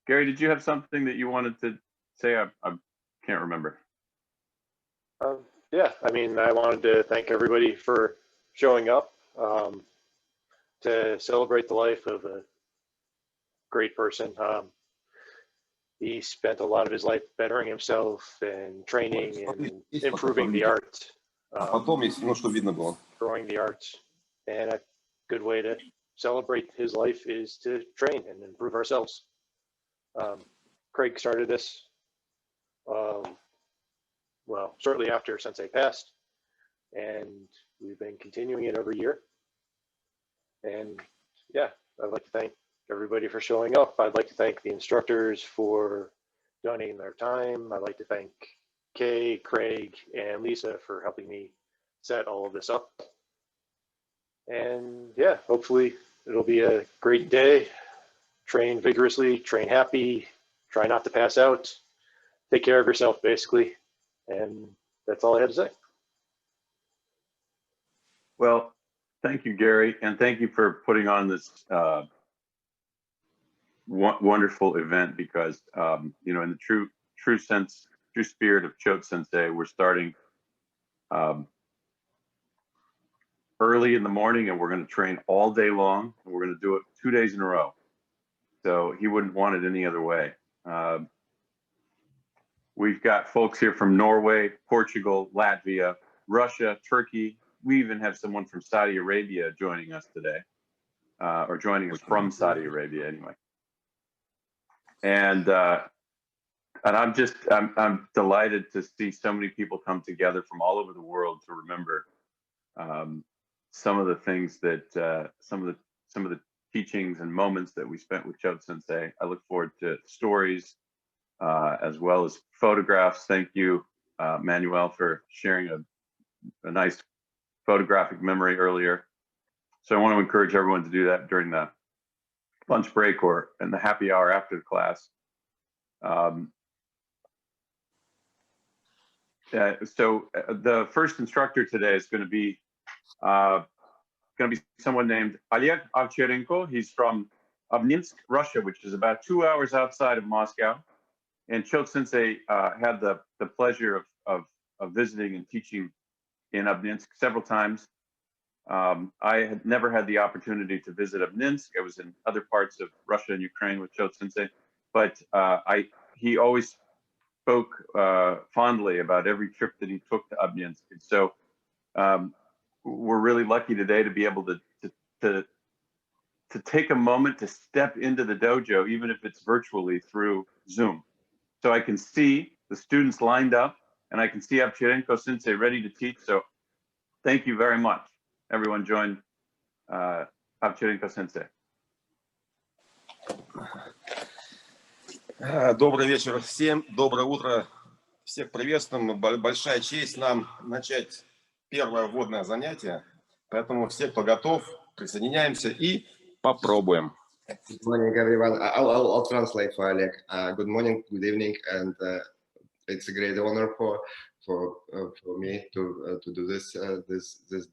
Gary, did you have something that you wanted to say? I can't remember. Yeah, I mean, I wanted to thank everybody for showing up to celebrate the life of a great person. He spent a lot of his life bettering himself and training and improving the art, growing the arts. And a good way to celebrate his life is to train and improve ourselves. Craig started this well, shortly after Sensei passed, and we've been continuing it every year. And yeah, I'd like to thank everybody for showing up. I'd like to thank the instructors for donating their time. I'd like to thank Kay, Craig, and Lisa for helping me set all of this up. And yeah, hopefully it'll be a great day. Train vigorously, train happy, try not to pass out, take care of yourself, basically. And that's all I had to say. Well, thank you, Gary, and thank you for putting on this wonderful event, because you know, in the true spirit of Choate Sensei, we're starting early in the morning, and we're going to train all day long, and we're going to do it 2 days in a row. So he wouldn't want it any other way. We've got folks here from Norway, Portugal, Latvia, Russia, Turkey. We even have someone from Saudi Arabia joining us today, or joining us from Saudi Arabia anyway. And I'm delighted to see so many people come together from all over the world to remember some of the things that some of the teachings and moments that we spent with Choate Sensei. I look forward to stories as well as photographs. Thank you, Manuel, for sharing a nice photographic memory earlier. So I want to encourage everyone to do that during the lunch break or in the happy hour after the class. So the first instructor today is going to be someone named Ovcharenko. He's from Obninsk, Russia, which is about 2 hours outside of Moscow. And Choate Sensei had the pleasure of visiting and teaching in Obninsk several times. I had never had the opportunity to visit Obninsk. I was in other parts of Russia and Ukraine with Choate Sensei, but he always spoke fondly about every trip that he took to Obninsk. And so we're really lucky today to be able to take a moment to step into the dojo, even if it's virtually through Zoom. So I can see the students lined up, and I can see Ovcharenko Sensei ready to teach. So thank you very much. Everyone join Ovcharenko Sensei. Добрый вечер всем, доброе утро, всех приветствуем. Большая честь нам начать первое вводное занятие, поэтому все, кто готов, присоединяемся и попробуем. Good morning, everyone. I'll translate for Oleg. Good morning, good evening, and it's a great honor for me to do this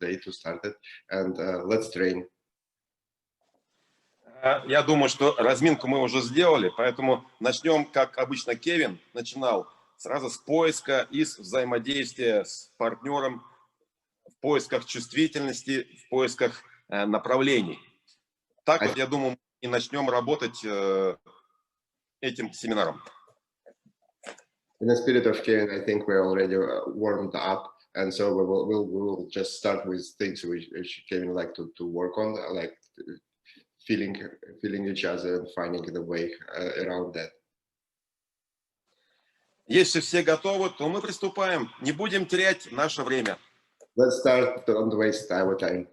day, to start it, and let's train. Я думаю, что разминку мы уже сделали, поэтому начнем, как обычно Кевин начинал, сразу с поиска и с взаимодействия с партнером, в поисках чувствительности, в поисках направлений. Так вот, я думаю, и начнем работать этим семинаром. In the spirit of Kevin, I think we're already warmed up, and so we will just start with things which Kevin like to work on, like feeling each other and finding the way around that. Если все готовы, то мы приступаем. Не будем терять наше время. Let's start. Don't waste our time.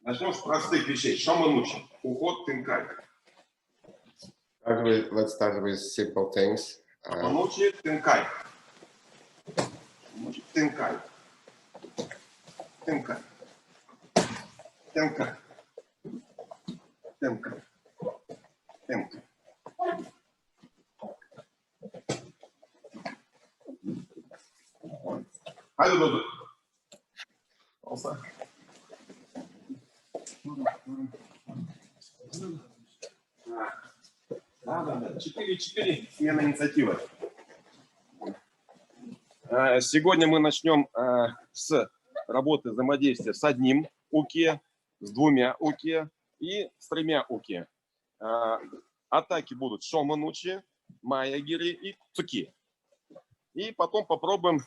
Начнем с простых вещей. Что мы учим? Уход, тынкай. Let's start with simple things. Научи, тынкай. Тынкай. Тынкай. Тынкай. Темка. Темка. Хайду, Дуду. Да. 4-4. Смена инициативы. Сегодня мы начнем с работы взаимодействия с одним уке, с двумя уке и с тремя уке. Атаки будут шоманучи, маягири и цуки. И потом попробуем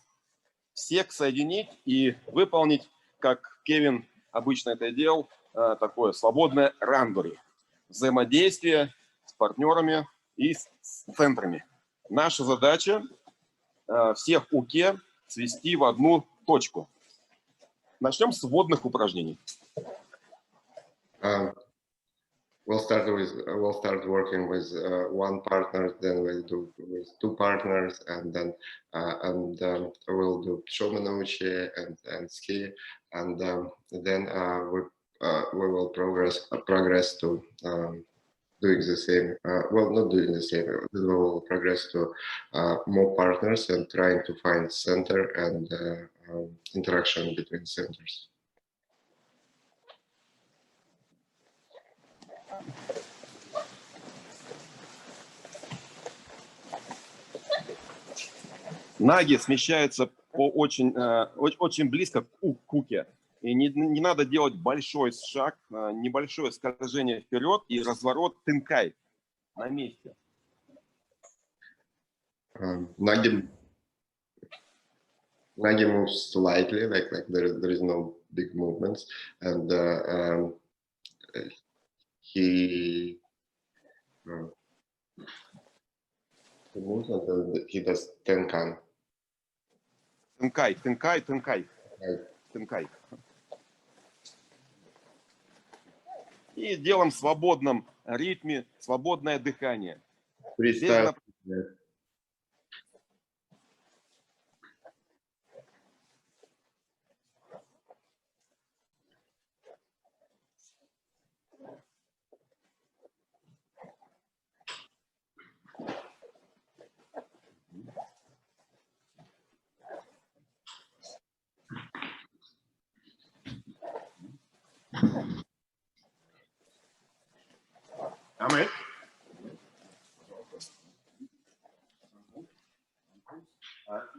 всех соединить и выполнить, как Кевин обычно это делал, такое свободное рандори. Взаимодействие с партнерами и с центрами. Наша задача всех уке свести в одну точку. Начнем с вводных упражнений. We'll start working with one partner, then we'll do with two partners, and then we'll do shomanouchi and ski, and then we will progress to doing the same. Well, not doing the same. We will progress to more partners and trying to find center and interaction between centers. Наги смещаются очень близко к куке. И не надо делать большой шаг, небольшое скольжение вперед и разворот тынкай на месте. Nagi moves slightly, like there is no big movements, and he moves and then he does tenkan. Тынкай. И делаем в свободном ритме, свободное дыхание. Freestyle.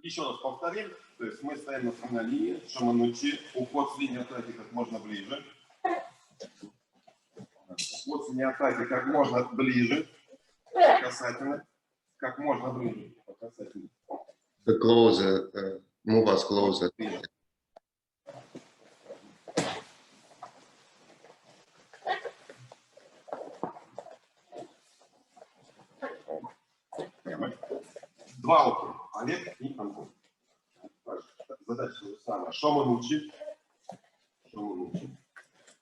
Еще раз повторим, то есть мы стоим на основной линии, шаманучи, уход с линии атаки как можно ближе. Уход с линии атаки как можно ближе, касательно, как можно ближе, касательно. The closer, move us closer. Два уки. Олег и Антон. Задача та же самая. Шоманучи.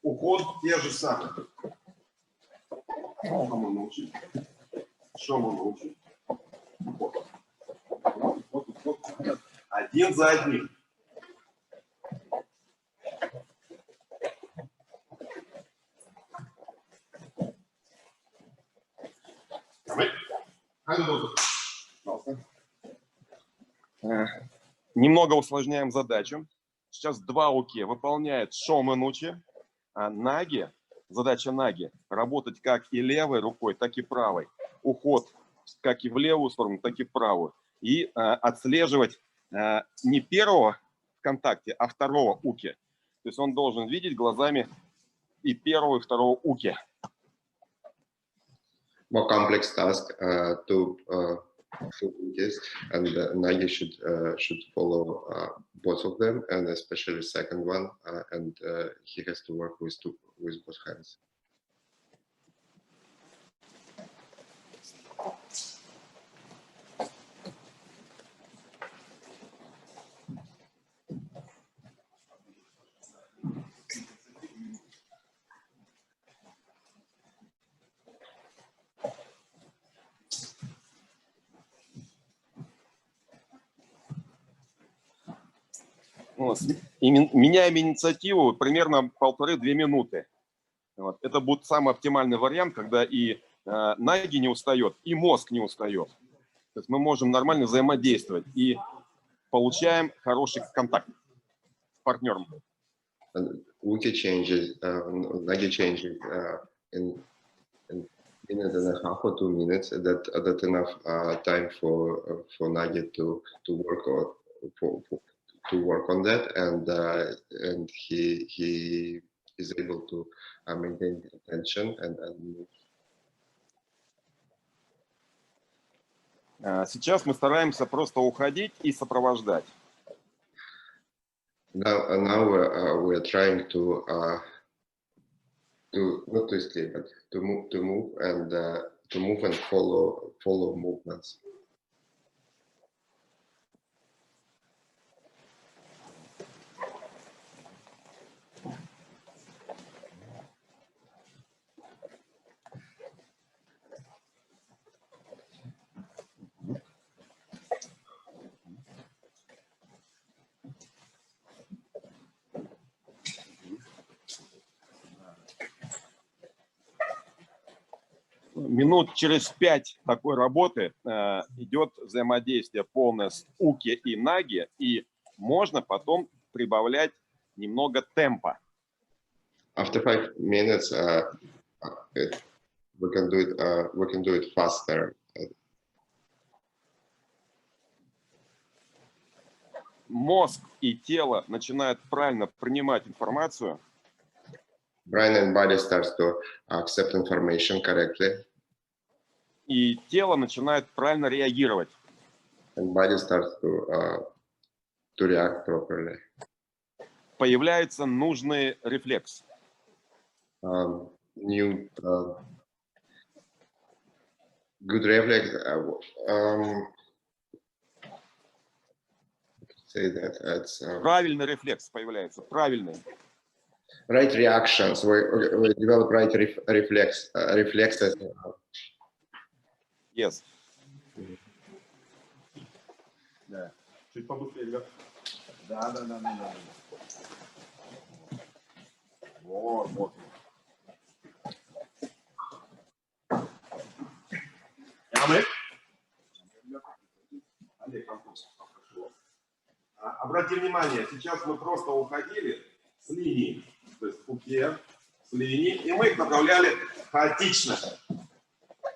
Уход те же самые. Шоманучи. Уход. Один за одним. Немного усложняем задачу. Сейчас два уки выполняет шоманучи, а наги, задача наги, работать как и левой рукой, так и правой. Уход как и в левую сторону, так и в правую. И отслеживать не первого в контакте, а второго уки. То есть он должен видеть глазами и первого, и второго уки. More complex task to yes, and Nagi should follow both of them, and especially the second one, and he has to work with both hands. Вот. И меняем инициативу примерно 1,5-2 минуты. Вот. Это будет самый оптимальный вариант, когда и ноги не устает, и мозг не устает. То есть мы можем нормально взаимодействовать и получаем хороший контакт с партнером. Uke changes, Nagi changes in minute and a half or 2 minutes. That enough time for Nagi to work on that, and he is able to maintain attention and move. Сейчас мы стараемся просто уходить и сопровождать. Now we're trying to not to escape, but to move and follow movements. Минут через 5 такой работы идет взаимодействие полное с уки и наги, и можно потом прибавлять немного темпа. After 5 minutes, we can do it faster. Мозг и тело начинают правильно принимать информацию. Brain and body starts to accept information correctly, И тело начинает правильно реагировать. and body starts to react properly. Появляется нужный рефлекс. New good reflex. Say that it's Правильный рефлекс появляется. Правильный. right reactions. We develop right reflexes. Yes. Да. Чуть побыстрее. Да. Вот. Обратите внимание, сейчас мы просто уходили с линии, то есть уке, с линии, и мы их направляли хаотично,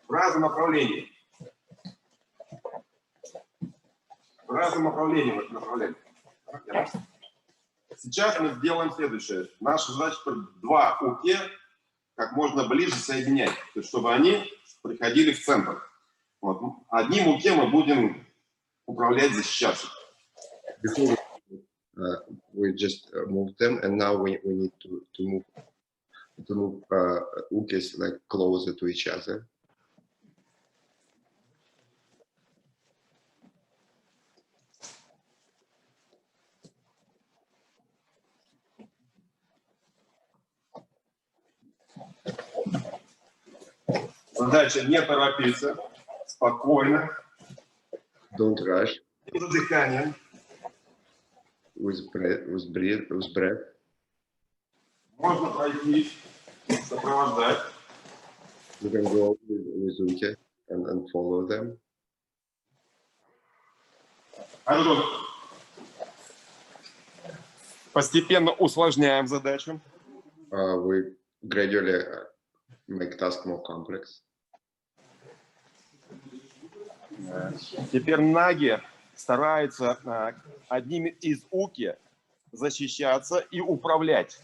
в разном направлении. В разном направлении мы их направляли. Сейчас мы сделаем следующее. Наша задача два уке как можно ближе соединять, то есть чтобы они приходили в центр. Вот. Одним уке мы будем управлять, защищаться. Before we just moved them, and now we need to move ukes like closer to each other. Задача не торопиться, спокойно. Don't rush. За дыханием. With breath. Можно пройти, сопровождать. You can go with uke and follow them. Постепенно усложняем задачу. We gradually make task more complex. Теперь наги стараются одними из уки защищаться и управлять.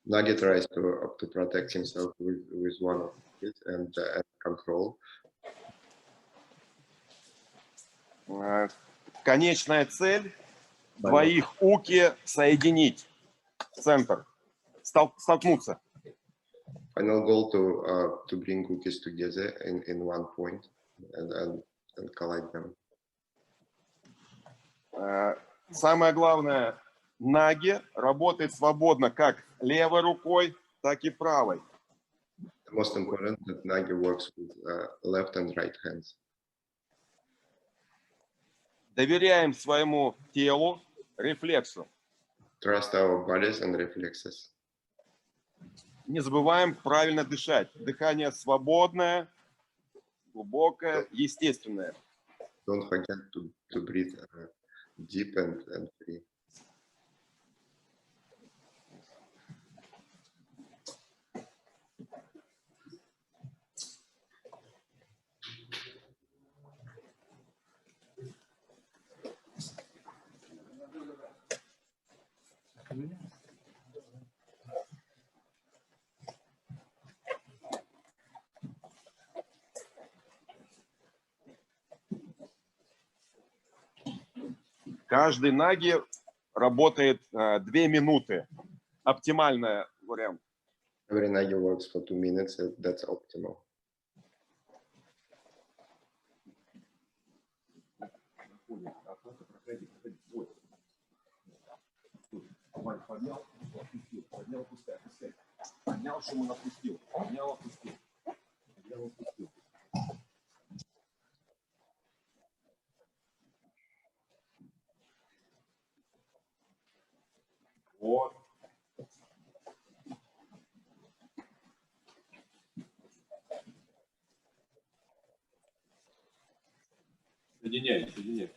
Nagi tries to protect himself with one of it and control. Конечная цель двоих уки соединить в центр, столкнуться. Final goal to bring cookies together in one point and collide them. Самое главное, наги работает свободно как левой рукой, так и правой. The most important that Nagi works with left and right hands. Доверяем своему телу, рефлексу. Trust our bodies and reflexes. Не забываем правильно дышать. Дыхание свободное, глубокое, естественное. Don't forget to breathe deep and free. Каждый наги работает 2 минуты. Оптимальный вариант. Every nagi works for 2 minutes. That's optimal. Вот. Соединяй, соединяй.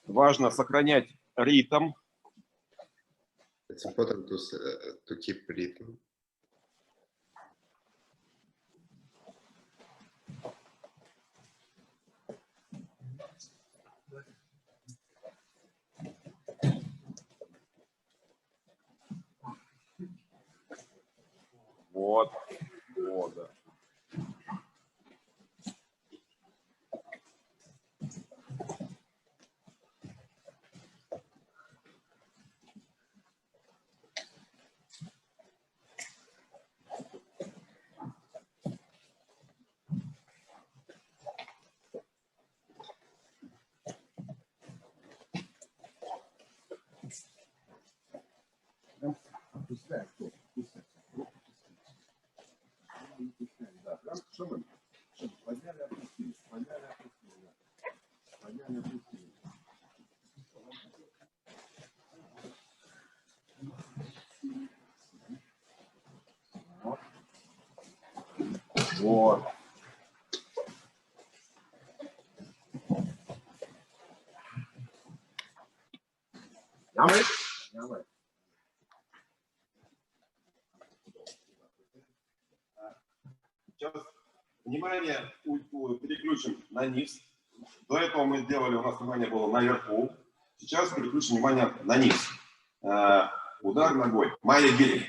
Важно сохранять ритм. It's important to keep rhythm. Вот. Вот, да. Пускай, пускай. Да, прям шаман. Подняли, опустили. Подняли, опустили. Подняли, опустили. Вот. Давай. Давай. Сейчас внимание переключим на низ. До этого мы делали, у нас внимание было наверху. Сейчас переключим внимание на низ. Удар ногой. Майя гири.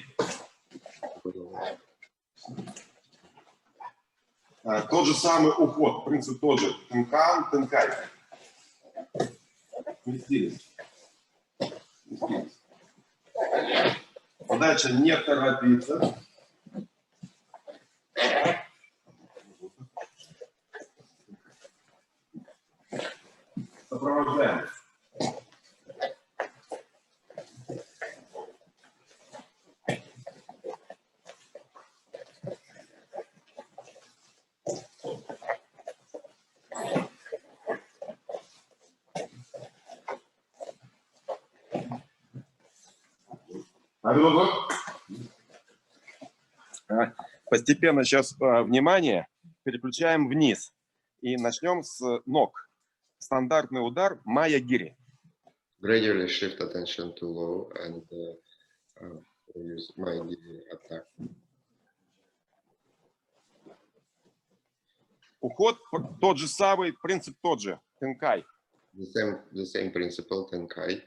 Тот же самый уход. Принцип тот же. Тынкан, тынкай. Сместились. Сместились. Задача не торопиться. Сопровождаем. Постепенно сейчас внимание переключаем вниз. И начнем с ног. Стандартный удар майя гири. Gradually shift attention to low and use my attack. Уход тот же самый, принцип тот же. Тынкай. The same principle, tenkai.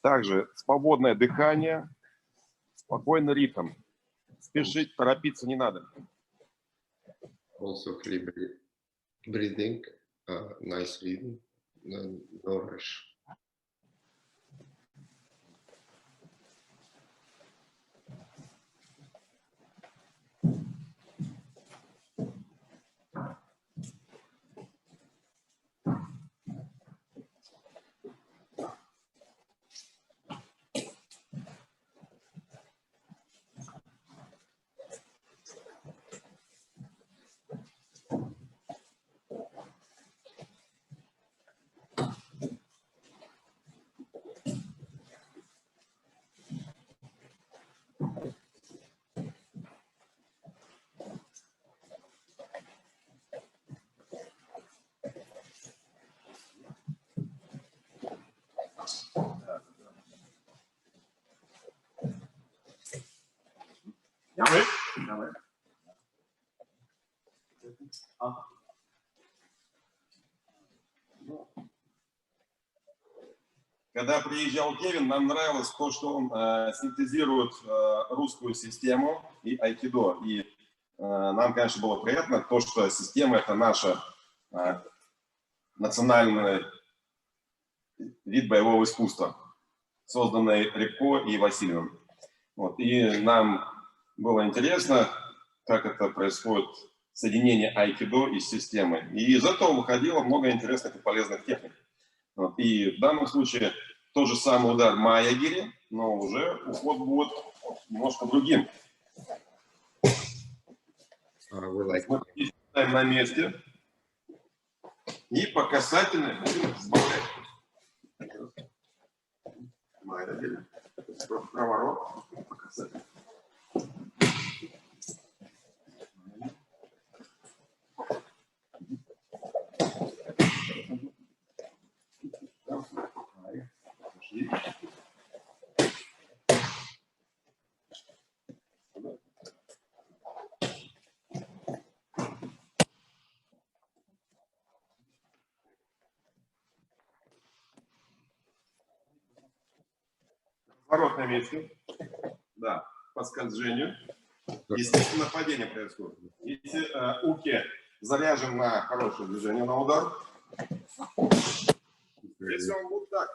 Также свободное дыхание, спокойный ритм. Спешить, торопиться не надо. Also free breathing, nice rhythm, no rush. Когда приезжал Кевин, нам нравилось то, что он синтезирует русскую систему и айкидо. И нам, конечно, было приятно то, что система – это наша национальный вид боевого искусства, созданный Рябко и Васильевым. Вот. И нам было интересно, как это происходит, соединение айкидо и системы. И из этого выходило много интересных и полезных техник. Вот. И в данном случае тот же самый удар маягири, но уже уход будет немножко другим. Мы ставим на месте и по касательной будем сбавлять. Маягири, проворот, по касательной. Поворот на месте. Да, по скольжению. Естественно, падение происходит. Если уки заряжен на хорошее движение, на удар, если он будет так.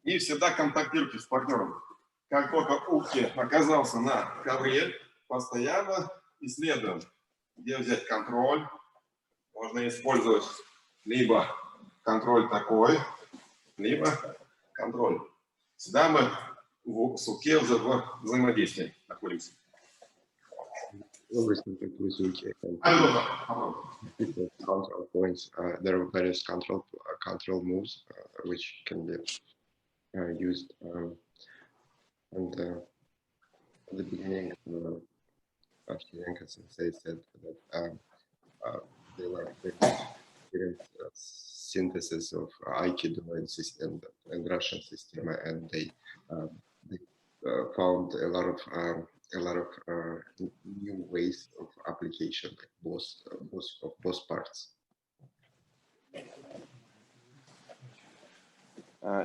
И всегда контактируйте с партнером. Как только уки оказался на ковре, постоянно исследуем, где взять контроль. Можно использовать либо контроль такой, либо контроль. Всегда мы с уки в взаимодействии находимся. Always contact with Uki and different control points. There are various control moves which can be used. And at the beginning, Ovcharenko Sensei said that they like the synthesis of Aikido and Russian system, and they found a lot of new ways of application, like both parts.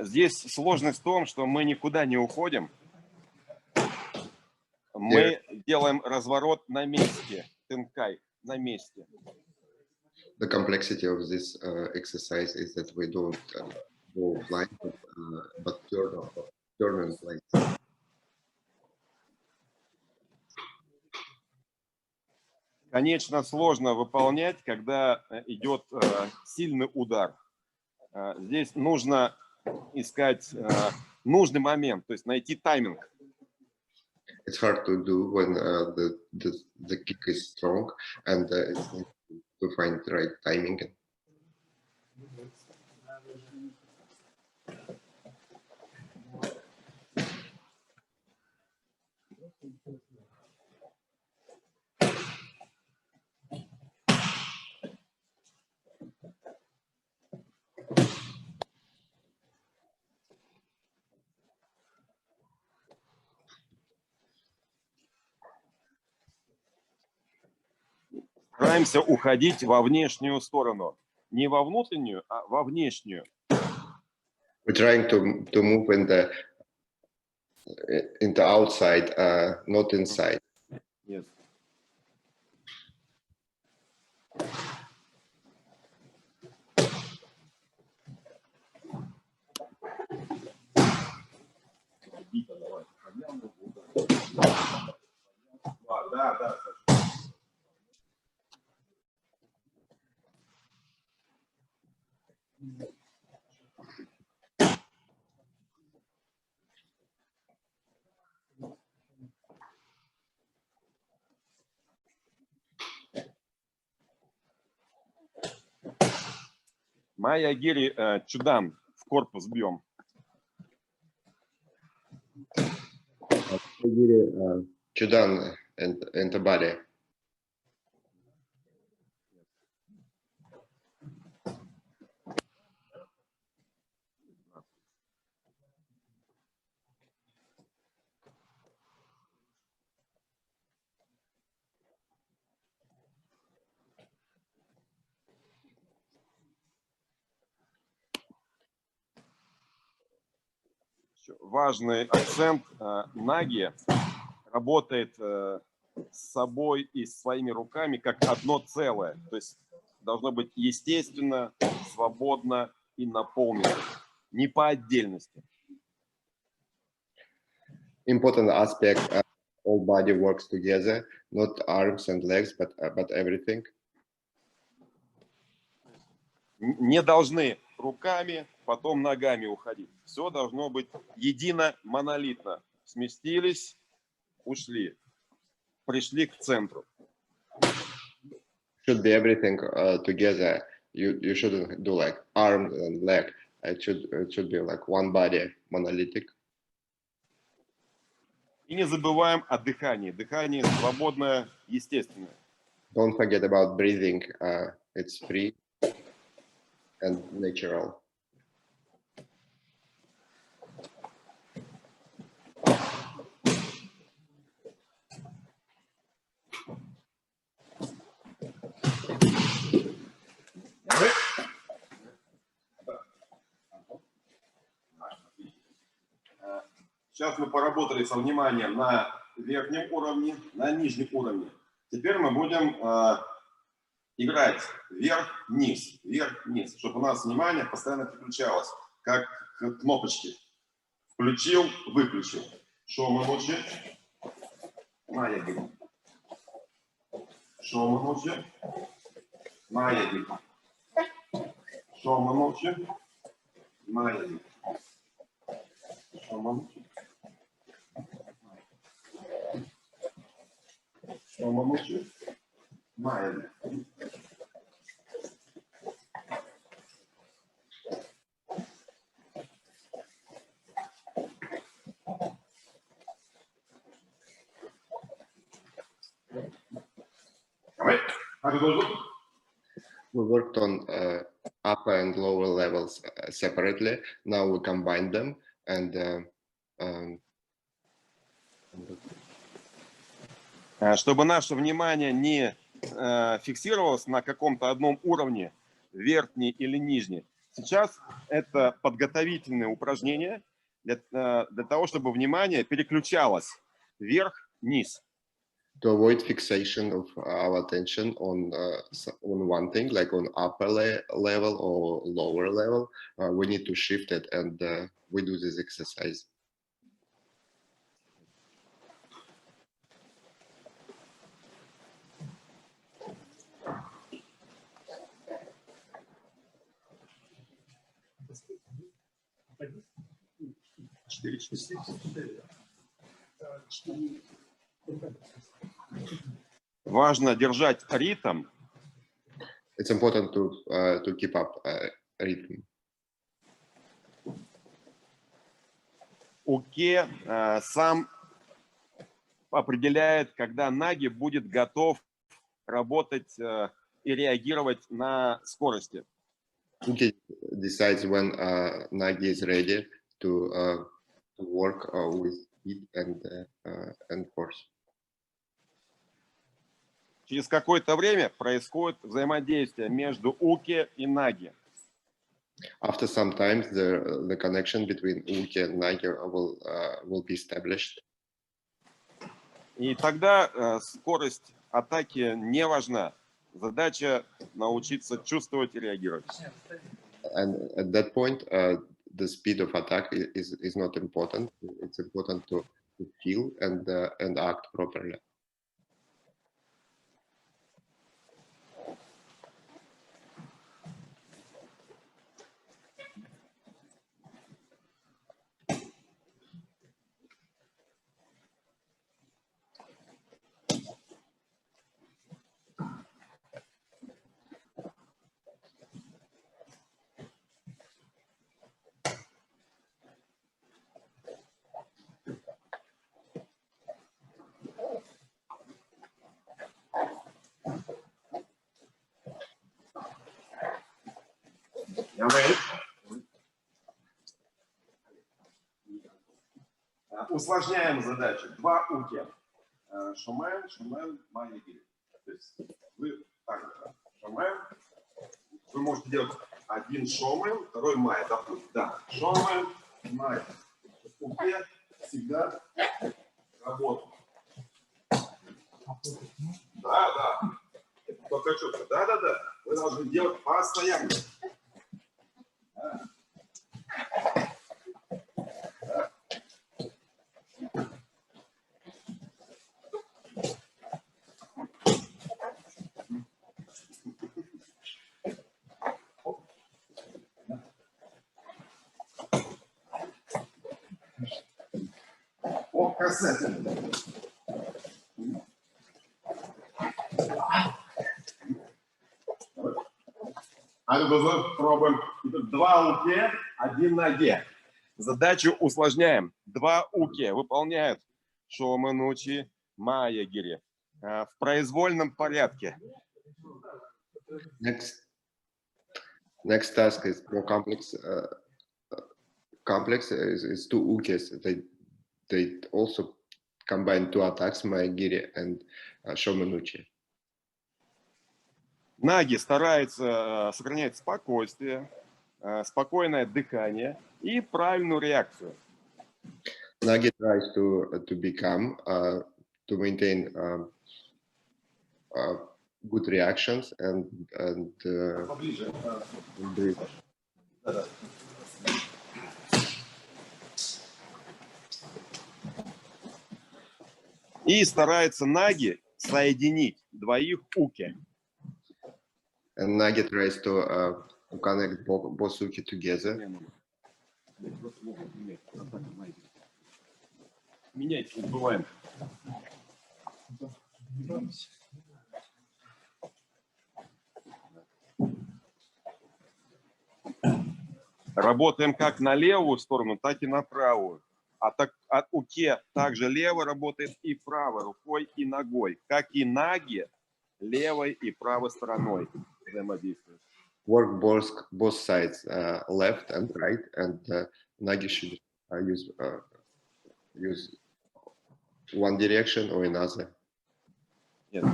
Здесь сложность в том, что мы никуда не уходим. Мы делаем разворот на месте, тенкай, на месте. The complexity of this exercise is that we don't go blind, but turn in place. Конечно, сложно выполнять, когда идет сильный удар. Здесь нужно искать нужный момент, то есть найти тайминг. It's hard to do when the kick is strong, and it's need to find the right timing. Стараемся уходить во внешнюю сторону. Не во внутреннюю, а во внешнюю. We're trying to move in the outside, not inside. Yes. Да. Майя Гири чудан в корпус бьем. Chudan and the body. Важный акцент. Наги работает с собой и своими руками как одно целое. То есть должно быть естественно, свободно и наполнено. Не по отдельности. Important aspect, all body works together, not arms and legs, but everything. Не должны руками, потом ногами уходить. Все должно быть едино, монолитно. Сместились, ушли, пришли к центру. Should be everything together. You shouldn't do like arm and leg. It should be like one body, monolithic. И не забываем о дыхании. Дыхание свободное, естественное. Don't forget about breathing. It's free and natural. Сейчас мы поработали со вниманием на верхнем уровне, на нижнем уровне. Теперь мы будем играть вверх-вниз, чтобы у нас внимание постоянно переключалось, как кнопочки. Включил, выключил. Шоманучи. Маятник. Шоманучи. Маятник. Шоманучи. Маятник. Шоманучи. Шоманучи. Маятник. We worked on upper and lower levels separately. Now we combine them and чтобы наше внимание не фиксировалось на каком-то одном уровне, верхний или нижний. Сейчас это подготовительное упражнение для того, чтобы внимание переключалось вверх-вниз. to avoid fixation of our attention on one thing, like on upper level or lower level, we need to shift it, and we do this exercise. Важно держать ритм. It's important to keep up rhythm. Уке сам определяет, когда наги будет готов работать и реагировать на скорости. Uke decides when Nagi is ready to work with speed and force. Через какое-то время происходит взаимодействие между уки и наги. After some time, the connection between uke and nage will be established. И тогда скорость атаки не важна. Задача научиться чувствовать и реагировать. And at that point, the speed of attack is not important. It's important to feel and act properly. Усложняем задачу. Два уки. Шомен, шомен, маягири. То есть вы так же. Шомен. Вы можете делать один шомен, второй май. Допустим, да. Шомен, май. Уки всегда работают. Да, да. Только четко. Да, да, да. Вы должны делать постоянно. Да. О, красавица. А ну пробуем. Два уки, один ноге. Задачу усложняем. Два уки выполняют шоменучи маягири в произвольном порядке. Next task is more complex. Complex is two ukes. They also combine two attacks, maegiri and shomenuchi. Наги стараются сохранять спокойствие, спокойное дыхание и правильную реакцию. Nagi tries to be calm, to maintain good reactions and breathe. И старается наги соединить двоих уки. And Nagi tries to connect both uki together. Менять не бывает. Работаем как на левую сторону, так и на правую. А так от уке также лево работает и правой рукой, и ногой. Как и наги, левой и правой стороной взаимодействуют. Work both sides, left and right, and Nagi should use one direction or another. Нет.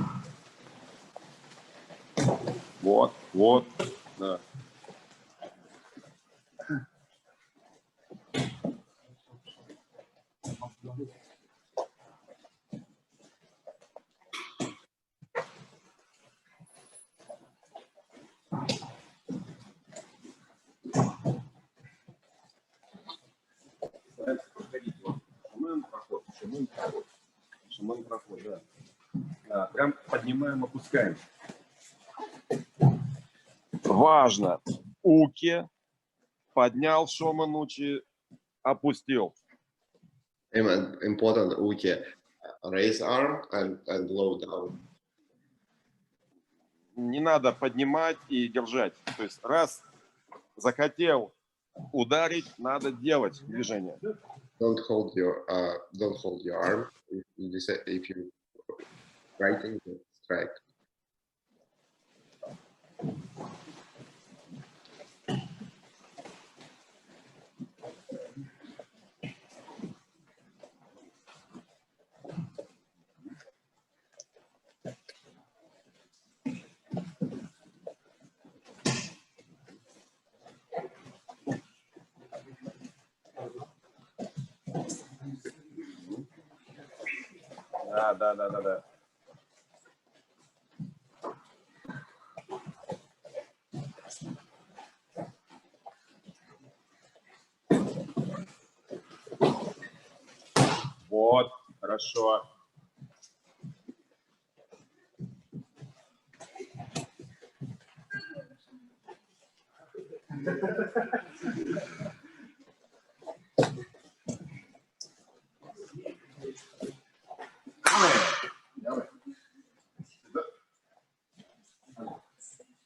Вот, вот, да. Шаман проход, да. Да. Прям поднимаем, опускаем. Важно. Уки поднял шоманучи, опустил. Important uki, raise arm and low down. Не надо поднимать и держать. То есть раз захотел ударить, надо делать движение. Don't hold your arm. If you striking, strike. Да. Вот, хорошо.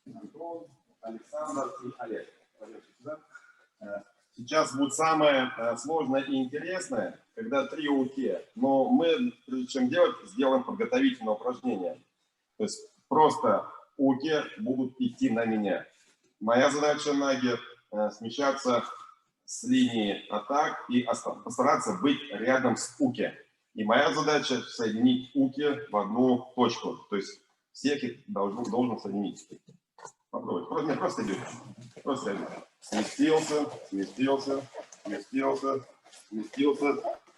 Антон, Александр и Олег. Сейчас будет самое сложное и интересное, когда 3 уки. Но мы, прежде чем делать, сделаем подготовительное упражнение. То есть просто уки будут идти на меня. Моя задача ноги смещаться с линии атак и постараться быть рядом с уки. И моя задача соединить уки в одну точку. То есть всех их должен соединить. Попробуй. Просто иди. Просто иди. Сместился.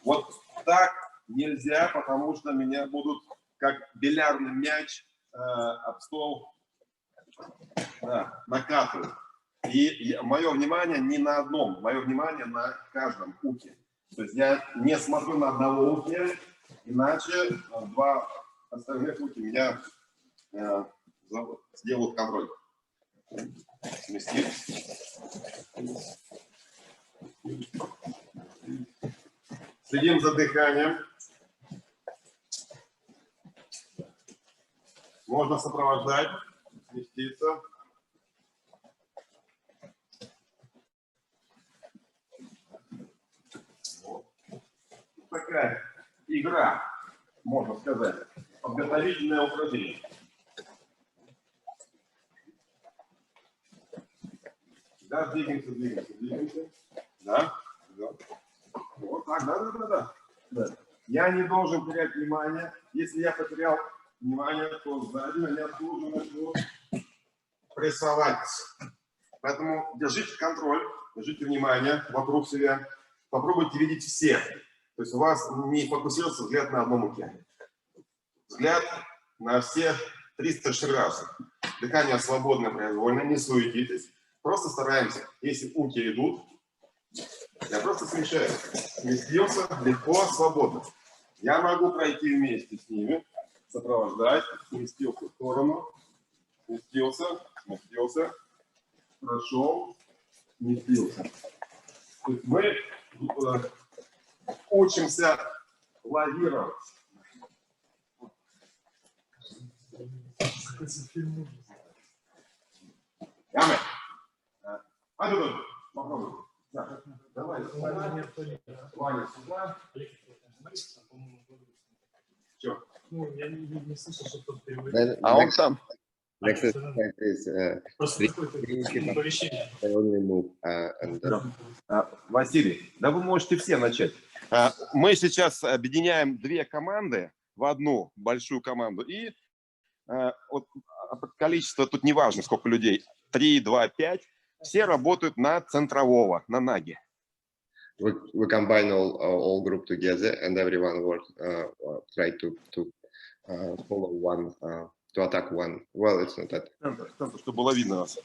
Вот так нельзя, потому что меня будут как бильярдный мяч об стол накатывать. И мое внимание не на одном, мое внимание на каждом уке. То есть я не смотрю на одного уки, иначе 2 остальных уки меня сделают контроль. Сместились. Следим за дыханием. Можно сопровождать, сместиться. Вот. Такая игра, можно сказать, подготовительное упражнение. Да, двигаемся. Да. Вот так, да. Я не должен терять внимание. Если я потерял внимание, то сзади меня тут же начну прессовать. Поэтому держите контроль, держите внимание вокруг себя. Попробуйте видеть всех. То есть у вас не фокусируется взгляд на одном уке. Взгляд на всех 360 градусов. Дыхание свободное, произвольное, не суетитесь. Просто стараемся, если уки идут, я просто смещаюсь. Сместился легко, свободно. Я могу пройти вместе с ними, сопровождать, сместился в сторону, сместился, прошел, сместился. То есть мы учимся лавировать. Ямы. Попробуй. Да. Давай. Ваня сюда. Чё? Ну, я не слышал, что кто-то переводит. А он сам. Next exercise is Просто какое-то оповещение. only move and Василий, да вы можете все начать. Мы сейчас объединяем 2 команды в одну большую команду. И вот, количество тут не важно, сколько людей. 3, 2, 5. Все работают на центрового, на ноги. we combine all group together and everyone work try to follow one to attack one. Well, it's not that. Чтобы было видно вас.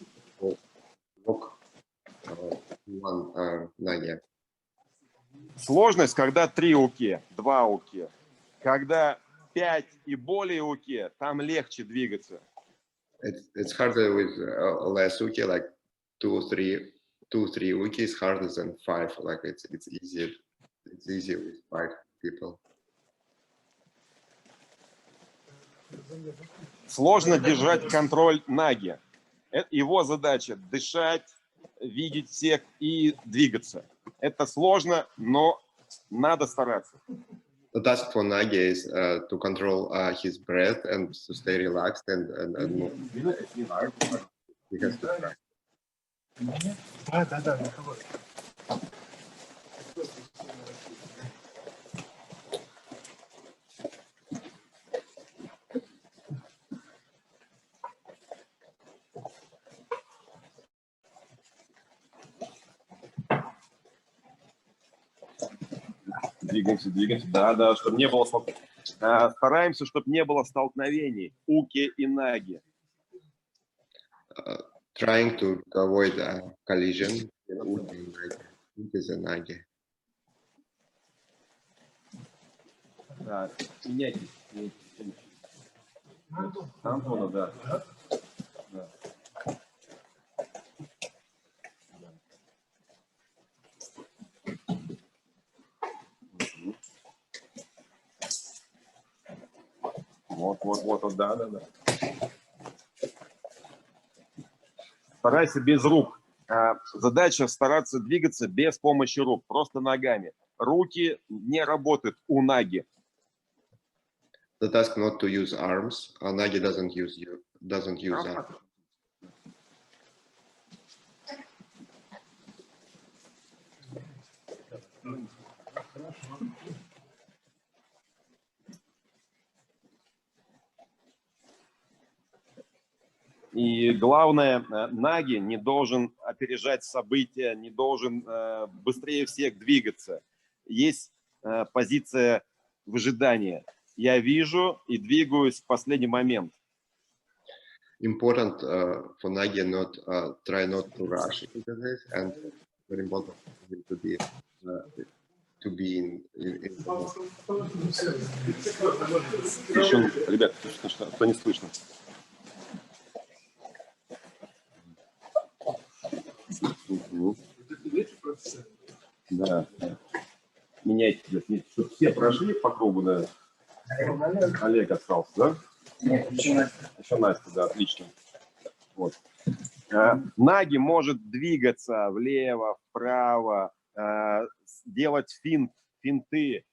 Walk one ноги. Sложность, когда 3 уки, 2 уки. Когда 5 и более уки, там легче двигаться. It's harder with less uki, like 2-3 uki is harder than 5. Like it's easier with 5 people. Сложно держать контроль ноги. Его задача дышать, видеть всех и двигаться. Это сложно, но надо стараться. The task for Nagi is to control his breath and to stay relaxed and move. He has to try. Да. Двигаемся. Да, чтобы не было Стараемся, чтобы не было столкновений уки и наги. Trying to avoid a collision in uki and nagi. Да, меняйтесь. Антона, да. Да. Вот, да. Старайся без рук. Задача стараться двигаться без помощи рук, просто ногами. Руки не работают у наги. The task not to use arms. Nagi doesn't use arms. И главное, наги не должен опережать события, не должен быстрее всех двигаться. Есть позиция выжидания. Я вижу и двигаюсь в последний момент. Important for Nagi try not to rush into this, and very important to be in Тишину, ребят, что не слышно. Да. Меняйте, чтобы все прошли по кругу, да. Олег остался, да? Нет, еще Настя, да, отлично. Вот. Наги может двигаться влево, вправо, делать финты,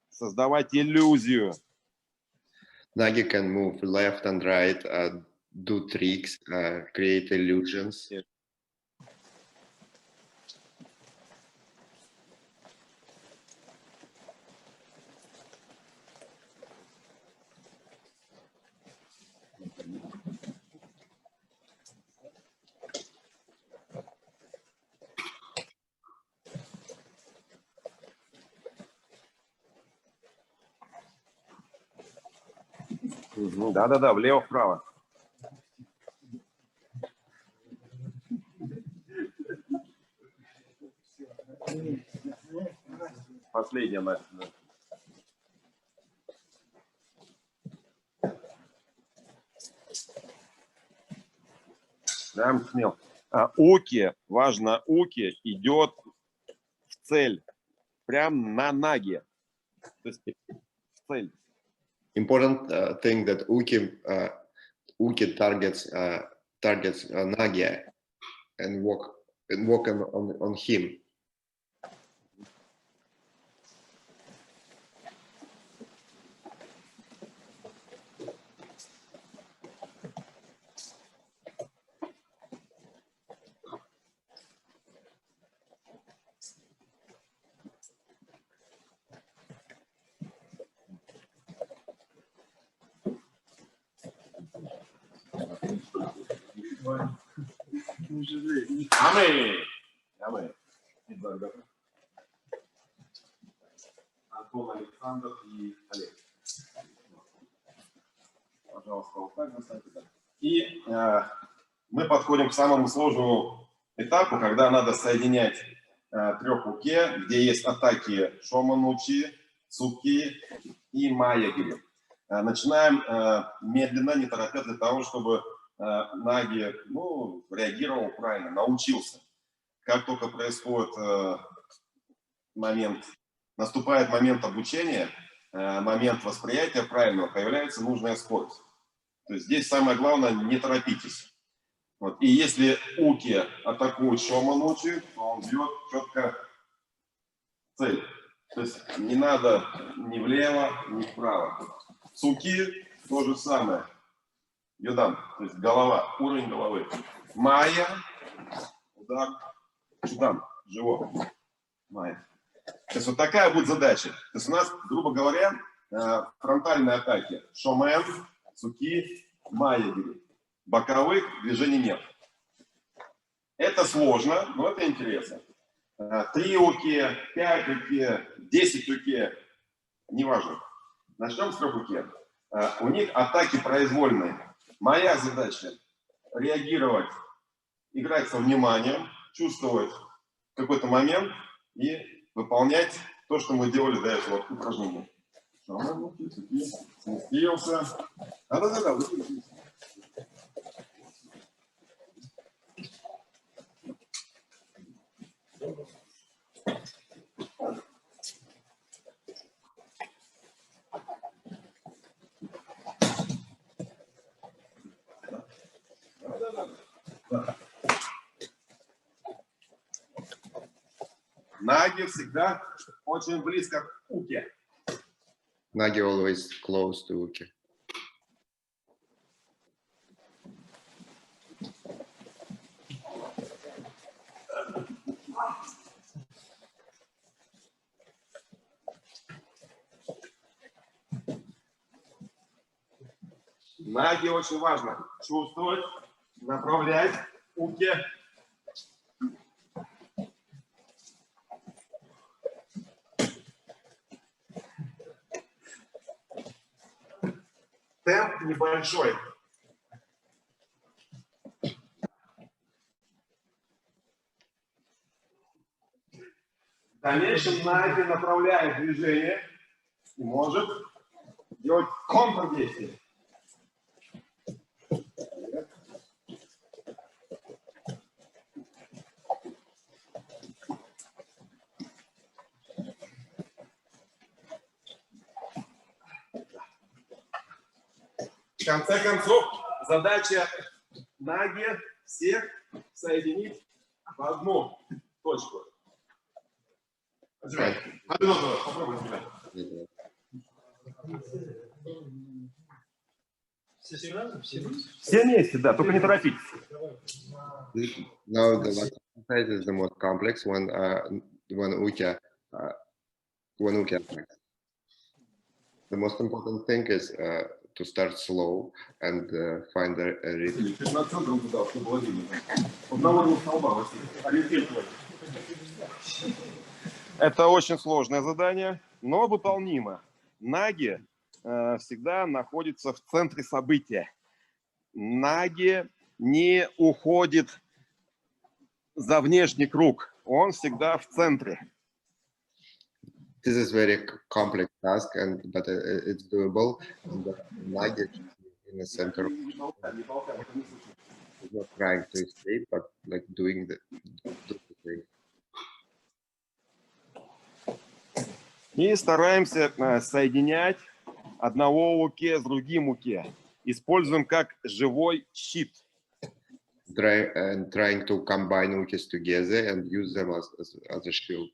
создавать иллюзию. Nagi can move left and right, do tricks, create illusions. Да, влево-вправо. Последняя, Настя. Да, смел. Уки, важно, уки идет в цель, прям на наги. То есть в цель. Important thing that uki targets Nagi and walk on him. Амы. Антон, Александр и Олег. Пожалуйста, вот так заставьте. И мы подходим к самому сложному этапу, когда надо соединять трех уке, где есть атаки шоманучи, цуки и маягири. Начинаем медленно, не торопясь, для того, чтобы наги реагировал правильно, научился. Как только происходит наступает момент обучения, момент восприятия правильного, появляется нужная скорость. То есть здесь самое главное, не торопитесь. Вот. И если уки атакует шоманучи, то он бьет четко цель. То есть не надо ни влево, ни вправо. Цуки то же самое. Йодан, то есть голова, уровень головы. Майя, удар, чудан, живот. Майя. То есть вот такая будет задача. То есть у нас, грубо говоря, фронтальные атаки. Шомен, цуки, маягири. Боковых движений нет. Это сложно, но это интересно. 3 уки, 5 уки, 10 уки, неважно. Начнем с руки. У них атаки произвольные. Моя задача реагировать, играть со вниманием, чувствовать какой-то момент и выполнять то, что мы делали до этого упражнения. Сместился. Да-да-да. Ноги всегда очень близко к уке. Nagi always close to uke. Ноги очень важно чувствовать, направлять уке. Темп небольшой. В дальнейшем Наги направляет движение и может делать контрдействие. В конце концов, задача Наги всех соединить в одну точку. Попробуй. Все вместе, да, только не торопитесь. Now the last exercise is the most complex when uke attacks. The most important thing is to start slow and find a rhythm. Это очень сложное задание, но выполнимо. Наги всегда находится в центре события. Наги не уходит за внешний круг, он всегда в центре. This is very complex task, but it's doable. Nagi in the center, not trying to escape, but like doing the thing. И стараемся соединять одного уке с другим уке. Используем как живой щит. Trying to combine ukes together and use them as a shield.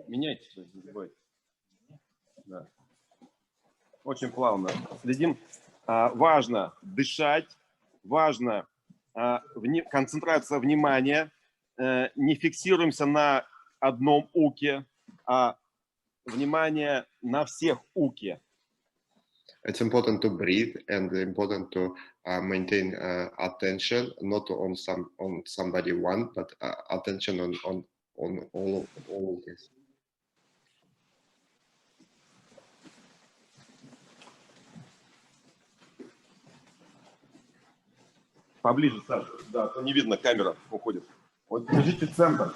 Меняйте, не забывайте. Да. Очень плавно. Следим. Важно дышать, важно концентрация внимания. Не фиксируемся на одном уке, а внимание на всех уке. It's important to breathe and important to maintain attention, not on somebody one, but attention on all of this. Поближе, Саша. Да, то не видно, камера уходит. Вот держите центр.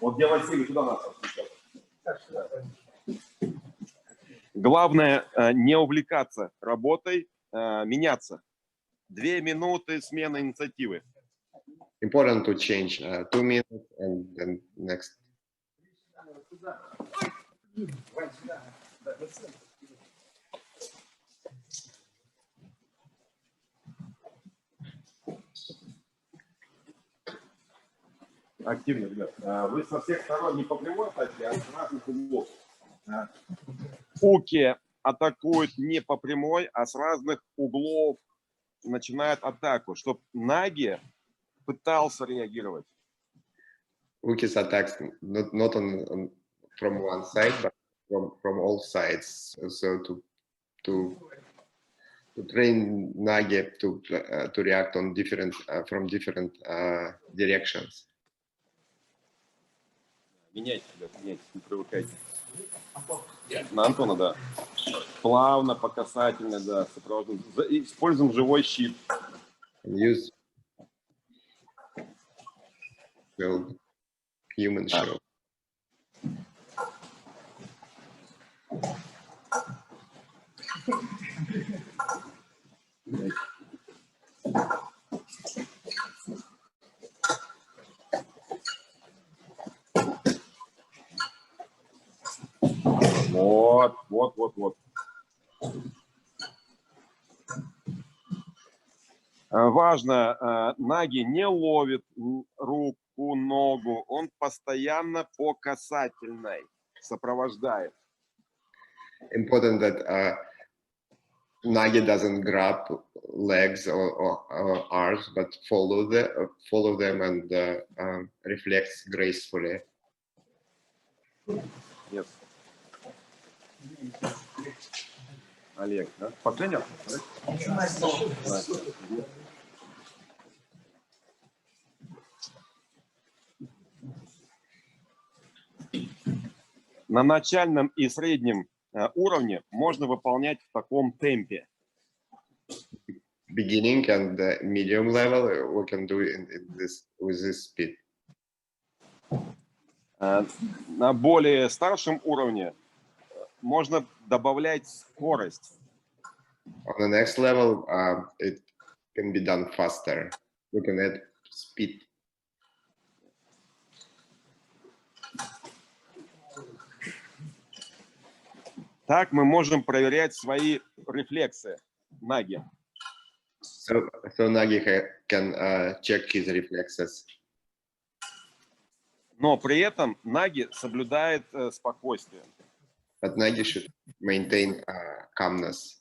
Вот где Василий, туда нас отключать. Главное не увлекаться работой, меняться. 2 минуты смена инициативы. Important to change 2 minutes and then next. Активнее, ребят. Вы со всех сторон не по прямой атаке, а с разных углов. Уки атакуют не по прямой, а с разных углов начинают атаку, чтобы Наги пытался реагировать. Ukes attacks not from one side, but from all sides. So to to train Nagi to react on different from different directions. Меняйте, меняйте, не привыкайте. На Антона, да. Плавно, по касательной, да, сопровождаем. Используем живой щит. And use human shield. Вот. Важно, Наги не ловит руку, ногу, он постоянно по касательной сопровождает. Important that Nagi doesn't grab legs or arms, but follow them and reflects gracefully. Yes. Олег, да? Последний? На начальном и среднем уровне можно выполнять в таком темпе. Beginning and the medium level, we can do it with this speed. На более старшем уровне можно добавлять скорость. On the next level, it can be done faster. We can add speed. Так мы можем проверять свои рефлексы Наги. So Nagi can check his reflexes. Но при этом Наги соблюдает спокойствие. But Nagi should maintain calmness.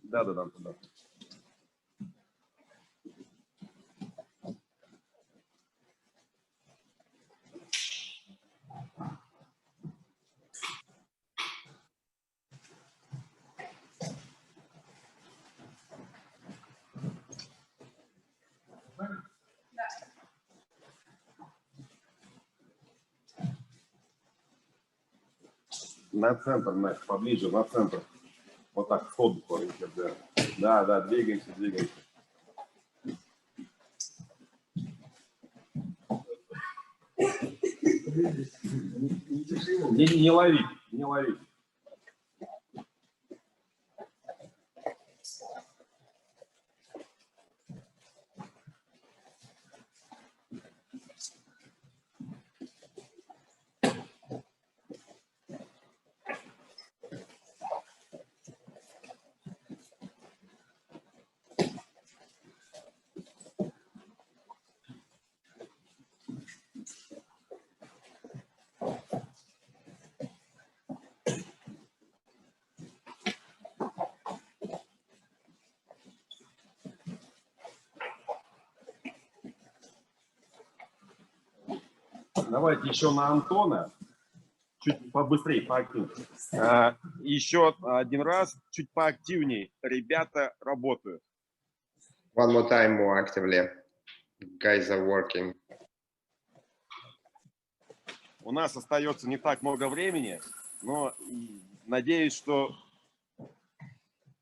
Да. На центр, Настя, поближе, на центр. Вот так, в воздух ориентир, да. Да, двигаемся. Не ловить. Давайте еще на Антона. Чуть побыстрее, поактивнее. Еще один раз, чуть поактивнее. Ребята работают. One more time, more actively. Guys are working. У нас остается не так много времени, но надеюсь, что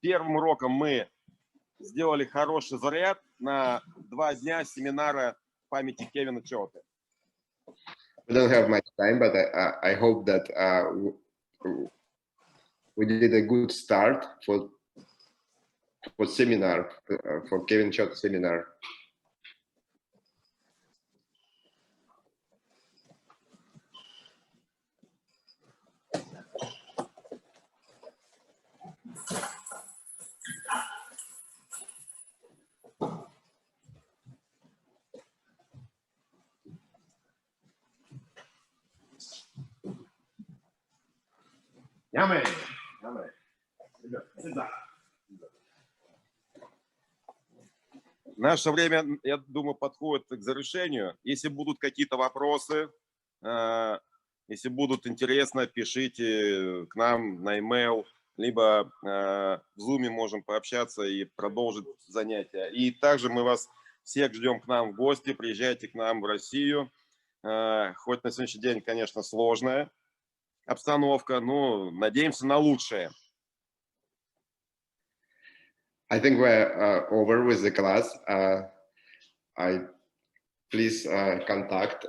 первым уроком мы сделали хороший заряд на 2 дня семинара памяти Кевина Чоате. We don't have much time, but I hope that we did a good start for seminar, for Kevin Choate seminar. Yummy. Ребят, сюда. Наше время, я думаю, подходит к завершению. Если будут какие-то вопросы, если будут интересно, пишите к нам на e-mail, либо в Zoom можем пообщаться и продолжить занятия. И также мы вас всех ждем к нам в гости, приезжайте к нам в Россию. Хоть на сегодняшний день, конечно, сложная обстановка, но надеемся на лучшее. I think we're over with the class. Please contact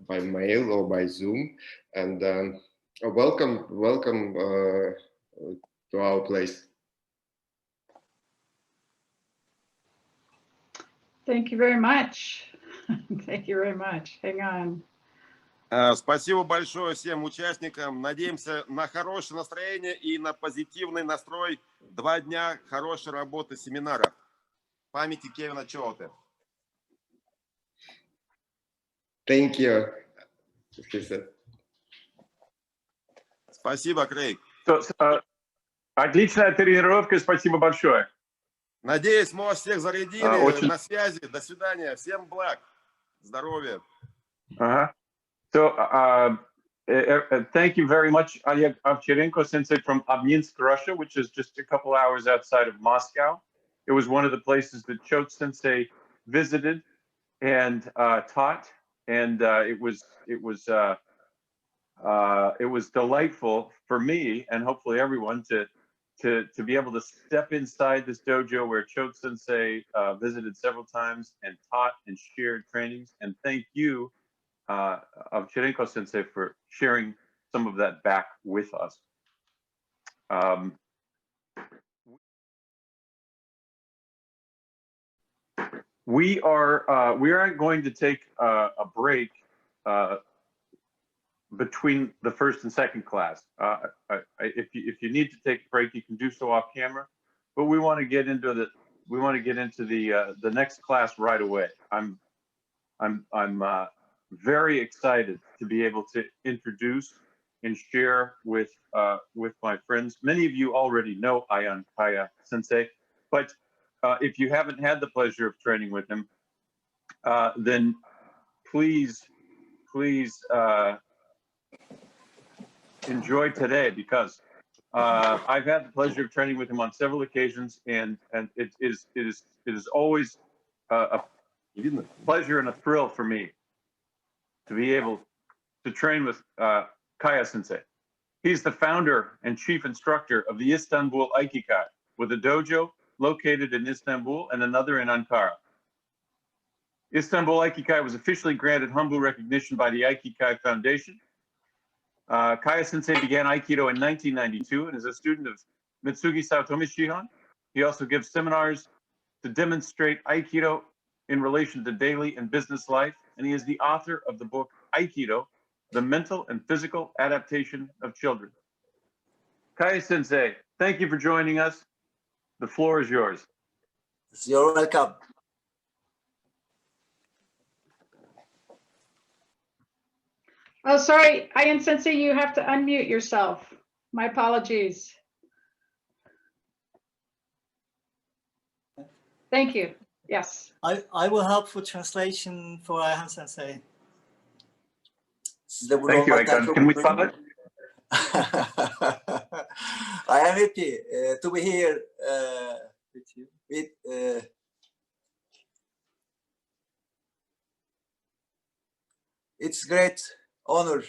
by mail or by Zoom, and welcome to our place. Thank you very much. Thank you very much. Hang on. Спасибо большое всем участникам. Надеемся на хорошее настроение и на позитивный настрой. 2 дня хорошей работы семинара. Памяти Кевина Чоуте. Thank you. Спасибо, Крейг. Отличная тренировка, спасибо большое. Надеюсь, мы вас всех зарядили. На связи. До свидания. Всем благ. Здоровья. So, thank you very much, Ovcharenko Sensei from Obninsk, Russia, which is just a couple hours outside of Moscow. It was one of the places that Choate Sensei visited and taught, and it was delightful for me and hopefully everyone to be able to step inside this dojo where Choate Sensei visited several times and taught and shared trainings. And thank you, Ovcharenko Sensei, for sharing some of that back with us. We aren't going to take a break between the first and second class. If you need to take a break, you can do so off camera. But we want to get into the next class right away. I'm very excited to be able to introduce and share with my friends. Many of you already know Aion Kaya Sensei, but if you haven't had the pleasure of training with him, then please enjoy today, because I've had the pleasure of training with him on several occasions, and it is always a pleasure and a thrill for me to be able to train with Kaya Sensei. He's the founder and chief instructor of the Istanbul Aikikai, with a dojo located in Istanbul and another in Ankara. Istanbul Aikikai was officially granted Humbu recognition by the Aikikai Foundation. Kaya Sensei began Aikido in 1992 and is a student of Mitsugi Saotomi Shihan. He also gives seminars to demonstrate Aikido in relation to daily and business life, and he is the author of the book Aikido, The Mental and Physical Adaptation of Children. Kaya Sensei, thank you for joining us. The floor is yours. You're welcome. Oh, sorry, Aion Sensei, you have to unmute yourself. My apologies. Thank you. Yes. I will help for translation for Aion Sensei. Thank you, Aion. Can we stop it? I am happy to be here with it's great honor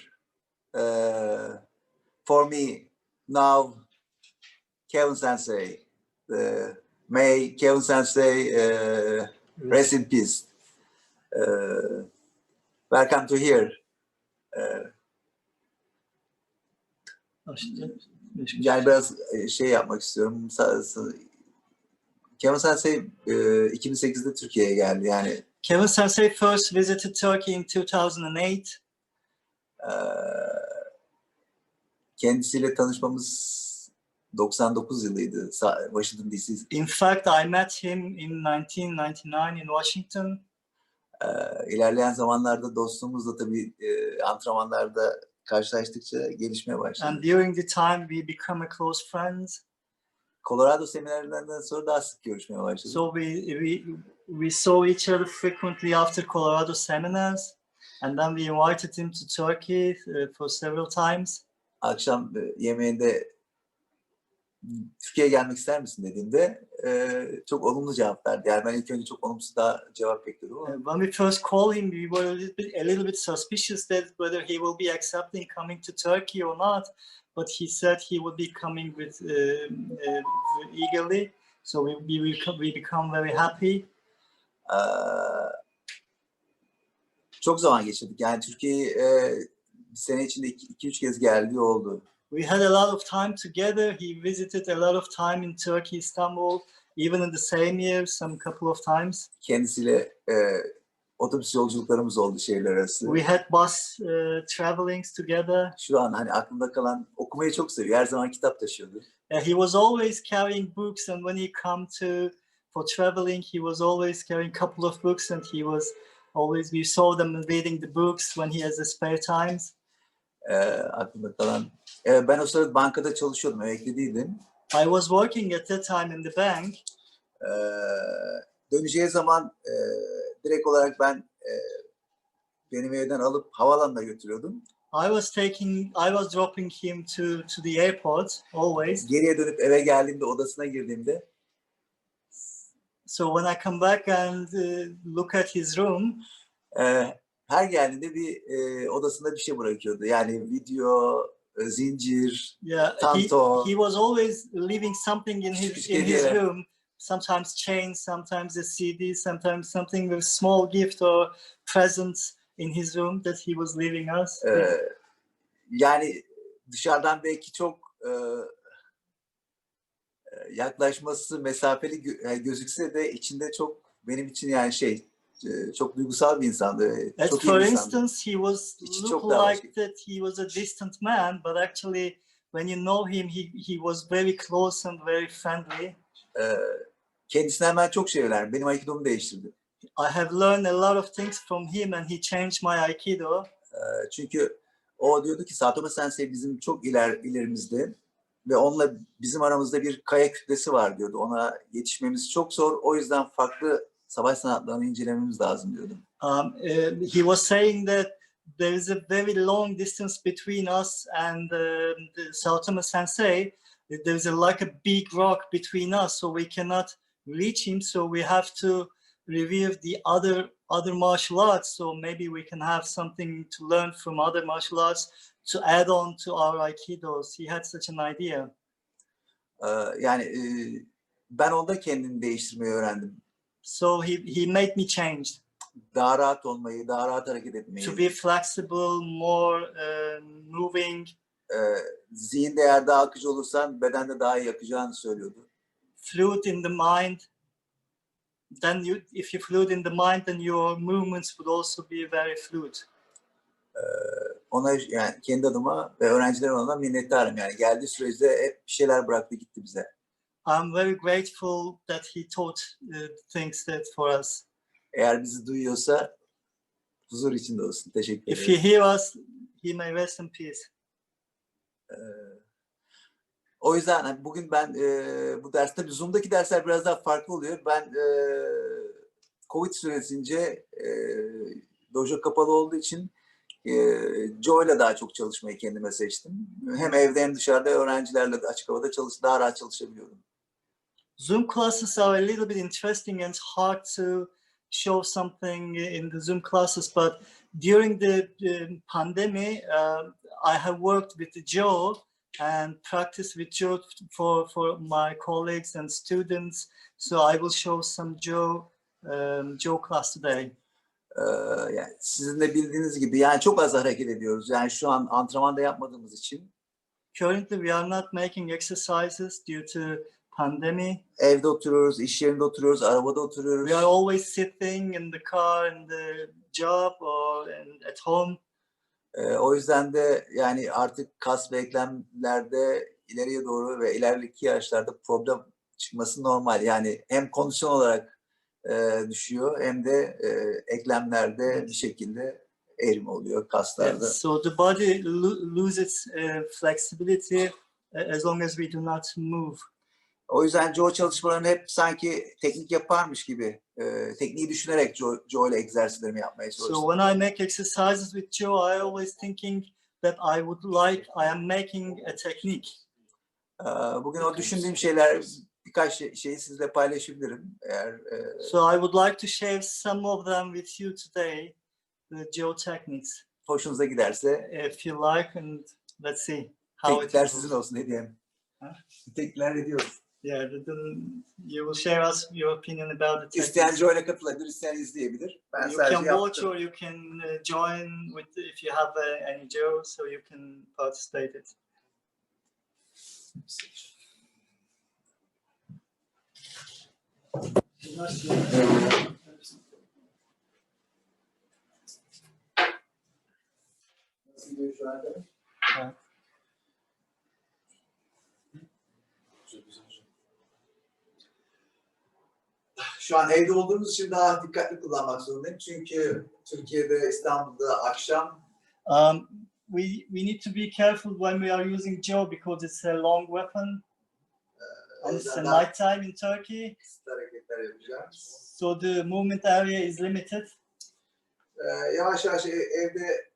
for me now, Kevin Sensei. May Kevin Sensei rest in peace. Welcome to here. Yani biraz şey yapmak istiyorum. Kevin Sensei 2008'de Türkiye'ye geldi. Yani Kevin Sensei first visited Turkey in 2008. Kendisiyle tanışmamız 99 yılıydı, Washington DC. In fact, I met him in 1999 in Washington. İlerleyen zamanlarda dostluğumuzla tabii antrenmanlarda karşılaştıkça gelişmeye başladı. And during the time we become a close friends. Colorado seminerlerinden sonra daha sık görüşmeye başladık. So we saw each other frequently after Colorado seminars, and then we invited him to Turkey for several times. Akşam yemeğinde Türkiye'ye gelmek ister misin dediğimde çok olumlu cevap verdi. Yani ben ilk önce çok olumsuz daha cevap bekliyordum ama When we first called him, we were a little bit suspicious that whether he will be accepting coming to Turkey or not. But he said he would be coming with eagerly. So we become very happy. Çok zaman geçirdik. Yani Türkiye'ye bir sene içinde 2-3 kez geldiği oldu. We had a lot of time together. He visited a lot of time in Turkey, Istanbul, even in the same year, some couple of times. Kendisiyle otobüs yolculuklarımız oldu şehirler arası. We had bus travelings together. Şu an hani aklımda kalan, okumayı çok seviyor. Her zaman kitap taşıyordu. He was always carrying books, and when he come for traveling, he was always carrying a couple of books, and he was always, we saw them reading the books when he has the spare times. Aklımda kalan. Ben o sırada bankada çalışıyordum, emekli değildim. I was working at that time in the bank. Döneceği zaman direkt olarak ben benim evden alıp havaalanına götürüyordum. I was dropping him to the airport always. Geriye dönüp eve geldiğimde, odasına girdiğimde So when I come back and look at his room, her geldiğinde bir odasında bir şey bırakıyordu. Yani video, zincir, yeah, tanto. he was always leaving something in his room. Sometimes chains, sometimes a CD, sometimes something with small gift or presents in his room that he was leaving us. Yani dışarıdan belki çok yaklaşması mesafeli gözükse de içinde çok benim için yani çok duygusal bir insandı. Çok For iyi bir instance, he was look like that he was a distant man, but actually when you know him, he was very close and very friendly. Kendisinden ben çok şey öğrendim. Benim Aikido'mu değiştirdi. I have learned a lot of things from him, and he changed my Aikido. Çünkü o diyordu ki Choate Sensei bizim çok ilerimizde ve onunla bizim aramızda bir kaya kütlesi var diyordu. Ona yetişmemiz çok zor. O yüzden farklı savaş sanatlarını incelememiz lazım diyordu. He was saying that there is a very long distance between us and the Choate Sensei. There is like a big rock between us, so we cannot reach him. So we have to review the other martial arts. So maybe we can have something to learn from other martial arts to add on to our Aikidos. He had such an idea. Yani ben onda kendimi değiştirmeyi öğrendim. So he made me change. Daha rahat olmayı, daha rahat hareket etmeyi. To be flexible, more moving. Zihinde eğer daha akıcı olursan bedende daha iyi akacağını söylüyordu. Fluid in the mind. Then if you fluid in the mind, then your movements would also be very fluid. Ona yani kendi adıma ve öğrencilerim adına minnettarım. Yani geldiği süreçte hep bir şeyler bıraktı gitti bize. I'm very grateful that he taught things that for us. Eğer bizi duyuyorsa huzur içinde olsun. Teşekkür ederim. If he hear us, he may rest in peace. O yüzden bugün ben bu derste, Zoom'daki dersler biraz daha farklı oluyor. Ben Covid süresince dojo kapalı olduğu için Joe'yla daha çok çalışmayı kendime seçtim. Hem evde hem dışarıda öğrencilerle de açık havada daha rahat çalışabiliyorum. Zoom classes are a little bit interesting and hard to show something in the Zoom classes, but during the pandemic, I have worked with Joe and practiced with Joe for my colleagues and students. So I will show some Joe class today. Yani sizin de bildiğiniz gibi yani çok az hareket ediyoruz. Yani şu an antrenmanda yapmadığımız için. Currently we are not making exercises due to pandemic. Evde oturuyoruz, iş yerinde oturuyoruz, arabada oturuyoruz. We are always sitting in the car, in the job or at home. O yüzden de yani artık kas ve eklemlerde ileriye doğru ve ileriki yaşlarda problem çıkması normal. Yani hem kondisyon olarak düşüyor hem de eklemlerde bir şekilde eğrim oluyor kaslarda. So the body loses flexibility as long as we do not move. O yüzden Joe çalışmalarını hep sanki teknik yaparmış gibi, tekniği düşünerek Joe ile egzersizlerimi yapmaya çalıştım. So when I make exercises with Joe, I always thinking that I would like, I am making a technique. Bugün o düşündüğüm şeyler, birkaç şeyi sizle paylaşabilirim. So I would like to share some of them with you today, the Joe techniques. Hoşunuza giderse. If you like, and let's see how it Teknikler goes. sizin olsun, ne diyeyim. Ha? Teknikler ediyoruz. Yeah, then you will share us your opinion about the techniques. İsteyen Joe ile katılabilir, isteyen izleyebilir. Ben You sadece can watch yaptım. or you can join with if you have any Joe, so you can participate it. Nasıl gidiyor şu anda? Evet. Şu an evde olduğumuz için daha dikkatli kullanmak zorundayım. Çünkü Türkiye'de, İstanbul'da akşam. We need to be careful when we are using Joe because it's a long weapon. And it's a night time in Turkey. Hareketler yapacağım. So the movement area is limited. Yavaş yavaş evde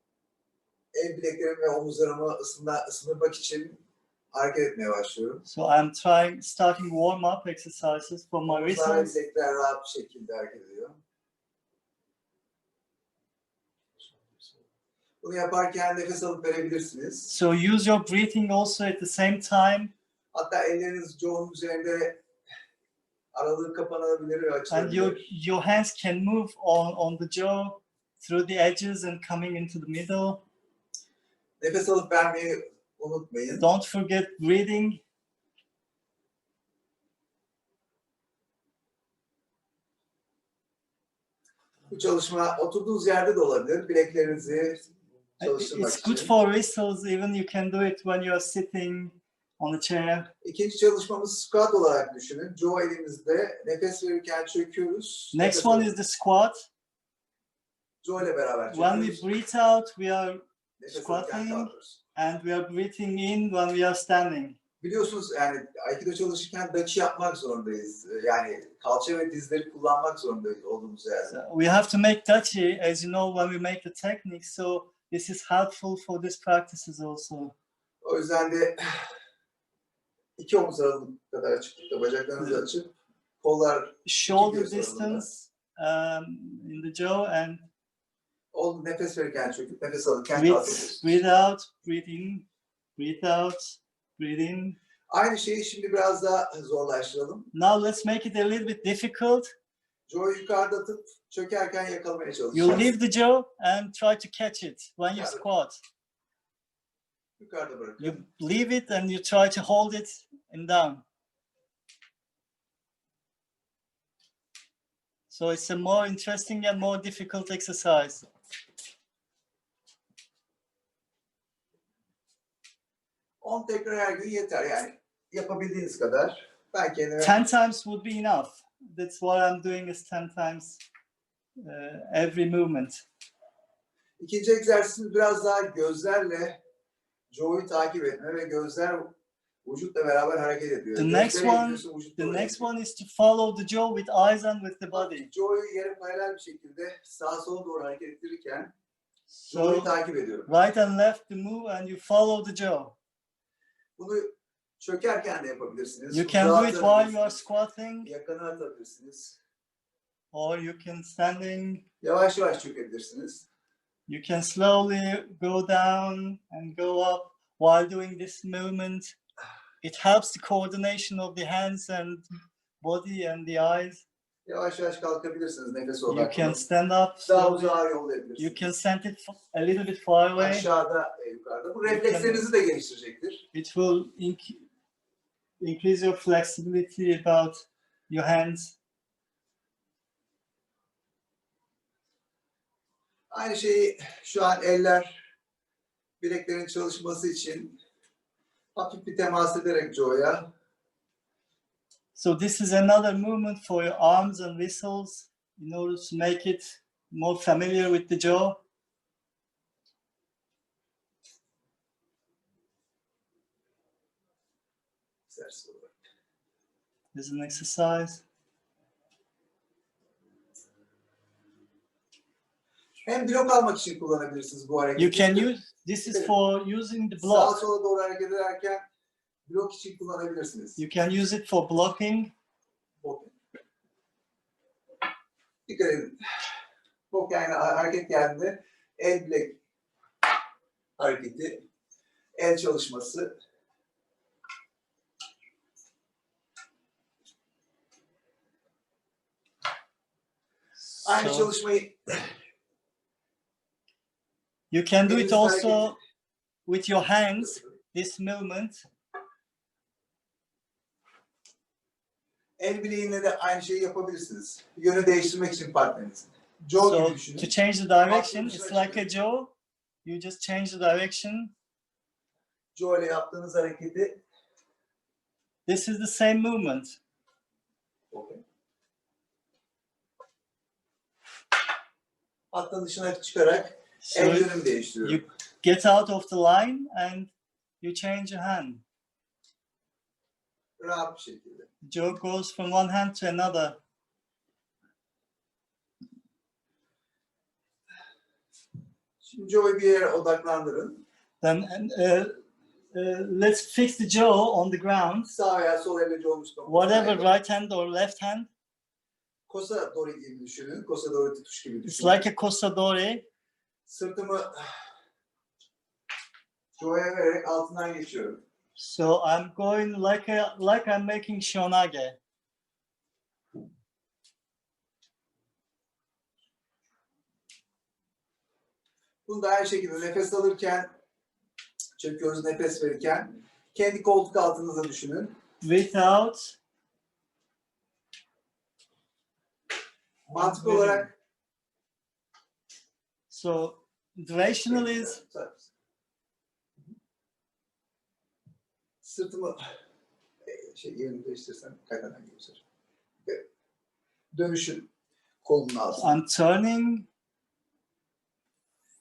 el bileklerimi ve omuzlarımı ısındırmak için hareket etmeye başlıyorum. So I'm starting warm-up exercises for my Omuzlar ve wrists. bilekler rahat bir şekilde hareket ediyor. Bunu yaparken nefes alıp verebilirsiniz. So use your breathing also at the same time. Hatta elleriniz Joe'nun üzerinde aralığı kapanabilir ve açılabilir. And your hands can move on the jaw through the edges and coming into the middle. Nefes alıp vermeyi unutmayın. Don't forget breathing. Bu çalışma oturduğunuz yerde de olabilir. Bileklerinizi çalıştırmak It's için. good for wrists, even you can do it when you are sitting on a chair. İkinci çalışmamız squat olarak düşünün. Joe elimizde. Nefes verirken çöküyoruz. Next one is the squat. Joe ile beraber When çöküyoruz. we breathe out, we are Nefes alırken squatting kalkıyoruz. and we are breathing in when we are standing. Biliyorsunuz yani Aikido çalışırken dachi yapmak zorundayız. Yani kalça ve dizleri kullanmak zorundayız olduğumuz yerde. So we have to make dachi, as you know, when we make the technique. So this is helpful for these practices also. O yüzden de iki omuz aralığı kadar açıklıkta bacaklarınızı açıp kollar Shoulder distance in the jaw and nefes verirken çöküp nefes alırken breathe, kalkıyoruz. breathe out, breathe in, breathe out, breathe in. Aynı şeyi şimdi biraz daha zorlaştıralım. Now let's make it a little bit difficult. Joe'yu yukarıda atıp çökerken yakalamaya You çalışacağız. leave the jaw and try to catch it when you squat. Yukarıda bırakın. You leave it and you try to hold it and down. So it's a more interesting and more difficult exercise. On tekrar her gün yeter yani. Yapabildiğiniz kadar. Ben kendime 10 times would be enough. That's what I'm doing is 10 times every movement. İkinci egzersizimiz biraz daha gözlerle Joe'yu takip etme ve gözler vücutla beraber hareket ediyor. The next one is to follow the jaw with eyes and with the body. Joe'yu yarı paralel bir şekilde sağa sola doğru hareket ettirirken So Joe'yu takip ediyorum. right and left to move and you follow the jaw. Bunu çökerken de yapabilirsiniz. You can do it while you are squatting Yakana atabilirsiniz. or you can standing. Yavaş yavaş çökebilirsiniz. You can slowly go down and go up while doing this movement. It helps the coordination of the hands and body and the eyes. Yavaş yavaş kalkabilirsiniz nefes You olarak. can stand up. Daha Slowly. uzağa yollayabilirsiniz. You can stand it a little bit far away. Aşağıda, yukarıda. Bu reflekslerinizi de geliştirecektir. It will increase your flexibility about your hands. Aynı şeyi şu an eller bileklerin çalışması için hafif bir temas ederek Joe'ya. So this is another movement for your arms and wrists in order to make it more familiar with the jaw. There's an exercise. Hem blok almak için kullanabilirsiniz bu hareketi. You can use, this is for using the Sağa block. sola doğru hareket ederken blok için kullanabilirsiniz. You can use it for blocking. Dikkat edin. Blok yani hareket geldiğinde el bilek hareketi, el çalışması. Aynı So çalışmayı you can do it elinizle also hareket- with your hands, this movement. El bileğinle de aynı şeyi yapabilirsiniz. Yönü değiştirmek için partnerinizin. Joe So gibi düşünün. to change the direction, it's like a jaw. You just change the direction. Joe ile yaptığınız hareketi This is the same movement. hattın dışına çıkarak So el yönümü değiştiriyorum. you get out of the line and you change your hand. Rahat bir şekilde. Jaw goes from one hand to another. Şimdi Joe'yu bir yere odaklandırın. Then let's fix the jaw on the ground. Sağ veya sol elle Joe'nun üstüne. Whatever, right hand or left hand. Kosa Dori gibi düşünün. Kosa Dori tutuş gibi It's düşünün. like a kosadori. Sırtımı Joe'ya vererek altından geçiyorum. So I'm going like I'm making shonage. Bunu da aynı şekilde nefes alırken, çekiyoruz nefes verirken, kendi koltuk altınıza düşünün. Without. Mantık olarak So directional is sırtımı yerini değiştirsem kaydanan gibi söyleyeyim. Dönüşün kolunun altına. I'm turning.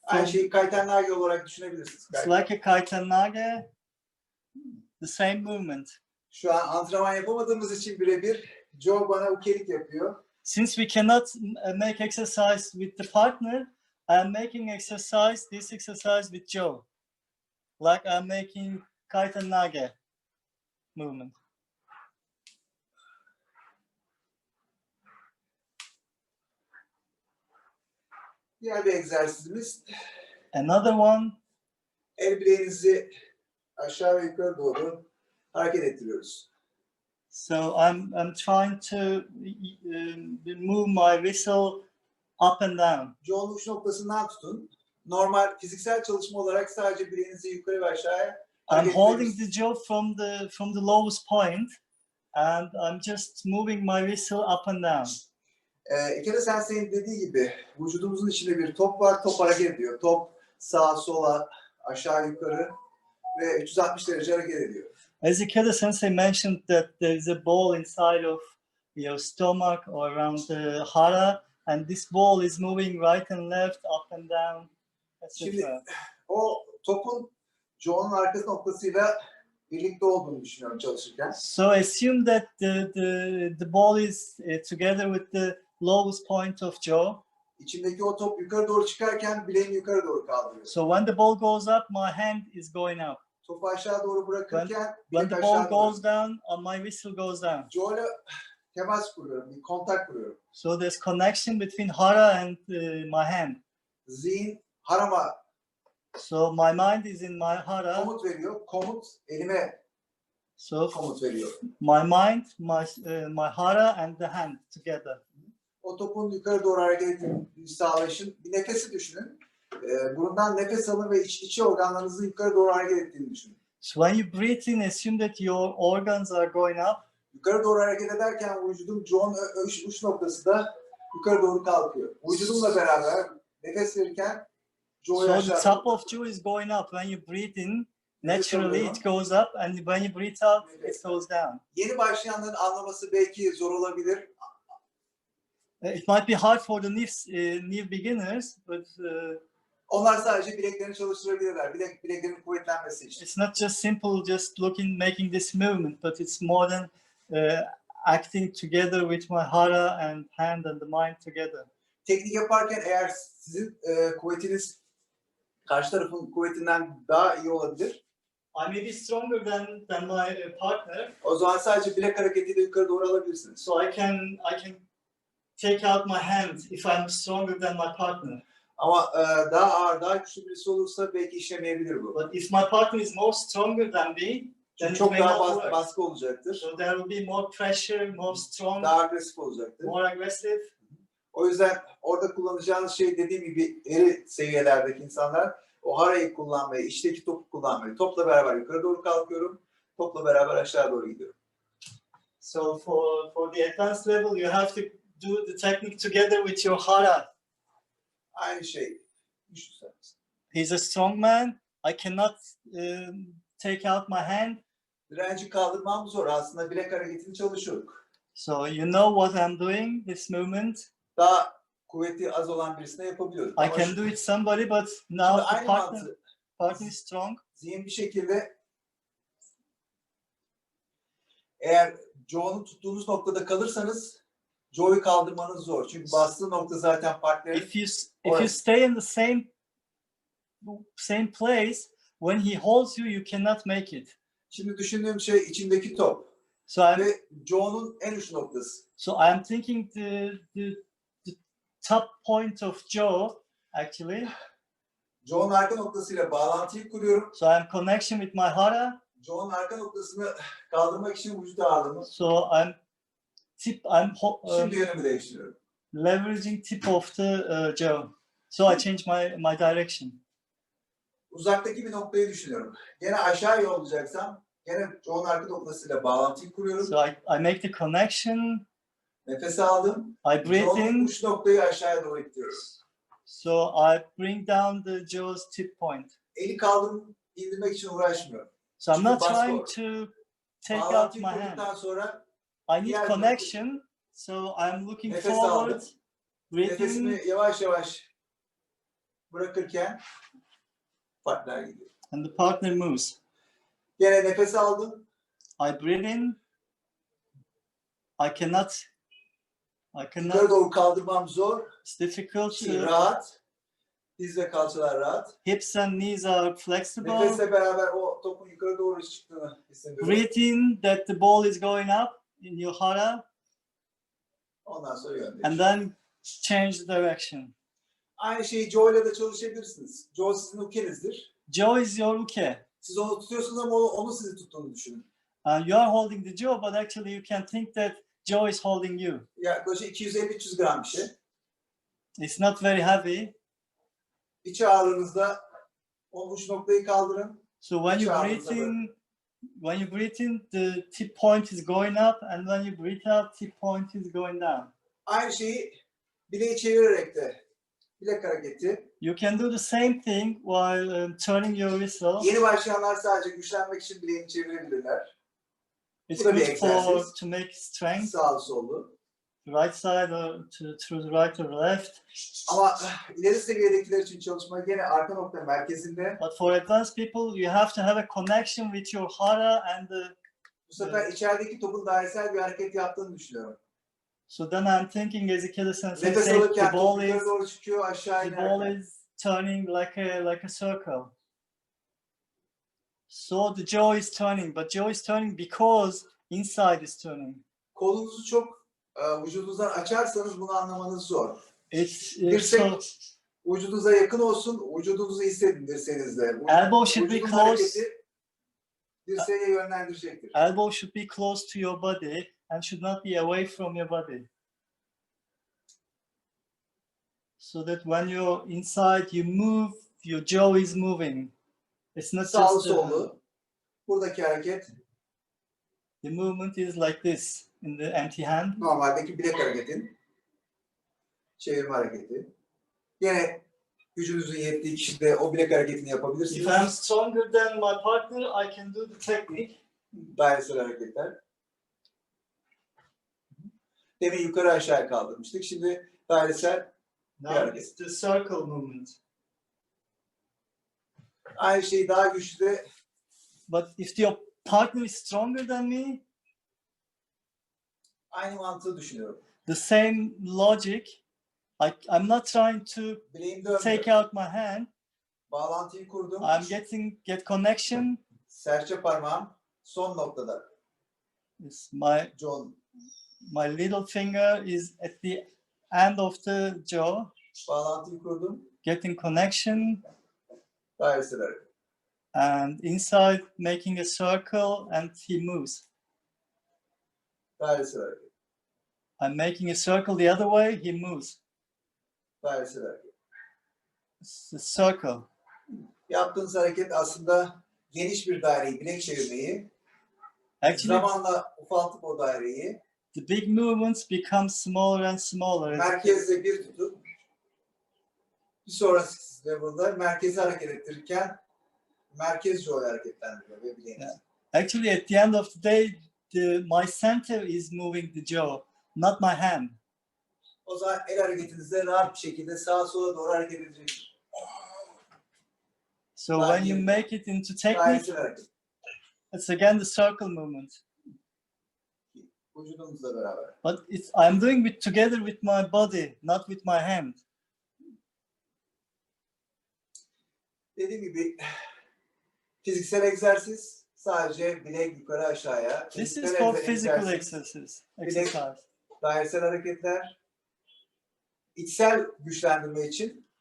Aynı şeyi kaytanlar olarak düşünebilirsiniz. It's like a kaitanage. The same movement. Şu an antrenman yapamadığımız için birebir Joe bana ukelik yapıyor. Since we cannot make exercise with the partner, I'm making this exercise with Joe. Like I'm making kaitanage movement. Diğer bir egzersizimiz, Another one, el bileğinizi aşağı ve yukarı doğru hareket ettiriyoruz. so I'm trying to move my whistle up and down. Joe'nun uç noktasından tutun. Normal fiziksel çalışma olarak sadece bileğinizi yukarı ve aşağıya I'm hareket holding ettiriyoruz. the jaw from the lowest point, and I'm just moving my whistle up and down. Choate Sensei'nin dediği gibi vücudumuzun içinde bir top var, top hareket ediyor. Top sağa sola, aşağı yukarı ve 360 derece hareket ediyor. As Choate Sensei mentioned that there is a ball inside of your stomach or around the hara, and this ball is moving right and left, up and down, Şimdi etc. o topun Joe'nun arka noktasıyla birlikte olduğunu düşünüyorum çalışırken. So assume that the ball is together with the lowest point of jaw. İçindeki o top yukarı doğru çıkarken bileğimi yukarı doğru kaldırıyor. So when the ball goes up, my hand is going up. Topu aşağı doğru bırakırken When bilek the ball aşağı doğru. goes down, my whistle goes down. Joe'yla temas kuruyorum, bir kontak kuruyorum. So there's connection between hara and my hand. Zihin harama So my mind is in my hara. komut veriyor, komut elime So komut veriyor. my mind, my hara and the hand together. O topun yukarı doğru hareket ettiğini sağlayışın bir nefesi düşünün. Burundan nefes alın ve içi organlarınızın yukarı doğru hareket ettiğini düşünün. So when you breathe in, assume that your organs are going up. Yukarı doğru hareket ederken vücudum Joe'nun uç noktası da yukarı doğru kalkıyor. Vücudumla beraber nefes verirken Joe'yu So aşağı the top of jaw is going up. When you breathe in, naturally it goes up, and when you breathe out, it goes down. Yeni başlayanların anlaması belki zor olabilir. It might be hard for the new beginners, but Onlar sadece bileklerini çalıştırabilirler. Bileklerin kuvvetlenmesi için. it's not just simple, just making this movement, but it's more than acting together with my hara and hand and the mind together. Teknik yaparken eğer sizin kuvvetiniz karşı tarafın kuvvetinden daha iyi olabilir. I may be stronger than my partner, O zaman sadece bilek hareketiyle yukarı doğru alabilirsiniz. so I can take out my hand if I'm stronger than my partner. Ama daha ağır, daha güçlü birisi olursa belki işlemeyebilir bu. But if my partner is more stronger than me, then Çünkü it çok may daha not work. baskı olacaktır. So there will be more pressure, more strong, Daha agresif olacaktır. more aggressive. O yüzden orada kullanacağınız şey dediğim gibi eri seviyelerdeki insanlar o harayı kullanmayı, içteki topu kullanmayı. Topla beraber yukarı doğru kalkıyorum. Topla beraber aşağı doğru gidiyorum. So for the advanced level, you have to do the technique together with your hara. Aynı şey. He's a strong man. I cannot take out my hand. Direnci kaldırmam zor. Aslında bilek hareketini çalışıyorduk. So you know what I'm doing, this movement. Daha kuvveti az olan birisine yapabiliyorum. I can do it somebody, but now the aynı partner is strong. Zihin bir şekilde eğer Joe'nu tuttuğunuz noktada kalırsanız Joe'yu kaldırmanız zor. Çünkü bastığı nokta zaten partnerin. If you stay in the same place, when he holds you, you cannot make it. Şimdi düşündüğüm şey içindeki top. So I'm Ve Joe'nun en uç noktası. So I'm thinking the top point of Joe, actually. Joe'nun arka noktasıyla bağlantıyı kuruyorum. So I'm connection with my hara. Joe'nun arka noktasını kaldırmak için vücut ağırlığımı. So Şimdi yönümü değiştiriyorum. leveraging tip of the Joe. So I change my direction. Uzaktaki bir noktayı düşünüyorum. Gene aşağı yollayacaksam gene Joe'nun arka noktasıyla bağlantıyı kuruyorum. So I make the connection. Nefes aldım. I breathe Joe'nun in. uç noktayı aşağıya doğru ittiriyorum. So I bring down the Joe's tip point. Eli kaldırıp indirmek için uğraşmıyorum. So I'm not Çünkü baskı trying var. to take out Bağlantıyı my hand. kurduktan sonra I need diğer connection. So I'm looking nefes forward, aldım. breathing, Nefesimi yavaş yavaş bırakırken partner gidiyor. and the partner moves. Gene nefes aldım. I breathe in. I cannot. Yukarı doğru kaldırmam zor. It's difficult to. Rahat. Diz ve kalçalar rahat. Hips and knees are flexible. Nefesle beraber o topun yukarı doğru çıktığını hissediyorum. Breathe in that the ball is going up in your hara, Ondan sonra yön and then change the direction. Aynı şeyi Joe ile de çalışabilirsiniz. Joe sizin ukenizdir. Joe is your uke. Siz onu tutuyorsunuz ama onun sizi tuttuğunu düşünün. You are holding the Joe, but actually you can think that Joe is holding you. Yaklaşık 250-300 gram bir şey. It's not very heavy. İç ağırlığınızda o uç noktayı kaldırın. So when you breathe in, the tip point is going up, and when you breathe out, tip point is going down. Aynı şeyi bileği çevirerek de bilek hareketi. You can do the same thing while turning your whistle. Yeni başlayanlar sadece güçlenmek için bileğini çevirebilirler. It's Bu da bir good egzersiz. to make strength, Sağlı sollu. right side or through the right or left. Ama ileri seviyedekiler için çalışma gene arka nokta merkezinde. But for advanced people, you have to have a connection with your hara and the. Bu sefer içerideki topun dairesel bir hareket yaptığını düşünüyorum. So then I'm thinking as a Sensei, Nefes the alırken ball top yukarı is doğru çıkıyor, aşağı the ball inerken. is turning like a circle. So the Joe is turning, but Joe is turning because inside is turning. Kolunuzu çok vücudunuzdan açarsanız bunu anlamanız zor. It's Dirsek so vücudunuza yakın olsun, vücudunuzu hissedin dirseğinizde. elbow should be Vücudun close. hareketi dirseğe yönlendirecektir. Elbow should be close to your body and should not be away from your body. So that when you're inside, you move, your jaw is moving. It's not Sağlı just sollu. Buradaki hareket the movement is like this in the empty hand. normaldeki bilek hareketin çevirme hareketi. Yine gücünüzün yettiği kişide o bilek hareketini If yapabilirsiniz. I'm stronger than my partner, I can do the technique. Dairesel hareketler. Demin yukarı aşağı kaldırmıştık. Şimdi dairesel Now it's the circle movement. aynı şey daha güçlü. But if your partner is stronger than me, Aynı mantığı düşünüyorum. The same logic. I'm not trying to Bileğim take dönmüyor. out my hand. Bağlantıyı kurdum. I'm get connection. Serçe parmağım son noktada. John. My little finger is at the end of the jaw. Bağlantıyı kurdum. Getting connection. Dairesel hareket. And inside making a circle and he moves. Dairesel hareket. I'm making a circle the other way, he moves. Dairesel hareket. It's a circle. Yaptığınız hareket aslında geniş bir daireyi, bilek çevirmeyi, Actually, zamanla ufaltıp o daireyi, the big movements become smaller and smaller. merkezle bir tutup, bir sonraki level'da merkezi hareket ettirirken merkez Joe'yu hareketlendiriyor ve bileğiniz. Actually, at the end of the day, my center is moving the jaw, not my hand. O zaman el hareketinizde rahat bir şekilde sağa sola doğru hareket edeceksiniz. So when you make it into technique, Dairesel hareket. it's again the circle movement. Vücudumuzla beraber. But I'm doing it together with my body, not with my hand. Dediğim gibi fiziksel egzersiz sadece bilek yukarı aşağıya. This is for physical exercise. Dairesel hareketler. İçsel güçlendirme için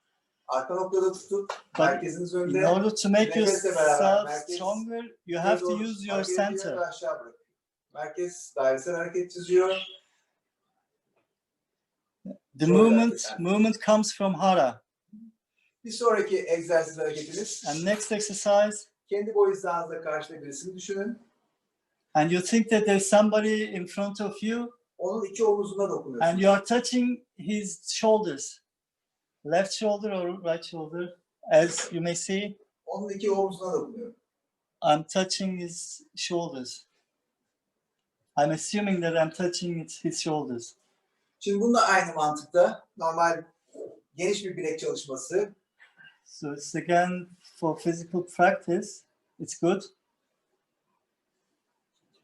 arka noktada tutup merkeziniz önde. In order to make nefesle beraber yourself stronger, you have to use your center. Merkez dairesel hareket çiziyor. The movement comes from hara. Bir sonraki egzersiz hareketiniz. And next exercise. Kendi boy hizanızda karşıda birisini düşünün. And you think that there's somebody in front of you. Onun iki omuzuna dokunuyorsunuz. And you are touching his shoulders. Left shoulder or right shoulder, as you may see. Onun iki omuzuna dokunuyorum. I'm touching his shoulders. I'm assuming that I'm touching his shoulders. Şimdi bununla aynı mantıkta normal geniş bir bilek çalışması. So it's again for physical practice. It's good.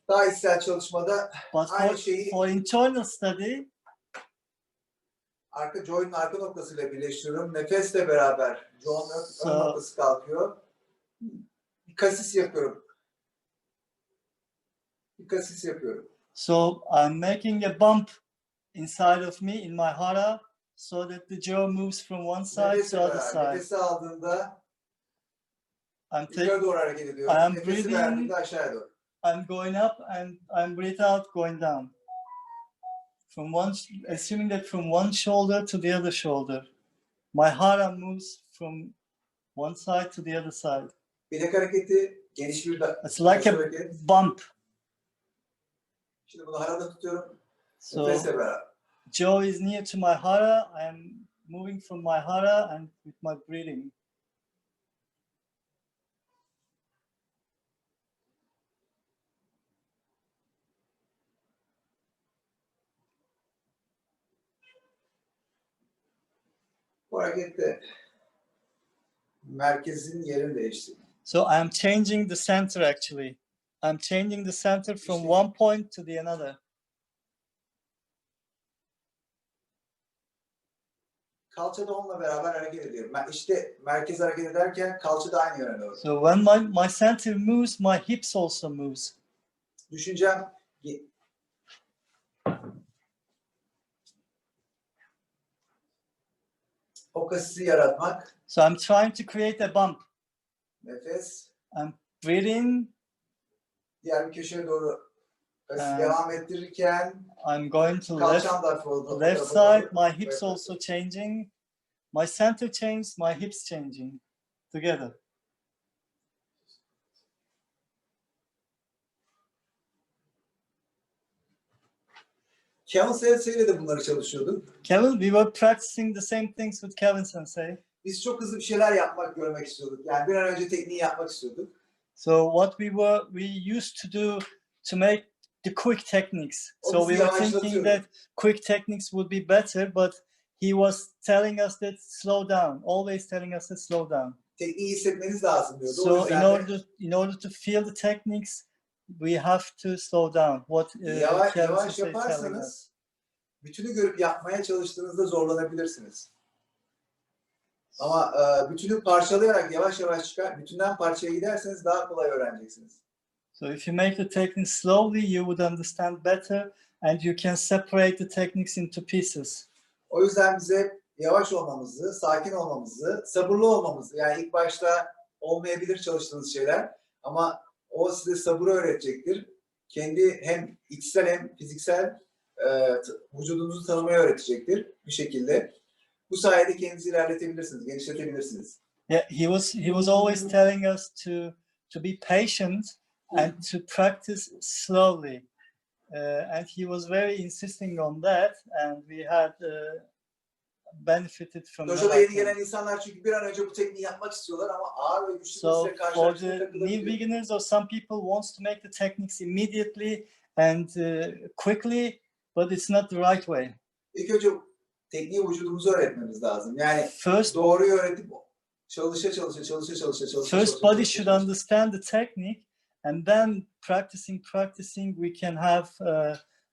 Daha içsel çalışmada But aynı şeyi for internal study, joint'un arka noktasıyla birleştiriyorum. Nefesle beraber joint'un ön noktası kalkıyor. Bir kasis yapıyorum. So I'm making a bump inside of me in my hara so that the jaw moves from one side to the other side. Nefesi aldığında yukarı doğru hareket ediyorum. Nefesi verdiğinde aşağıya doğru. I'm going up and I'm breathe out, going down. Assuming that from one shoulder to the other shoulder. My hara moves from one side to the other side. Bilek hareketi geniş bir It's like a bump. Şimdi bunu harada tutuyorum. So, nefesle beraber. Jaw is near to my hara. I'm moving from my hara and with my breathing. Bu harekette merkezin yerini değiştirdim. So I'm changing the center actually. I'm changing the center from one point to the another. Kalça da onunla beraber hareket ediyorum. İşte merkez hareket ederken kalça da aynı yöne doğru. So when my center moves, my hips also moves. Düşüncem o kasisi yaratmak. So I'm trying to create a bump. Nefes. I'm breathing. Diğer bir köşeye doğru devam ettirirken I'm going to left side. My hips also changing. My center changes. My hips changing together. Choate Sensei ile de bunları çalışıyorduk. Kevin, we were practicing the same things with Kevin Sensei. Biz çok hızlı bir şeyler görmek istiyorduk. Yani bir an önce tekniği yapmak istiyorduk. So what we used to do to make the quick techniques. So we were thinking that quick techniques would be better, but he was telling us that slow down, always telling us to slow down. Tekniği hissetmeniz lazım diyordu. So in order to feel the techniques, we have to slow down. What Yavaş Kevin yavaş Sensei is telling us. yaparsanız bütünü görüp yapmaya çalıştığınızda zorlanabilirsiniz. Ama bütünü parçalayarak yavaş yavaş çıkar, bütünden parçaya giderseniz daha kolay öğreneceksiniz. So if you make the technique slowly, you would understand better, and you can separate the techniques into pieces. O yüzden bize yavaş olmamızı, sakin olmamızı, sabırlı olmamızı, yani ilk başta olmayabilir çalıştığınız şeyler ama o size sabırı öğretecektir. Kendi hem içsel hem fiziksel vücudunuzu tanımayı öğretecektir bir şekilde. Bu sayede kendinizi ilerletebilirsiniz, genişletebilirsiniz. Yeah, he was always telling us to be patient and to practice slowly, and he was very insisting on that, and we had benefited from Dojo'da that. yeni gelen insanlar çünkü bir an önce bu tekniği yapmak istiyorlar ama ağır ve güçlü So bir for karşılaşmaya the new takılabiliyor. beginners, or some people wants to make the techniques immediately and quickly, but it's not the right way. İlk önce tekniği vücudumuza öğretmemiz lazım. Yani First, doğruyu öğretip çalışa. first body should understand the technique, and then practicing, we can have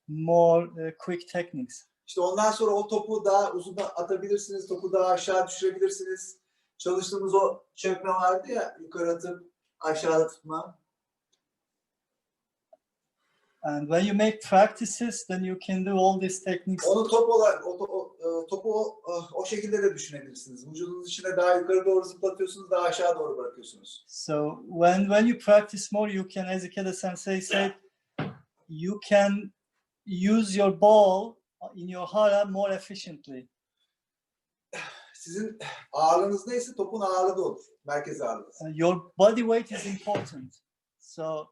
more quick techniques. İşte ondan sonra o topu daha uzun atabilirsiniz, topu daha aşağı düşürebilirsiniz. Çalıştığımız o çökme vardı ya, yukarı atıp aşağıda tutma. And when you make practices, then you can do all these techniques. Onu top olarak, topu o şekilde de düşünebilirsiniz. Vücudunuz içine daha yukarı doğru zıplatıyorsunuz, daha aşağı doğru bırakıyorsunuz. So when you practice more, you can, as Choate Sensei said, you can use your ball in your hara more efficiently. Sizin ağırlığınız neyse topun ağırlığı da olur. Merkez ağırlığı. Your body weight is important. So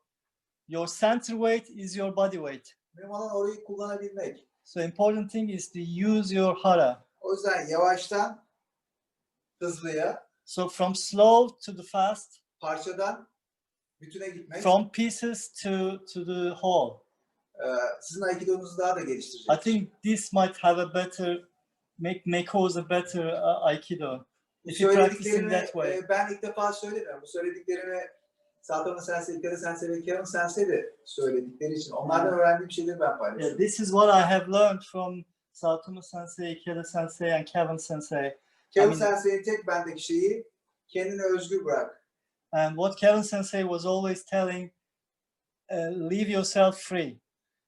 your center weight is your body weight. Benim olan orayı kullanabilmek. So important thing is to use your hara. O yüzden yavaştan hızlıya, So from slow to the fast, parçadan bütüne gitmek. from pieces to the whole. Sizin Aikido'nuzu daha da I geliştirecek. think this might have a better may cause a better Aikido Bu if you practice in söylediklerimi that way. ben ilk defa söylemiyorum. Bu söylediklerimi Sandacz Sensei, Choate Sensei ve Kevin Sensei de söyledikleri için onlardan öğrendiğim şeyleri ben Yeah, paylaşıyorum. this is what I have learned from Sandacz Sensei, Choate Sensei, and Kevin Sensei. Kevin Sensei'nin tek bendeki şeyi kendini özgür bırak. And what Kevin Sensei was always telling, leave yourself free,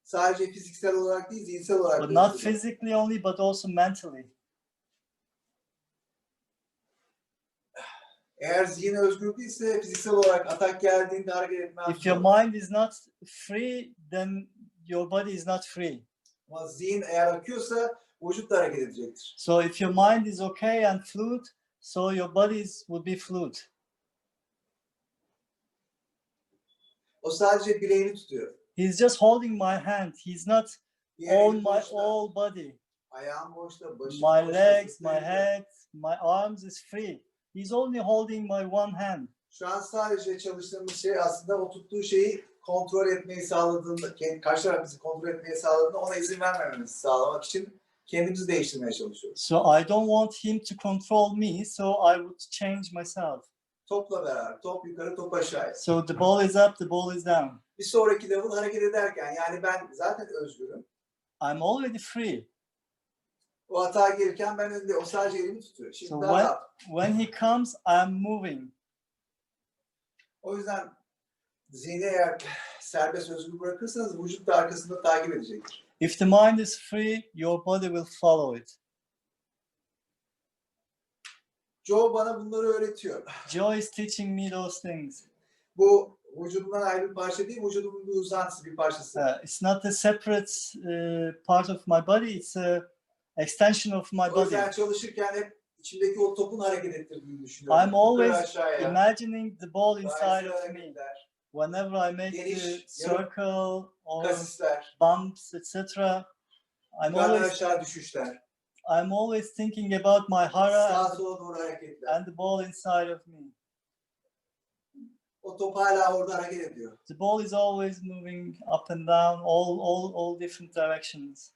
Sadece fiziksel olarak değil, zihinsel olarak. but da not özgür bırak. physically only, but also mentally. Eğer zihin özgür değilse fiziksel olarak atak geldiğinde hareket etmez. If your mind is not free, then your body is not free. Ama zihin eğer akıyorsa vücut da hareket edecektir. So if your mind is okay and fluid, so your bodies would be fluid. O sadece bileğini tutuyor. He's just holding my hand. He's not Diğer on eli my boşta. whole body. Ayağım boşta, başım My boşta, legs, sırtım my boşta. head, my arms is free. He's only holding my one hand. Şu an sadece çalıştığımız şey aslında o tuttuğu şeyi kontrol etmeyi sağladığında, karşı taraf bizi kontrol etmeyi sağladığında ona izin vermememizi sağlamak için kendimizi değiştirmeye çalışıyoruz. So I don't want him to control me, so I would change myself. Topla beraber, top yukarı, top aşağıya. So the ball is up, the ball is down. Bir sonraki level hareket ederken, yani ben zaten özgürüm. I'm already free. O hata gelirken ben önde, o sadece elimi tutuyor. Şimdi So daha rahat. when he comes, I'm moving. O yüzden zihni eğer serbest özgür bırakırsanız vücut da arkasında takip edecektir. If the mind is free, your body will follow it. Joe bana bunları öğretiyor. Joe is teaching me those things. Bu vücudumdan ayrı bir parça değil, vücudumun bir uzantısı, bir parçası. It's not a separate part of my body, it's a extension of my O body. yüzden çalışırken hep içimdeki o topun hareket ettirdiğini düşünüyorum. I'm always Yukarı aşağıya. imagining the ball inside Dairesel of me. hareketler, Whenever I make Geniş, the yarım circle or kasisler, bumps, etc., yukarıdan aşağı düşüşler, I'm always thinking about my hara sağa sola doğru hareketler. and the ball inside of me. O top hala orada hareket ediyor. The ball is always moving up and down, all different directions.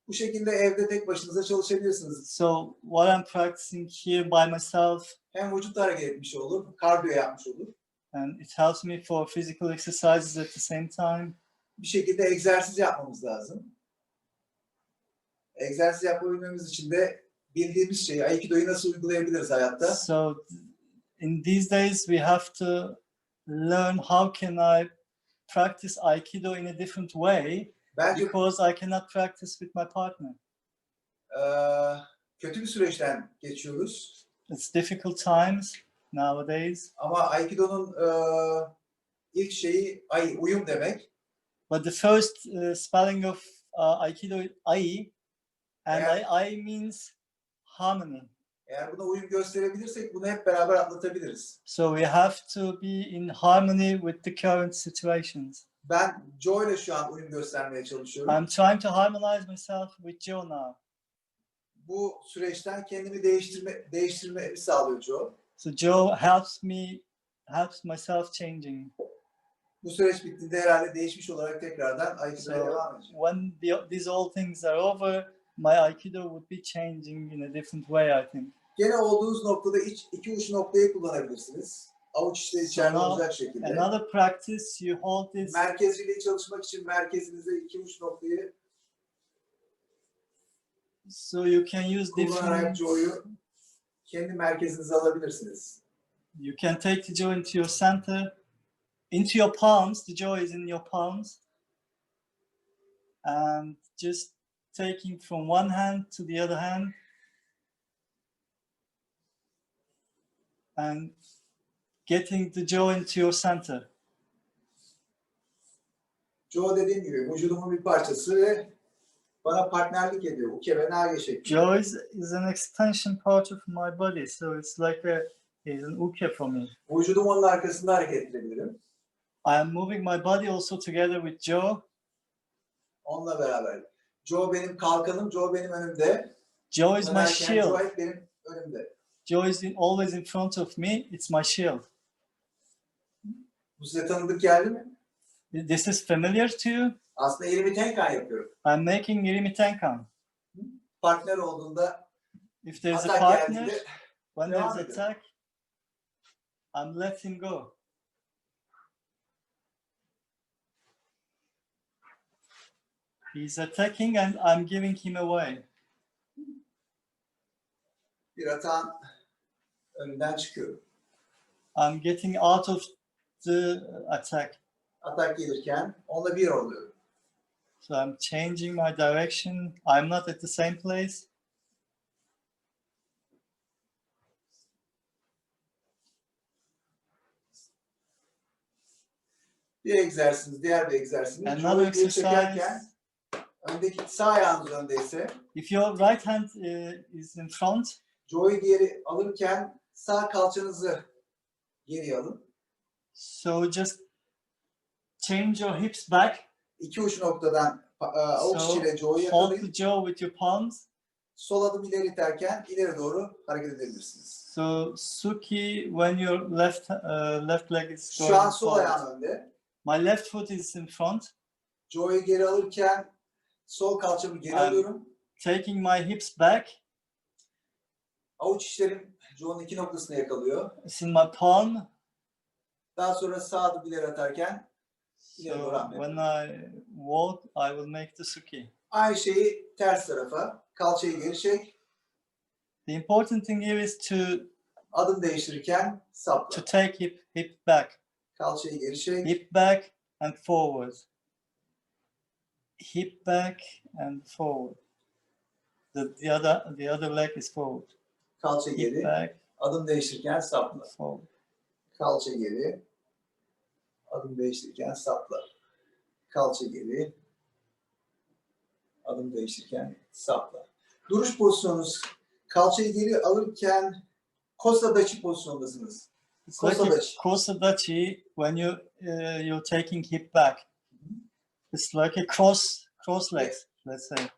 Bu şekilde evde tek başınıza çalışabilirsiniz. So what I'm practicing here by myself, Hem vücut da hareket etmiş olur, kardiyo yapmış olur. and it helps me for physical exercises at the same time. Bir şekilde egzersiz yapmamız lazım. Egzersiz yapabilmemiz için de bildiğimiz şeyi, Aikido'yu nasıl uygulayabiliriz hayatta? So in these days we have to learn how can I practice Aikido in a different way Bence because I cannot practice with my partner. Kötü bir süreçten geçiyoruz. It's difficult times nowadays, Ama Aikido'nun ilk şeyi uyum demek. but the first spelling of Aikido Ai, and Yeah. Ai means harmony. Eğer buna uyum gösterebilirsek bunu hep beraber atlatabiliriz. So we have to be in harmony with the current situations. Ben Joe ile şu an uyum göstermeye çalışıyorum. I'm trying to harmonize myself with Joe now. Bu süreçten kendimi değiştirmemi sağlıyor Joe. So Joe helps myself changing. Bu süreç bittiğinde herhalde değişmiş olarak tekrardan Aikido'ya So devam edeceğim. when these all things are over, my Aikido would be changing in a different way, I think. Gene olduğunuz noktada iki uç noktayı kullanabilirsiniz. Avuç içleri içeride olacak şekilde. Another practice, you hold this. Merkezciliği çalışmak için merkezinize iki uç noktayı So you can use kullanarak different. Joe'yu kendi merkezinize alabilirsiniz. You can take the Joe into your center, into your palms. The Joe is in your palms, and just taking from one hand to the other hand, and getting the Joe into your center. Joe dediğim gibi vücudumun bir parçası ve bana partnerlik ediyor. Uke ve nage şeklinde. Joe is an extension part of my body, so it's like he's an uke for me. Vücudum onun arkasında hareket edebilirim. I am moving my body also together with Joe. Onunla beraber. Joe benim kalkanım, Joe benim önümde. Joe is my Joe shield. hep benim önümde. Joe is always in front of me. It's my shield. Bu size tanıdık geldi mi? This is familiar to you. Aslında elimi tenkan yapıyorum. I'm making Irimi Tenkan. Partner olduğunda If there's a atak partner, geldiğinde when devam there's ediyorum. attack, I'm letting go. He's attacking and I'm giving him away. Bir atağın önünden çıkıyorum. I'm getting out of the attack. Atak gelirken onunla bir oluyorum. So I'm changing my direction. I'm not at the same place. Bir egzersiziniz, diğer bir egzersiziniz. Another Joe'yu geri çekerken exercise. öndeki sağ ayağınız öndeyse If your right hand is in front, Joe'yu geri alırken sağ kalçanızı geri alın. so just change your hips back. İki uç noktadan avuç So içiyle Joe'yu hold yakalayın. the jaw with your palms. Sol adım ileri iterken ileri doğru hareket edebilirsiniz. So Suki, when your left leg is Şu an going sol forward. ayağın önde. My left foot is in front. Joe'yu geri alırken sol kalçamı geri alıyorum. Taking my hips back. Avuç içlerim Joe'nun iki noktasına yakalıyor. It's in my palm. Daha sonra sağ adım ileri atarken ileri doğru So hamle when yapıyorum. I walk, I will make the Suki. Aynı şeyi ters tarafa. Kalçayı geri çek. The important thing here is to Adım değiştirirken sapla. take hip back. Kalçayı geri çek. Hip back and forward. Hip back and forward. The other leg is forward. Kalça Hip geri. back, Adım değiştirirken sapla. forward. Kalça geri. Adım değiştirirken sapla. Kalça geri. Adım değiştirirken sapla. Duruş pozisyonunuz, kalçayı geri alırken Kosadachi pozisyondasınız. It's like a Kosadachi. Kosadachi when you're taking hip back. It's like a cross legs, let's say.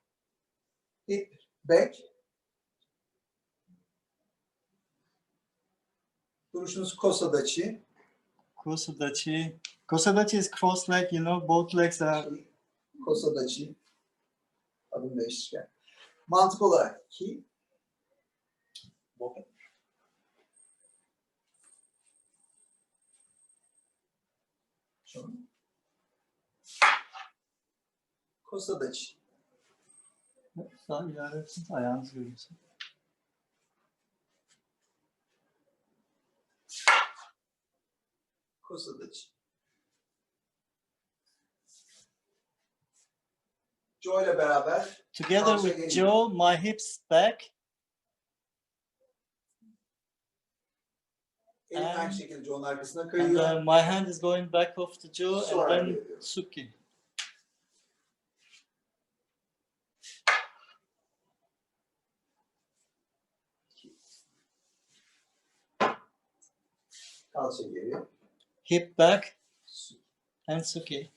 Hip back. Duruşunuz Kosadachi. Kosadachi. Kosadachi is cross leg, you know, both legs are. Kosadachi. Adım değiştirirken. Mantık olarak ki Sandacz. Daha ilerlersiniz, ayağınız görünsün. Sandacz. Joe ile beraber Together kalça with geri. Joe, my hips back. Elim aynı şekilde Joe'nun arkasına And kayıyor. my hand is going back off to Joe, and Sonra then geliyor. Suki. Kalça geri. Hip back and Suki.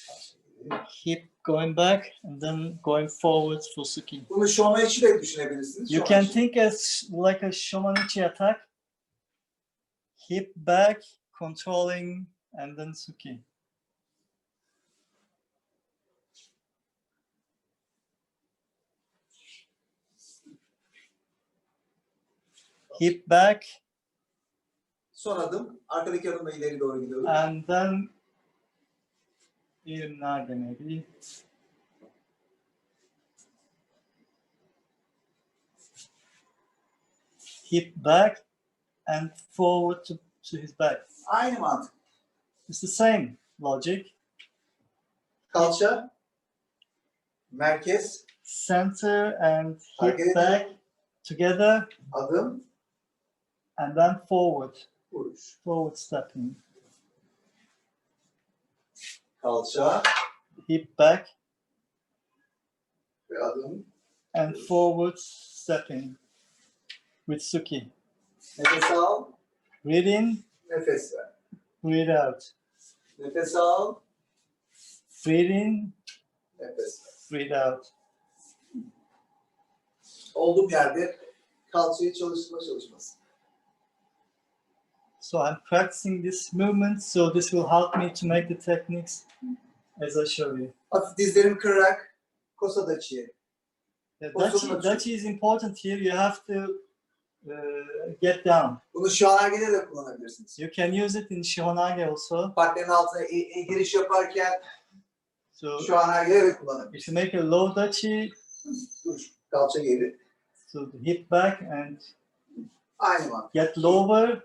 Kalça geri. Hip going back and then going forward for Suki. Bunu Shomachi de düşünebilirsiniz. You can Shomachi. think as like a Shomanichi attack. Hip back, controlling, and then Suki. Hip back, Son adım. Arkadaki adımla ileri doğru gidiyorum. and then Nage maybe. Hip back and forward to his back. Aynı mantık. It's the same logic. Kalça. Merkez. Center and hip Hareket. back together, Adım. and then forward. Vuruş. Forward stepping. Kalça. Hip back Ve adım. and forward stepping with Suki. Nefes al. Breathe in, Nefes ver. breathe out. Nefes al. Breathe in, Nefes ver. breathe out. Olduğum yerde kalçayı çalışması. So I'm practicing this movement, so this will help me to make the techniques as I show you. Hafif dizlerimi kırarak Sandacz. Dachi is important here. You have to get down. Bunu Shohanage de kullanabilirsiniz. You can use it in Shihonage also. Partnerin altına giriş yaparken So Shohanage de kullanabilirsiniz. if you make a low Dachi, Dur. Kalça geri. so the hip back and Aynı mantık. get lower,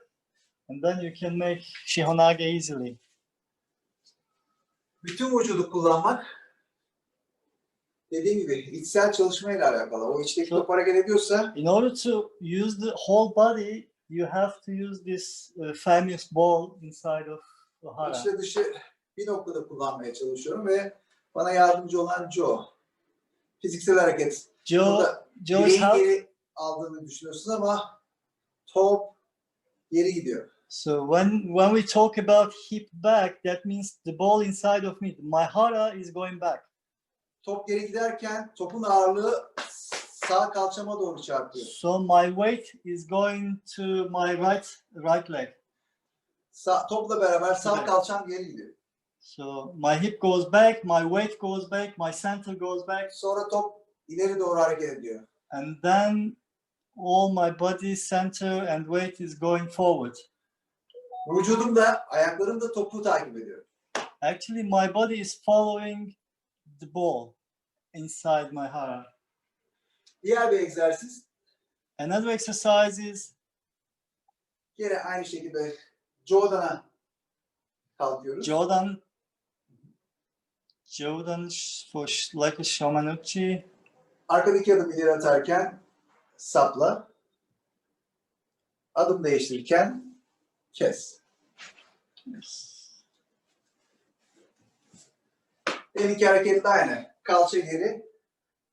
and then you can make Shihonage easily. Bütün vücudu kullanmak dediğim gibi içsel çalışmayla alakalı. O içteki top hareket ediyorsa In order to use the whole body, you have to use this famous ball inside of the hara. içle dışı bir noktada kullanmaya çalışıyorum ve bana yardımcı olan Joe. Fiziksel hareket. Burada Joe's bileğin help. geri aldığını düşünüyorsunuz ama top geri gidiyor. So when we talk about hip back, that means the ball inside of me. My hara is going back. Top geri giderken topun ağırlığı sağ kalçama doğru çarpıyor. So my weight is going to my right leg. Topla beraber sağ Evet. kalçam geri gidiyor. So my hip goes back, my weight goes back, my center goes back, Sonra top ileri doğru hareket ediyor. and then all my body, center, and weight is going forward. Vücudum da, ayaklarım da topu takip ediyor. Actually, my body is following the ball inside my hara. Diğer bir egzersiz. Another exercise is Yine aynı şekilde Jodan'a kalkıyoruz. Jordan for like a Shomanuchi. Arkadaki adım ileri atarken sapla. Adım değiştirirken kes. Deminki hareket de aynı. Kalça geri.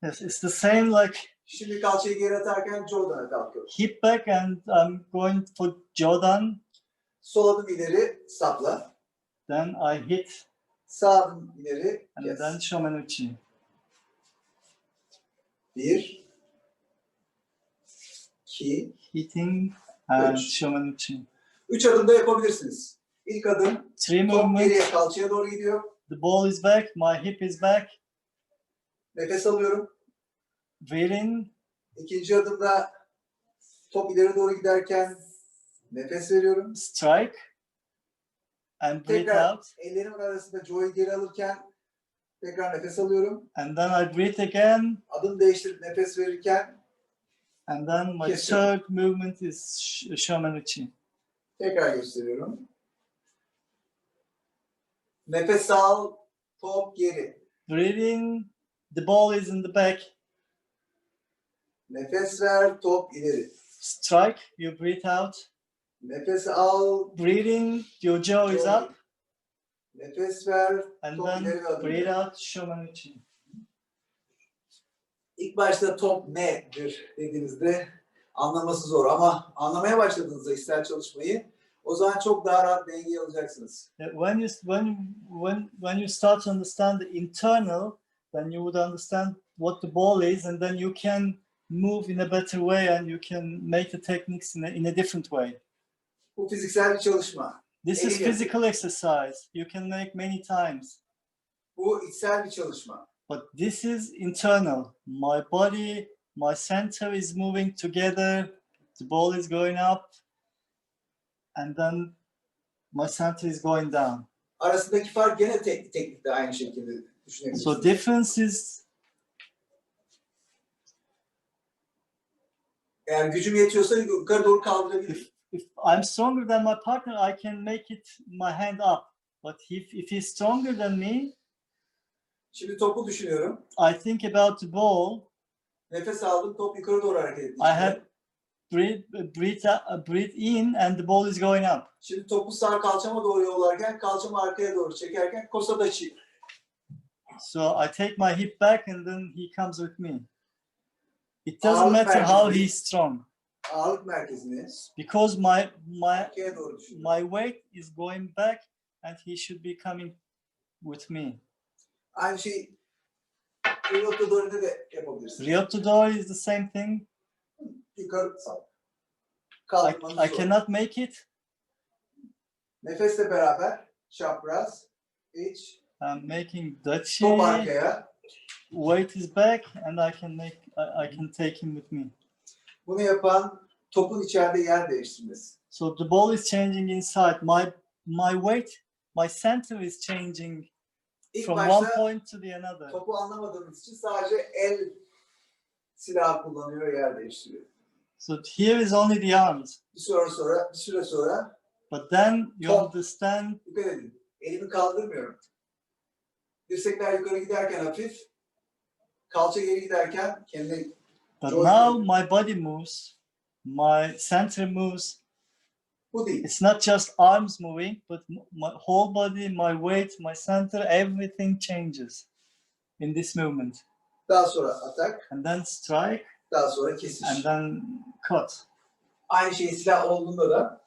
Yes, it's the same like Şimdi kalçayı geri atarken Jodan'a kalkıyoruz. hip back, and I'm going for Jordan. Sol adım ileri sapla. Then I hit, Sağ adım ileri and kes. then Shomanuchi. 1 2 Hitting and Üç. Shomanuchi. 3 adımda yapabilirsiniz. İlk adım Three top movements. geriye kalçaya doğru gidiyor. The ball is back, my hip is back. Nefes alıyorum. Breathe in. İkinci adımda top ileri doğru giderken nefes veriyorum. Strike. and breathe Tekrar out. ellerimin arasında Joe'yu geri alırken tekrar nefes alıyorum. And then I breathe again. Adım değiştirip nefes verirken And then my kesiyorum. third movement is Shomanuchi. Tekrar gösteriyorum. Nefes al, top geri. Breathing, the ball is in the back. Nefes ver, top ileri. Strike, you breathe out. Nefes al, Breathing, your jaw is up. nefes ver, And top then ileri ve adım breathe ileri. out, Shomanuchi. İlk başta top nedir dediğinizde anlaması zor ama anlamaya başladığınızda ister çalışmayı o zaman çok daha rahat dengeyi alacaksınız. When you start to understand the internal, then you would understand what the ball is, and then you can move in a better way, and you can make the techniques in a different way. Bu fiziksel bir çalışma. This is Eliyle. physical exercise. You can make many times. Bu içsel bir çalışma. But this is internal. My body, my center is moving together. The ball is going up, and then my center is going down. Arasındaki fark gene teknikte aynı şekilde düşünebilirsiniz. So difference is, Eğer gücüm yetiyorsa yukarı doğru kaldırabilirim. if I'm stronger than my partner, I can make it my hand up. But if he's stronger than me, Şimdi topu düşünüyorum. I think about the ball. Nefes aldım, top yukarı doğru hareket etti. I have breathe in, and the ball is going up. Şimdi topu sağ kalçama doğru yollarken, kalçamı arkaya doğru çekerken kosadachi. So I take my hip back, and then he comes with me. It doesn't Ağırlık matter how merkezi. he's strong, Ağırlık merkezini because arkaya doğru düşünüyorum. my weight is going back, and he should be coming with me. Aynı şey Ryotto Dori'de de yapabilirsiniz. Ryotto Dori is the same thing. Yukarı sağ. Kaldırmanız I zor. cannot make it. Nefesle beraber çapraz, iç, I'm making dachi. top arkaya. Weight is back, and I can take him with me. Bunu yapan topun içeride yer değiştirmesi. So the ball is changing inside. My weight, my center is changing İlk from one başta point to the another. topu anlamadığınız için sadece el silahı kullanıyor, yer değiştiriyor. So here is only the arms. Bir süre sonra But then you Top. understand. dikkat edin. Elimi kaldırmıyorum. Dirsekler yukarı giderken hafif, kalça geri giderken kendine. But Joy. now my body moves, my center moves. Bu değil. It's not just arms moving, but my whole body, my weight, my center, everything changes in this movement. Daha sonra atak, And then strike, daha sonra kesiş. and then cut. Aynı şey silah olduğunda da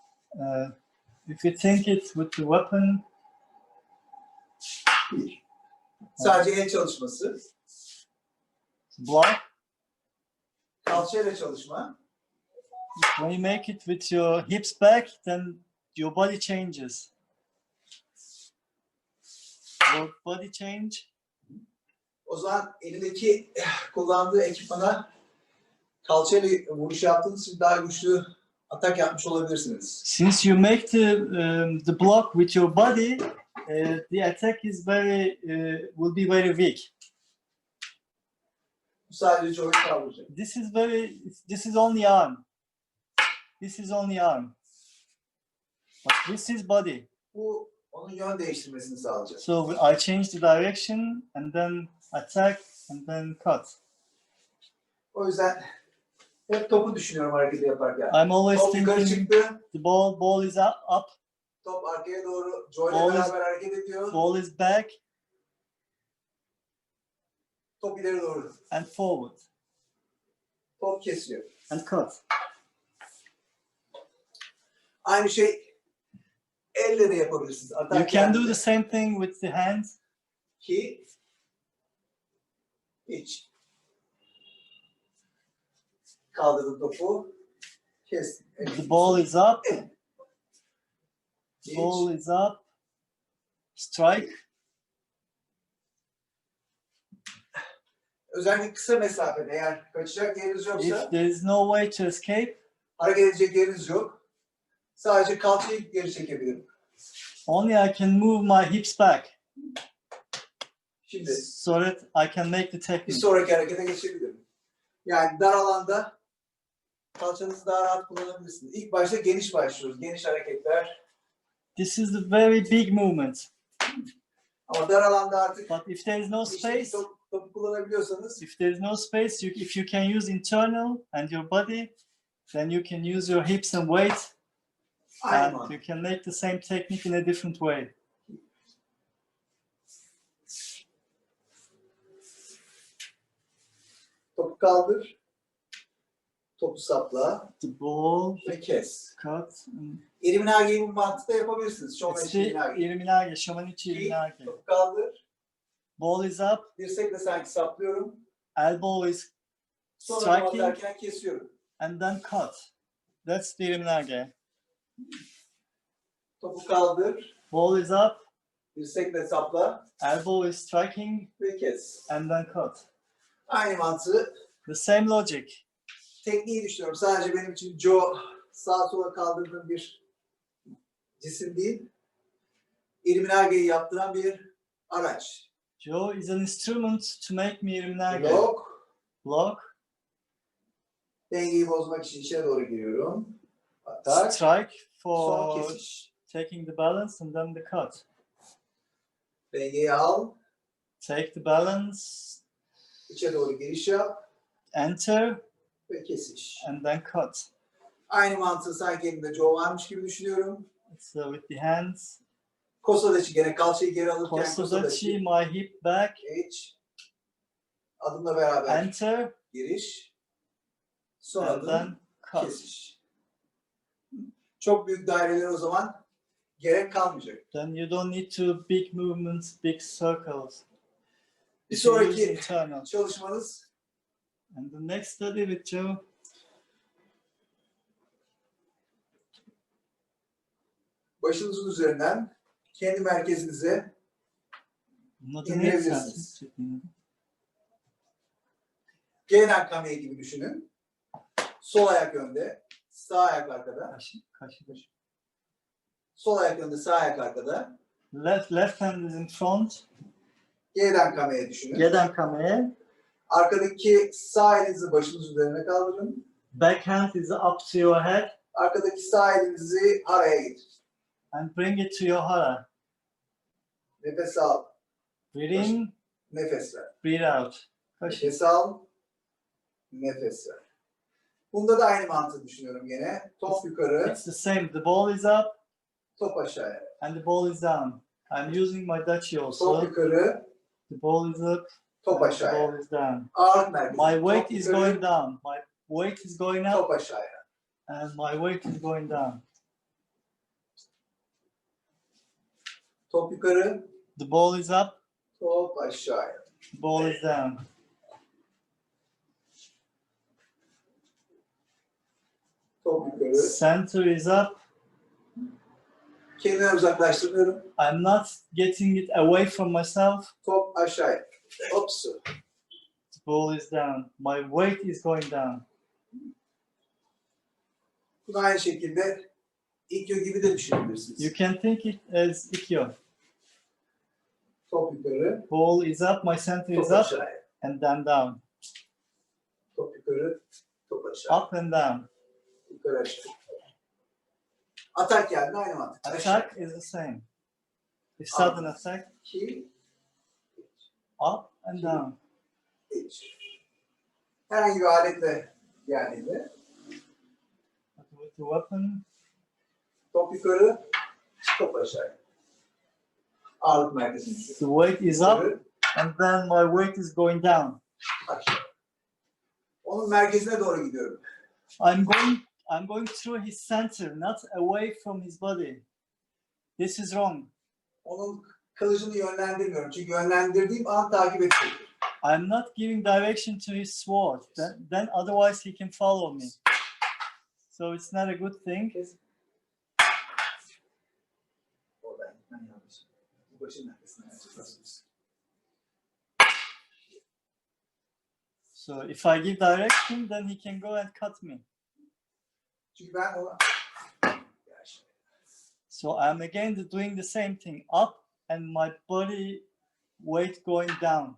If you think it with the weapon, sadece el çalışması, block. kalçayla çalışma, When you make it with your hips back, then your body changes. Your body change. o zaman elindeki kullandığı ekipmana kalçayla vuruş yaptığınız için daha güçlü atak yapmış olabilirsiniz. Since you make the block with your body, the attack is will be very weak. Bu sadece Joe'yu kaldıracak. This is only arm. This is only arm. But this is body. Bu onun yön değiştirmesini sağlayacak. So I change the direction, and then attack, and then cut. O yüzden hep topu düşünüyorum hareketi yaparken. I'm always Top yukarı thinking çıktı, the ball is up, top arkaya doğru Joe'yla Ball is- beraber hareket ediyor, ball is back, top ileri doğru. and forward, Top kesiyor. and cut. Aynı şey elle de yapabilirsiniz. Atak You can do yerde. the same thing with the hands. Ki iç. Kaldırdım topu. Kes. The ball is up, İç. ball is up, strike. Özellikle kısa mesafede eğer kaçacak yeriniz yoksa, If there is no way to escape, hareket edecek yeriniz yok. Sadece kalçayı geri çekebilirim. Only I can move my hips back Şimdi so that I can make the bir technique. sonraki harekete geçebilirim. Yani dar alanda kalçanızı daha rahat kullanabilirsiniz. İlk başta geniş başlıyoruz. Geniş hareketler. This is a very big movement. Ama dar alanda artık But if there is no space, topu kullanabiliyorsanız if there is no space, if you can use internal and your body, then you can use your hips and weight, aynı and mantık. you can make the same technique in a different way. Topu kaldır. Topu sapla The ball, ve kes. cut, and Iriminage'yi bu mantıkta yapabilirsiniz. Shomen it's the Iriminage. Iriminage, Shomanichi Iriminage. Topu kaldır. Ball is up, Dirsekle sanki saplıyorum. elbow is Sonra striking, atarken kesiyorum. and then cut. That's the Iriminage. Topu kaldır. Ball is up, Dirsekle sapla elbow is striking, ve kes. and then cut. Aynı mantığı. The same logic. Tekniği düşünüyorum. Sadece benim için Joe sağa sola kaldırdığım bir cisim değil. Iriminage'yi yaptıran bir araç. Joe is an instrument to make me Iriminage. Blok. Block, Dengeyi bozmak için içe doğru giriyorum. Atak. strike Son for kesiş. taking the balance, and then the cut. Dengeyi al. Take the balance, İçe doğru giriş yap. enter, Ve kesiş. and then cut. Aynı mantığı sanki elimde Joe varmış gibi düşünüyorum. So with the hands, Kosadachi gene kalçayı geri alırken Kosadachi, Kosadachi. my hip back, Geç. Adımla beraber enter, giriş. Son and adım then cut. kesiş. Çok büyük daireler o zaman gerek kalmayacak. Then you don't need to big movements, big circles. Bir You can use sonraki internal. çalışmanız And the next study with Joe, başınızın üzerinden kendi merkezinize not an indirebilirsiniz. exercise. Gelen kamera gibi düşünün. Sol ayak önde, sağ ayak arkada. Sol ayak önde, sağ ayak arkada. Left hand is in front. Gelen kamerayı düşünün. Gedan kame. Arkadaki sağ elinizi başınız üzerine kaldırın. Back hand is up to your head Arkadaki sağ elinizi haraya getirin. and bring it to your hara. Nefes al, Breathe in, nefes ver. breathe out. Kashi. Nefes al, nefes ver. Bunda da aynı mantığı düşünüyorum gene. Top yukarı, It's the same. The ball is up top aşağıya. and the ball is down. I'm using my dachi Top also. yukarı, The ball is up top and the aşağıya. ball is down. Ağırlık merkezi. My weight Top is yukarı, going down. My weight is going up top aşağıya. and my weight is going down. Top yukarı, The ball is up, top aşağıya. the ball is down. Top yukarı. Center is up. Kendimden uzaklaştırmıyorum. I'm not getting it away from myself. Top aşağıya. Ops. The ball is down. My weight is going down. Bunu aynı şekilde Ikkyo gibi de düşünebilirsiniz. You can think it as Ikkyo. Top yukarı, Ball is up, my center is top up, aşağıya. and then down. Top yukarı, top aşağı. Up and down. Yukarı aşağı. Atak geldi aynı mantık. Attack is the same. If sudden attack, 2, up and down. 3. Herhangi bir aletle geldiğinde With the weapon, top yukarı, top aşağı. Ağırlık merkezini düşün. the weight is up, Yukarı, and then my weight is going down. aşağı. Onun merkezine doğru gidiyorum. I'm going through his center, not away from his body. This is wrong. Onun kılıcını yönlendirmiyorum. Çünkü yönlendirdiğim an takip edecek. I'm not giving direction to his sword. Then otherwise he can follow me. So it's not a good thing. Oradan gitmen yanlış. Bu başın arkasına yapacağız. So if I give direction, then he can go and cut me. Çünkü ben ona So I'm again doing the same thing, up and my body weight going down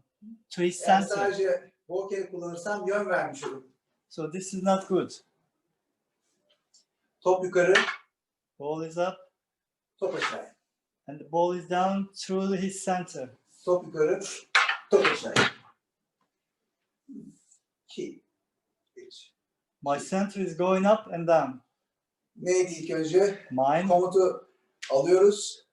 to his Eğer center. sadece walker'ı kullanırsam yön vermiş olurum. So this is not good. Top yukarı, Ball is up top aşağı. and the ball is down through his center. Top yukarı, top aşağı. 2, 3. My center is going up and down. Neydi ilk önce? Mind, Komutu alıyoruz.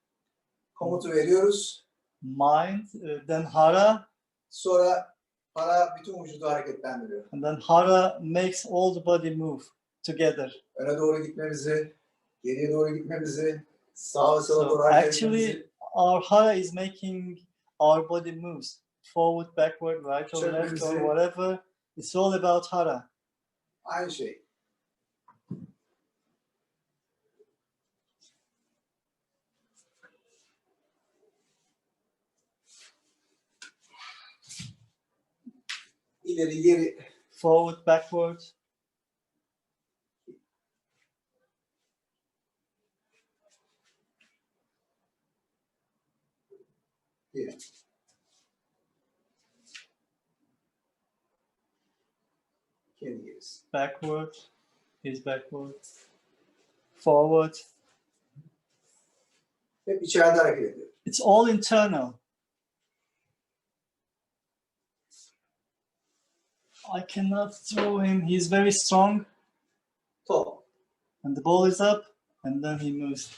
Komutu veriyoruz. mind, then hara, Sonra para bütün vücudu hareketlendiriyor. and then hara makes all the body move together. Öne doğru gitmemizi, geriye doğru gitmemizi, sağa ve sola So doğru hareket actually, etmemizi. our hara is making our body moves forward, backward, right or left or Çökmemizi. whatever. It's all about hara. Aynı şey. İleri geri. Forward, backward. Geri. Kendi gerisi. Backward is backward. Forward. Hep içeride hareket ediyor. It's all internal. I cannot throw him. He's very strong. Top. And the ball is up and then he moves.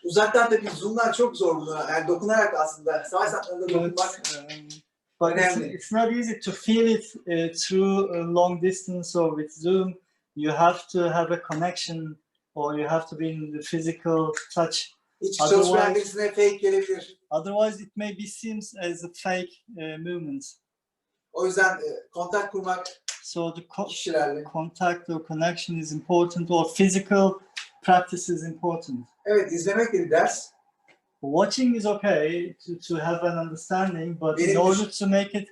Uzaktan tabii zoomlar çok zor buna. Yani dokunarak aslında savaş satlarında But, dokunmak but önemli. it's not easy to feel it through a long distance or with Zoom. You have to have a connection or you have to be in the physical touch. Hiç Otherwise- çalışmayan birisine fake gelebilir. Otherwise, it may be seems as a fake movement. O yüzden kontak kurmak So the kişilerle. contact or connection is important, or physical practice is important. Evet, izlemek de bir ders. Watching is okay to have an understanding, but in Benim order to make it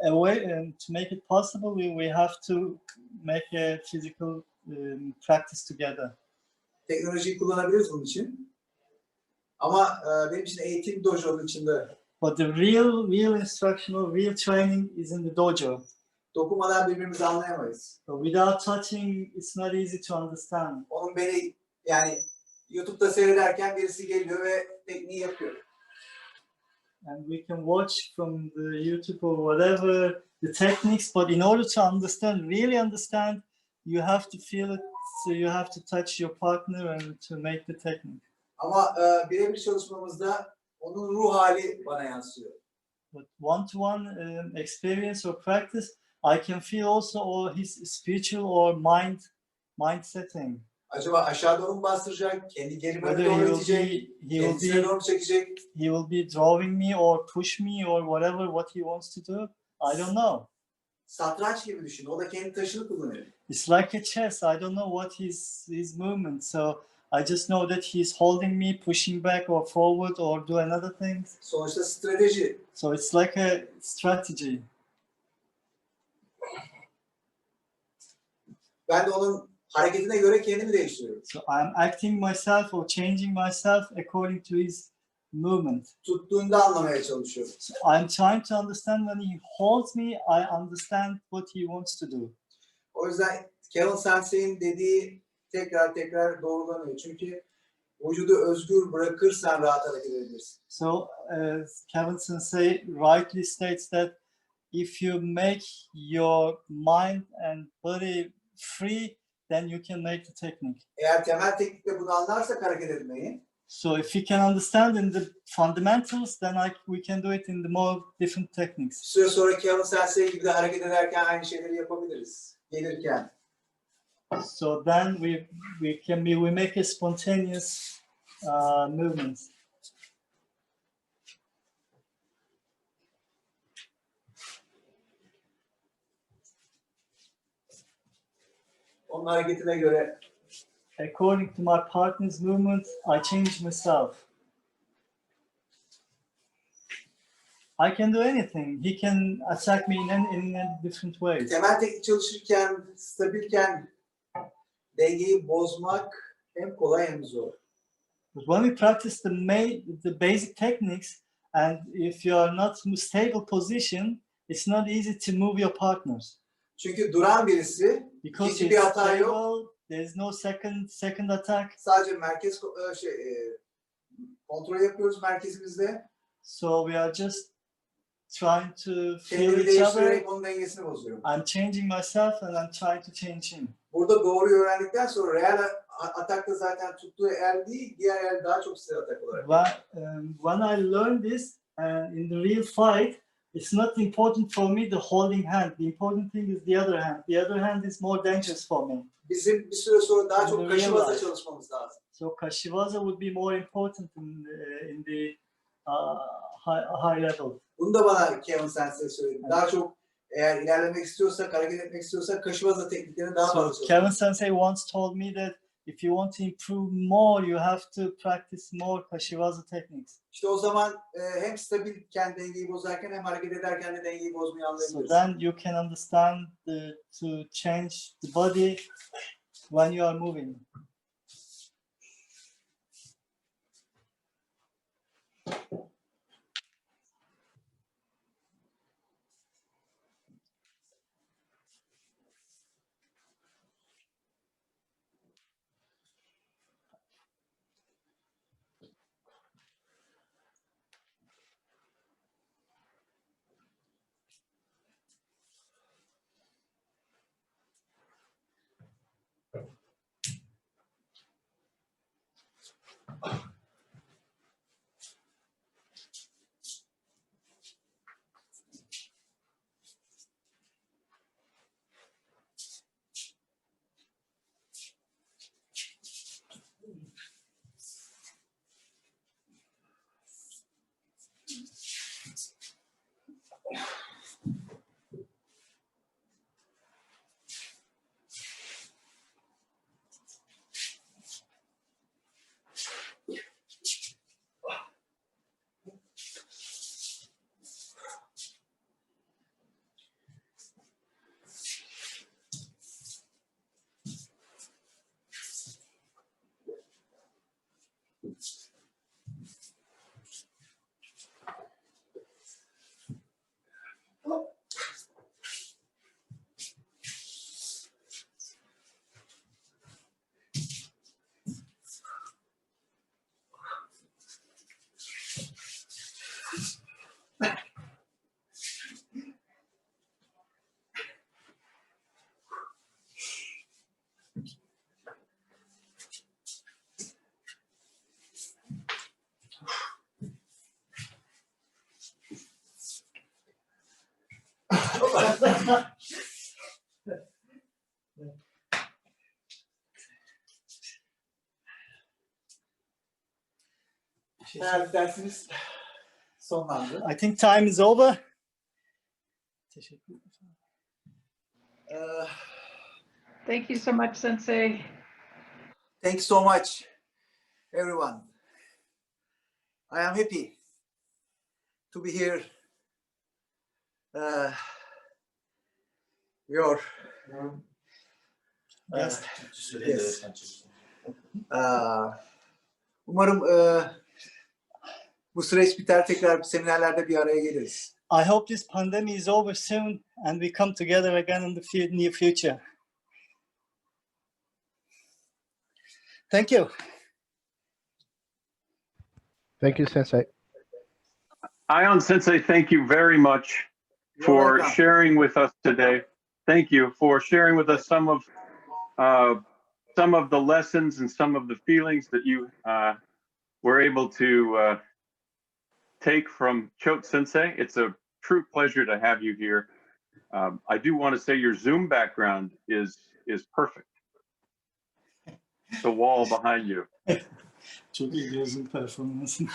a way to make it possible, we have to make a physical practice together. Teknolojiyi kullanabiliriz bunun için. Ama benim için eğitim dojo'nun içinde But the real instructional, real training is in the dojo. dokunmadan birbirimizi anlayamayız. So without touching, it's not easy to understand. Onun beni yani YouTube'da seyrederken birisi geliyor ve tekniği yapıyor. And we can watch from the YouTube or whatever the techniques, but in order to understand, really understand, you have to feel it. So you have to touch your partner and to make the technique. Ama birebir çalışmamızda onun ruh hali bana yansıyor. But one-to-one experience or practice, I can feel also or his spiritual or mind setting. Acaba aşağı doğru mu bastıracak, kendi geri Whether doğru he itecek, kendisine will doğru çekecek. he will be drawing me or push me or whatever what he wants to do. I don't know. Satranç gibi düşün. O da kendi taşını kullanıyor. It's like a chess. I don't know what his movement. So I just know that he's holding me, pushing back or forward or do another thing. Sonuçta strateji. So it's like a strategy. Ben de onun hareketine göre kendimi değiştiriyorum. So I'm acting myself or changing myself according to his movement. Tuttuğunda anlamaya çalışıyorum. So I'm trying to understand when he holds me, I understand what he wants to do. O yüzden Choate Sensei'nin dediği tekrar doğrulanıyor. Çünkü vücudu özgür bırakırsan rahat hareket edebilirsin. So Choate Sensei rightly states that if you make your mind and body free, then you can make the technique. Eğer temel teknikle bunu anlarsak hareket etmeyi, So if you can understand in the fundamentals, then we can do it in the more different bir techniques. süre sonra Choate Sensei gibi de hareket ederken aynı şeyleri yapabiliriz. Gelirken. So then we make a spontaneous movement. Onun hareketine göre According to my partner's movement, I change myself. I can do anything. He can attack me in different ways. temel teknik çalışırken, stabilken dengeyi bozmak hem kolay hem zor. But when we practice the basic techniques, and if you are not in a stable position, it's not easy to move your partners. Çünkü duran birisi, Because ikinci bir it's hata yok. stable, there is no second attack. Sadece merkez kontrol yapıyoruz merkezimizde. So we are just trying to feel Kendimi each other. değiştirerek onun dengesini bozuyorum. I'm changing myself and I'm trying to change him. Burada doğruyu öğrendikten sonra real atakta zaten tuttuğu el değil, diğer el daha çok stil atak olarak. When I learned this, in the real fight, it's not important for me the holding hand. The important thing is the other hand. The other hand is more dangerous for me. Bizim bir süre sonra daha çok In the kaşıvaza real çalışmamız lazım. So kashiwaza would be more important in the high level. Bunu da bana Kevin Sensei söyledi. Daha çok eğer ilerlemek istiyorsak, hareket etmek istiyorsak kaşıvaza tekniklerini daha fazla So Kevin Sensei once told me that if you want to improve more, you have to practice more kashiwaza techniques. İşte o zaman hem stabilken dengeyi bozarken hem hareket ederken de dengeyi bozmayı So anlayabiliriz. then you can understand to change the body when you are moving. Dersimiz sonlandı. I think time is over. Thank you so much, Sensei. Thank you so much, everyone. I am happy to be here. Yes. Yes. Umarım bu süreç biter, tekrar seminerlerde bir araya geliriz. I hope this pandemic is over soon and we come together again in the near future. Thank you. Thank you, Sensei. Ion Sensei, thank you very much for welcome. sharing with us today. Thank you for sharing with us some of the lessons and some of the feelings that you were able to take from Choate Sensei. It's a true pleasure to have you here. I do want to say your Zoom background is perfect. The wall behind you. Çok iyi gözün performansın.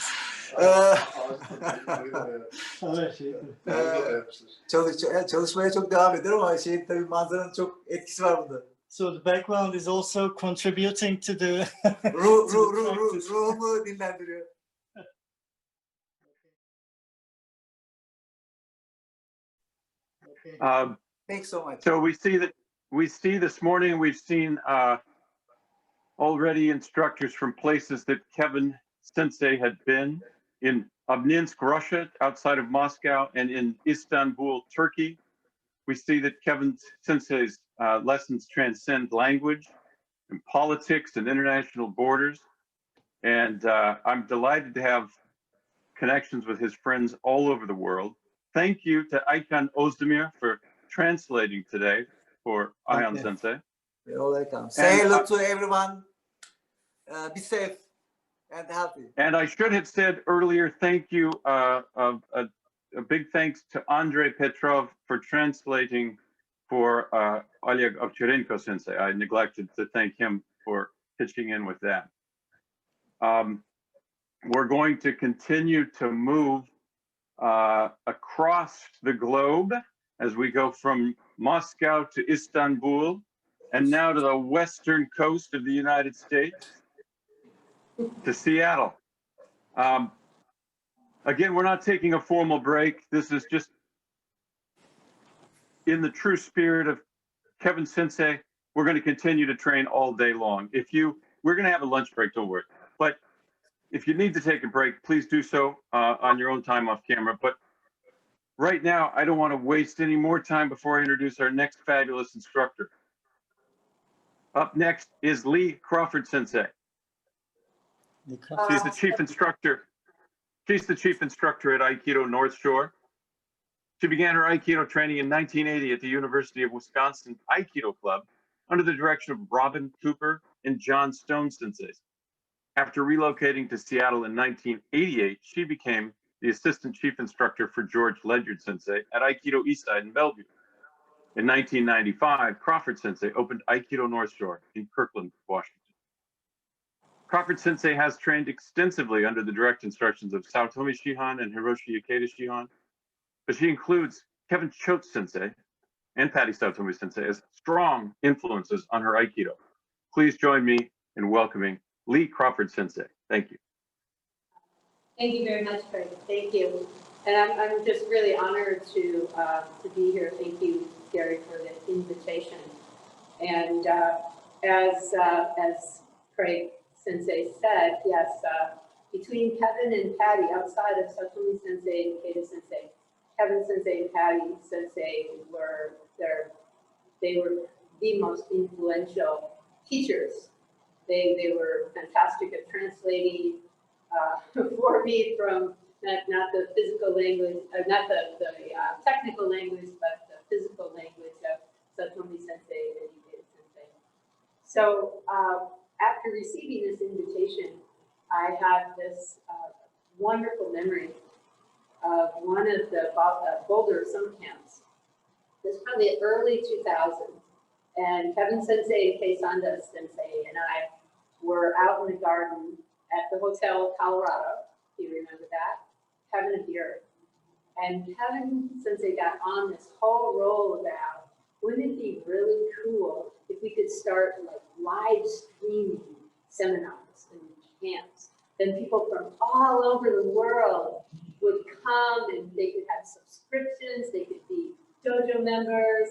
Çalışmaya çok devam ederim ama tabii manzaranın çok etkisi var bunda. So the background is also contributing to the Ruhumu dinlendiriyor. Thanks so much. So we see this morning we've seen already instructors from places that Kevin Sensei had been in Obninsk, Russia, outside of Moscow, and in Istanbul, Turkey. We see that Kevin Sensei's lessons transcend language and politics and international borders. And I'm delighted to have connections with his friends all over the world. Thank you to Aykan Ozdemir for translating today for Ayhan Sensei. You're welcome. Say hello to everyone. Be safe and healthy. And I should have said earlier, thank you, a big thanks to Andrei Petrov for translating for Oleg Ovcharenko Sensei. I neglected to thank him for pitching in with that. We're going to continue to move across the globe as we go from Moscow to Istanbul and now to the western coast of the United States to Seattle. Again, we're not taking a formal break. This is just in the true spirit of Kevin Sensei. We're going to continue to train all day long. We're going to have a lunch break, don't worry. But if you need to take a break, please do so on your own time off camera. But right now, I don't want to waste any more time before I introduce our next fabulous instructor. Up next is Lee Crawford Sensei. She's the chief instructor. She's the chief instructor at Aikido North Shore. She began her Aikido training in 1980 at the University of Wisconsin Aikido Club under the direction of Robin Cooper and John Stone Senseis. After relocating to Seattle in 1988, she became the assistant chief instructor for George Ledyard Sensei at Aikido Eastside in Bellevue. In 1995, Crawford Sensei opened Aikido North Shore in Kirkland, Washington. Crawford Sensei has trained extensively under the direct instructions of Saotomi Shihan and Hiroshi Ikeda Shihan, but she includes Kevin Choate Sensei and Patty Saotomi Sensei as strong influences on her Aikido. Please join me in welcoming Lee Crawford Sensei. Thank you. Thank you very much, Craig. Thank you. And I'm just really honored to be here. Thank you, Gary, for the invitation. And as Craig Sensei said, yes, between Kevin and Patty, outside of Saotomi Sensei and Ikeda Sensei, Kevin Sensei and Patty Sensei were the most influential teachers. They were fantastic at translating for me from not the physical language, not the technical language, but the physical language of Saotomi Sensei and Ikeda Sensei. So after receiving this invitation, I had this wonderful memory of one of the Boulder summer camps. It was probably early 2000s, and Kevin Sensei and Kei Sandacz Sensei and I were out in the garden at the Hotel Colorado, if you remember that, having a beer. And Kevin Sensei got on this whole roll about, wouldn't it be really cool if we could start like live streaming seminars and camps? Then people from all over the world would come and they could have subscriptions, they could be dojo members,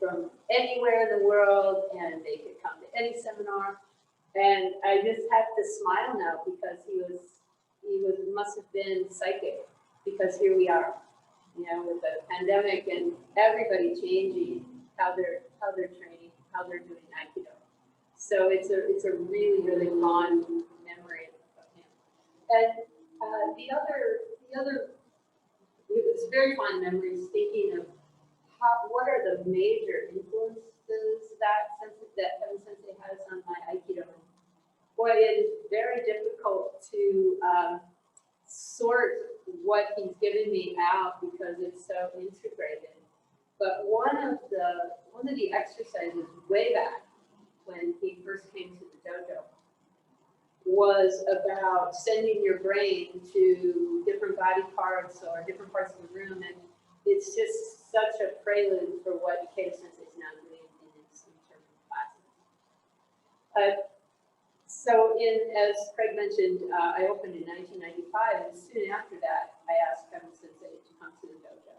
from anywhere in the world, and they could come to any seminar. And I just have to smile now because he must have been psychic, because here we are, you know, with the pandemic and everybody changing how they're training, how they're doing Aikido. So it's a really, really fond memory of him. And the other, it was very fond memories thinking of what are the major influences that Kevin Sensei has on my Aikido. Boy, it is very difficult to sort what he's given me out because it's so integrated. But one of the exercises way back when he first came to the dojo was about sending your brain to different body parts or different parts of the room, and it's just such a prelude for what Ikeda Sensei is now doing in his intermittent classes. So as Craig mentioned, I opened in 1995, and soon after that, I asked Kevin Sensei to come to the dojo.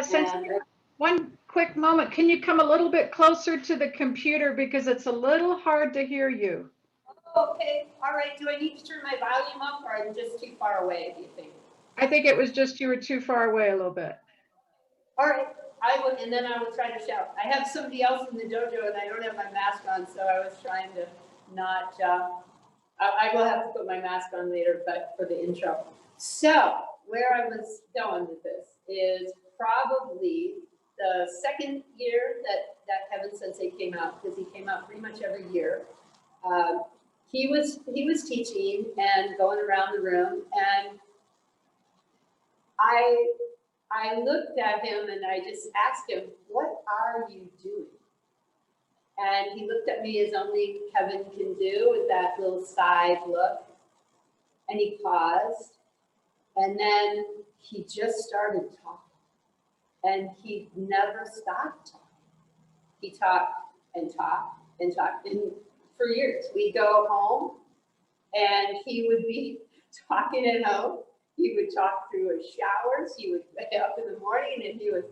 Sensei, One quick moment. Can you come a little bit closer to the computer because it's a little hard to hear you? Okay, all right. Do I need to turn my volume up or I'm just too far away, do you think? I think it was just you were too far away a little bit. All right, I will, and then I will try to shout. I have somebody else in the dojo and I don't have my mask on, so I was trying to not, I will have to put my mask on later, but for the intro. So where I was going with this is probably the second year that Kevin Sensei came out, because he came out pretty much every year. He was teaching and going around the room, and I looked at him and I just asked him, "What are you doing?" And he looked at me as only Kevin can do with that little side look. And he paused, and then he just started talking. And he never stopped talking. He talked and talked and talked. And for years, we'd go home and he would be talking at home. He would talk through his showers. He would wake up in the morning and he was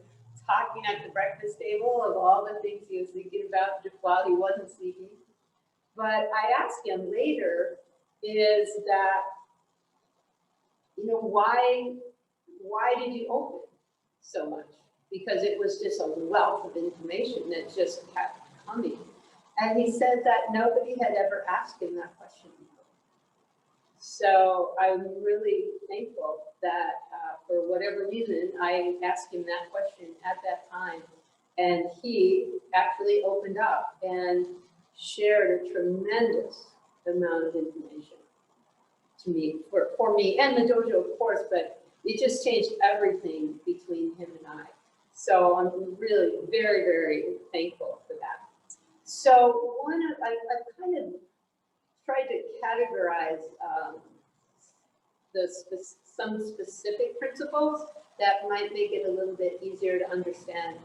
talking at the breakfast table of all the things he was thinking about just while he wasn't sleeping. But I asked him later, is that, you know, why did you open so much? Because it was just a wealth of information that just kept coming. And he said that nobody had ever asked him that question before. So I'm really thankful that for whatever reason, I asked him that question at that time. And he actually opened up and shared a tremendous amount of information to me, for me and the dojo, of course, but it just changed everything between him and I. So I'm really very, very thankful for that. So I've kind of tried to categorize some specific principles that might make it a little bit easier to understand.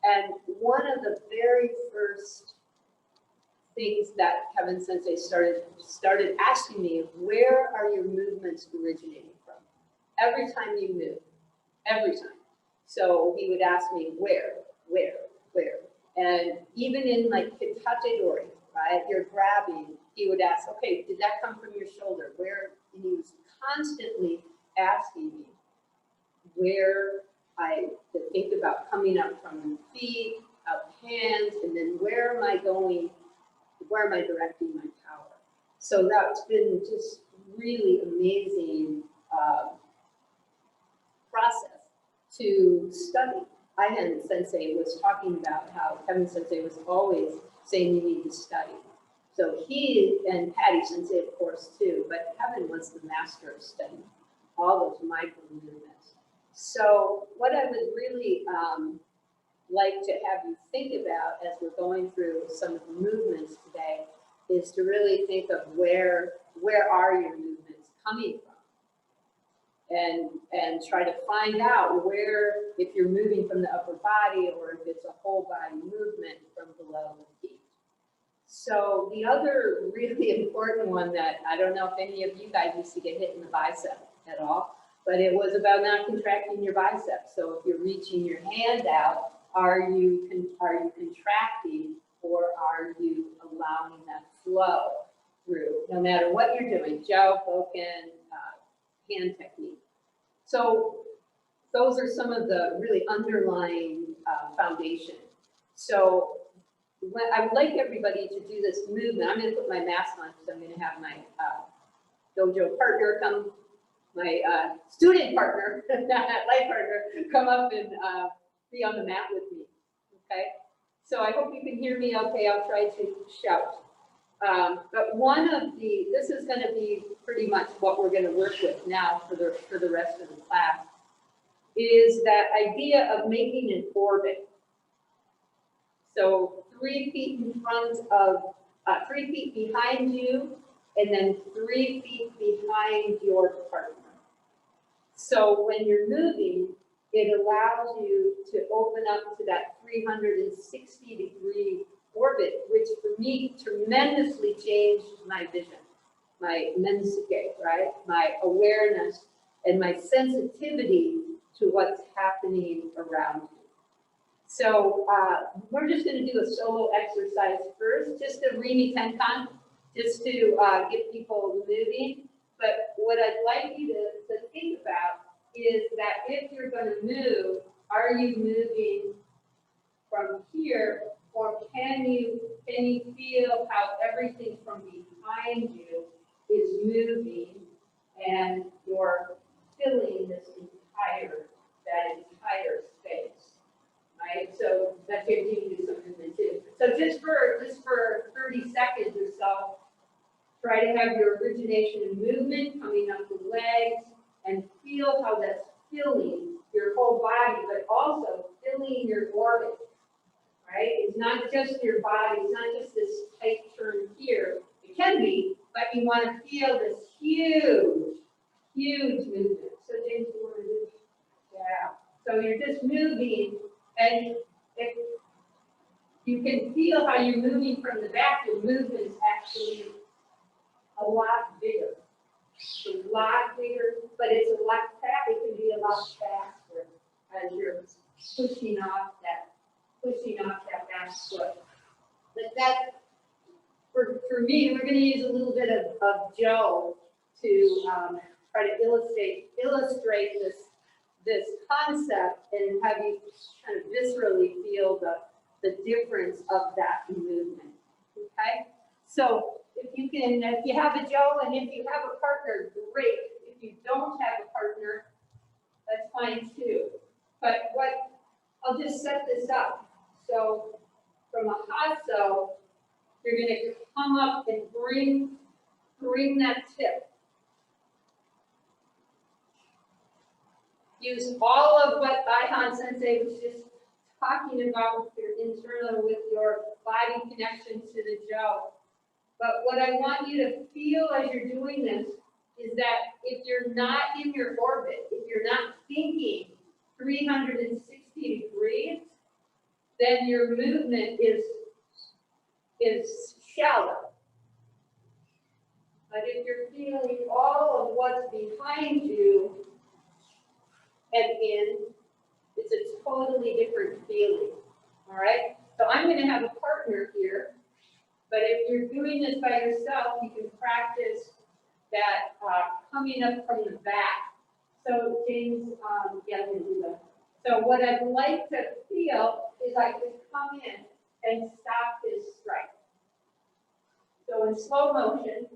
And one of the very first things that Kevin Sensei started asking me, where are your movements originating from? Every time you move, every time. So he would ask me, where? And even in like Kitate Dori, right, you're grabbing, he would ask, okay, did that come from your shoulder? Where? And he was constantly asking me where I to think about coming up from feet, up hands, and then where am I going, where am I directing my power? So that's been just really amazing process to study. Aihan Sensei was talking about how Kevin Sensei was always saying you need to study. So he, and Patty Sensei, of course, too, but Kevin was the master of study, all those micro movements. So what I would really like to have you think about as we're going through some of the movements today is to really think of where are your movements coming from? And try to find out where, if you're moving from the upper body or if it's a whole body movement from below the feet. So the other really important one that I don't know if any of you guys used to get hit in the bicep at all, but it was about not contracting your bicep. So if you're reaching your hand out, are you contracting or are you allowing that flow through, no matter what you're doing, Joe, Boken, hand technique. So those are some of the really underlying foundation. So I would like everybody to do this movement. I'm going to put my mask on because I'm going to have my dojo partner come, my student partner, life partner, come up and be on the mat with me. Okay. So I hope you can hear me okay. I'll try to shout. But this is going to be pretty much what we're going to work with now for the rest of the class, is that idea of making an orbit. So 3 feet in front of, 3 feet behind you, and then 3 feet behind your partner. So when you're moving, it allows you to open up to that 360-degree orbit, which for me tremendously changed my vision, my mensuke, right? My awareness and my sensitivity to what's happening around me. So we're just going to do a solo exercise first, just a Rimi Tenkan, just to get people moving. But what I'd like you to think about is that if you're going to move, are you moving from here, or can you feel how everything from behind you is moving and you're filling this entire space, right? So that gives you some movement too. So just for 30 seconds or so, try to have your origination and movement coming up the legs and feel how that's filling your whole body, but also filling your orbit, right? It's not just your body, it's not just this tight turn here. It can be, but you want to feel this huge movement. So James, you want to move? Yeah. So you're just moving, and if you can feel how you're moving from the back, your movement is actually a lot bigger. It's a lot bigger, but it's a lot faster. It can be a lot faster as you're pushing off that back foot. But that, for me, we're going to use a little bit of Joe to try to illustrate this concept and have you kind of viscerally feel the difference of that movement. Okay, so if you have a Joe, and if you have a partner, great. If you don't have a partner, that's fine too. But I'll just set this up. So from a Hasso, you're going to come up and bring that tip. Use all of what Aihan Sensei was just talking about with your internal, with your body connection to the Joe. But what I want you to feel as you're doing this is that if you're not in your orbit, if you're not thinking 360 degrees, then your movement is shallow. But if you're feeling all of what's behind you and in, it's a totally different feeling. All right? So I'm going to have a partner here. But if you're doing this by yourself, you can practice that coming up from the back. So James, yeah, I'm going to do that. So what I'd like to feel is I could come in and stop his strike. So in slow motion,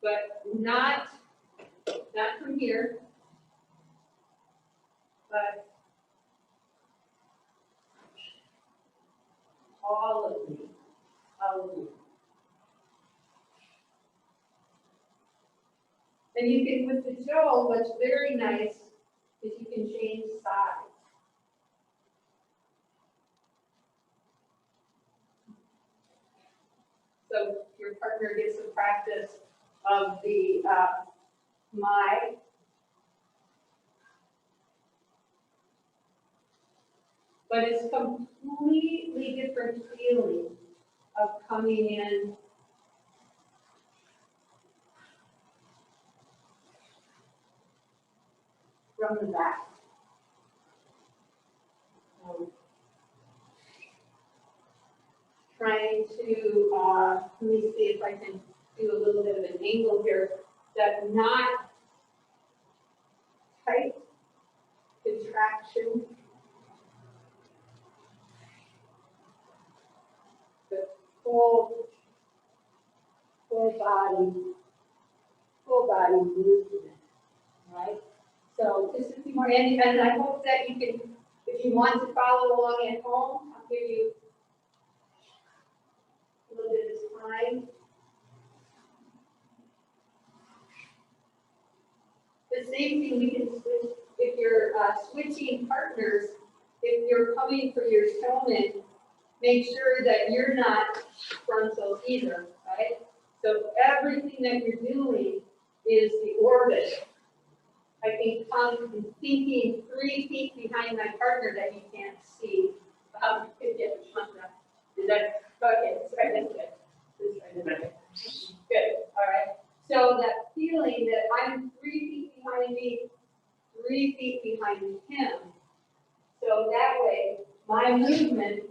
but not from here, but all of me. And you can, with the Joe, what's very nice is you can change sides. So your partner gets a practice of the my. But it's completely different feeling of coming in from the back. Trying to, let me see if I can do a little bit of an angle here, that not tight contraction, but full body movement, right? So just a few more, and I hope that you can, if you want to follow along at home, I'll give you a little bit of time. The same thing we can switch, if you're switching partners, if you're coming for your showman, make sure that you're not frontal either, right? So everything that you're doing is the orbit. I can come thinking 3 feet behind my partner that you can't see. Is that okay? That's right. That's good. That's right. Good. All right. So that feeling that I'm 3 feet behind 3 feet behind him. So that way, my movement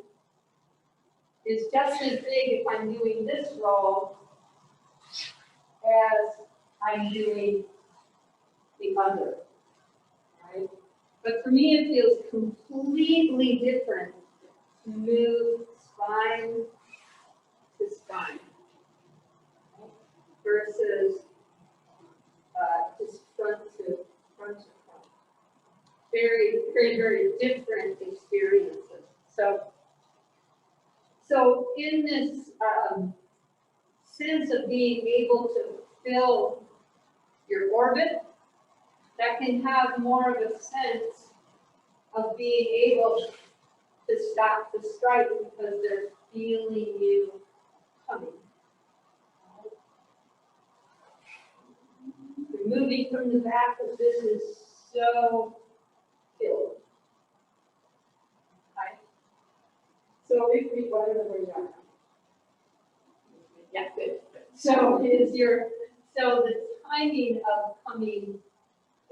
is just as big if I'm doing this roll as I'm doing the other, right? But for me, it feels completely different to move spine to spine versus just front to front. Very, very, very different experiences. So in this sense of being able to fill your orbit, that can have more of a sense of being able to stop the strike because they're feeling you coming. Removing from the back of this is so killed. Right? So if we go to where you are. Yeah, good. So the timing of coming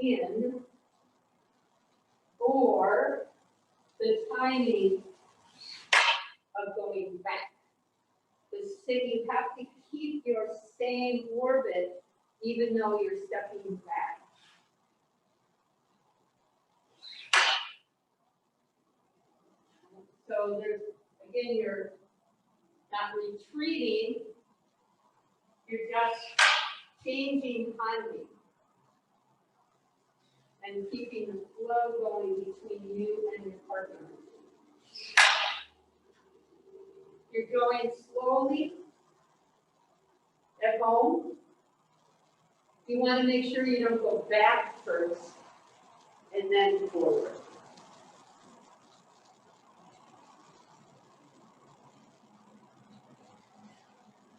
in or the timing of going back. You have to keep your same orbit even though you're stepping back. So there's, again, you're not retreating, you're just changing timing and keeping the flow going between you and your partner. You're going slowly at home. You want to make sure you don't go back first and then forward.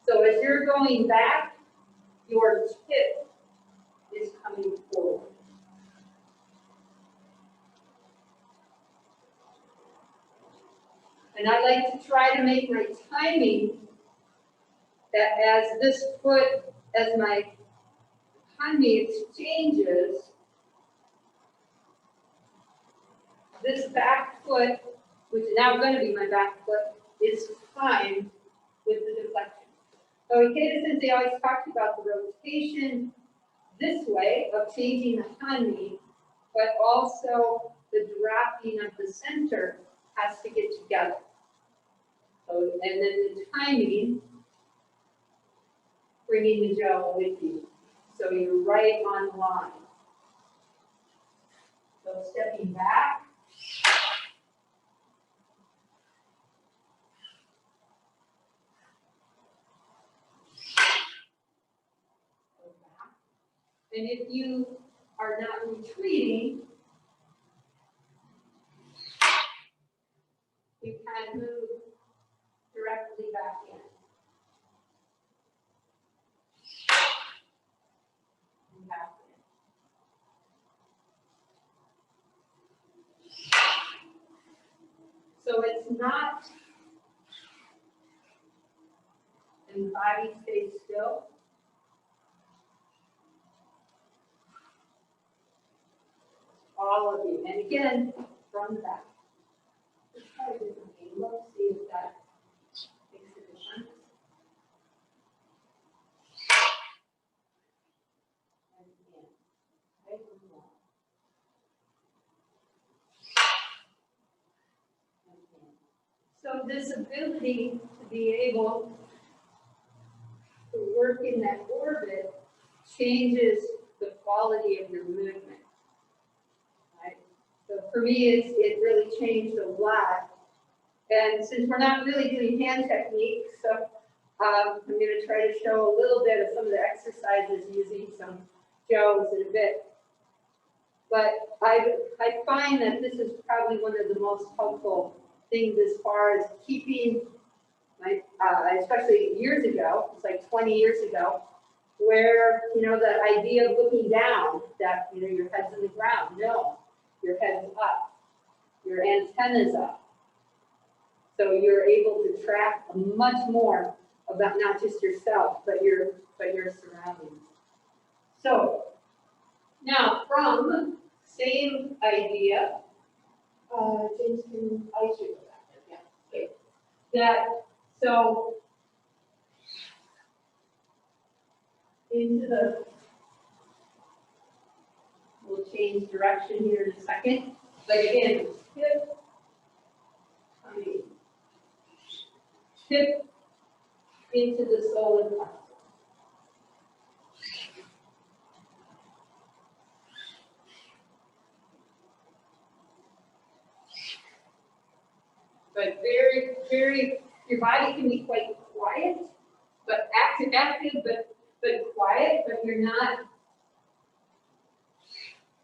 So as you're going back, your tip is coming forward. And I like to try to make my timing that as this foot, as my hanmi exchanges, this back foot, which is now going to be my back foot, is timed with the deflection. So Choate Sensei always talked about the rotation this way of changing the hanmi, but also the dropping of the center has to get together. So, and then the timing, bringing the gel with you. So you're right on line. So stepping back. And if you are not retreating, you can move directly back in. And back in. So it's not, and the body stays still. All of you. And again, from the back. Let's try a different angle, see if that makes a difference. And in. Right, and more. And in. So this ability to be able to work in that orbit changes the quality of your movement. So for me, it really changed a lot. And since we're not really doing hand techniques, so I'm going to try to show a little bit of some of the exercises using some Joes in a bit. But I find that this is probably one of the most helpful things as far as keeping my, especially years ago, it's like 20 years ago, where, the idea of looking down, that, your head's in the ground. No. Your head's up, your antenna's up. So you're able to track much more about not just yourself, but your surroundings. So now from same idea. James, I should go back there, yeah, okay. So into we'll change direction here in a second, but again, hip, hip into the solar plexus. But very, your body can be quite quiet, but active, but quiet, but you're not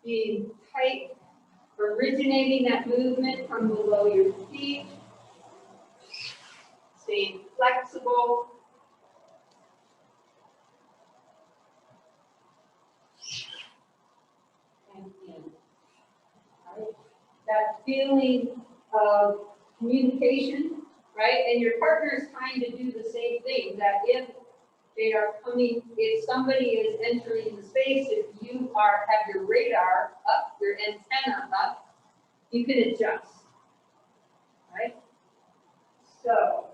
being tight, originating that movement from below your feet, staying flexible. And in, right? That feeling of communication, right? And your partner is trying to do the same thing, that if they are coming, if somebody is entering the space, if you have your radar up, your antenna up, you can adjust, right? So,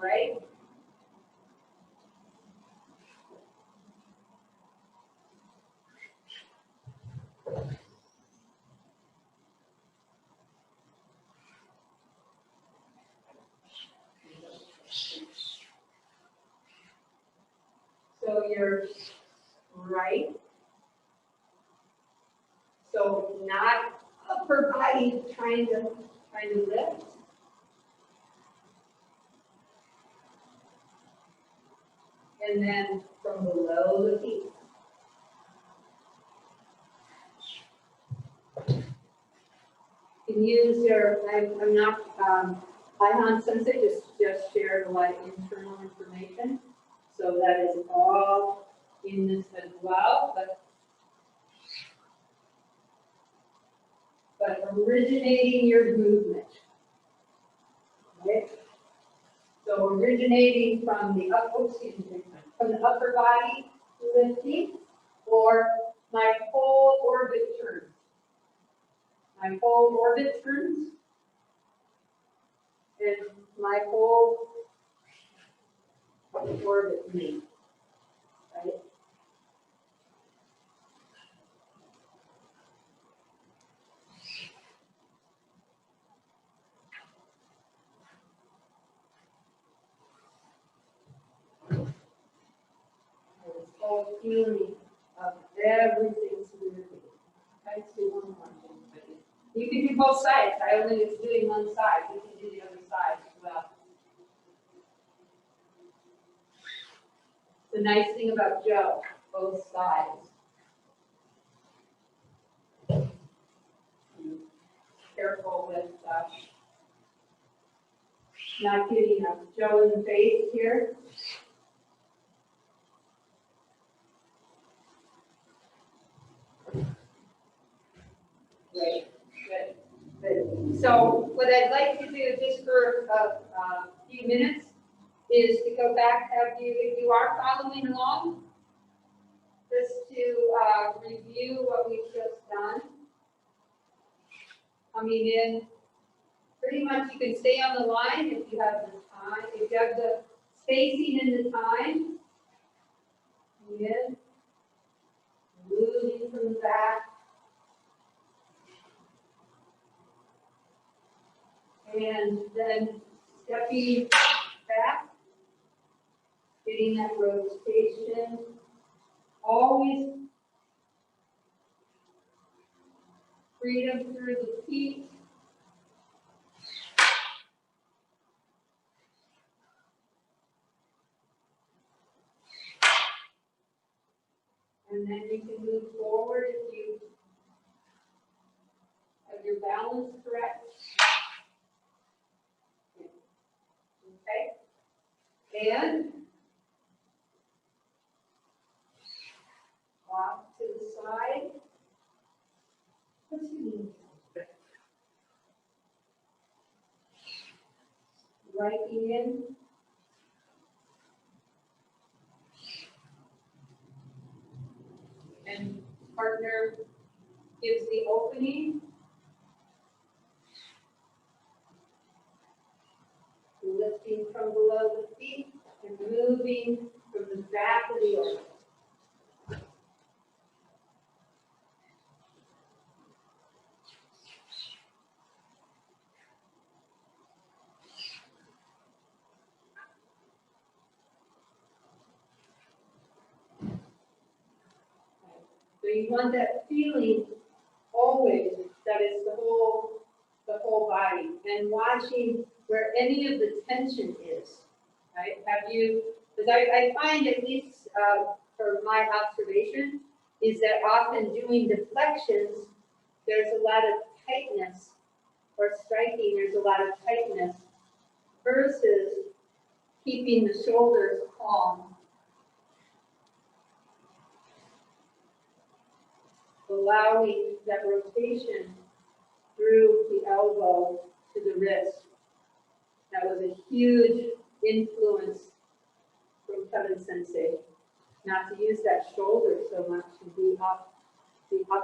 right? So you're right. So not upper body trying to lift. And then from below the feet. You can use your, I'm not, Aihan Sensei just shared a lot of internal information. So that is all in this as well, but originating your movement, right? So originating from the from the upper body lifting, or my whole orbit turns. My whole orbit turns, and my whole orbit moves, right? This whole feeling of everything's moving. Let's do one more thing. You can do both sides. I only was doing one side. You can do the other side as well. The nice thing about Joe, both sides. Careful with not getting Joe in the face here. Great, good. So what I'd like to do just for a few minutes is to go back, if you are following along, just to review what we've just done. Coming in, pretty much you can stay on the line if you have the time, if you have the spacing and the time. In, moving from the back. And then stepping back, getting that rotation. Always freedom through the feet. And then you can move forward if you have your balance correct. Okay. And off to the side. Right in. partner gives the opening. Lifting from below the feet and moving from the back of the organ. So you want that feeling always that it's the whole body, and watching where any of the tension is, right? Have you, because I find, at least from my observation, is that often doing deflections, there's a lot of tightness, or striking, there's a lot of tightness, versus keeping the shoulders calm. Allowing that rotation through the elbow to the wrist. That was a huge influence from Kevin Sensei, not to use that shoulder so much, to be up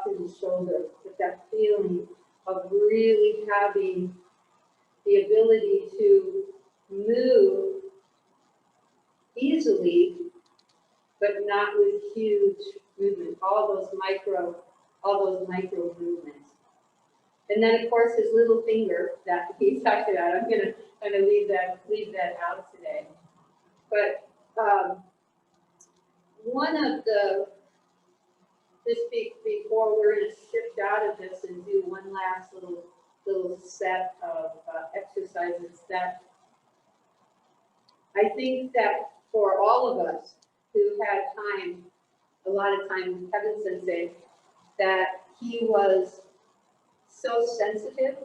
in the shoulder, with that feeling of really having the ability to move easily, but not with huge movement, all those micro movements. And then, of course, his little finger that he talked about. I'm gonna kind of leave that out today. But one of the, just before we're gonna shift out of this and do one last little set of exercises, that I think that for all of us who had time, a lot of time with Kevin Sensei, that he was so sensitive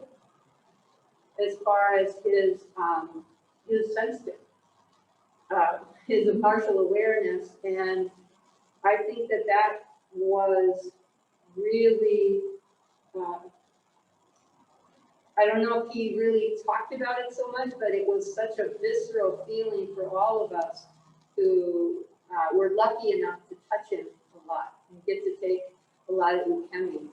as far as his sensitive, his martial awareness, and I think that was really, I don't know if he really talked about it so much, but it was such a visceral feeling for all of us who were lucky enough to touch him a lot and get to take a lot of ukemi,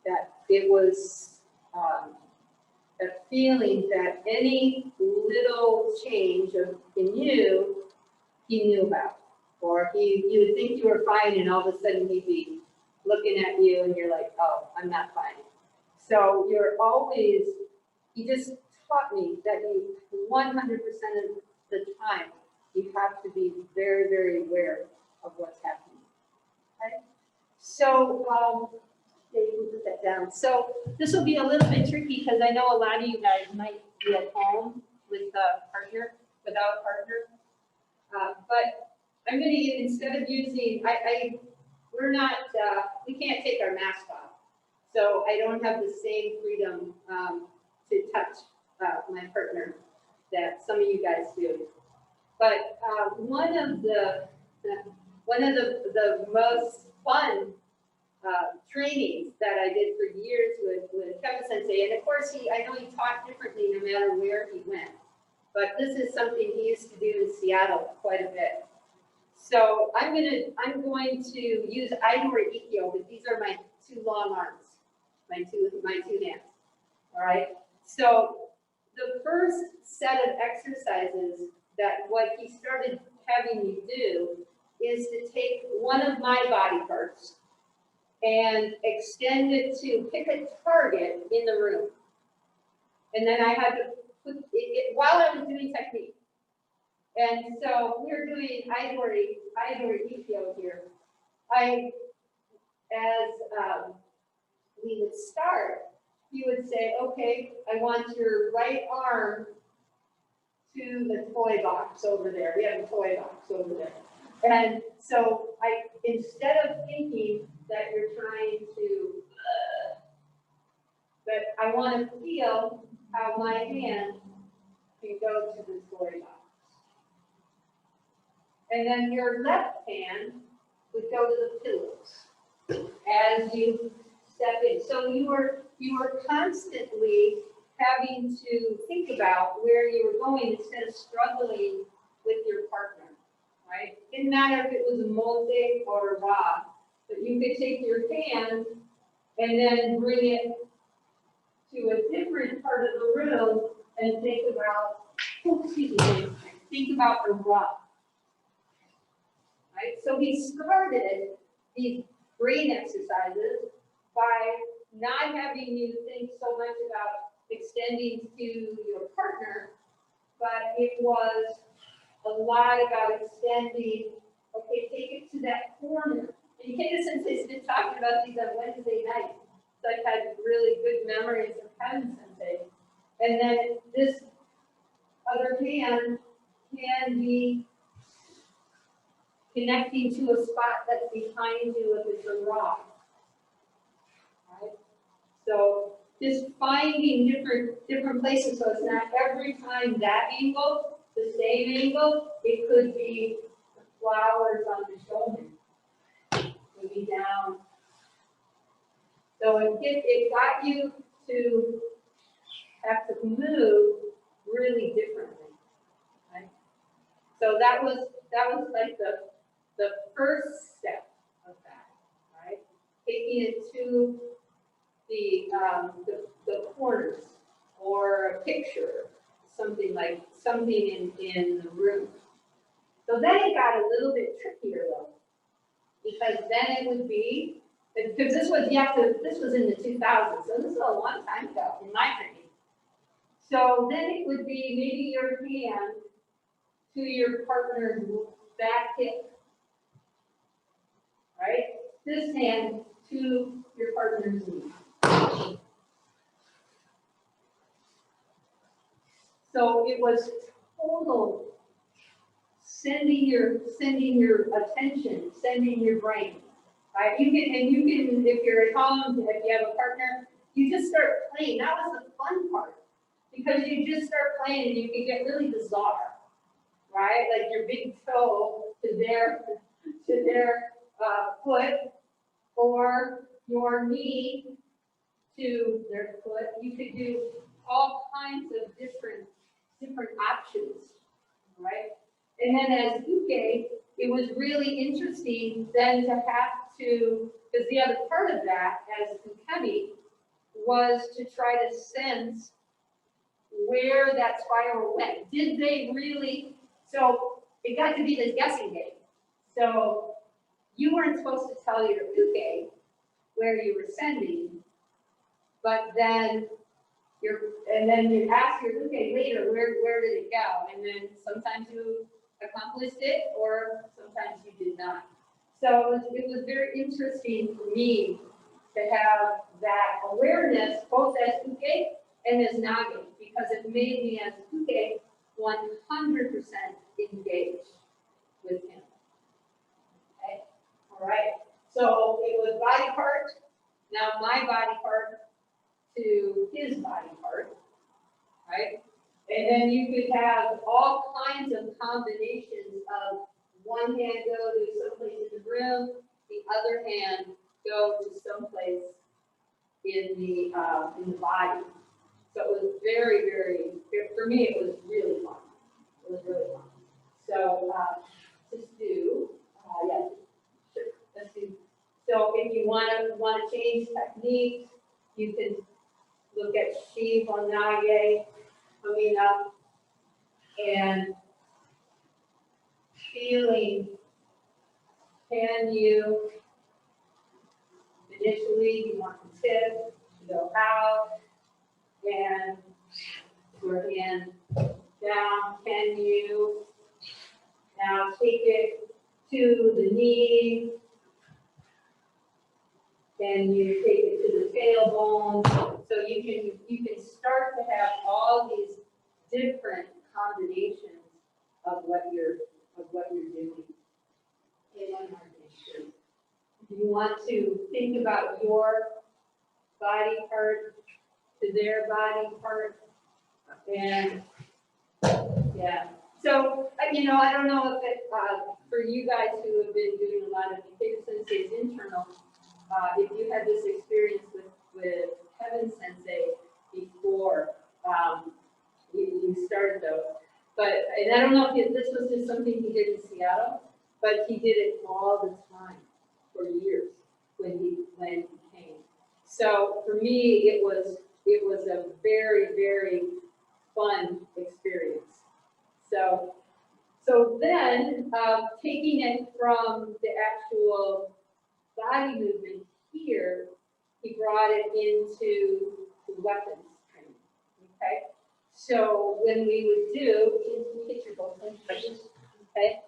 that it was a feeling that any little change in you, he knew about. Or you would think you were fine, and all of a sudden he'd be looking at you and you're like, oh, I'm not fine. So you're always, he just taught me that you 100% of the time, you have to be very, very aware of what's happening. Okay? So, you can put that down. So this will be a little bit tricky because I know a lot of you guys might be at home with a partner, without a partner. But I'm going to, instead of using, we can't take our mask off. So I don't have the same freedom to touch my partner that some of you guys do. But one of the most fun trainings that I did for years with Kevin Sensei, and of course I know he taught differently no matter where he went, but this is something he used to do in Seattle quite a bit. So I'm going to use Idori Ikkyo, but these are my two long arms, my two hands. All right. So the first set of exercises that what he started having me do is to take one of my body parts and extend it to pick a target in the room. And then I had to put it while I was doing technique. And so we're doing Idori Ikkyo here. As we would start, he would say, okay, I want your right arm to the toy box over there. We have a toy box over there. And so instead of thinking that you're trying to, but I want to feel how my hand can go to the toy box. And then your left hand would go to the pillows as you step in. So you were constantly having to think about where you were going instead of struggling with your partner, right? Didn't matter if it was a molde or a raw, But you could take your hand and then bring it to a different part of the room and think about, oh, excuse me, think about the rock. Right? So he started these brain exercises by not having you think so much about extending to your partner, but it was a lot about extending, okay, take it to that corner. And Choate Sensei's been talking about these on Wednesday night. So I've had really good memories of Kevin Sensei. And then this other hand can be connecting to a spot that's behind you if it's a rock. Right? So just finding different places, so it's not every time that angle, the same angle. It could be the flowers on the shoulder, it could be down. So it got you to have to move really differently. Right? So that was like the first step of that, right? Taking it to the corners or a picture, something in the room. So then it got a little bit trickier though, because then it would be, because this was in the 2000s, so this is a long time ago in my training. So then it would be maybe your hand to your partner's back hip, right? This hand to your partner's knee. So it was total sending your attention, sending your brain. Right? You can, if you're at home, if you have a partner, you just start playing. That was the fun part, because you just start playing and you can get really bizarre, right? Like your big toe to their foot, or your knee to their foot. You could do all kinds of different options, right? And then as uke, it was really interesting then to have to, because the other part of that as ukemi was to try to sense where that spiral went. Did they really? So it got to be this guessing game. So you weren't supposed to tell your uke where you were sending, but then you ask your uke later, where did it go? And then sometimes you accomplished it, or sometimes you did not. So it was very interesting for me to have that awareness both as uke and as nage, because it made me as uke 100% engaged with him. Okay, all right. So it was body part, now my body part to his body part, right? And then you could have all kinds of combinations of one hand go to someplace in the room, the other hand go to someplace in the body. So it was very, very, for me, it was really fun. It was really fun. So let's do, yeah, sure, let's do. So if you want to change techniques, you can look at Shiv on Nage coming up and feeling, can you initially, you want the tip to go out and your hand down, can you now take it to the knee, can you take it to the tailbone? So you can start to have all these different combinations of what you're doing. Okay, one more thing. You want to think about your body part to their body part, and yeah. So I don't know if it for you guys who have been doing a lot of Choate Sensei's internal. If you had this experience with Kevin Sensei before you started those, and I don't know if this was just something he did in Seattle, but he did it all the time. for years when he came. So for me, it was a very, very fun experience. So then, taking it from the actual body movement here, he brought it into the weapons training. Okay, so when we would do, can you get your both hands, okay?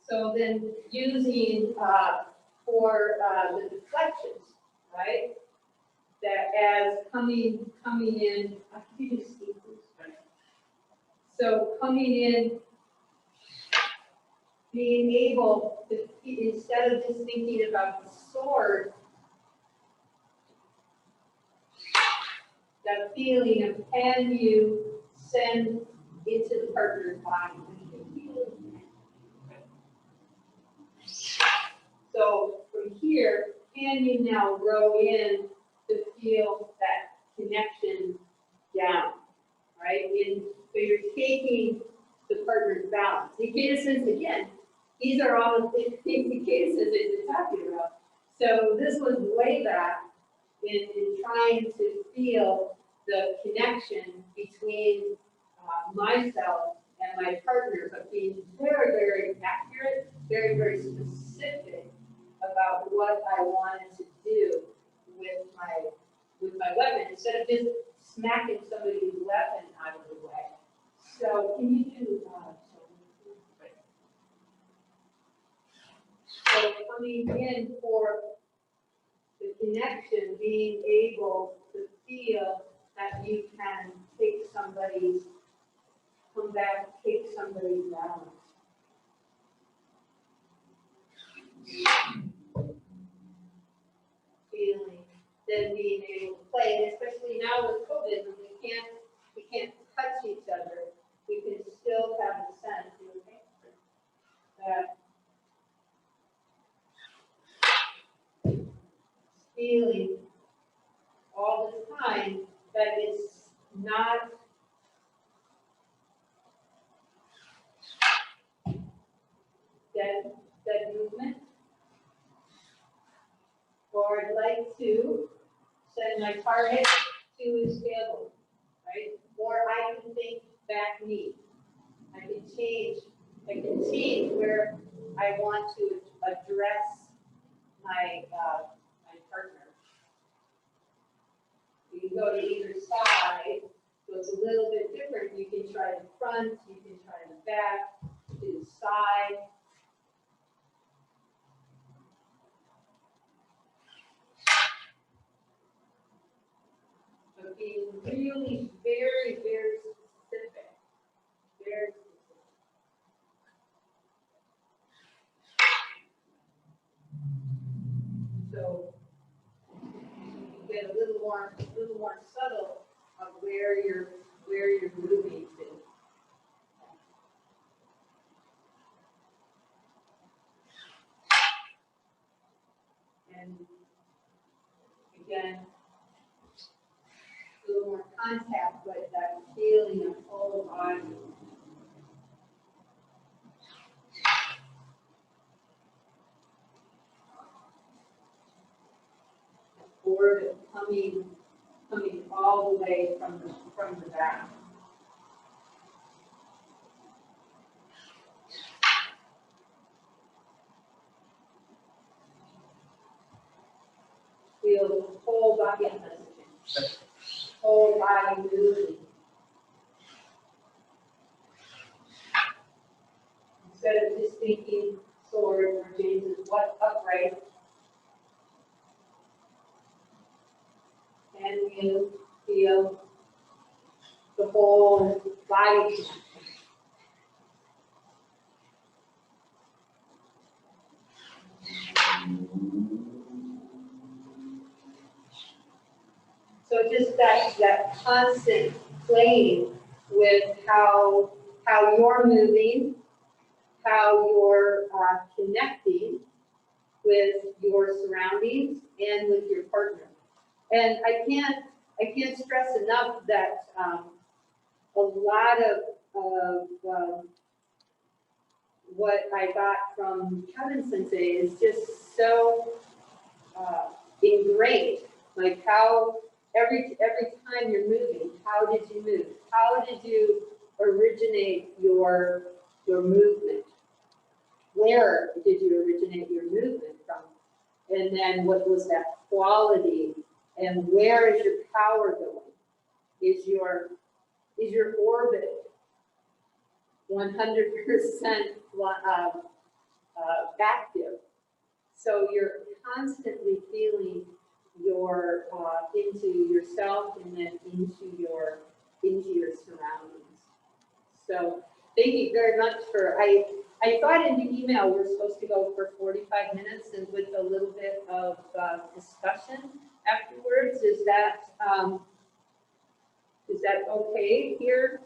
So then using for the deflections, right? That as coming in, so coming in, being able to, instead of just thinking about the sword, that feeling of can you send into the partner's body. So from here, can you now row in to feel that connection down, right? So you're taking the partner's balance. Aikido Sensei, again, these are all the things Aikido Sensei is talking about. So this was way back in trying to feel the connection between myself and my partner, but being very, very accurate, very, very specific about what I wanted to do with my weapon, instead of just smacking somebody's weapon out of the way. So can you do so coming in for the connection, being able to feel that you can take somebody's, come back, take somebody's balance. Feeling, then being able to play, and especially now with COVID, when we can't touch each other, we can still have a sense, okay, that feeling all the time that it's not dead movement. Or I'd like to send my target to his tailbone, right? Or I can think back knee. I can change where I want to address my partner. You can go to either side, so it's a little bit different. You can try the front, you can try the back, to the side. But being really very, very specific. Very specific. So you get a little more subtle of where you're moving to. And again, a little more contact with that feeling of whole body. Forward coming all the way from the back. Feel the whole body, whole body moving. Instead of just thinking sword or James's what upright. And you feel the whole body connection. So just that constant playing with how you're moving, how you're connecting with your surroundings and with your partner. And I can't stress enough that a lot of what I got from Kevin Sensei is just so ingrained. Like how every time you're moving, how did you move? How did you originate your movement? Where did you originate your movement from? And then what was that quality? And where is your power going? Is your orbit 100% active? So you're constantly feeling your into yourself and then into your surroundings. So thank you very much for, I thought in the email we're supposed to go for 45 minutes and with a little bit of discussion afterwards. Is that okay here?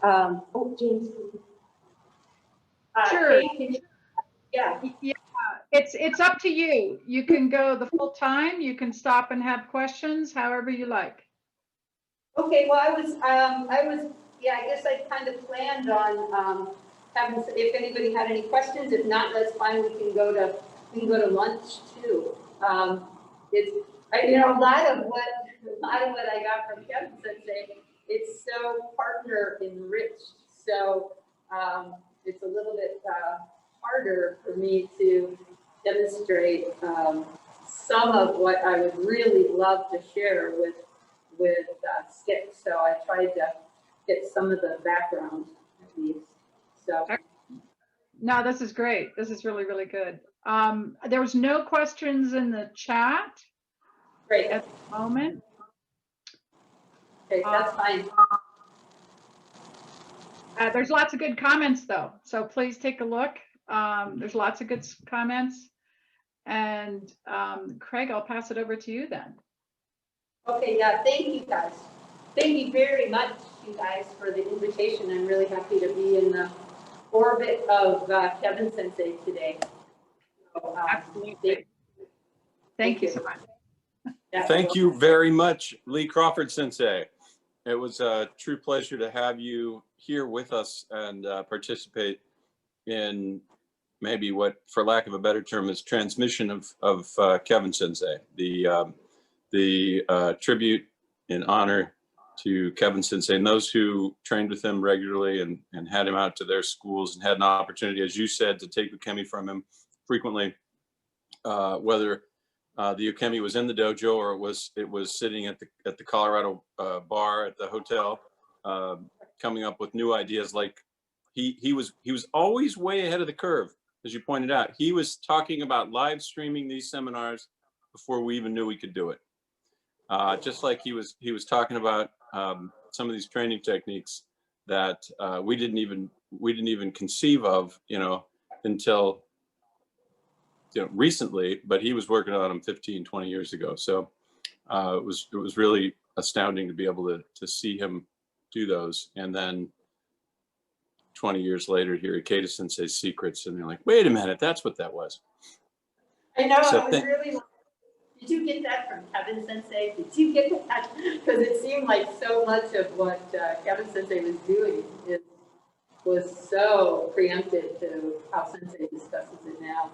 Oh, James. Sure. Kate, yeah. Yeah, it's up to you. You can go the full time. You can stop and have questions, however you like. Okay, well, yeah, I guess I kind of planned on having, if anybody had any questions, if not, that's fine, we can go to lunch too. A lot of what I got from Kevin Sensei, it's so partner enriched. So it's a little bit harder for me to demonstrate some of what I would really love to share with Skip. So I tried to get some of the background at least. So No, this is great. This is really, really good. There was no questions in the chat great. at the moment. Okay, that's fine. There's lots of good comments though, so please take a look. There's lots of good comments. And Craig, I'll pass it over to you then. Okay, yeah, thank you guys. Thank you very much, you guys, for the invitation. I'm really happy to be in the orbit of Kevin Sensei today. So, Absolutely. Thank you so much. Yeah, Thank you very much, Lee Crawford Sensei. It was a true pleasure to have you here with us and participate in maybe what, for lack of a better term, is transmission of Kevin Sensei. The tribute in honor to Kevin Sensei and those who trained with him regularly and had him out to their schools and had an opportunity, as you said, to take ukemi from him frequently, whether the ukemi was in the dojo or it was sitting at the Colorado bar at the hotel, coming up with new ideas. Like he was always way ahead of the curve, as you pointed out. He was talking about live streaming these seminars before we even knew we could do it. Just like he was talking about some of these training techniques that we didn't even conceive of, until recently, but he was working on them 15, 20 years ago. So it was really astounding to be able to see him do those. And then 20 years later, hear Aikido Sensei's secrets, and they're like, wait a minute, that's what that was. I know, So I was really, did you get that from Kevin Sensei? Did you get that? Because it seemed like so much of what Kevin Sensei was doing was so preempted to how Sensei discusses it now.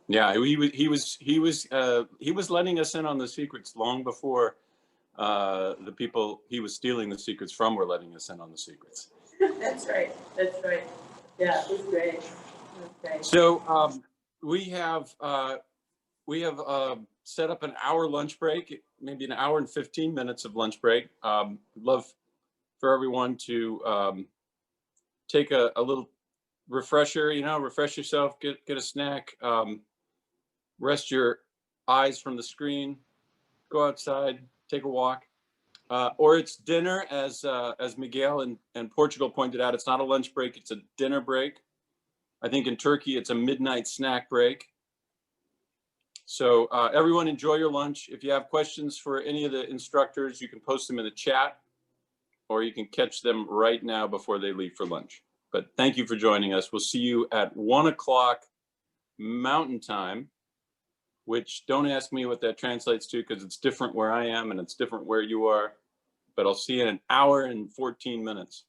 Yeah, he was letting us in on the secrets long before the people he was stealing the secrets from were letting us in on the secrets. That's right. That's right. Yeah, it was great. It was great. So we have set up an hour lunch break, maybe an hour and 15 minutes of lunch break. Love for everyone to take a little refresher, refresh yourself, get a snack, rest your eyes from the screen, go outside, take a walk, or it's dinner, as Miguel and Portugal pointed out. It's not a lunch break, it's a dinner break. I think in Turkey, it's a midnight snack break. So everyone enjoy your lunch. If you have questions for any of the instructors, you can post them in the chat, or you can catch them right now before they leave for lunch. But thank you for joining us. We'll see you at 1 o'clock Mountain Time, which don't ask me what that translates to, because it's different where I am and it's different where you are. but I'll see you in an hour and 14 minutes.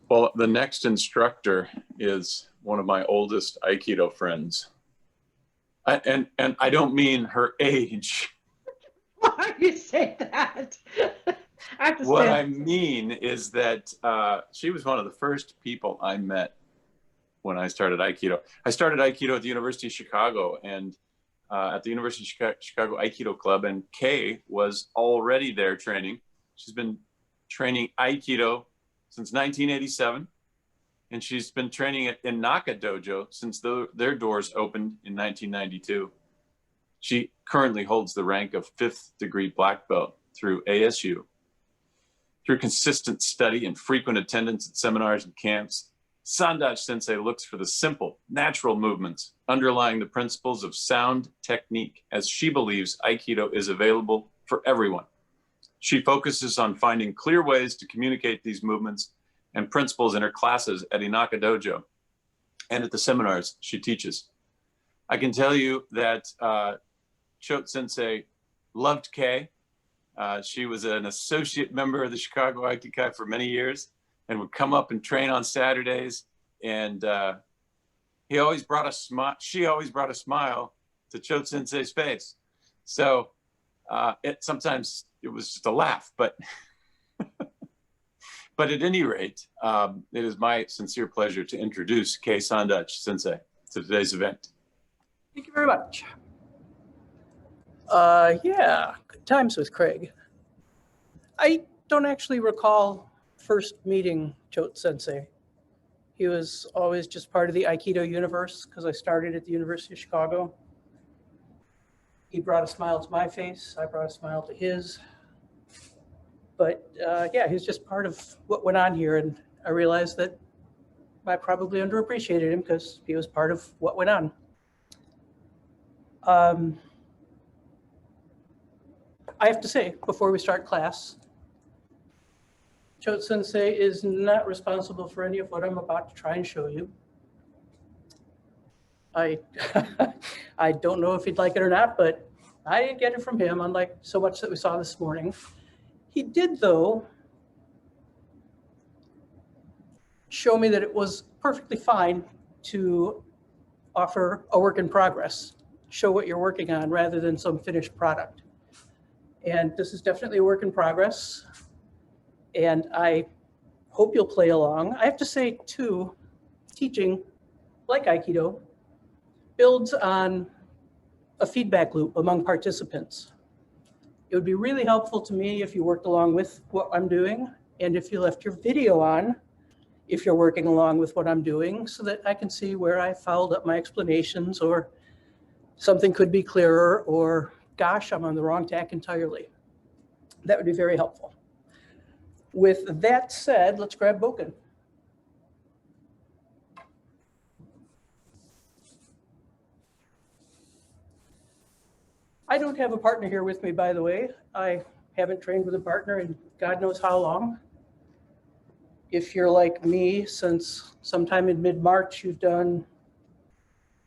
Well, the next instructor is one of my oldest Aikido friends. And I don't mean her age. Why do you say that? I have to What stand. I mean is that she was one of the first people I met when I started Aikido. I started Aikido at the University of Chicago, and at the University of Chicago Aikido Club, and Kay was already there training. She's been training Aikido since 1987, and she's been training in Naka Dojo since their doors opened in 1992. She currently holds the rank of 5th degree black belt through ASU. Through consistent study and frequent attendance at seminars and camps, Sandacz Sensei looks for the simple, natural movements underlying the principles of sound technique, as she believes Aikido is available for everyone. She focuses on finding clear ways to communicate these movements and principles in her classes at Inaka Dojo and at the seminars she teaches. I can tell you that Choate Sensei loved Kay. She was an associate member of the Chicago Aikikai for many years and would come up and train on Saturdays. And he always brought a smile. She always brought a smile to Choate Sensei's face. So sometimes it was just a laugh, but but at any rate, it is my sincere pleasure to introduce Kay Sandacz Sensei to today's event. Thank you very much. Yeah, good times with Craig. I don't actually recall first meeting Choate Sensei. He was always just part of the Aikido universe because I started at the University of Chicago. He brought a smile to my face. I brought a smile to his. But yeah, he's just part of what went on here. And I realized that I probably underappreciated him because he was part of what went on. I have to say, before we start class, Choate Sensei is not responsible for any of what I'm about to try and show you. I don't know if he'd like it or not, but I didn't get it from him, unlike so much that we saw this morning. He did, though, show me that it was perfectly fine to offer a work in progress, show what you're working on rather than some finished product. And this is definitely a work in progress. And I hope you'll play along. I have to say, too, teaching, like Aikido, builds on a feedback loop among participants. It would be really helpful to me if you worked along with what I'm doing, and if you left your video on, if you're working along with what I'm doing, so that I can see where I fouled up my explanations, or something could be clearer, or gosh, I'm on the wrong tack entirely. That would be very helpful. With that said, let's grab Boken. I don't have a partner here with me, by the way. I haven't trained with a partner in God knows how long. If you're like me, since sometime in mid-March, you've done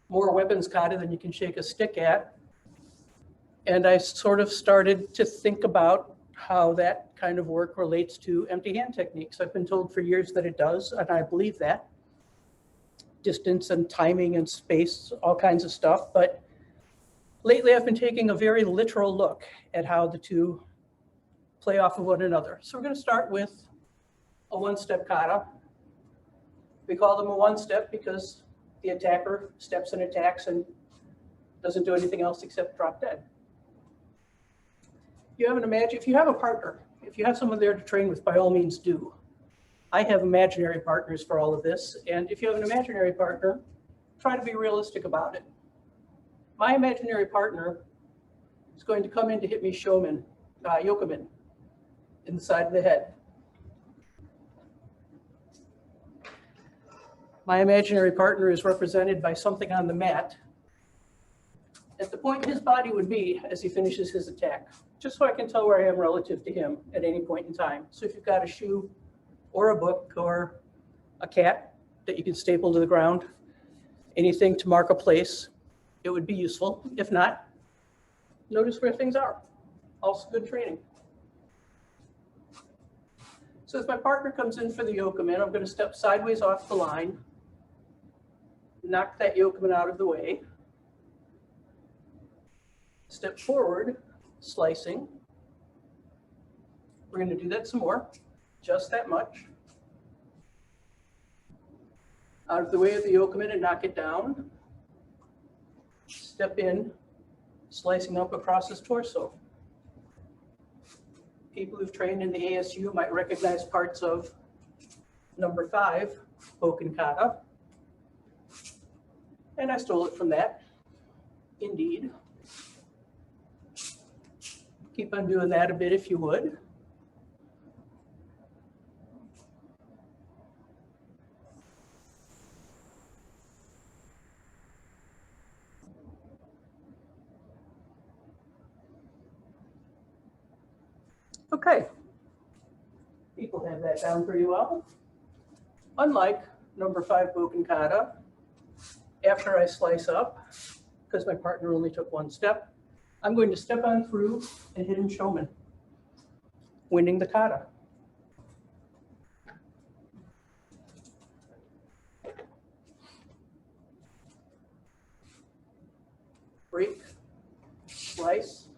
more weapons kata than you can shake a stick at. And I sort of started to think about how that kind of work relates to empty hand techniques. I've been told for years that it does, and I believe that. Distance and timing and space, all kinds of stuff. But lately I've been taking a very literal look at how the two play off of one another. So we're going to start with a one-step kata. We call them a one-step because the attacker steps and attacks and doesn't do anything else except drop dead. You have if you have a partner, if you have someone there to train with, by all means do. I have imaginary partners for all of this, and if you have an imaginary partner, try to be realistic about it. My imaginary partner is going to come in to hit me yokomen, in the side of the head. My imaginary partner is represented by something on the mat at the point his body would be as he finishes his attack, just so I can tell where I am relative to him at any point in time. So if you've got a shoe or a book or a cat that you can staple to the ground, anything to mark a place, it would be useful. If not, notice where things are. Also good training. So as my partner comes in for the yokomen, I'm going to step sideways off the line, knock that yokomen out of the way, step forward, slicing. We're going to do that some more, just that much. Out of the way of the yokomen and knock it down. Step in, slicing up across his torso. People who've trained in the ASU might recognize parts of number 5, Boken Kata. And I stole it from that, indeed. Keep on doing that a bit if you would. Okay. People have that down pretty well. Unlike number 5 Boken Kata, after I slice up, because my partner only took one step, I'm going to step on through and hidden shomen, winning the kata. Break, slice,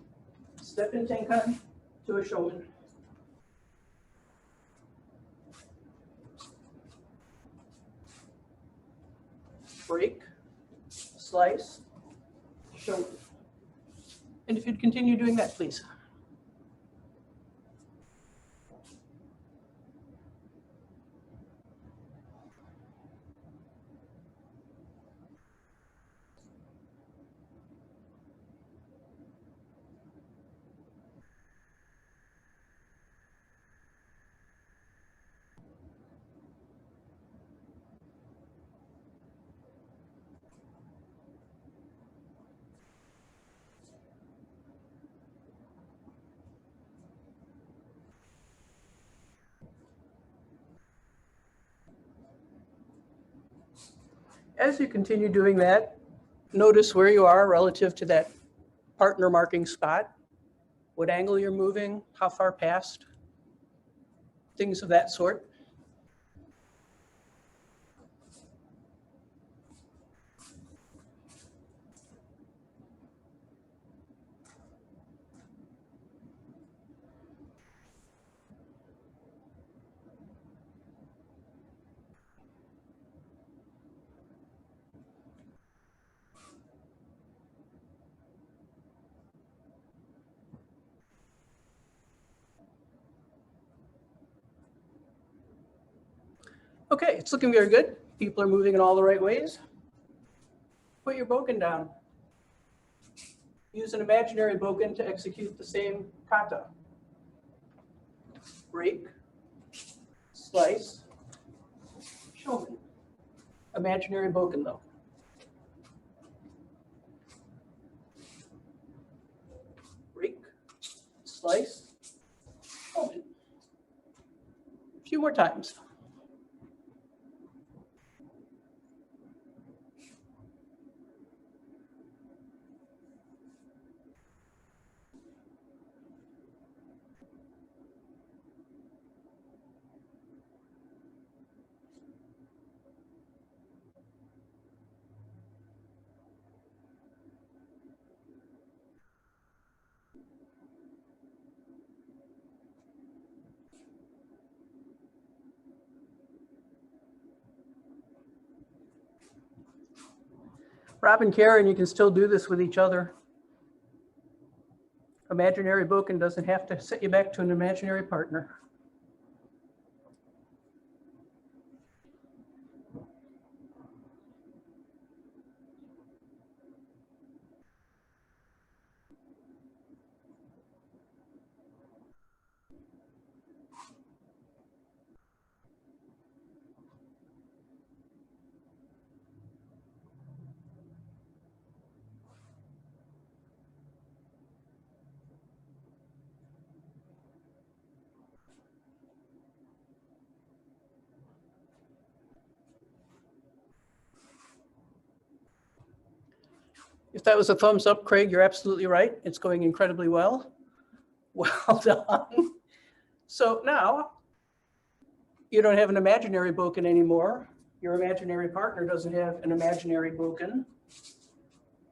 step in tenkan to a shomen. Break, slice, shomen. And if you'd continue doing that, please. As you continue doing that, notice where you are relative to that partner marking spot, what angle you're moving, how far past, things of that sort. Okay, it's looking very good. People are moving in all the right ways. Put your boken down. Use an imaginary boken to execute the same kata. Break, slice, shomen. Imaginary boken though. Break, slice, shomen. A few more times. Rob and Karen, you can still do this with each other. Imaginary boken doesn't have to set you back to an imaginary partner. If that was a thumbs up, Craig, you're absolutely right. It's going incredibly well. Well done. So now you don't have an imaginary boken anymore. Your imaginary partner doesn't have an imaginary boken,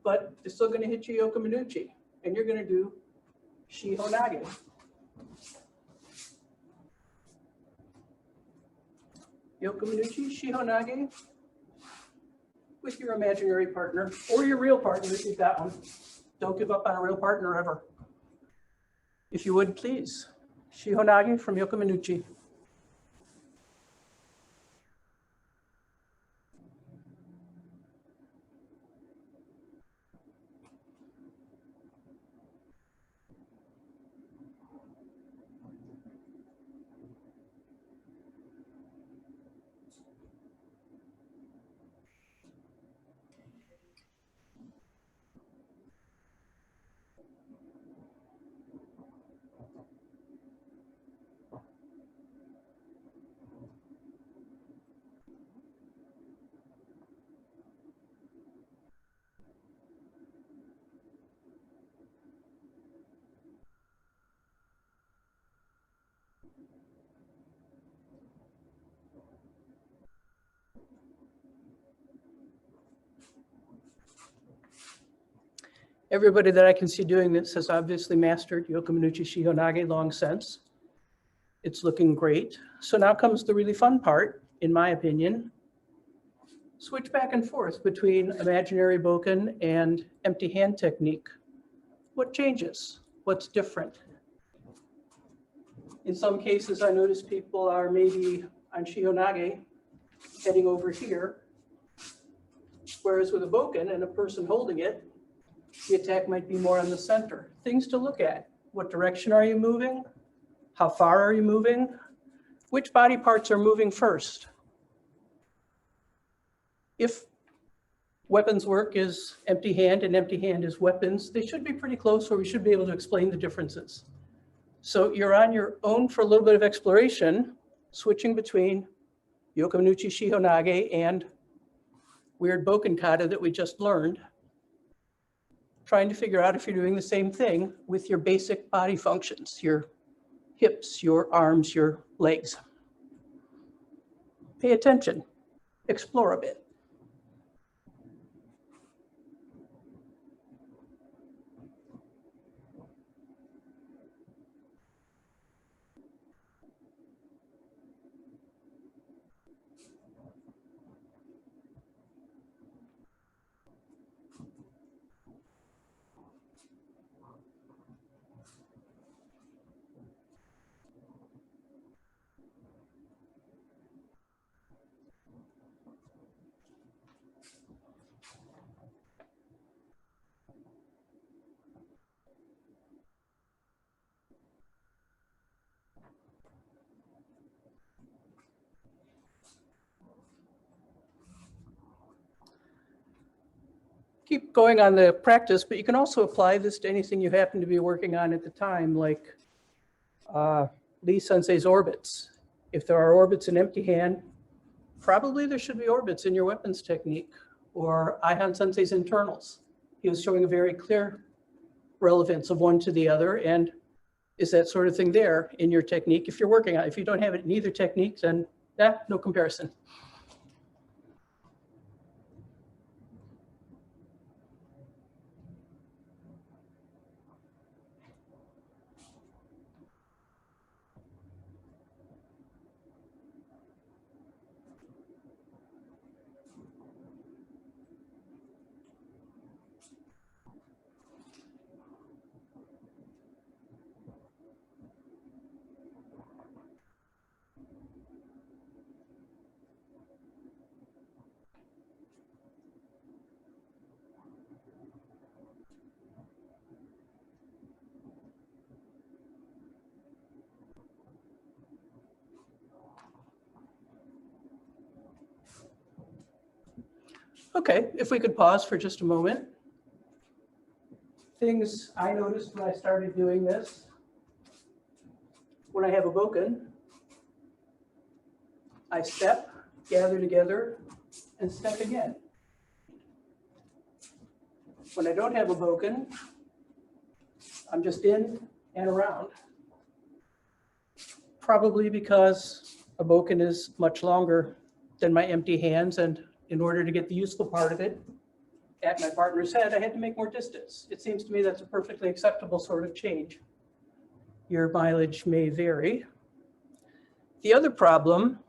but they're still going to hit you Yoka Minuchi, and you're going to do Shihonage. Yoka Minuchi, Shihonage, with your imaginary partner or your real partner if you've got one. Don't give up on a real partner ever. If you would, please. Shihonage from Yoka Minuchi. Everybody that I can see doing this has obviously mastered Yoka Minuchi Shihonage long since. It's looking great. So now comes the really fun part, in my opinion. Switch back and forth between imaginary boken and empty hand technique. What changes? What's different? In some cases, I notice people are maybe on Shihonage heading over here, whereas with a boken and a person holding it, the attack might be more on the center. Things to look at. What direction are you moving? How far are you moving? Which body parts are moving first? If weapons work is empty hand and empty hand is weapons, they should be pretty close, or we should be able to explain the differences. So you're on your own for a little bit of exploration, switching between Yoka Minuchi Shihonage and weird boken kata that we just learned, trying to figure out if you're doing the same thing with your basic body functions, your hips, your arms, your legs. Pay attention, explore a bit. Keep going on the practice, but you can also apply this to anything you happen to be working on at the time, like Lee Sensei's orbits. If there are orbits in empty hand, probably there should be orbits in your weapons technique, or Ihan Sensei's internals. He was showing a very clear relevance of one to the other, and is that sort of thing there in your technique if you're working on it. If you don't have it in either technique, then no comparison. Okay, if we could pause for just a moment. Things I noticed when I started doing this, when I have a boken, I step, gather together, and step again. When I don't have a boken, I'm just in and around. Probably because a boken is much longer than my empty hands, and in order to get the useful part of it at my partner's head, I had to make more distance. It seems to me that's a perfectly acceptable sort of change. Your mileage may vary. The other problem,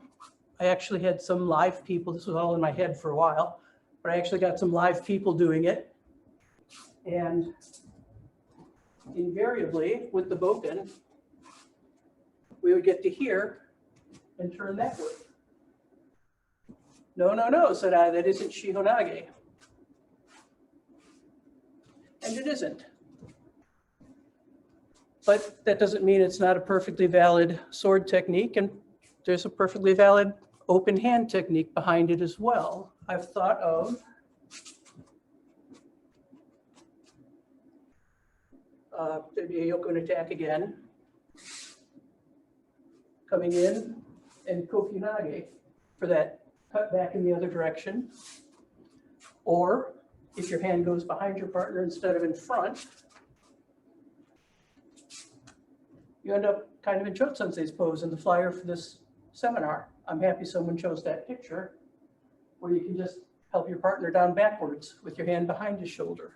I actually had some live people, this was all in my head for a while, but I actually got some live people doing it. And invariably with the boken, we would get to here and turn that way. No, no, no, said I, that isn't Shihonage. And it isn't. But that doesn't mean it's not a perfectly valid sword technique, and there's a perfectly valid open hand technique behind it as well. I've thought of maybe a Yokon attack again, coming in, and Kofunage for that cut back in the other direction. Or if your hand goes behind your partner instead of in front, you end up kind of in Choate Sensei's pose in the flyer for this seminar. I'm happy someone chose that picture where you can just help your partner down backwards with your hand behind his shoulder.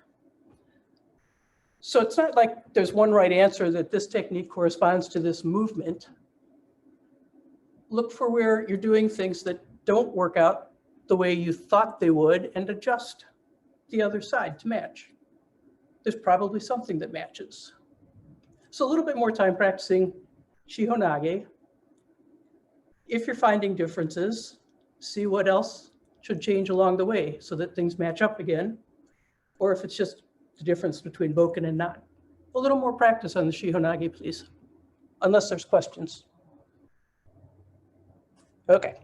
So it's not like there's one right answer that this technique corresponds to this movement. Look for where you're doing things that don't work out the way you thought they would and adjust the other side to match. There's probably something that matches. So a little bit more time practicing Shihonage. If you're finding differences, see what else should change along the way so that things match up again, or if it's just the difference between boken and not. A little more practice on the Shihonage, please, unless there's questions. Okay.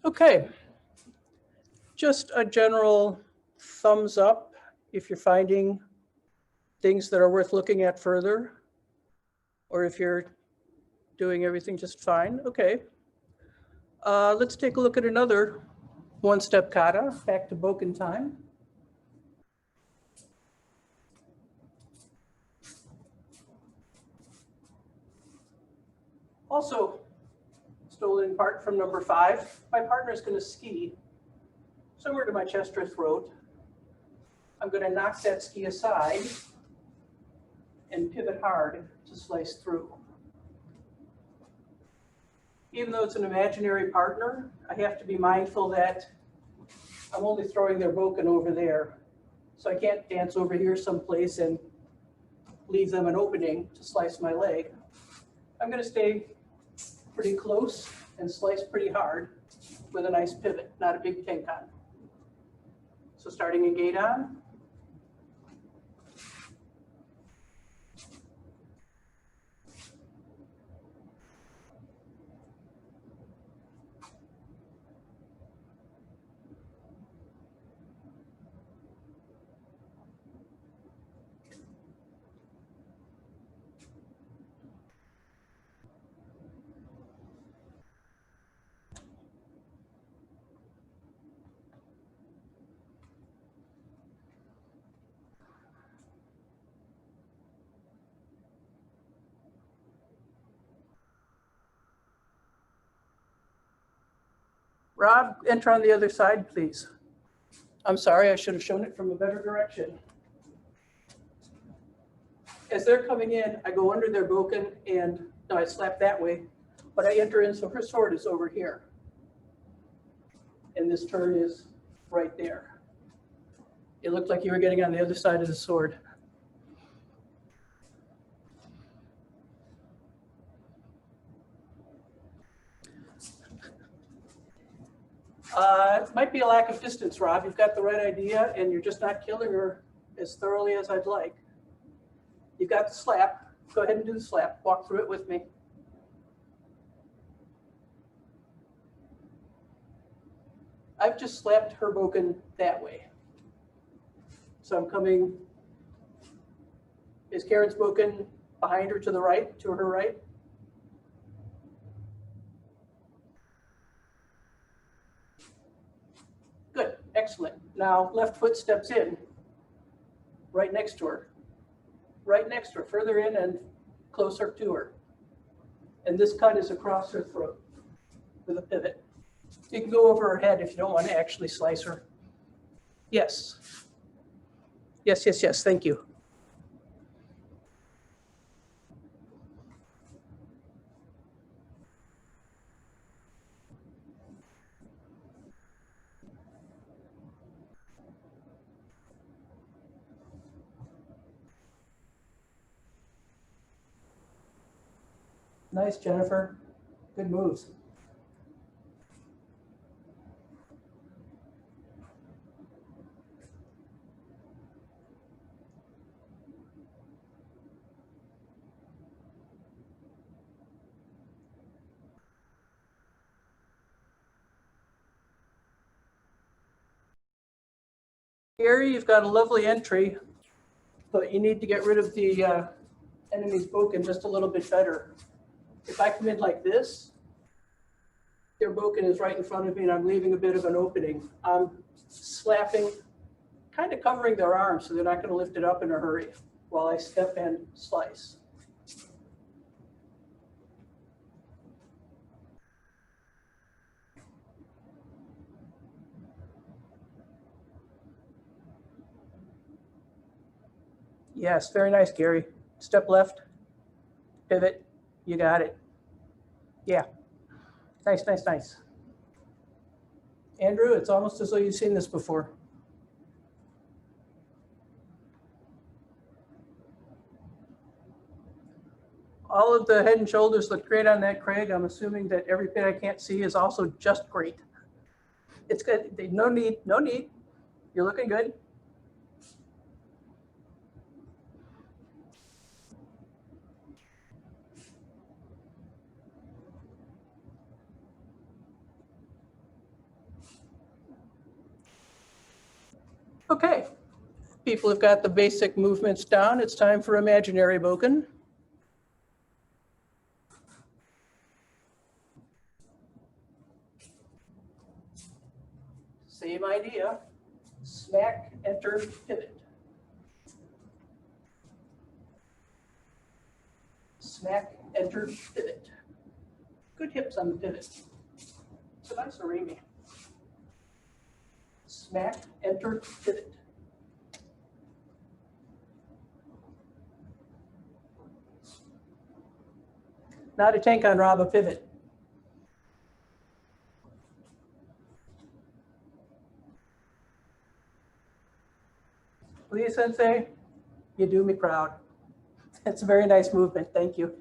Okay, just a general thumbs up if you're finding things that are worth looking at further, or if you're doing everything just fine. Okay, let's take a look at another one-step kata, back to boken time. Also, stolen in part from number 5. My partner is going to ski somewhere to my chest or throat. I'm going to knock that ski aside and pivot hard to slice through. Even though it's an imaginary partner, I have to be mindful that I'm only throwing their boken over there. So I can't dance over here someplace and leave them an opening to slice my leg. I'm going to stay pretty close and slice pretty hard with a nice pivot, not a big tenkan. So starting in gate on. Rob, enter on the other side, please. I'm sorry, I should have shown it from a better direction. As they're coming in, I go under their boken and, no, I slap that way, but I enter in, so her sword is over here. And this turn is right there. It looked like you were getting on the other side of the sword. It might be a lack of distance, Rob. You've got the right idea and you're just not killing her as thoroughly as I'd like. You've got the slap. Go ahead and do the slap. Walk through it with me. I've just slapped her boken that way. So I'm coming, is Karen's boken behind her to the right, to her right? Good, excellent. Now left foot steps in, right next to her. Right next to her, further in and closer to her. And this cut is across her throat with a pivot. You can go over her head if you don't want to actually slice her. Yes. Yes, yes, yes, thank you. Nice, Jennifer. Good moves. Gary, you've got a lovely entry, but you need to get rid of the enemy's boken just a little bit better. If I come in like this, their boken is right in front of me and I'm leaving a bit of an opening. I'm slapping, kind of covering their arms so they're not going to lift it up in a hurry while I step and slice. Yes, very nice, Gary. Step left, pivot, you got it. Yeah, nice, nice, nice. Andrew, it's almost as though you've seen this before. All of the head and shoulders look great on that, Craig. I'm assuming that every bit I can't see is also just great. It's good. No need, no need. You're looking good. Okay, people have got the basic movements down. It's time for imaginary boken. Same idea. Smack, enter, pivot. Smack, enter, pivot. Good hips on the pivot. It's a nice arimi. Smack, enter, pivot. Not a tank on Rob, a pivot. Please, Sensei, you do me proud. It's a very nice movement. Thank you.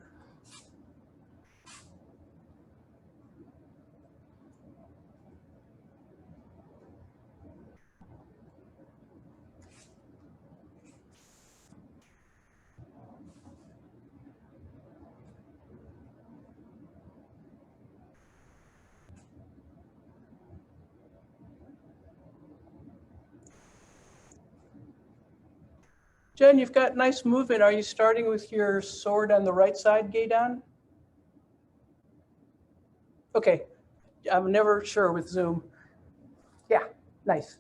Jen, you've got nice movement. Are you starting with your sword on the right side, Gaydon? Okay, I'm never sure with Zoom. Yeah, nice.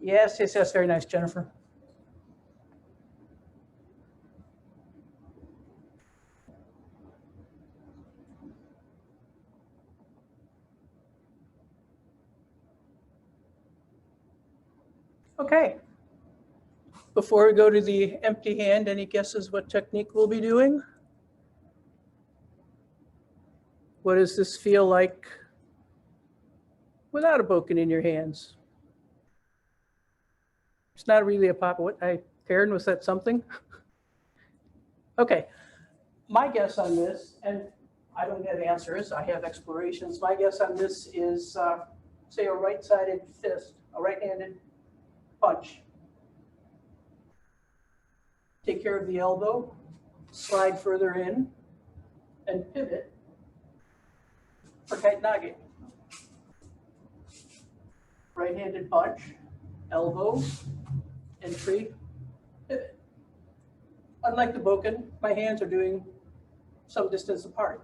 Yes, yes, yes, very nice, Jennifer. Okay. Before we go to the empty hand, any guesses what technique we'll be doing? What does this feel like without a boken in your hands? It's not really a pop. Karen, was that something? Okay. My guess on this, and I don't have answers, I have explorations. My guess on this is, say, a right-sided fist, a right-handed punch. Take care of the elbow, slide further in, and pivot for kite nage. Right-handed punch, elbow, entry, pivot. Unlike the boken, my hands are doing some distance apart.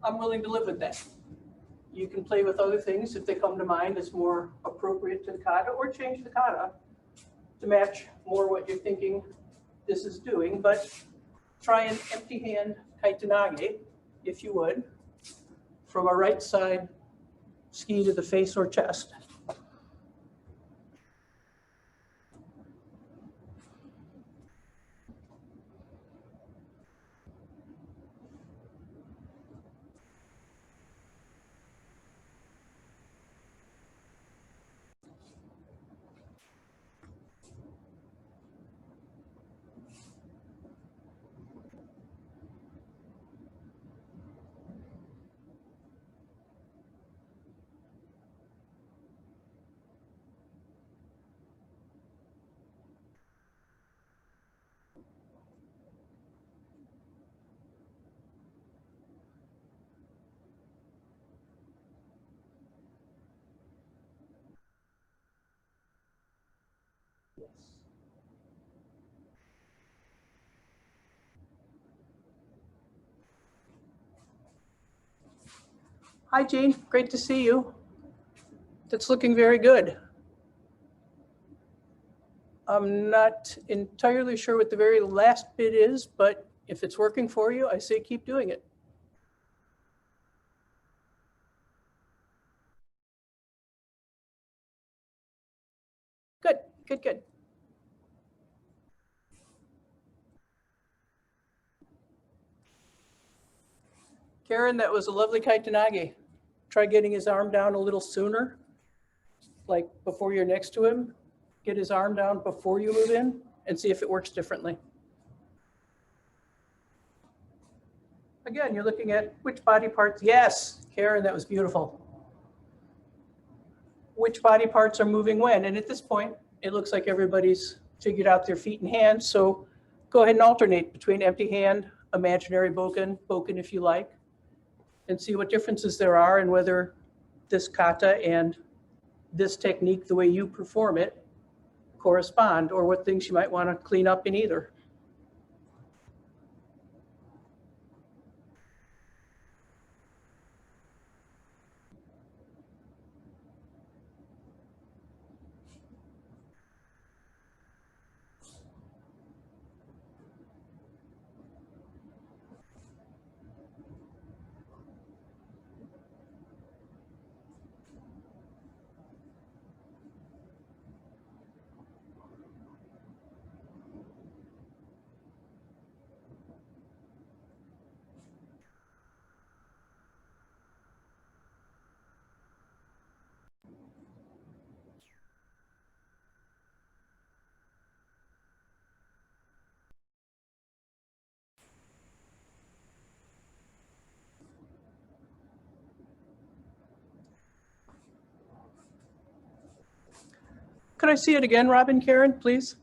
I'm willing to live with that. You can play with other things if they come to mind as more appropriate to the kata, or change the kata to match more what you're thinking this is doing, but try an empty hand kaitanage, if you would, from a right side ski to the face or chest. Hi, Jean. Great to see you. That's looking very good. I'm not entirely sure what the very last bit is, but if it's working for you, I say keep doing it. Good, good, good. Karen, that was a lovely kaitanage. Try getting his arm down a little sooner, like before you're next to him. Get his arm down before you move in and see if it works differently. Again, you're looking at which body parts. Yes, Karen, that was beautiful. Which body parts are moving when? And at this point, it looks like everybody's figured out their feet and hands. So go ahead and alternate between empty hand, imaginary boken, boken if you like, and see what differences there are and whether this kata and this technique, the way you perform it, correspond, or what things you might want to clean up in either. Could I see it again, Robin, Karen, please?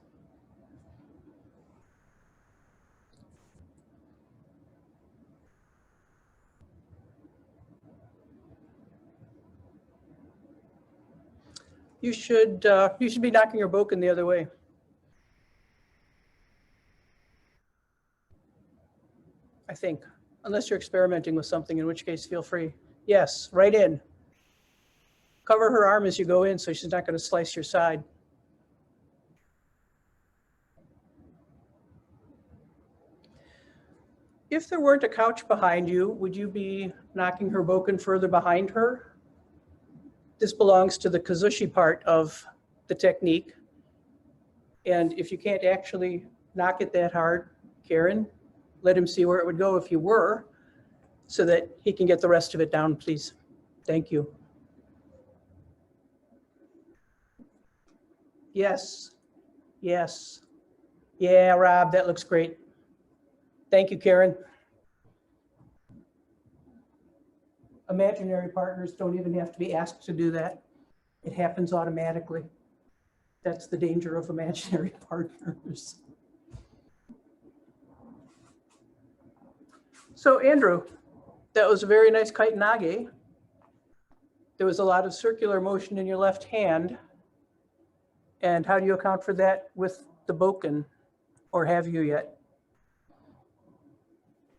You should be knocking your boken the other way. I think, unless you're experimenting with something, in which case feel free. Yes, right in. Cover her arm as you go in so she's not going to slice your side. If there weren't a couch behind you, would you be knocking her boken further behind her? This belongs to the kazushi part of the technique. And if you can't actually knock it that hard, Karen, let him see where it would go if you were, so that he can get the rest of it down, please. Thank you. Yes, yes. Yeah, Rob, that looks great. Thank you, Karen. Imaginary partners don't even have to be asked to do that. It happens automatically. That's the danger of imaginary partners. So Andrew, that was a very nice kite nage. There was a lot of circular motion in your left hand. And how do you account for that with the boken, or have you yet?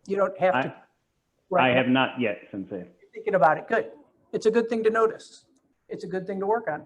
You don't have to. I have not yet, Sensei. You're thinking about it, good. It's a good thing to notice. It's a good thing to work on.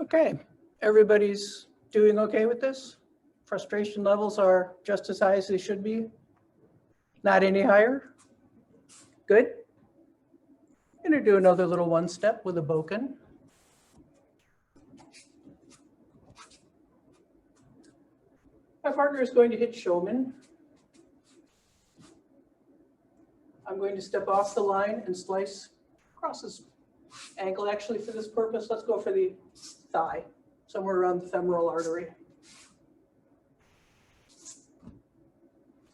Okay, everybody's doing okay with this? Frustration levels are just as high as they should be? Not any higher? Good. I'm going to do another little one step with a boken. My partner is going to hit Showman. I'm going to step off the line and slice crosses ankle. Actually, for this purpose, let's go for the thigh, somewhere around the femoral artery.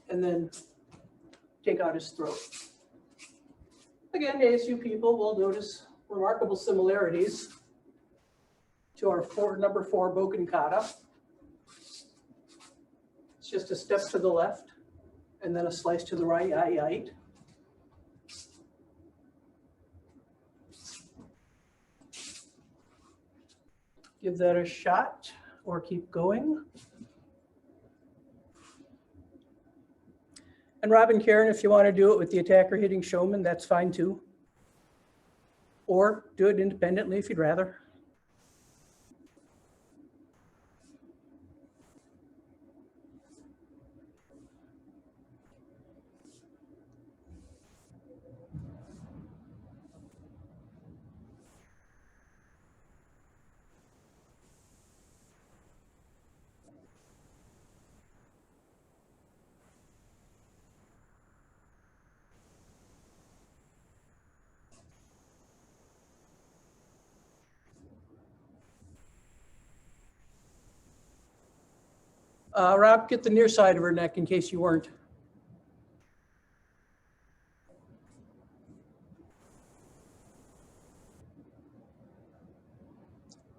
And then take out his throat. Again, ASU people will notice remarkable similarities to our number 4 Boken Kata. It's just a step to the left and then a slice to the right. Give that a shot or keep going. And Rob and Karen, if you want to do it with the attacker hitting showman, that's fine too. Or do it independently if you'd rather. Rob, get the near side of her neck in case you weren't.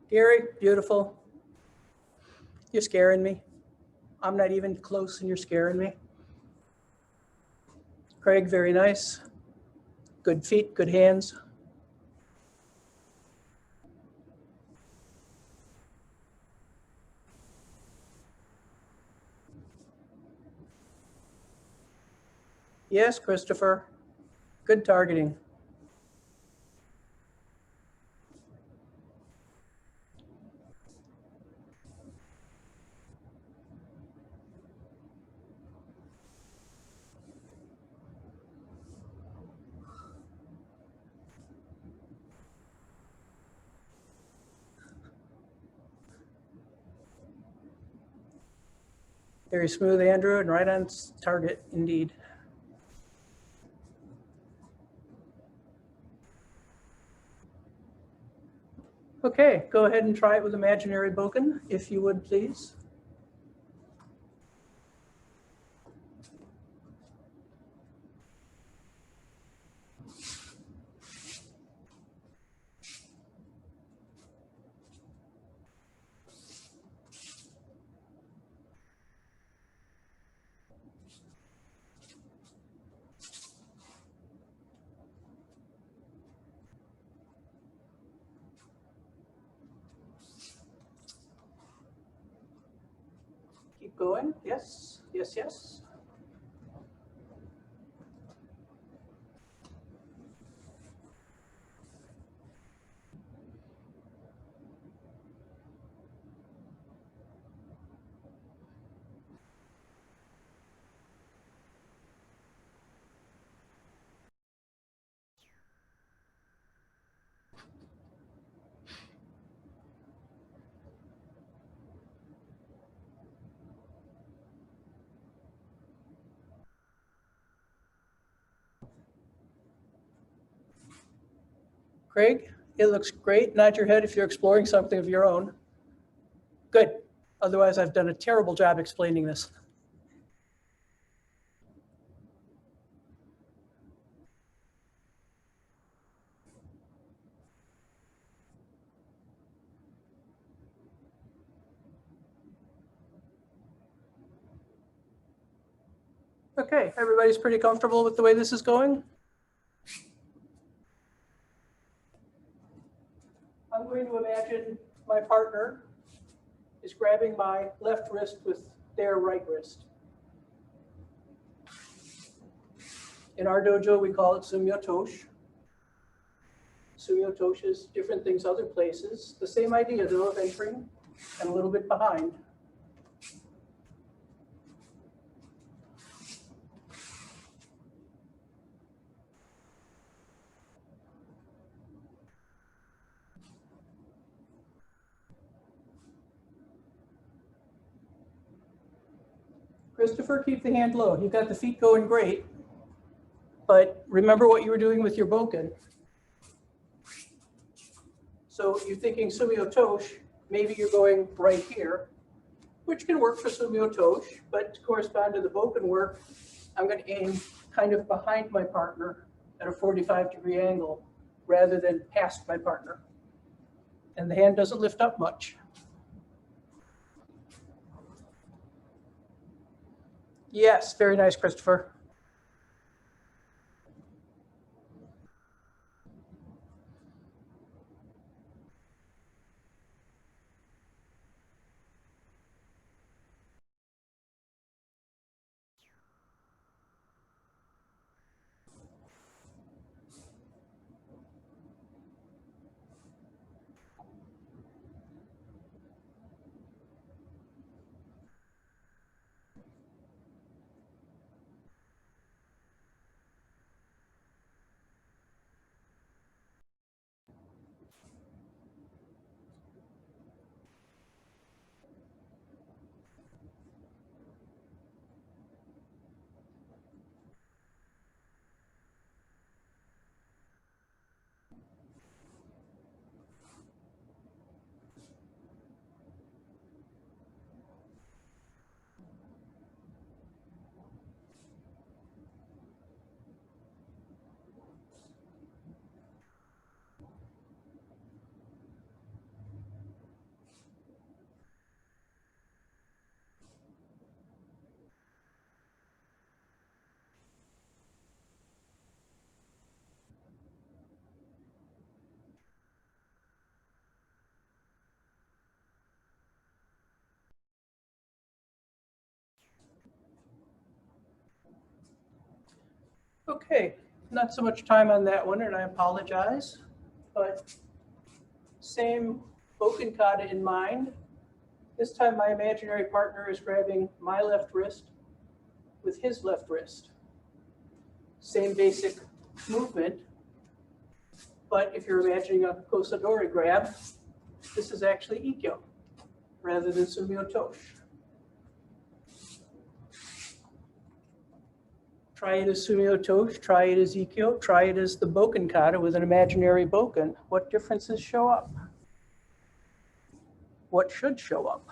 Gary, beautiful. You're scaring me. I'm not even close and you're scaring me. Craig, very nice. Good feet, good hands. Yes, Christopher. Good targeting. Very smooth, Andrew, and right on target indeed. Okay, go ahead and try it with imaginary Boken, if you would, please. Keep going. Yes, yes, yes. Craig, it looks great. Nod your head if you're exploring something of your own. Good. Otherwise, I've done a terrible job explaining this. Okay, everybody's pretty comfortable with the way this is going? I'm going to imagine my partner is grabbing my left wrist with their right wrist. In our dojo, we call it Sumyo Tosh. Sumyo Tosh is different things other places. The same idea, though, of entering and a little bit behind. Christopher, keep the hand low. You've got the feet going great, but remember what you were doing with your Boken. So you're thinking Sumio Tosh, maybe you're going right here, which can work for Sumio Tosh, but to correspond to the Boken work, I'm going to aim kind of behind my partner at a 45-degree angle rather than past my partner. And the hand doesn't lift up much. Yes, very nice, Christopher. Okay, not so much time on that one, and I apologize, but same Boken kata in mind. This time my imaginary partner is grabbing my left wrist with his left wrist. Same basic movement, but if you're imagining a kosadori grab, this is actually ikkyo rather than Sumio Tosh. Try it as Sumio Tosh, try it as ikkyo, try it as the Boken kata with an imaginary Boken. What differences show up? What should show up?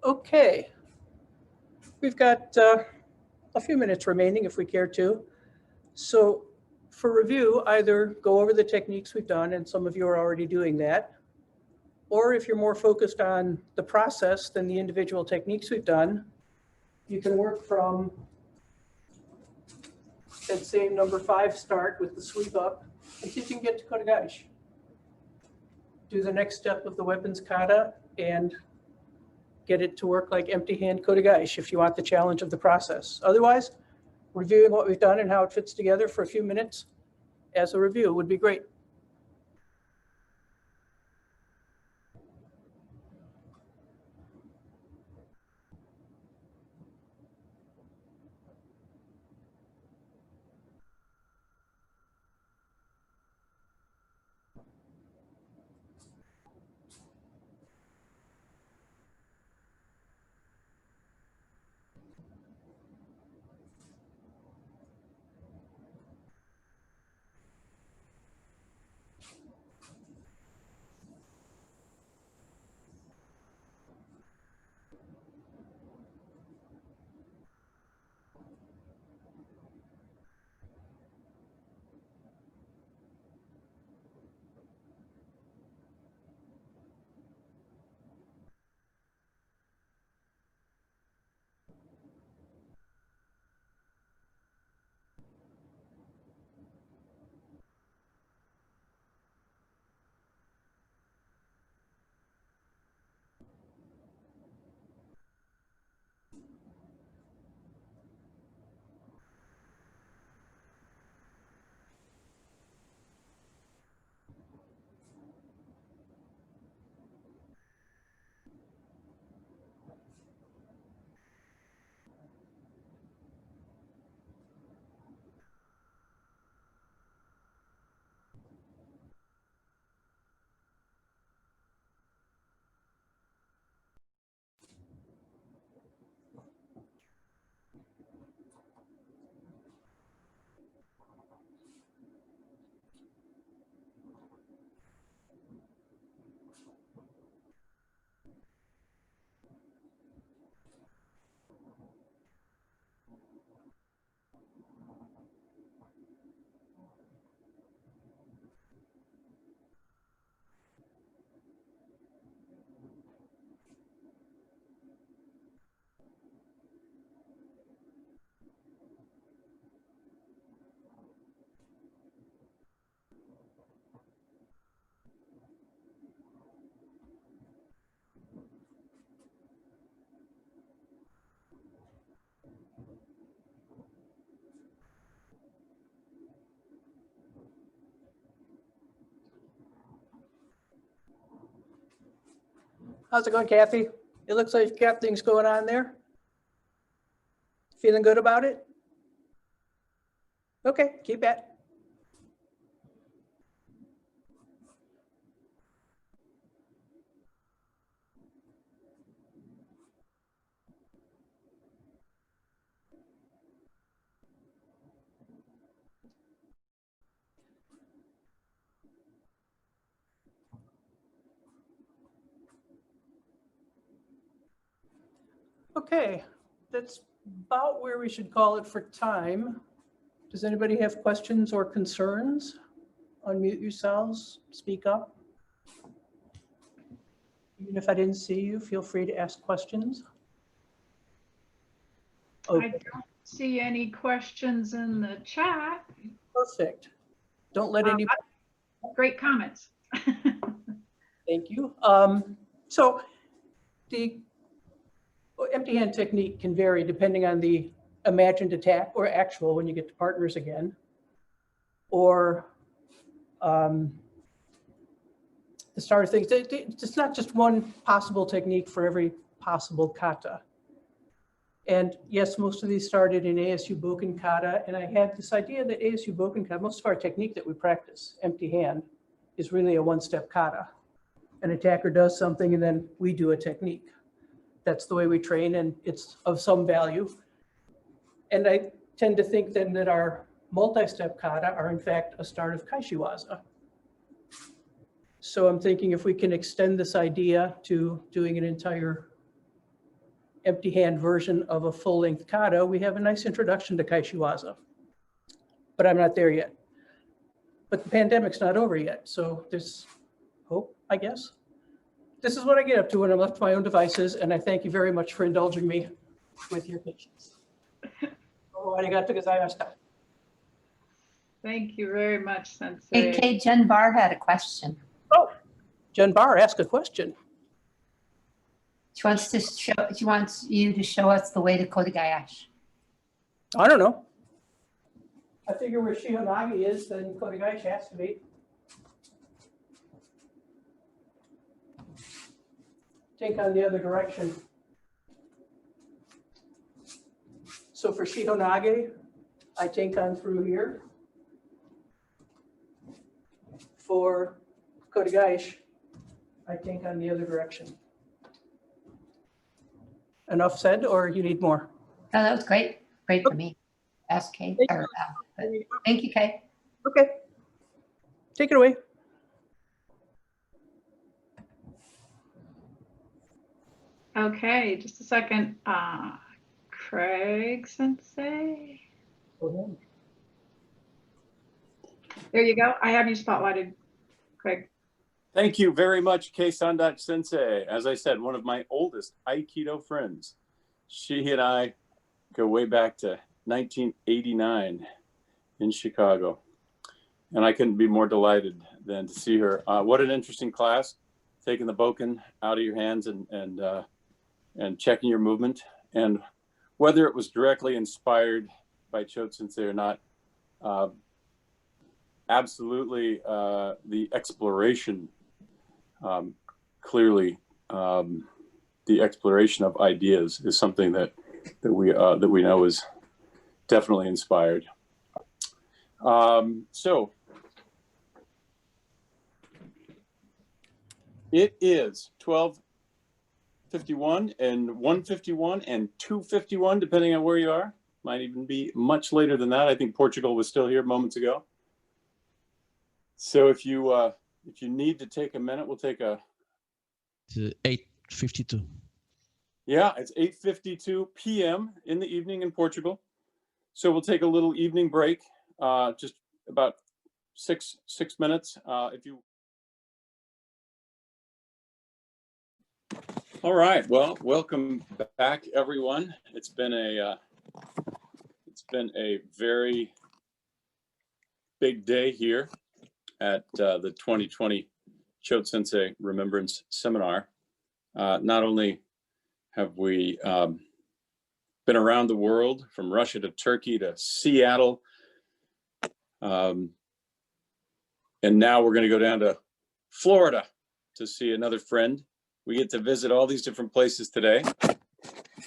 Okay, we've got a few minutes remaining if we care to. So for review, either go over the techniques we've done, and some of you are already doing that, or if you're more focused on the process than the individual techniques we've done, you can work from that same number 5 start with the sweep up until you can get to Kodagaishi. Do the next step of the weapons kata and get it to work like empty hand kotegaish if you want the challenge of the process. Otherwise, reviewing what we've done and how it fits together for a few minutes as a review would be great. How's it going, Kathy? It looks like you've got things going on there. Feeling good about it? Okay, keep at. Okay, that's about where we should call it for time. Does anybody have questions or concerns? Unmute yourselves, speak up. Even if I didn't see you, feel free to ask questions. Okay. I don't see any questions in the chat. Perfect. Don't let any. Great comments. Thank you. So the empty hand technique can vary depending on the imagined attack or actual when you get to partners again, or the start of things. It's not just one possible technique for every possible kata. And yes, most of these started in ASU Boken kata, and I had this idea that ASU Boken kata, most of our technique that we practice, empty hand, is really a one-step kata. An attacker does something and then we do a technique. That's the way we train, and it's of some value. And I tend to think then that our multi-step kata are in fact a start of kaishiwaza. So I'm thinking if we can extend this idea to doing an entire empty hand version of a full-length kata, we have a nice introduction to kaishiwaza. But I'm not there yet. But the pandemic's not over yet, so there's hope, I guess. This is what I get up to when I'm left to my own devices, and I thank you very much for indulging me with your patience. Thank you very much, Sensei. Hey, Kay, Jen Barr had a question. Oh, Jen Barr, ask a question. She wants to show. She wants you to show us the way to Kotegayashi. I don't know. I figure where Shihonage is, then Kotegayashi has to be. Take on the other direction. So for Shihonage, I take on through here. For Kotegayashi, I take on the other direction. Enough said, or you need more? Oh, that was great. Great for me. Ask Kate. Or, thank you, Kate. Okay. Take it away. Okay, just a second. Craig Sensei. There you go. I have you spotlighted, Craig. Thank you very much, Sandacz Sensei. As I said, one of my oldest Aikido friends. She and I go way back to 1989 in Chicago. And I couldn't be more delighted than to see her. What an interesting class, taking the bokken out of your hands and checking your movement. And whether it was directly inspired by Choate Sensei or not, absolutely the exploration, clearly the exploration of ideas is something that we know is definitely inspired. So it is 12:51 and 1:51 and 2:51, depending on where you are. Might even be much later than that. I think Portugal was still here moments ago. So if you need to take a minute, we'll take a. It's 8:52. Yeah, it's 8:52 p.m. in the evening in Portugal. So we'll take a little evening break, just about six minutes. If you. All right. Well, welcome back, everyone. It's been a very big day here at the 2020 Choate Sensei Remembrance Seminar. Not only have we been around the world, from Russia to Turkey to Seattle, and now we're going to go down to Florida to see another friend. We get to visit all these different places today.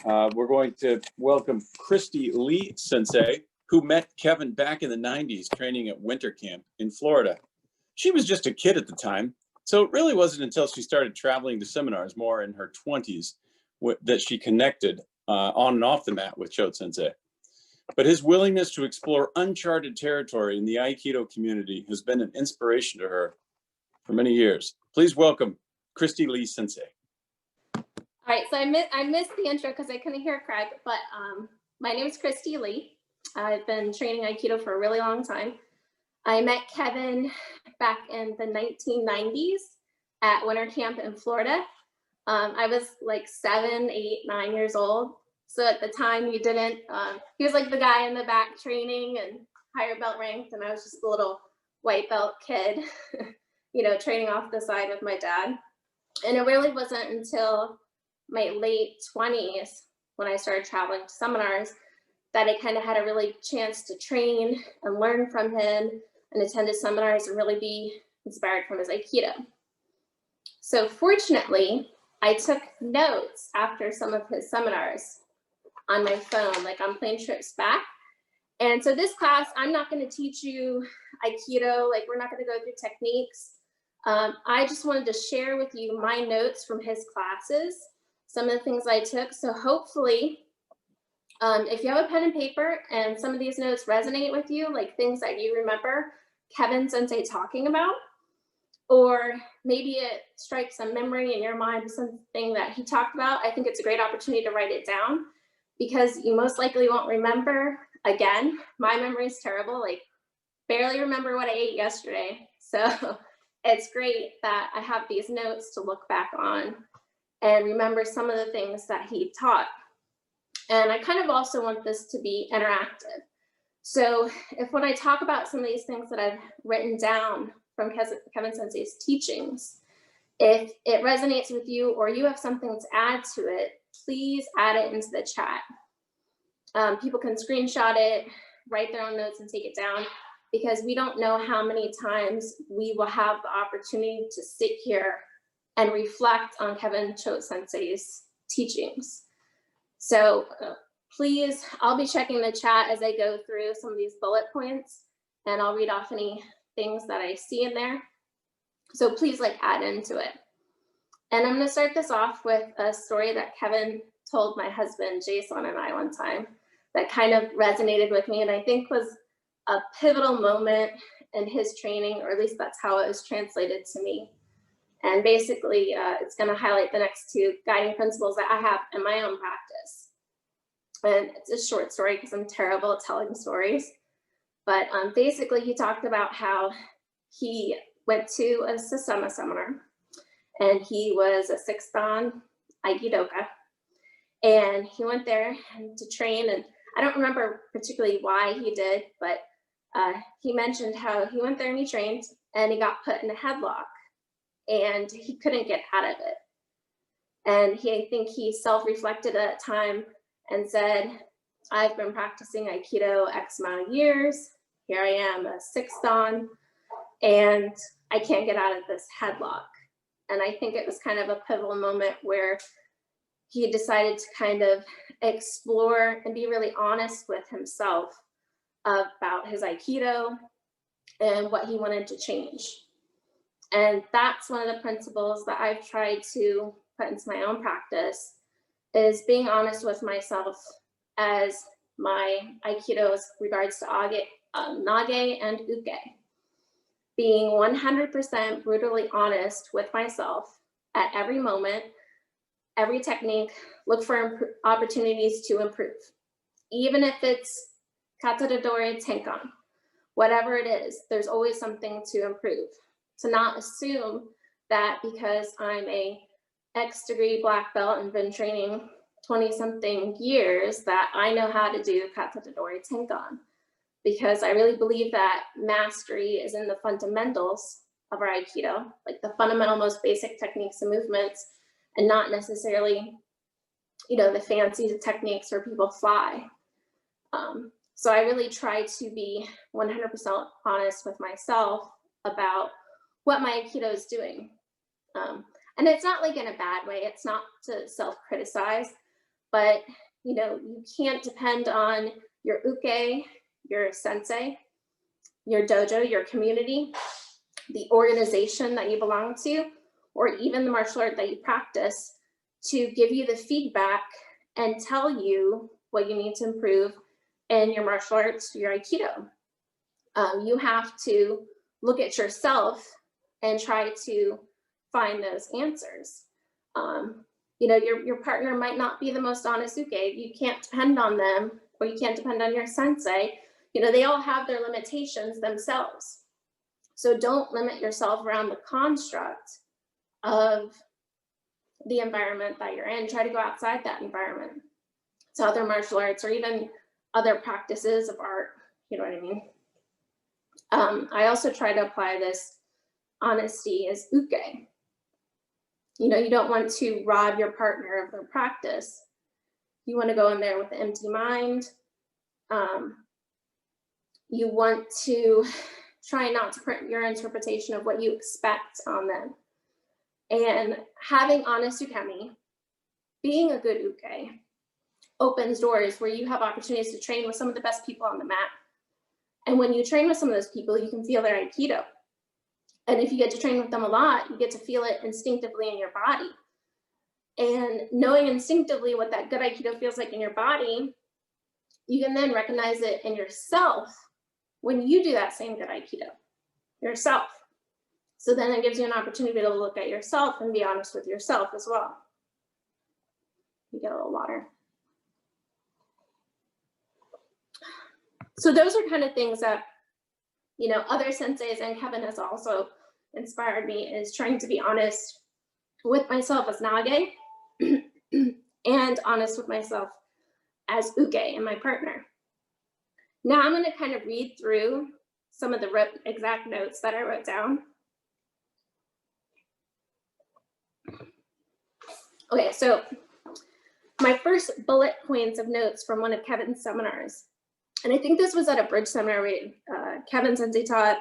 We're going to welcome Christy Lee Sensei, who met Kevin back in the 90s training at winter camp in Florida. She was just a kid at the time, so it really wasn't until she started traveling to seminars more in her 20s that she connected on and off the mat with Choate Sensei. But his willingness to explore uncharted territory in the Aikido community has been an inspiration to her for many years. Please welcome Christy Lee Sensei. All right, so I missed the intro because I couldn't hear Craig, but my name is Christy Lee. I've been training Aikido for a really long time. I met Kevin back in the 1990s at winter camp in Florida. I was like 7, 8, 9 years old. So at the time he was like the guy in the back training and higher belt ranked, and I was just a little white belt kid, training off the side with my dad. And it really wasn't until my late 20s when I started traveling to seminars that I kind of had a really chance to train and learn from him and attend his seminars and really be inspired from his Aikido. So fortunately, I took notes after some of his seminars on my phone, like on plane trips back. And so this class, I'm not going to teach you Aikido, like we're not going to go through techniques. I just wanted to share with you my notes from his classes, some of the things I took. So hopefully, if you have a pen and paper and some of these notes resonate with you, like things that you remember Kevin Sensei talking about, or maybe it strikes a memory in your mind of something that he talked about, I think it's a great opportunity to write it down, because you most likely won't remember again. My memory is terrible, like barely remember what I ate yesterday. So it's great that I have these notes to look back on and remember some of the things that he taught. And I kind of also want this to be interactive. So when I talk about some of these things that I've written down from Kevin Sensei's teachings, If it resonates with you or you have something to add to it, please add it into the chat. People can screenshot it, write their own notes and take it down, because we don't know how many times we will have the opportunity to sit here and reflect on Kevin Choate Sensei's teachings. So please, I'll be checking the chat as I go through some of these bullet points, and I'll read off any things that I see in there. So please add into it. And I'm gonna start this off with a story that Kevin told my husband, Jason, and I one time that kind of resonated with me and I think was a pivotal moment in his training, or at least that's how it was translated to me. And basically, it's gonna highlight the next two guiding principles that I have in my own practice. And it's a short story because I'm terrible at telling stories. But basically, he talked about how he went to a Sussama seminar, and he was a 6th Dan Aikidoka. And he went there to train, and I don't remember particularly why he did, but he mentioned how he went there and he trained, and he got put in a headlock, and he couldn't get out of it. And I think he self-reflected at that time and said, I've been practicing Aikido X amount of years. Here I am, a 6th Dan, and I can't get out of this headlock. And I think it was kind of a pivotal moment where he decided to kind of explore and be really honest with himself about his Aikido and what he wanted to change. And that's one of the principles that I've tried to put into my own practice, is being honest with myself as my Aikido as regards to Nage and Uke. Being 100% brutally honest with myself at every moment, every technique, look for opportunities to improve. Even if it's Katadadori Tenkan, whatever it is, there's always something to improve. To not assume that because I'm a X degree black belt and been training 20-something years that I know how to do Katadadori Tenkan. Because I really believe that mastery is in the fundamentals of our Aikido, like the fundamental, most basic techniques and movements, and not necessarily, the fancy techniques where people fly. So I really try to be 100% honest with myself about what my Aikido is doing. And it's not in a bad way, it's not to self-criticize, but you can't depend on your uke, your sensei, your dojo, your community, the organization that you belong to, or even the martial art that you practice to give you the feedback and tell you what you need to improve in your martial arts, your Aikido. You have to look at yourself and try to find those answers. Your partner might not be the most honest uke. You can't depend on them, or you can't depend on your sensei. They all have their limitations themselves. So don't limit yourself around the construct of the environment that you're in. Try to go outside that environment to other martial arts or even other practices of art. You know what I mean? I also try to apply this honesty as uke. You don't want to rob your partner of their practice. You want to go in there with an empty mind. You want to try not to print your interpretation of what you expect on them. And having honest ukemi, being a good uke, opens doors where you have opportunities to train with some of the best people on the mat. And when you train with some of those people, you can feel their Aikido. And if you get to train with them a lot, you get to feel it instinctively in your body. And knowing instinctively what that good Aikido feels like in your body, you can then recognize it in yourself when you do that same good Aikido yourself. So then it gives you an opportunity to look at yourself and be honest with yourself as well. You get a little water. So those are kind of things that, other senseis, and Kevin has also inspired me, is trying to be honest with myself as Nage and honest with myself as uke and my partner. Now I'm going to kind of read through some of the exact notes that I wrote down. Okay, so my first bullet points of notes from one of Kevin's seminars, and I think this was at a bridge seminar where Kevin Sensei taught,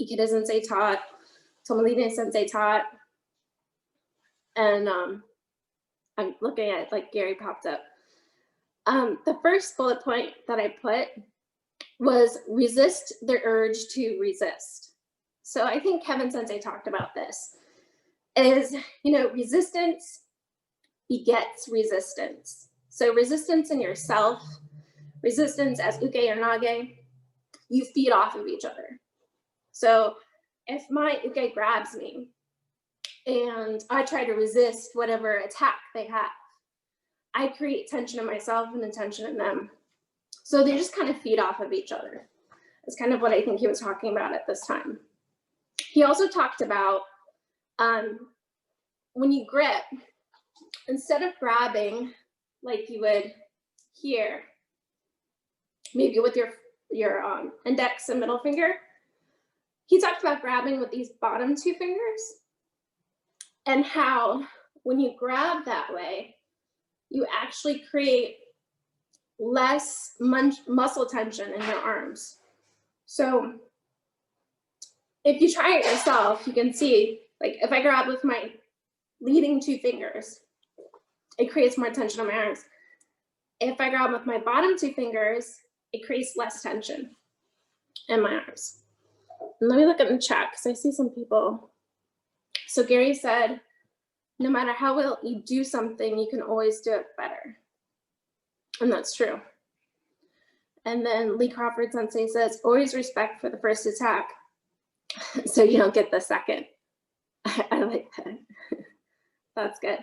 Aikido Sensei taught, Tomoline Sensei taught, and I'm looking at it like Gary popped up. The first bullet point that I put was resist the urge to resist. So I think Kevin Sensei talked about this, is, you know, resistance begets resistance. So resistance in yourself, resistance as uke or nage, you feed off of each other. So if my uke grabs me and I try to resist whatever attack they have, I create tension in myself and a tension in them. So they just kind of feed off of each other. That's kind of what I think he was talking about at this time. He also talked about when you grip, instead of grabbing like you would here, maybe with your index and middle finger, he talked about grabbing with these bottom two fingers and how when you grab that way, you actually create less muscle tension in your arms. So if you try it yourself, you can see, like if I grab with my leading two fingers, it creates more tension on my arms. If I grab with my bottom two fingers, it creates less tension in my arms. And let me look at the chat because I see some people. So Gary said, no matter how well you do something, you can always do it better. And that's true. And then Lee Crawford Sensei says, always respect for the first attack, so you don't get the second. I like that. That's good.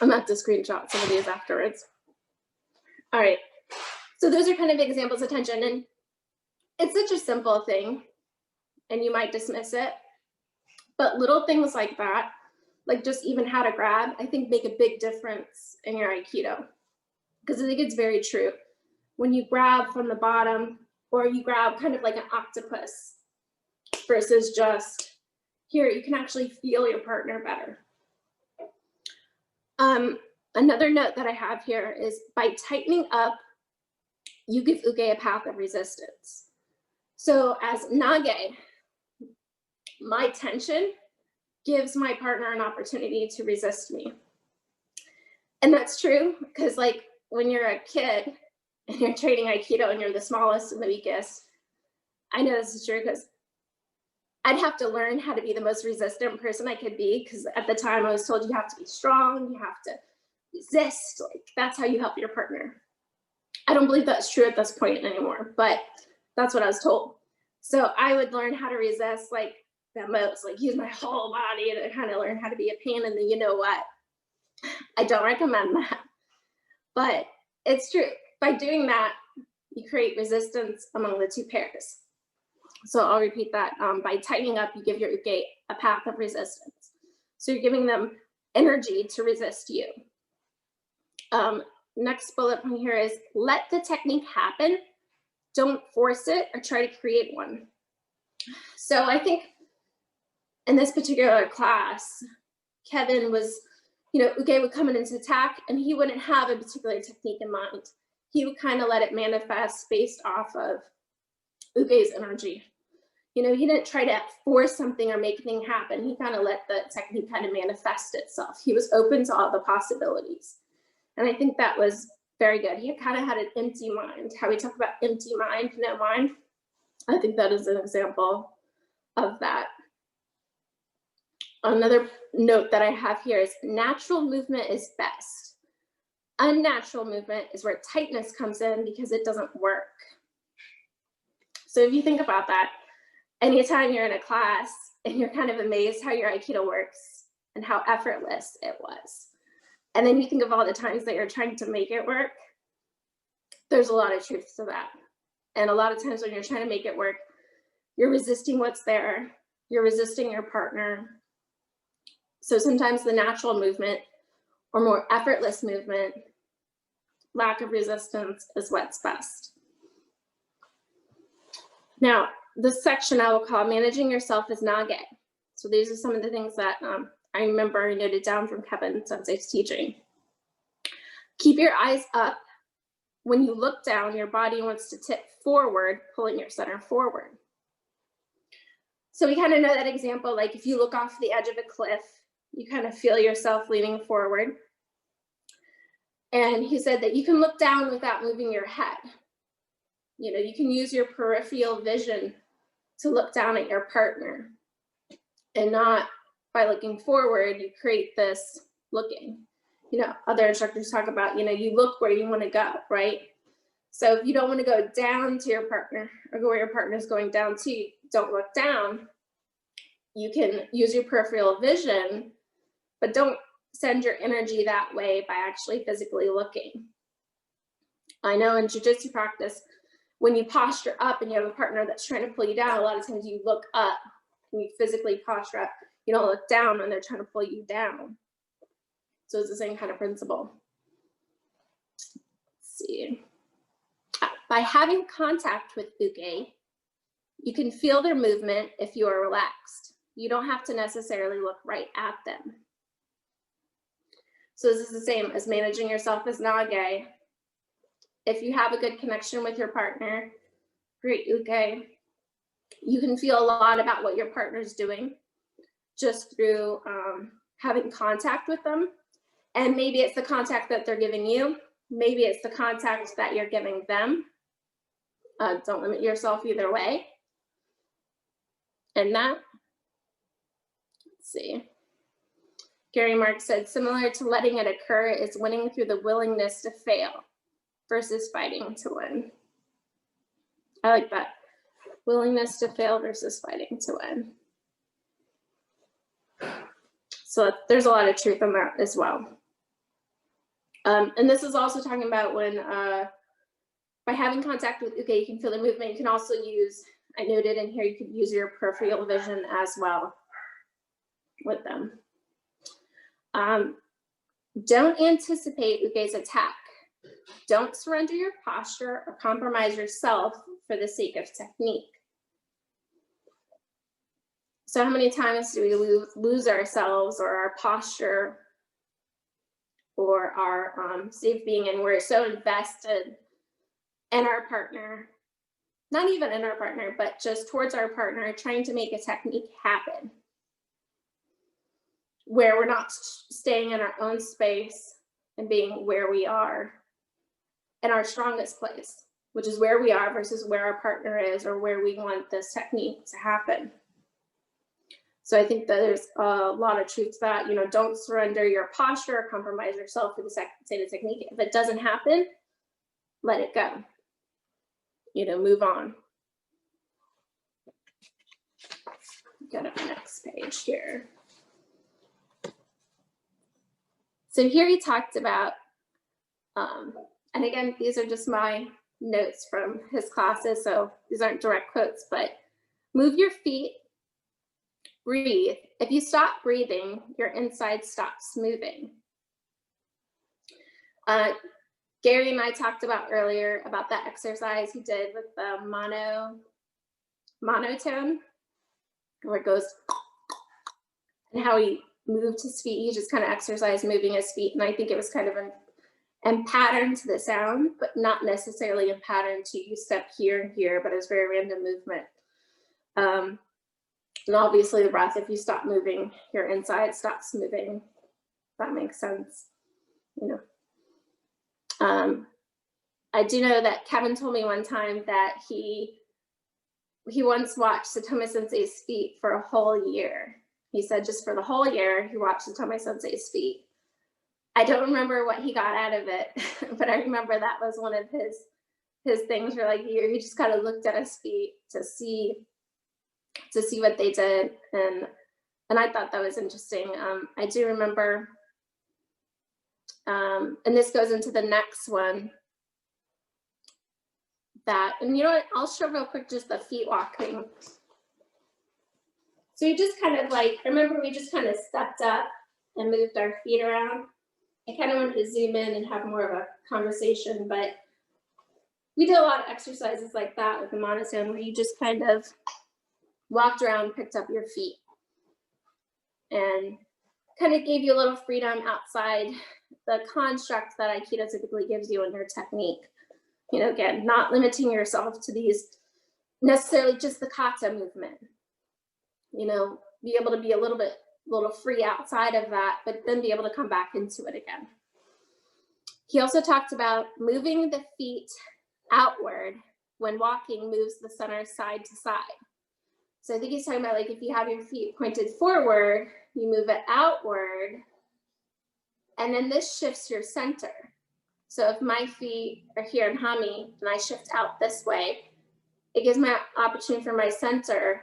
I'm going to have to screenshot some of these afterwards. All right. So those are kind of examples of tension. And it's such a simple thing, and you might dismiss it. But little things like that, like just even how to grab, I think make a big difference in your Aikido. Because I think it's very true. When you grab from the bottom, or you grab kind of like an octopus versus just here, you can actually feel your partner better. Another note that I have here is by tightening up, you give uke a path of resistance. So as nage, my tension gives my partner an opportunity to resist me. And that's true because like when you're a kid and you're training Aikido and you're the smallest and the weakest, I know this is true because I'd have to learn how to be the most resistant person I could be, because at the time I was told you have to be strong, you have to resist, like that's how you help your partner. I don't believe that's true at this point anymore, but that's what I was told. So I would learn how to resist like the most, like use my whole body to kind of learn how to be a pain in the you know what. I don't recommend that, but it's true. By doing that, you create resistance among the two pairs. So I'll repeat that. By tightening up, you give your uke a path of resistance. So you're giving them energy to resist you. Next bullet point here is let the technique happen. Don't force it or try to create one. So I think in this particular class, Kevin was, you know, uke would come in into attack and he wouldn't have a particular technique in mind. He would kind of let it manifest based off of uke's energy. You know, he didn't try to force something or make anything happen. He kind of let the technique kind of manifest itself. He was open to all the possibilities. And I think that was very good. He kind of had an empty mind. How we talk about empty mind, no mind. I think that is an example of that. Another note that I have here is natural movement is best. Unnatural movement is where tightness comes in because it doesn't work. So if you think about that, anytime you're in a class and you're kind of amazed how your Aikido works and how effortless it was, and then you think of all the times that you're trying to make it work, there's a lot of truth to that. And a lot of times when you're trying to make it work, you're resisting what's there, you're resisting your partner. So sometimes the natural movement or more effortless movement, lack of resistance is what's best. Now, this section I will call managing yourself as nage. So these are some of the things that I remember I noted down from Kevin Sensei's teaching. Keep your eyes up. When you look down, your body wants to tip forward, pulling your center forward. So we kind of know that example, like if you look off the edge of a cliff, you kind of feel yourself leaning forward. And he said that you can look down without moving your head. You know, you can use your peripheral vision to look down at your partner, and not by looking forward, you create this looking. You know, other instructors talk about, you know, you look where you want to go, right? So if you don't want to go down to your partner or go where your partner is going down to, you don't look down. You can use your peripheral vision, but don't send your energy that way by actually physically looking. I know in jiu-jitsu practice, when you posture up and you have a partner that's trying to pull you down, a lot of times you look up and you physically posture up. You don't look down when they're trying to pull you down. So it's the same kind of principle. Let's see. By having contact with uke, you can feel their movement if you are relaxed. You don't have to necessarily look right at them. So this is the same as managing yourself as nage. If you have a good connection with your partner, great uke, you can feel a lot about what your partner's doing just through having contact with them. And maybe it's the contact that they're giving you. Maybe it's the contact that you're giving them. Don't limit yourself either way. And that, let's see. Gary Mark said, similar to letting it occur is winning through the willingness to fail versus fighting to win. I like that. Willingness to fail versus fighting to win. So there's a lot of truth in that as well. And this is also talking about when, by having contact with uke, you can feel the movement. You can also use, I noted in here, you could use your peripheral vision as well with them. Don't anticipate uke's attack. Don't surrender your posture or compromise yourself for the sake of technique. So how many times do we lose ourselves or our posture or our safe being, and we're so invested in our partner, not even in our partner, but just towards our partner, trying to make a technique happen, where we're not staying in our own space and being where we are in our strongest place, which is where we are versus where our partner is or where we want this technique to happen. So I think that there's a lot of truth to that. You know, don't surrender your posture or compromise yourself for the sake of technique. If it doesn't happen, let it go. You know, move on. Go to the next page here. So here he talked about, and again, these are just my notes from his classes, so these aren't direct quotes, but move your feet, breathe. If you stop breathing, your inside stops moving. Gary and I talked about earlier about that exercise he did with the monotone, where it goes, and how he moved his feet. He just kind of exercised moving his feet, and I think it was kind of in pattern to the sound, but not necessarily in pattern to you step here and here, but it was very random movement. And obviously the breath, if you stop moving, your inside stops moving. That makes sense, you know. I do know that Kevin told me one time that he once watched Satomi Sensei's feet for a whole year. He said just for the whole year, he watched Satomi Sensei's feet. I don't remember what he got out of it, but I remember that was one of his things where like he just kind of looked at his feet to see what they did, and I thought that was interesting. I do remember, and this goes into the next one, that, and you know what, I'll show real quick just the feet walking. So you just kind of like, remember we just kind of stepped up and moved our feet around. I kind of wanted to zoom in and have more of a conversation, but we did a lot of exercises like that with the monotone, where you just kind of walked around, picked up your feet. And kind of gave you a little freedom outside the construct that Aikido typically gives you in your technique. You know, again, not limiting yourself to these necessarily just the kata movement. You know, be able to be a little free outside of that, but then be able to come back into it again. He also talked about moving the feet outward when walking moves the center side to side. So I think he's talking about, like, if you have your feet pointed forward, you move it outward, and then this shifts your center. So if my feet are here in Hami and I shift out this way, it gives me an opportunity for my center,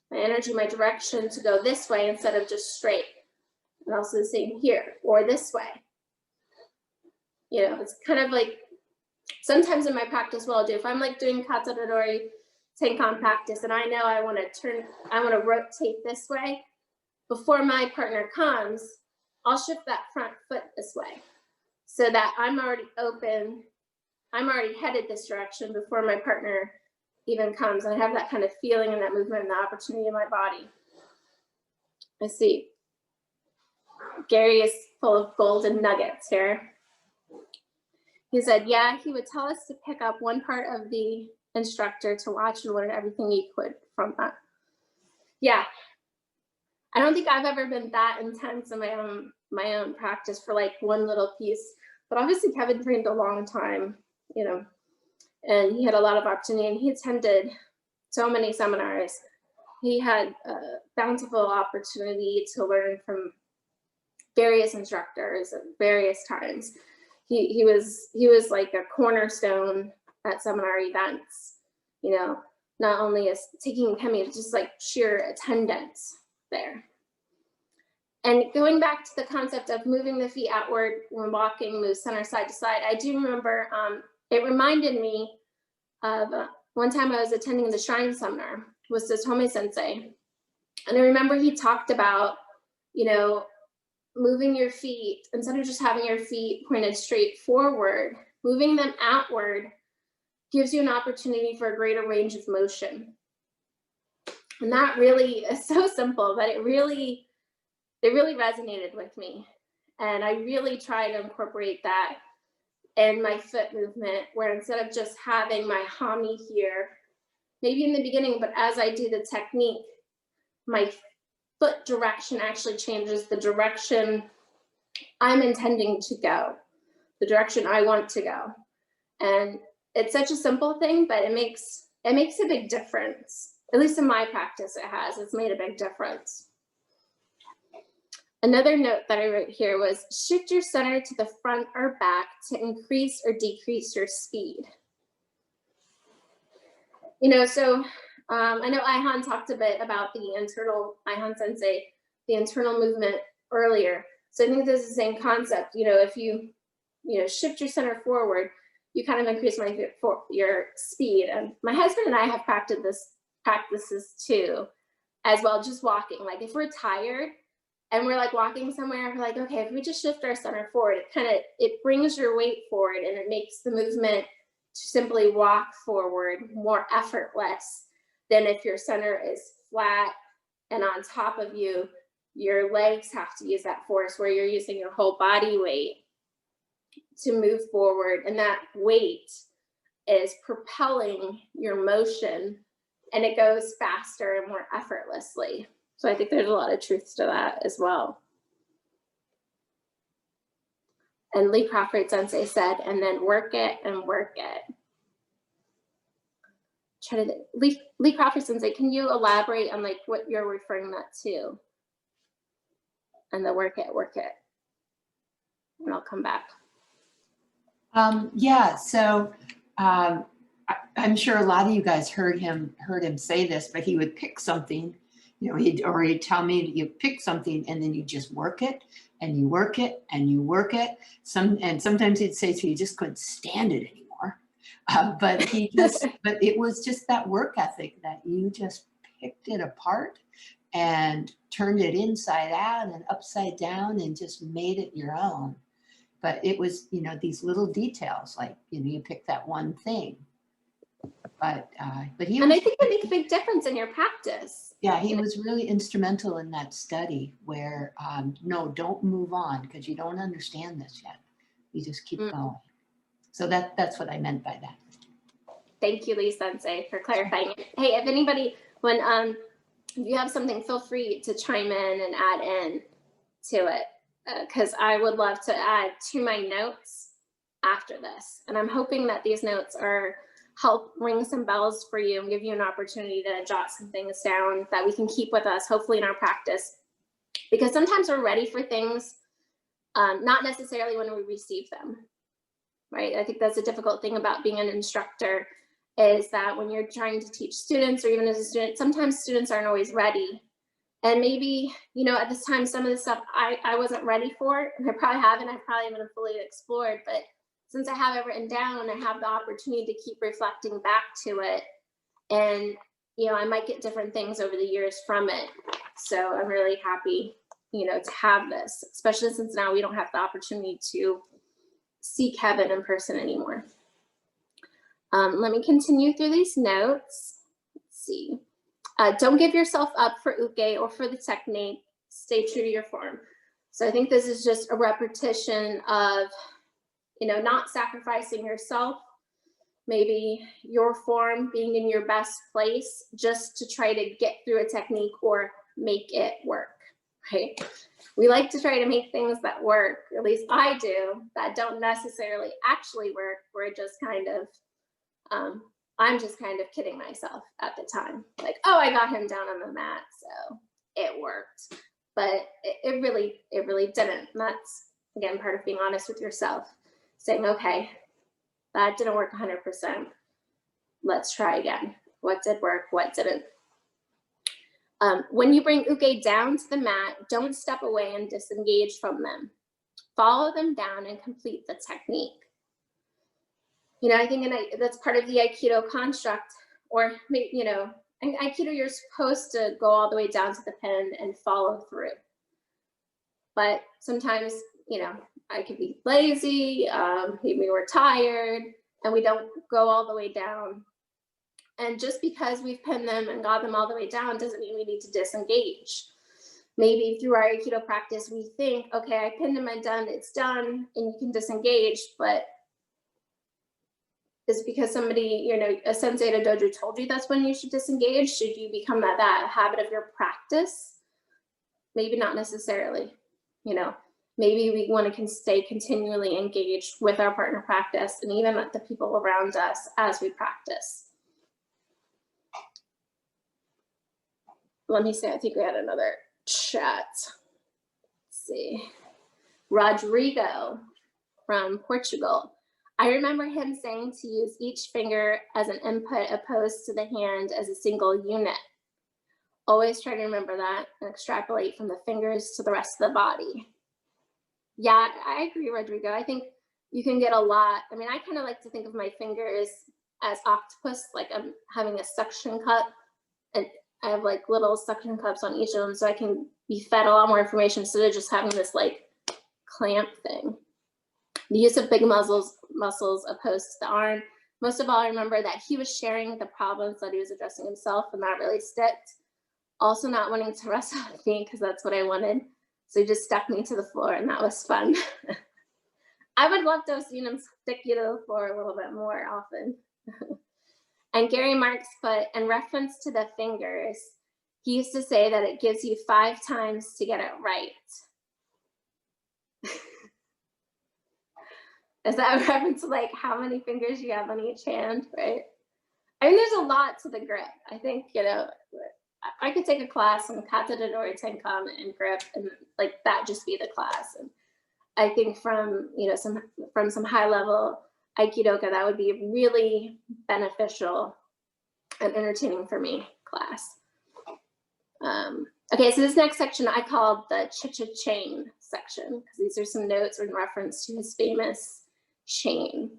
my energy, my direction to go this way instead of just straight. And also the same here, or this way. You know, it's kind of like, sometimes in my practice, what I'll do, if I'm like doing kata dodori tenkan practice and I know I want to rotate this way, before my partner comes, I'll shift that front foot this way so that I'm already open, I'm already headed this direction before my partner even comes. And I have that kind of feeling and that movement and the opportunity in my body. I see Gary is full of golden nuggets here. He said, yeah, he would tell us to pick up one part of the instructor to watch and learn everything he could from that. Yeah, I don't think I've ever been that intense in my own practice for like one little piece, but obviously Kevin trained a long time, you know, and he had a lot of opportunity and he attended so many seminars. He had a bountiful opportunity to learn from various instructors at various times. He was like a cornerstone at seminar events, you know, not only as taking Kemi, just like sheer attendance there. And going back to the concept of moving the feet outward when walking, move center side to side, I do remember it reminded me of one time I was attending the Shrine seminar with Choate Sensei. And I remember he talked about, you know, moving your feet, instead of just having your feet pointed straight forward, moving them outward gives you an opportunity for a greater range of motion. And that really is so simple, but it really resonated with me. And I really try to incorporate that in my foot movement, where instead of just having my Hami here, maybe in the beginning, but as I do the technique, my foot direction actually changes the direction I'm intending to go, the direction I want to go. And it's such a simple thing, but it makes a big difference. At least in my practice, it's made a big difference. Another note that I wrote here was shift your center to the front or back to increase or decrease your speed. You know, so I know Aihan talked a bit about the internal, Aihan Sensei, the internal movement earlier. So I think this is the same concept. You know, if you shift your center forward, you kind of increase your speed. And my husband and I have practices too, as well, just walking. Like if we're tired and we're like walking somewhere, we're like, okay, if we just shift our center forward, it brings your weight forward and it makes the movement to simply walk forward more effortless than if your center is flat and on top of you, your legs have to use that force where you're using your whole body weight to move forward. And that weight is propelling your motion and it goes faster and more effortlessly. So I think there's a lot of truth to that as well. And Lee Crawford Sensei said, and then work it and work it. Lee Crawford Sensei, can you elaborate on like what you're referring that to? And the work it. And I'll come back. Yeah, so I'm sure a lot of you guys heard him say this, but he would pick something, you know, he'd tell me you pick something and then you just work it and you work it and you work it. And sometimes he'd say to you, just couldn't stand it anymore. But it was just that work ethic that you just picked it apart and turned it inside out and upside down and just made it your own. But it was, you know, these little details, like, you know, you pick that one thing But he And was, I think it makes a big difference in your practice. yeah, he was really instrumental in that study where, no, don't move on because you don't understand this yet. You just keep going. So that's what I meant by that. Thank you, Lee Sensei, for clarifying. Hey, if anybody, when if you have something, feel free to chime in and add in to it, because I would love to add to my notes after this. And I'm hoping that these notes are help ring some bells for you and give you an opportunity to jot some things down that we can keep with us, hopefully in our practice. Because sometimes we're ready for things, not necessarily when we receive them, right? I think that's a difficult thing about being an instructor, is that when you're trying to teach students, or even as a student, sometimes students aren't always ready. And maybe, you know, at this time, some of the stuff I wasn't ready for, and I probably haven't fully explored, but since I have it written down, I have the opportunity to keep reflecting back to it. And, you know, I might get different things over the years from it. So I'm really happy, you know, to have this, especially since now we don't have the opportunity to see Kevin in person anymore. Let me continue through these notes. Let's see. Don't give yourself up for uke or for the technique. Stay true to your form. So I think this is just a repetition of, you know, not sacrificing yourself, maybe your form being in your best place just to try to get through a technique or make it work, right? We like to try to make things that work, or at least I do, that don't necessarily actually work. We're just kind of, I'm just kind of kidding myself at the time. Like, oh, I got him down on the mat, so it worked. But it really didn't. And that's, again, part of being honest with yourself. Saying, okay, that didn't work 100%. Let's try again. What did work? What didn't? When you bring uke down to the mat, don't step away and disengage from them. Follow them down and complete the technique. You know, I think that's part of the Aikido construct, or, you know, in Aikido, you're supposed to go all the way down to the pin and follow through. But sometimes, you know, I could be lazy, maybe we're tired, and we don't go all the way down. And just because we've pinned them and got them all the way down doesn't mean we need to disengage. Maybe through our Aikido practice, we think, okay, I pinned him and done, it's done, and you can disengage, but is because somebody, you know, a sensei at a dojo told you that's when you should disengage? Should you become that habit of your practice? Maybe not necessarily, you know. Maybe we want to stay continually engaged with our partner practice and even with the people around us as we practice. Let me see, I think we had another chat. Let's see. Rodrigo from Portugal. I remember him saying to use each finger as an input opposed to the hand as a single unit. Always try to remember that and extrapolate from the fingers to the rest of the body. Yeah, I agree, Rodrigo. I think you can get a lot. I mean, I kind of like to think of my fingers as octopus, like I'm having a suction cup, and I have like little suction cups on each of them, so I can be fed a lot more information instead of just having this like clamp thing. The use of big muscles opposed to the arm. Most of all, I remember that he was sharing the problems that he was addressing himself, and that really sticked. Also not wanting to wrestle with me because that's what I wanted. So he just stuck me to the floor, and that was fun. I would love to have seen him stick you to the floor a little bit more often. And Gary Marks put, in reference to the fingers, he used to say that it gives you 5 times to get it right. Is that a reference to like how many fingers you have on each hand, right? I mean, there's a lot to the grip. I think, you know, I could take a class on Kata Dodori Tenkan and grip, and like that just be the class. And I think from, you know, some high level Aikidoka, that would be a really beneficial and entertaining for me class. Okay, so this next section I called the Cha-Cha-Chain section, because these are some notes in reference to his famous chain.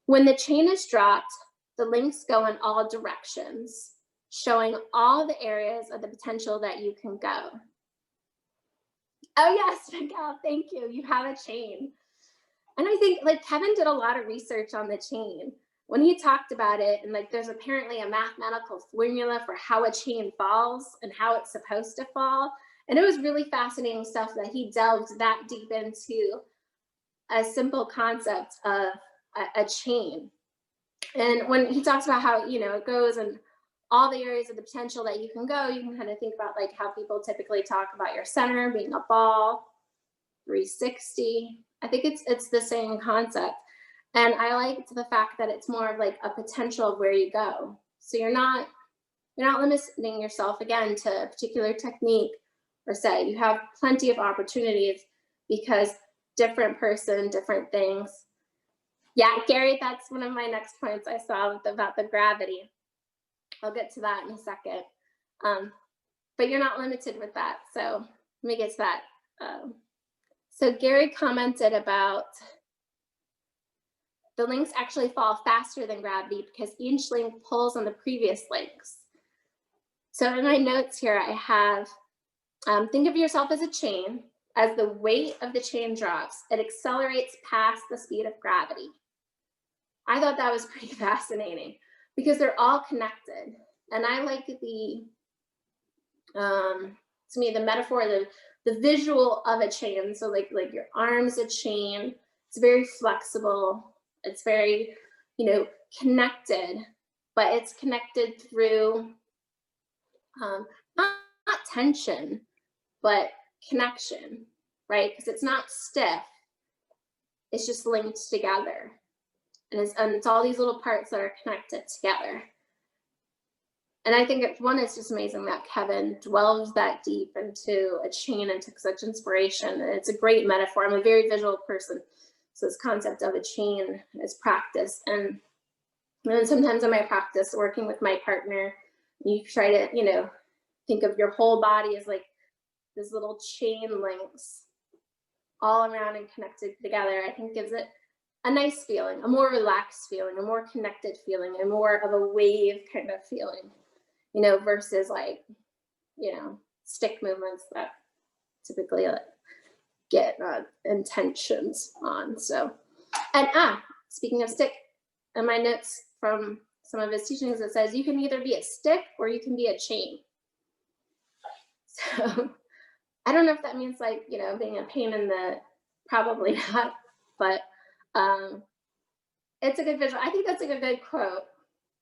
When the chain is dropped, the links go in all directions, showing all the areas of the potential that you can go. Oh yes, Miguel, thank you. You have a chain. And I think like Kevin did a lot of research on the chain. when he talked about it, and like there's apparently a mathematical formula for how a chain falls and how it's supposed to fall. And it was really fascinating stuff that he delved that deep into a simple concept of a chain. And when he talks about how, you know, it goes and all the areas of the potential that you can go, you can kind of think about like how people typically talk about your center being a ball, 360. I think it's the same concept. And I liked the fact that it's more of like a potential of where you go. So you're not limiting yourself again to a particular technique or say. You have plenty of opportunities because different person, different things. Yeah, Gary, that's one of my next points I saw about the gravity. I'll get to that in a second. But you're not limited with that. So let me get to that. So Gary commented about the links actually fall faster than gravity because each link pulls on the previous links. So in my notes here, I have, think of yourself as a chain. As the weight of the chain drops, it accelerates past the speed of gravity. I thought that was pretty fascinating because they're all connected. And I like the, to me, the metaphor, the visual of a chain. So like your arm's a chain, it's very flexible. It's very, you know, connected, but it's connected through not tension, but connection, right? Because it's not stiff, it's just linked together. And it's all these little parts that are connected together. And I think it's just amazing that Kevin dwells that deep into a chain and took such inspiration. And it's a great metaphor. I'm a very visual person. So this concept of a chain is practice. And then sometimes in my practice, working with my partner, you try to, you know, think of your whole body as like this little chain links all around and connected together. I think gives it a nice feeling, a more relaxed feeling, a more connected feeling, and more of a wave kind of feeling, you know, versus like, you know, stick movements that typically get intentions on. So, and speaking of stick, in my notes from some of his teachings, it says you can either be a stick or you can be a chain. So I don't know if that means like, you know, being a pain in the, probably not, but it's a good visual. I think that's like a good quote.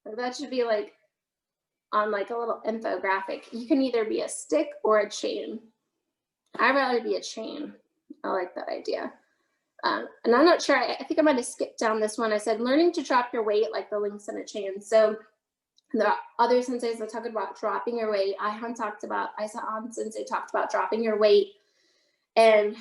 Like that should be like on like a little infographic. You can either be a stick or a chain. I'd rather be a chain. I like that idea. And I'm not sure, I think I might have skipped down this one. I said, learning to drop your weight like the links in a chain. So the other senseis that talk about dropping your weight, Aihan Sensei talked about dropping your weight. And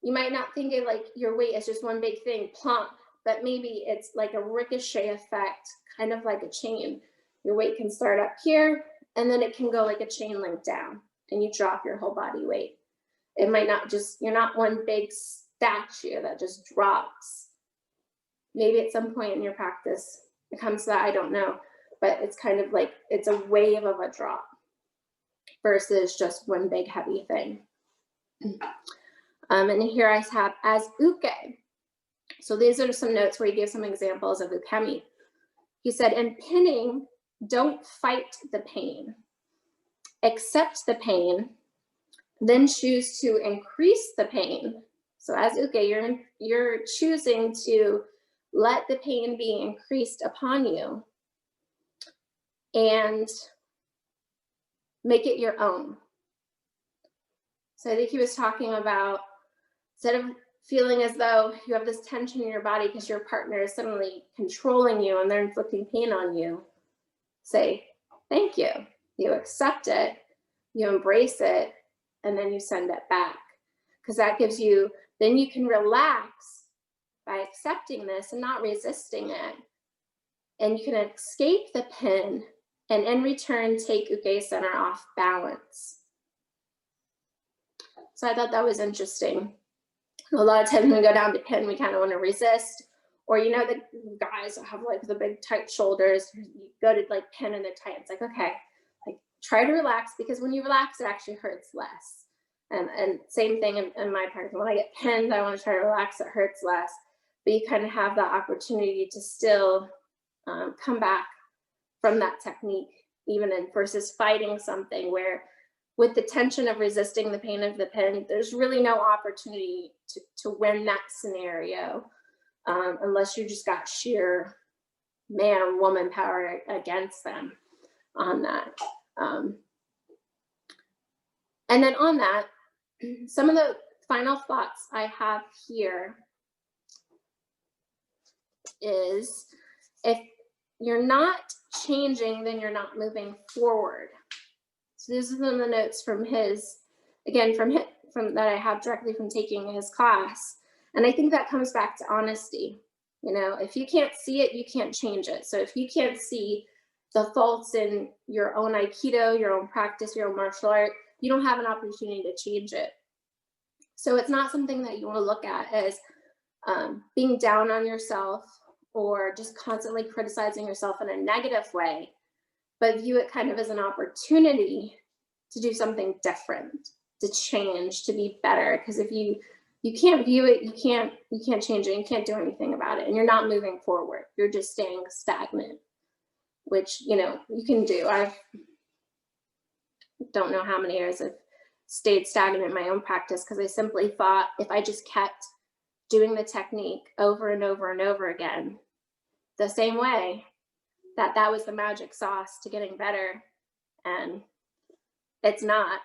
you might not think of like your weight as just one big thing, plump, but maybe it's like a ricochet effect, kind of like a chain. Your weight can start up here, and then it can go like a chain link down, and you drop your whole body weight. It might not just, you're not one big statue that just drops. Maybe at some point in your practice, it comes to that, I don't know, but it's kind of like, it's a wave of a drop versus just one big heavy thing. And here I have as uke. So these are some notes where he gives some examples of ukemi. He said, in pinning, don't fight the pain. Accept the pain, then choose to increase the pain. So as uke, you're choosing to let the pain be increased upon you and make it your own. So I think he was talking about, instead of feeling as though you have this tension in your body because your partner is suddenly controlling you and they're inflicting pain on you, say, thank you. You accept it, you embrace it, and then you send it back. Because that gives you, then you can relax by accepting this and not resisting it. And you can escape the pin and in return take uke center off balance. So I thought that was interesting. A lot of times when we go down to pin, we kind of want to resist. Or, you know, the guys that have like the big tight shoulders, you go to like pin and they're tight. It's like, okay, like try to relax, because when you relax, it actually hurts less. And same thing in my practice. When I get pinned, I want to try to relax, it hurts less. But you kind of have the opportunity to still come back from that technique, even in versus fighting something where with the tension of resisting the pain of the pin, there's really no opportunity to win that scenario unless you just got sheer man or woman power against them on that. And then on that, some of the final thoughts I have here is if you're not changing, then you're not moving forward. So these are some of the notes from his, again, from that I have directly from taking his class. And I think that comes back to honesty. You know, if you can't see it, you can't change it. So if you can't see the faults in your own Aikido, your own practice, your own martial art, you don't have an opportunity to change it. So it's not something that you want to look at as being down on yourself or just constantly criticizing yourself in a negative way, but view it kind of as an opportunity to do something different, to change, to be better. Because if you can't view it, you can't change it, you can't do anything about it, and you're not moving forward. You're just staying stagnant, which, you know, you can do. I don't know how many years I've stayed stagnant in my own practice because I simply thought if I just kept doing the technique over and over and over again, the same way, that was the magic sauce to getting better. And it's not.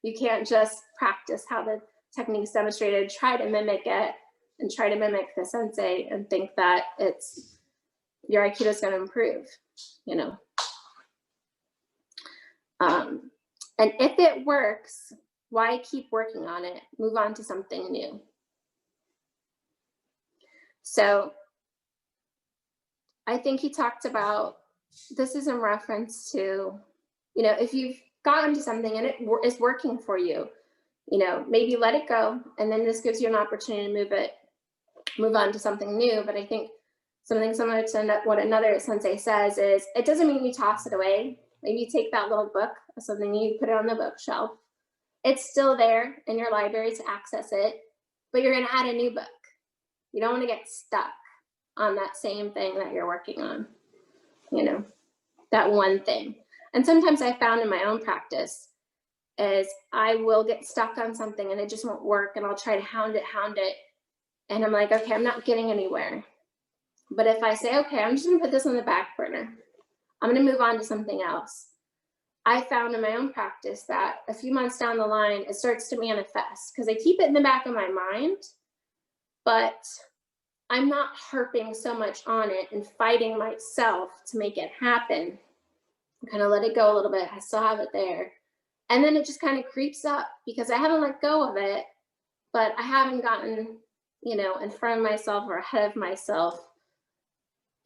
You can't just practice how the technique's demonstrated, try to mimic it, and try to mimic the sensei and think that your Aikido is going to improve, you know. And if it works, why keep working on it? Move on to something new. So I think he talked about, this is in reference to, you know, if you've gotten to something and it is working for you, you know, maybe let it go. And then this gives you an opportunity to move on to something new. But I think something similar to what another sensei says is, it doesn't mean you toss it away. Maybe you take that little book or something, you put it on the bookshelf. It's still there in your library to access it, but you're going to add a new book. You don't want to get stuck on that same thing that you're working on, you know, that one thing. And sometimes I found in my own practice is I will get stuck on something and it just won't work, and I'll try to hound it. And I'm like, okay, I'm not getting anywhere. But if I say, okay, I'm just gonna put this on the back burner, I'm gonna move on to something else. I found in my own practice that a few months down the line, it starts to manifest because I keep it in the back of my mind, but I'm not harping so much on it and fighting myself to make it happen. I kind of let it go a little bit. I still have it there. And then it just kind of creeps up because I haven't let go of it, but I haven't gotten, you know, in front of myself or ahead of myself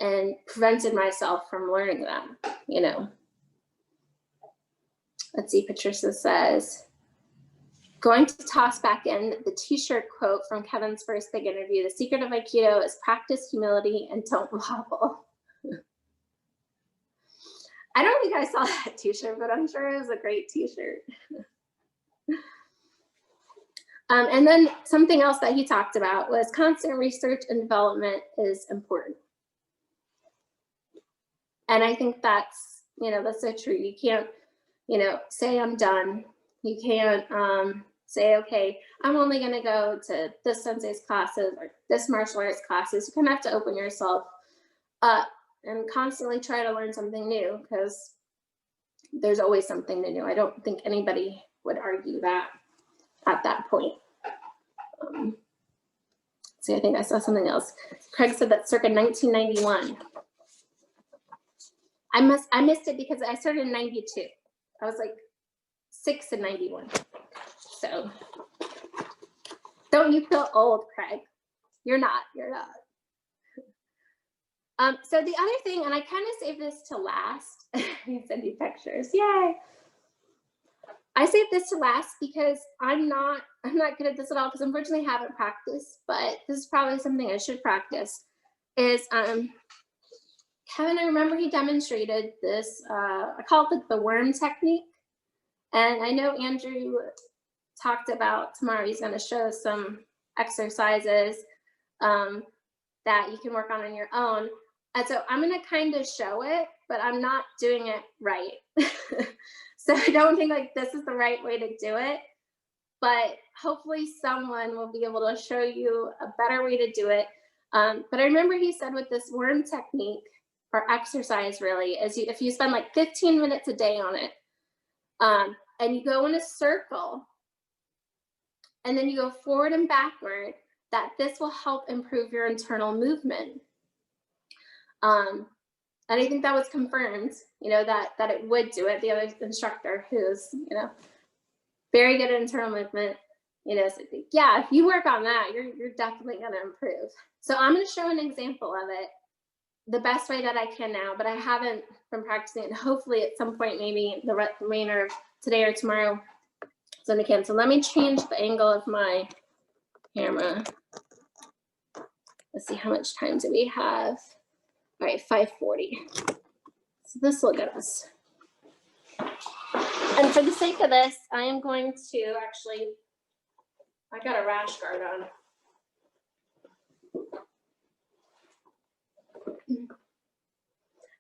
and prevented myself from learning that, you know. Let's see, Patricia says, going to toss back in the t-shirt quote from Kevin's first big interview. The secret of Aikido is practice humility and don't wobble. I don't think I saw that t-shirt, but I'm sure it was a great t-shirt. And then something else that he talked about was constant research and development is important. And I think that's, you know, that's so true. You can't, you know, say I'm done. You can't say, okay, I'm only going to go to this sensei's classes or this martial arts classes. You kind of have to open yourself up and constantly try to learn something new because there's always something to do. I don't think anybody would argue that at that point. See, I think I saw something else. Craig said that circa 1991. I missed it because I started in 92. I was like 6 in 91. So don't you feel old, Craig? You're not. So the other thing, and I kind of saved this to last. I send you pictures. Yay! I saved this to last because I'm not good at this at all because unfortunately I haven't practiced, but this is probably something I should practice. Is Kevin, I remember he demonstrated this, I call it the worm technique. And I know Andrew talked about tomorrow, he's going to show some exercises that you can work on your own. And so I'm going to kind of show it, but I'm not doing it right. So I don't think like this is the right way to do it, but hopefully someone will be able to show you a better way to do it. But I remember he said with this worm technique, or exercise really, is if you spend like 15 minutes a day on it, and you go in a circle, and then you go forward and backward, that this will help improve your internal movement. And I think that was confirmed, you know, that it would do it. The other instructor, who's, you know, very good at internal movement, you know, so yeah, if you work on that, you're definitely going to improve. So I'm going to show an example of it the best way that I can now, but I haven't been practicing it. Hopefully at some point, maybe the remainder of today or tomorrow, so I can. So let me change the angle of my camera. Let's see, how much time do we have? All right, 5:40. So this will get us. And for the sake of this, I am going to actually, I got a rash guard on.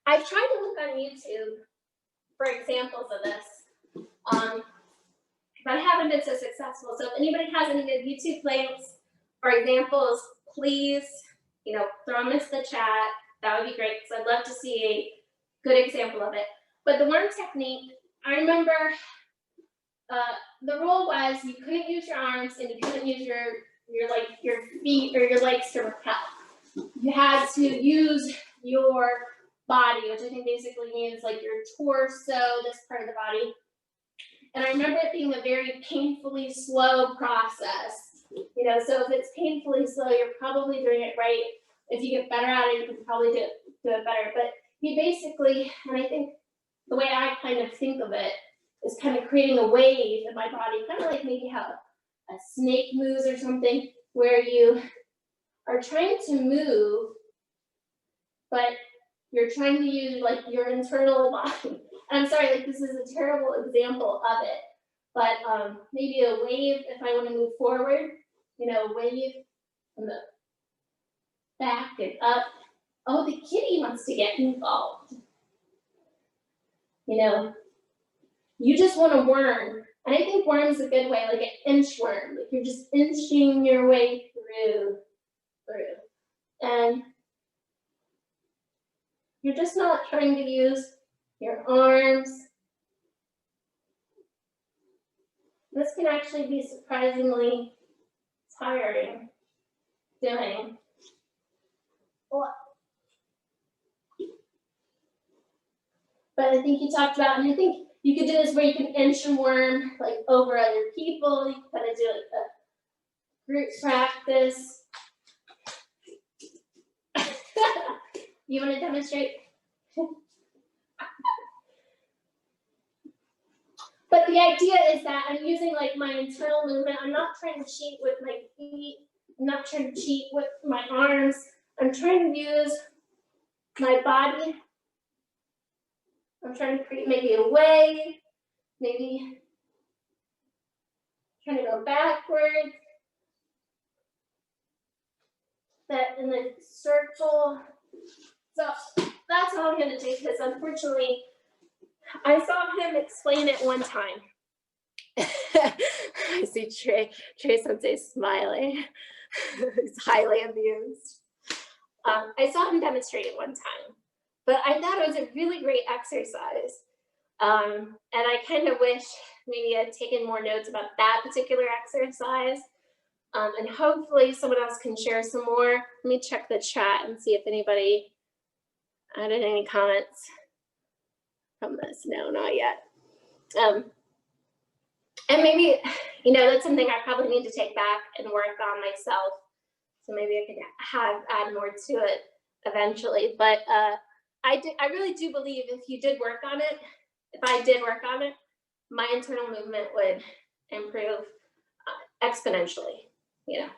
I've tried to look on YouTube for examples of this, but I haven't been so successful. So if anybody has any good YouTube links or examples, please, you know, throw them into the chat. That would be great, because I'd love to see a good example of it. But the worm technique, I remember the rule was you couldn't use your arms and you couldn't use your feet or your legs to repel. You had to use your body, which I think basically means like your torso, this part of the body. And I remember it being a very painfully slow process. You know, so if it's painfully slow, you're probably doing it right. If you get better at it, you can probably do it better. But he basically, and I think the way I kind of think of it is kind of creating a wave in my body, kind of like maybe how a snake moves or something, where you are trying to move, but you're trying to use like your internal body. And I'm sorry, like this is a terrible example of it, but maybe a wave if I want to move forward, you know, a wave from the back and up. Oh, the kitty wants to get involved. You know, you just want to worm. And I think worm is a good way, like an inchworm. Like you're just inching your way through. And you're just not trying to use your arms. This can actually be surprisingly tiring doing. But I think you talked about, and I think you could do this where you can inch and worm like over other people. You can kind of do like a group practice. You want to demonstrate? But the idea is that I'm using like my internal movement. I'm not trying to cheat with my feet. I'm not trying to cheat with my arms. I'm trying to use my body. I'm trying to create maybe a wave, maybe trying to go backwards. That in the circle. So that's how I'm going to do this. Unfortunately, I saw him explain it one time. I see Choate Sensei smiling. He's highly amused. I saw him demonstrate it one time, but I thought it was a really great exercise. And I kind of wish maybe I'd taken more notes about that particular exercise. And hopefully someone else can share some more. Let me check the chat and see if anybody added any comments from this. No, not yet. And maybe, you know, that's something I probably need to take back and work on myself. So maybe I could add more to it eventually. But I really do believe if you did work on it, if I did work on it, my internal movement would improve exponentially, you know.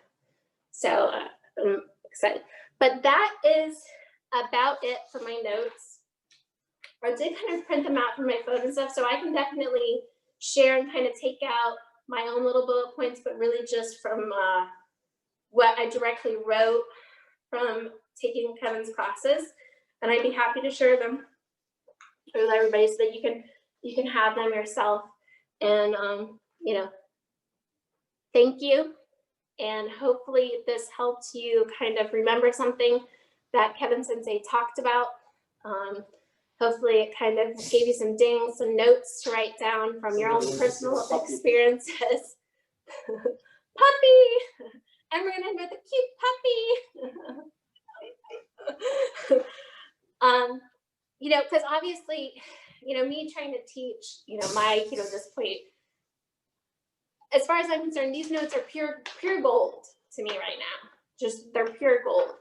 So I'm excited. But that is about it for my notes. I did kind of print them out from my phone and stuff, so I can definitely share and kind of take out my own little bullet points, but really just from what I directly wrote from taking Kevin's classes. and I'd be happy to share them with everybody so that you can have them yourself. And you know, thank you. And hopefully this helped you kind of remember something that Kevin Sensei talked about. Hopefully it kind of gave you some dings, some notes to write down from your own personal experiences. Puppy! I'm running with a cute puppy. You know, because obviously, you know, me trying to teach, you know, my Aikido at this point, as far as I'm concerned, these notes are pure gold to me right now. Just, they're pure gold.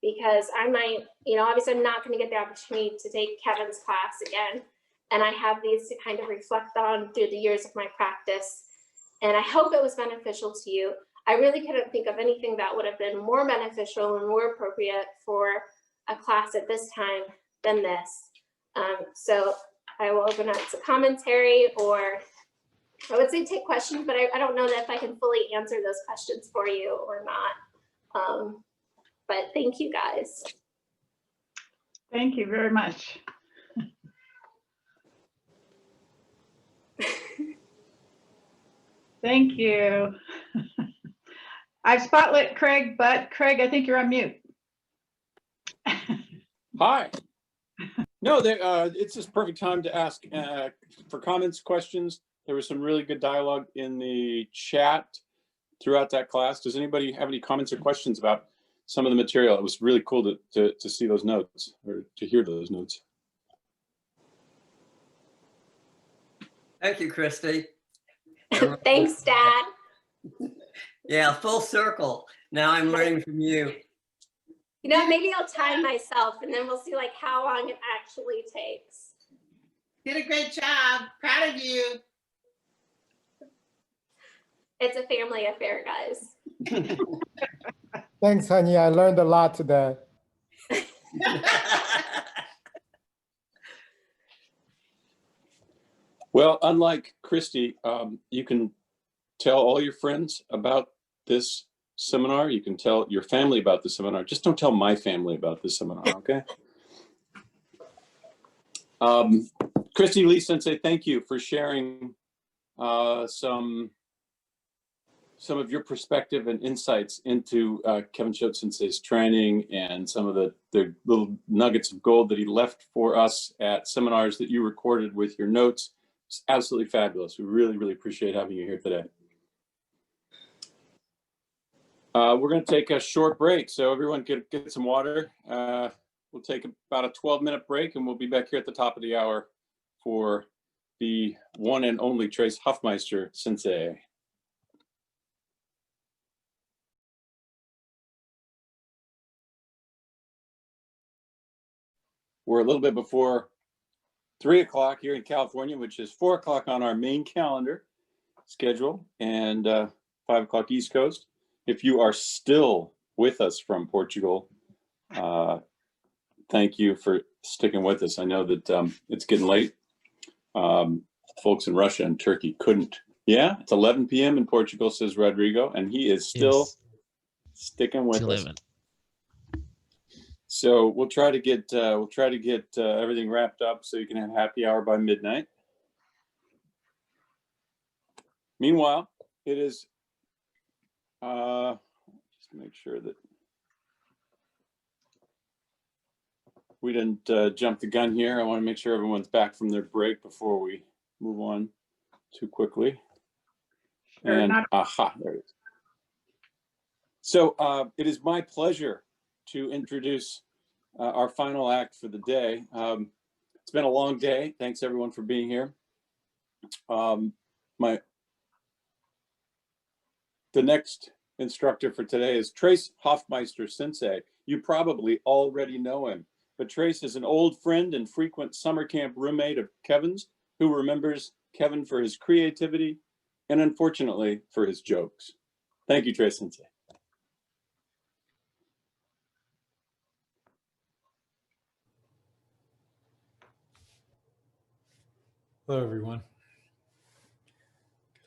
Because I might, you know, obviously I'm not going to get the opportunity to take Kevin's class again. And I have these to kind of reflect on through the years of my practice. And I hope it was beneficial to you. I really couldn't think of anything that would have been more beneficial and more appropriate for a class at this time than this. So I will open up to commentary, or I would say take questions, but I don't know that if I can fully answer those questions for you or not. But thank you guys. Thank you very much. Thank you. I've spotlit Craig, but Craig, I think you're on mute. Hi. No, it's just perfect time to ask for comments, questions. There was some really good dialogue in the chat throughout that class. Does anybody have any comments or questions about some of the material? It was really cool to see those notes, or to hear those notes. Thank you, Christy. Thanks, Dad. Yeah, full circle. Now I'm learning from you. You know, maybe I'll time myself and then we'll see like how long it actually takes. Did a great job. Proud of you. It's a family affair, guys. Thanks, honey. I learned a lot today. Well, unlike Christy, you can tell all your friends about this seminar. You can tell your family about the seminar. Just don't tell my family about this seminar, okay? Christy Lee Sensei, thank you for sharing some of your perspective and insights into Kevin Choate Sensei's training, and some of the little nuggets of gold that he left for us at seminars that you recorded with your notes. It's absolutely fabulous. We really, really appreciate having you here today. We're going to take a short break, so everyone get some water. We'll take about a 12-minute break, and we'll be back here at the top of the hour for the one and only Trace Hofmeister Sensei. We're a little bit before 3 o'clock here in California, which is 4 o'clock on our main calendar schedule, and 5 o'clock East Coast. If you are still with us from Portugal, thank you for sticking with us. I know that it's getting late. Folks in Russia and Turkey couldn't. Yeah, it's 11 p.m. in Portugal, says Rodrigo, and he is still sticking with us. So we'll try to get everything wrapped up so you can have happy hour by midnight. Meanwhile, it is just make sure that we didn't jump the gun here. I want to make sure everyone's back from their break before we move on too quickly. Sure, and aha, there it is. So it is my pleasure to introduce our final act for the day. It's been a long day. Thanks everyone for being here. The next instructor for today is Trace Hofmeister Sensei. You probably already know him, but Trace is an old friend and frequent summer camp roommate of Kevin's, who remembers Kevin for his creativity and unfortunately for his jokes. Thank you, Trace Sensei. Hello, everyone.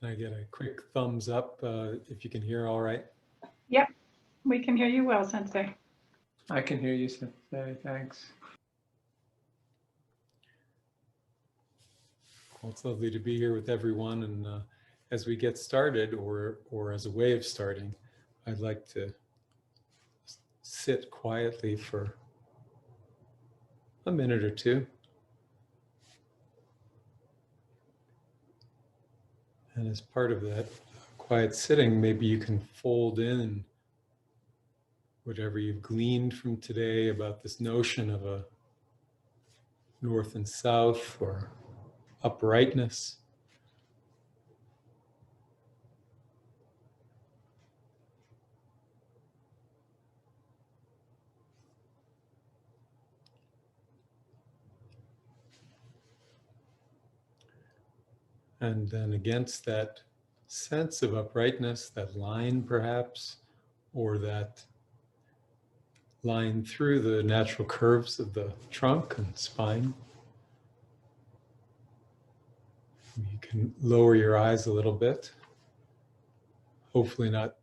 Can I get a quick thumbs up if you can hear all right? Yep, we can hear you well, Sensei. I can hear you, Sensei. Thanks. Well, it's lovely to be here with everyone. And as we get started, or as a way of starting, I'd like to sit quietly for a minute or two. And as part of that quiet sitting, maybe you can fold in whatever you've gleaned from today about this notion of a north and south or uprightness. And then against that sense of uprightness, that line perhaps, or that line through the natural curves of the trunk and spine, you can lower your eyes a little bit. Hopefully not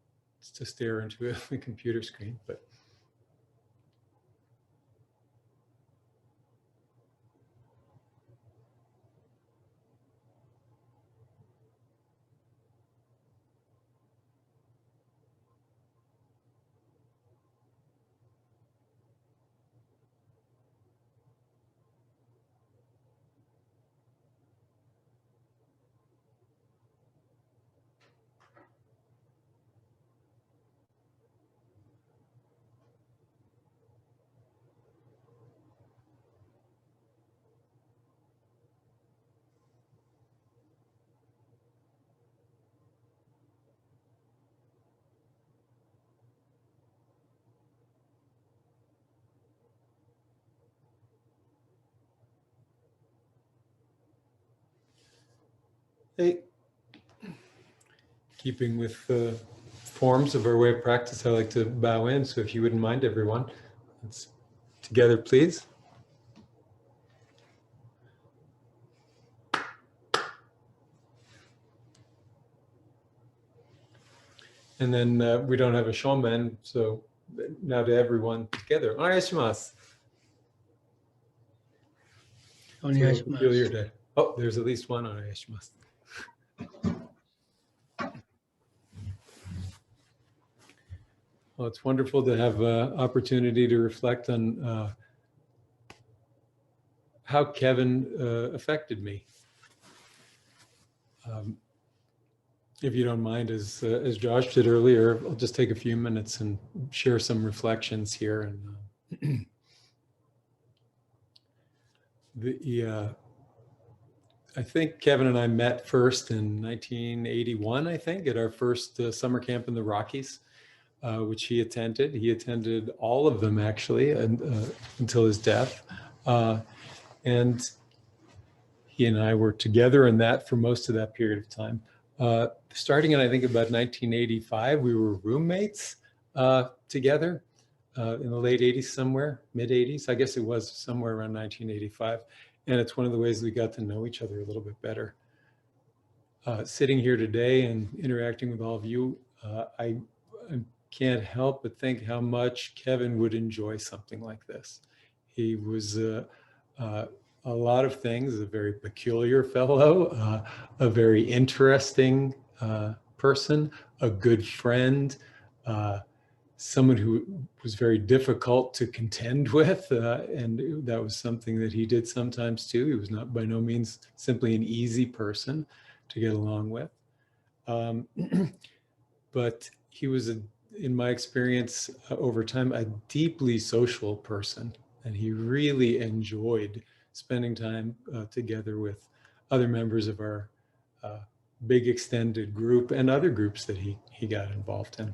to stare into a computer screen, but hey, keeping with the forms of our way of practice, I like to bow in. So if you wouldn't mind, everyone, let's together, please. And then we don't have a showman, so now to everyone together. Onegaishimasu. So feel your day. Oh, there's at least one. Onegaishimasu. Well, it's wonderful to have an opportunity to reflect on how Kevin affected me. If you don't mind, as Josh did earlier, I'll just take a few minutes and share some reflections here. And I think Kevin and I met first in 1981, I think, at our first summer camp in the Rockies, which he attended. He attended all of them, actually, until his death. And he and I were together in that for most of that period of time. Starting in, I think, about 1985, we were roommates together in the late 80s somewhere, mid 80s. I guess it was somewhere around 1985. And it's one of the ways we got to know each other a little bit better. Sitting here today and interacting with all of you, I can't help but think how much Kevin would enjoy something like this. He was a lot of things, a very peculiar fellow, a very interesting person, a good friend, someone who was very difficult to contend with, and that was something that he did sometimes too. He was not by no means simply an easy person to get along with. But he was, in my experience over time, a deeply social person, and he really enjoyed spending time together with other members of our big extended group and other groups that he got involved in.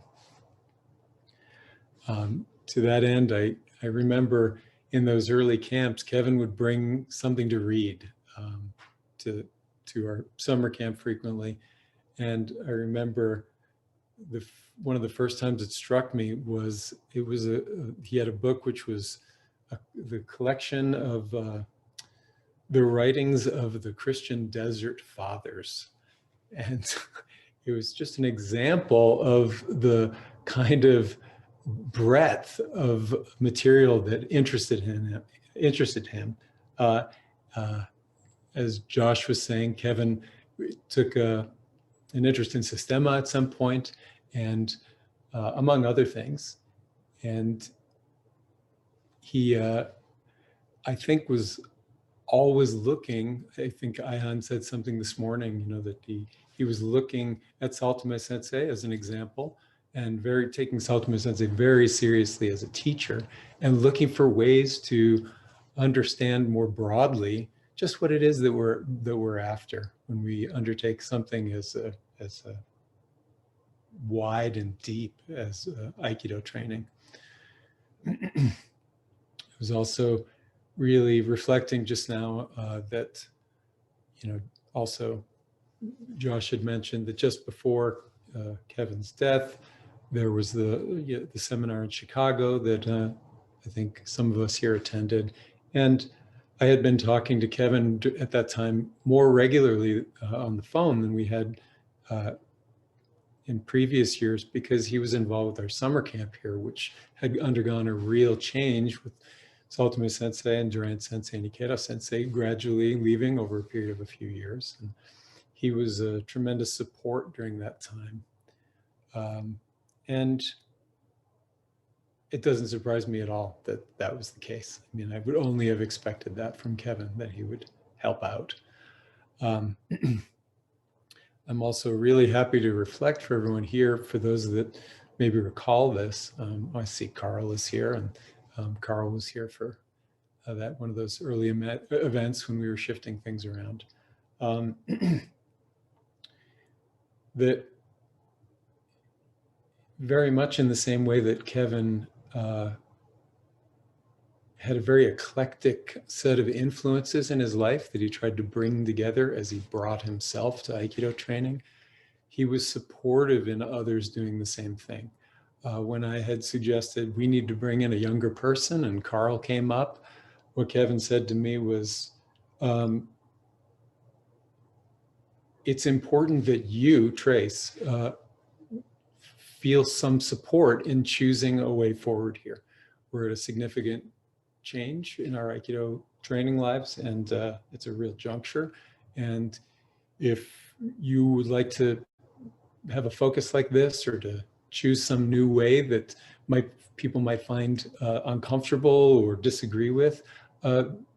To that end, I remember in those early camps, Kevin would bring something to read to our summer camp frequently. And I remember one of the first times it struck me was, he had a book which was the collection of the writings of the Christian Desert Fathers. And it was just an example of the kind of breadth of material that interested him. as Josh was saying, Kevin took an interest in Sistema at some point, and among other things. And he, I think, was always looking. I think Ayhan said something this morning, that he was looking at Saltome Sensei as an example, and taking Saltome Sensei very seriously as a teacher, and looking for ways to understand more broadly just what it is that we're after when we undertake something as wide and deep as Aikido training. I was also really reflecting just now that, also Josh had mentioned that just before Kevin's death, there was the seminar in Chicago that I think some of us here attended. And I had been talking to Kevin at that time more regularly on the phone than we had in previous years, because he was involved with our summer camp here, which had undergone a real change with Saltome Sensei and Durant Sensei and Ikeda Sensei gradually leaving over a period of a few years. And he was a tremendous support during that time. And it doesn't surprise me at all that that was the case. I mean, I would only have expected that from Kevin, that he would help out. I'm also really happy to reflect for everyone here, for those that maybe recall this. I see Carl is here, and Carl was here for one of those early events when we were shifting things around. That very much in the same way that Kevin had a very eclectic set of influences in his life that he tried to bring together as he brought himself to Aikido training, he was supportive in others doing the same thing. When I had suggested we need to bring in a younger person and Carl came up, what Kevin said to me was, it's important that you, Trace, feel some support in choosing a way forward here. We're at a significant change in our Aikido training lives, and it's a real juncture. And if you would like to have a focus like this, or to choose some new way that people might find uncomfortable or disagree with,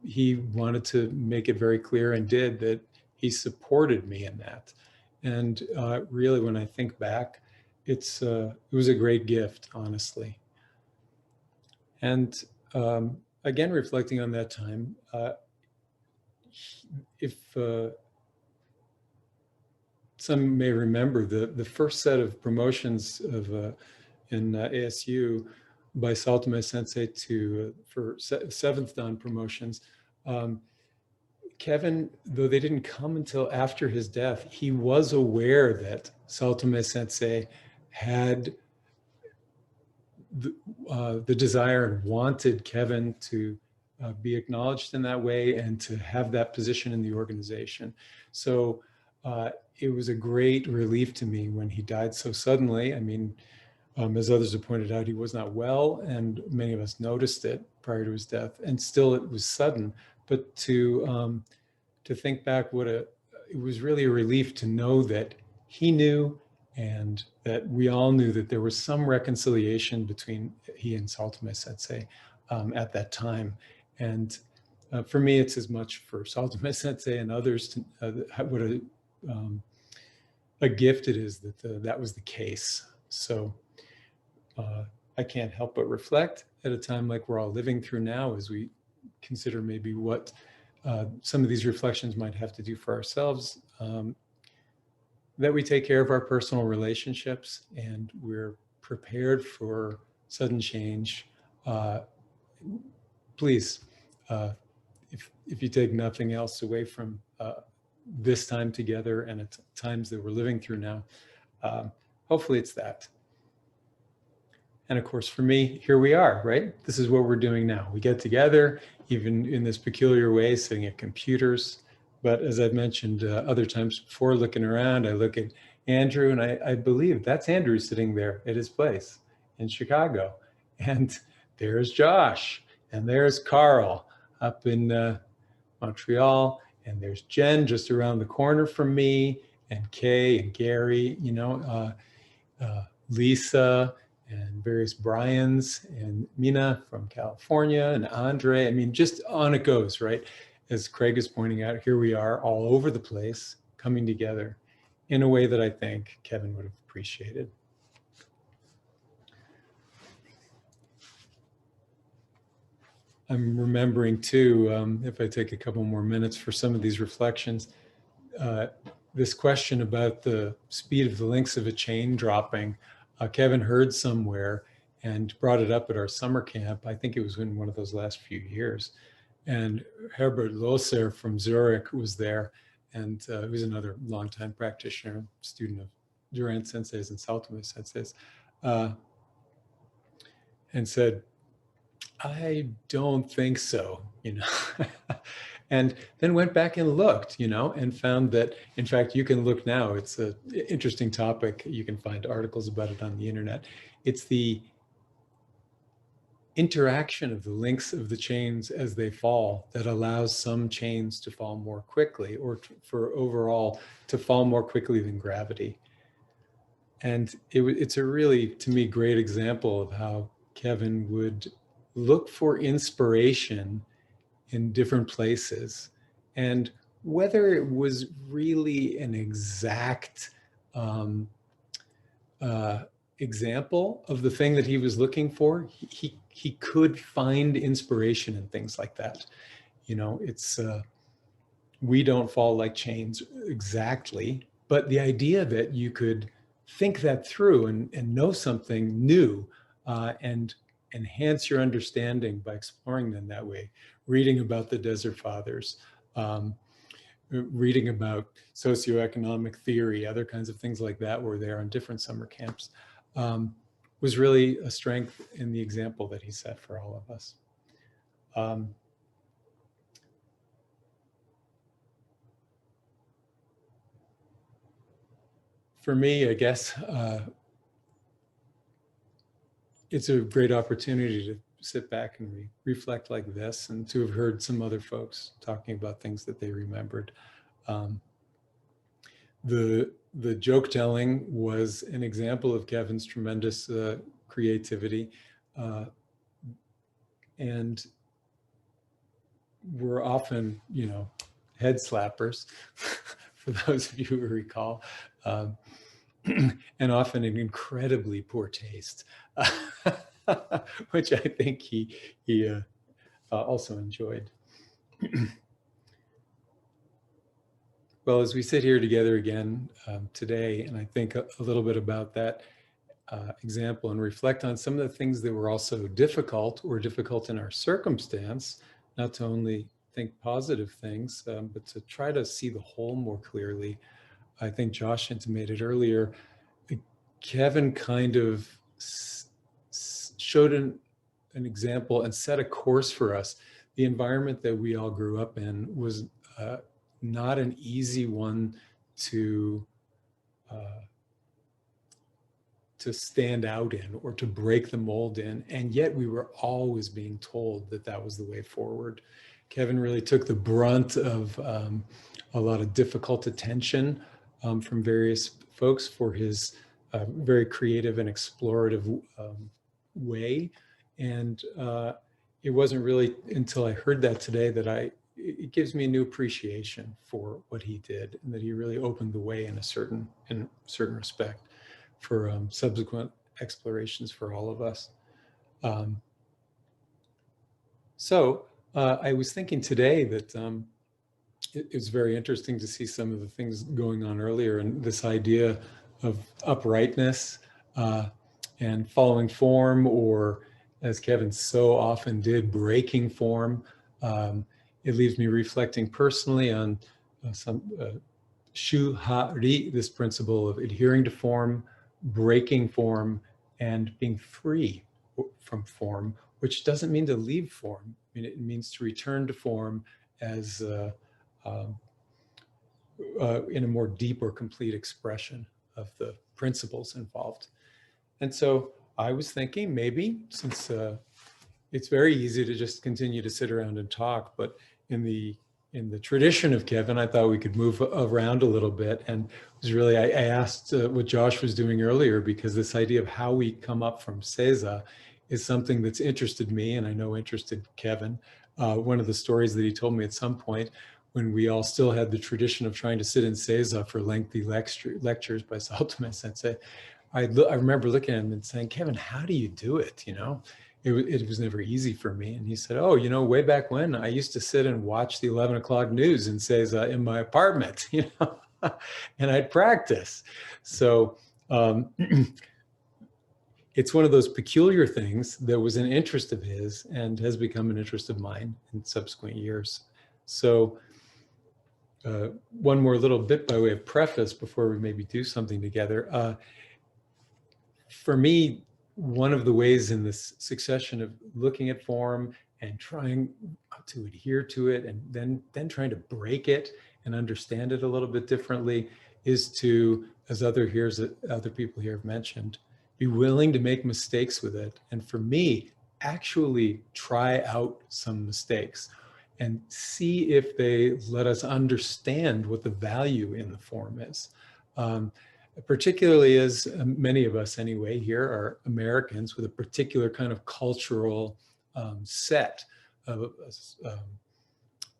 he wanted to make it very clear, and did, that he supported me in that. And really, when I think back, it was a great gift, honestly. And again, reflecting on that time, if some may remember, the first set of promotions in ASU by Saltome Sensei for 7th Dan promotions, Kevin, though they didn't come until after his death, he was aware that Saltome Sensei had the desire and wanted Kevin to be acknowledged in that way and to have that position in the organization. So it was a great relief to me when he died so suddenly. I mean, as others have pointed out, he was not well, and many of us noticed it prior to his death, and still it was sudden. But to think back, it was really a relief to know that he knew, and that we all knew that there was some reconciliation between he and Saltome Sensei at that time. And for me, it's as much for Saltome Sensei and others what a gift it is that that was the case. So I can't help but reflect at a time like we're all living through now, as we consider maybe what some of these reflections might have to do for ourselves, that we take care of our personal relationships, and we're prepared for sudden change. Please, if you take nothing else away from this time together and at times that we're living through now, hopefully it's that. And of course, for me, here we are, right? This is what we're doing now. We get together, even in this peculiar way, sitting at computers. But as I've mentioned other times before, looking around, I look at Andrew, and I believe that's Andrew sitting there at his place in Chicago. And there's Josh, and there's Carl up in Montreal, and there's Jen just around the corner from me, and Kay and Gary, you know, Lisa and various Brians and Mina from California and Andre. I mean, just on it goes, right? As Craig is pointing out, here we are all over the place coming together in a way that I think Kevin would have appreciated. I'm remembering too, if I take a couple more minutes for some of these reflections, this question about the speed of the links of a chain dropping, Kevin heard somewhere and brought it up at our summer camp. I think it was in one of those last few years. And Herbert Loser from Zurich was there, and he was another longtime practitioner, student of Durant Sensei's and Saltome Sensei's, and said, I don't think so, you know. And then went back and looked, you know, and found that, in fact, you can look now. It's an interesting topic. You can find articles about it on the internet. It's the interaction of the links of the chains as they fall that allows some chains to fall more quickly, or for overall to fall more quickly than gravity. And it's a really, to me, great example of how Kevin would look for inspiration in different places, and whether it was really an exact example of the thing that he was looking for, he could find inspiration in things like that. You know, it's we don't fall like chains exactly, but the idea that you could think that through and know something new and enhance your understanding by exploring them that way, reading about the Desert Fathers, reading about socioeconomic theory, other kinds of things like that were there on different summer camps, was really a strength in the example that he set for all of us. For me, I guess, it's a great opportunity to sit back and reflect like this, and to have heard some other folks talking about things that they remembered. The joke telling was an example of Kevin's tremendous creativity, and were often, you know, head slappers, for those of you who recall, and often in incredibly poor taste, which I think he also enjoyed. Well, as we sit here together again today, and I think a little bit about that example and reflect on some of the things that were also difficult or difficult in our circumstance, not to only think positive things, but to try to see the whole more clearly. I think Josh intimated earlier, Kevin kind of showed an example and set a course for us. The environment that we all grew up in was not an easy one to stand out in or to break the mold in, and yet we were always being told that that was the way forward. Kevin really took the brunt of a lot of difficult attention from various folks for his very creative and explorative way, and it wasn't really until I heard that today that it gives me a new appreciation for what he did, and that he really opened the way in a certain respect for subsequent explorations for all of us. So I was thinking today that it was very interesting to see some of the things going on earlier, and this idea of uprightness and following form, or as Kevin so often did, breaking form. It leaves me reflecting personally on some shu ha ri, this principle of adhering to form, breaking form, and being free from form, which doesn't mean to leave form. I mean, it means to return to form as in a more deep or complete expression of the principles involved. And so I was thinking, maybe, since it's very easy to just continue to sit around and talk, but in the in the tradition of Kevin, I thought we could move around a little bit. And it was really, I asked what Josh was doing earlier, because this idea of how we come up from Seiza is something that's interested me, and I know interested Kevin. One of the stories that he told me at some point, when we all still had the tradition of trying to sit in Seiza for lengthy lectures by Saltome Sensei, I remember looking at him and saying, Kevin, how do you do it? You know, it was never easy for me. And he said, oh, you know, way back when I used to sit and watch the 11 o'clock news in Seiza in my apartment, you know, and I'd practice. So it's one of those peculiar things that was an interest of his and has become an interest of mine in subsequent years. So one more little bit by way of preface before we maybe do something together. For me, one of the ways in this succession of looking at form and trying to adhere to it and then trying to break it and understand it a little bit differently is to, as other people here have mentioned, be willing to make mistakes with it. And for me, actually try out some mistakes and see if they let us understand what the value in the form is. Particularly as many of us anyway here are Americans with a particular kind of cultural set of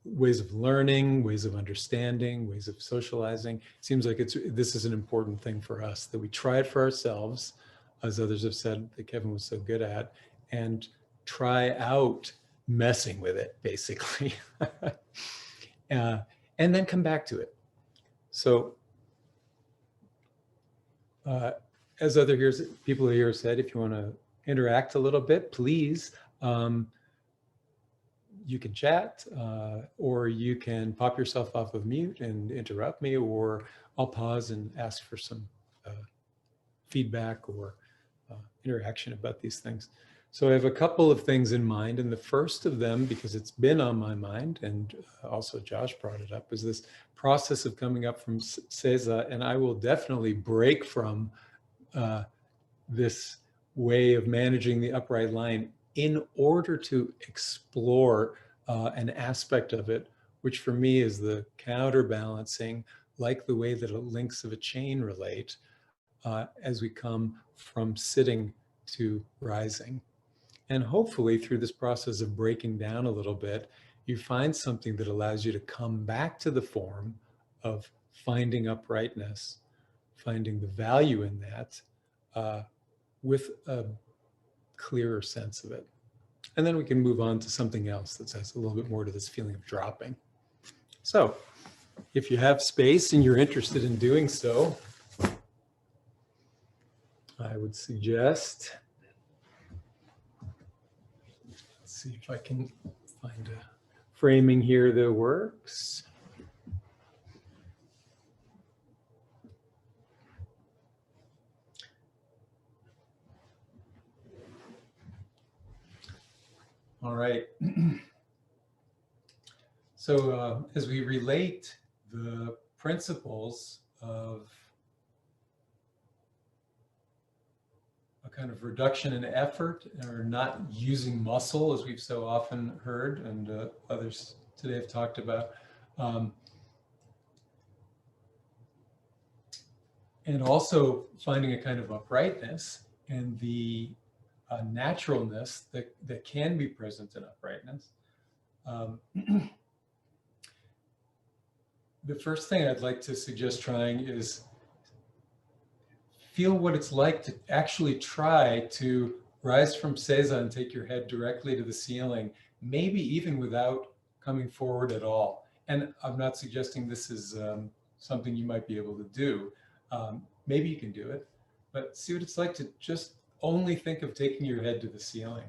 ways of learning, ways of understanding, ways of socializing. It seems like this is an important thing for us, that we try it for ourselves, as others have said that Kevin was so good at, and try out messing with it, basically, and then come back to it. So as other people here said, if you want to interact a little bit, please, you can chat, or you can pop yourself off of mute and interrupt me, or I'll pause and ask for some feedback or interaction about these things. So I have a couple of things in mind, and the first of them, because it's been on my mind, and also Josh brought it up, is this process of coming up from Seiza, and I will definitely break from this way of managing the upright line in order to explore an aspect of it, which for me is the counterbalancing, like the way that links of a chain relate as we come from sitting to rising. And hopefully through this process of breaking down a little bit, you find something that allows you to come back to the form of finding uprightness, finding the value in that with a clearer sense of it. And then we can move on to something else that says a little bit more to this feeling of dropping. So if you have space and you're interested in doing so, I would suggest, let's see if I can find a framing here that works. All right. So as we relate the principles of a kind of reduction in effort, or not using muscle, as we've so often heard, and others today have talked about, and also finding a kind of uprightness and the naturalness that can be present in uprightness. The first thing I'd like to suggest trying is feel what it's like to actually try to rise from Seiza and take your head directly to the ceiling, maybe even without coming forward at all. And I'm not suggesting this is something you might be able to do. Maybe you can do it, but see what it's like to just only think of taking your head to the ceiling.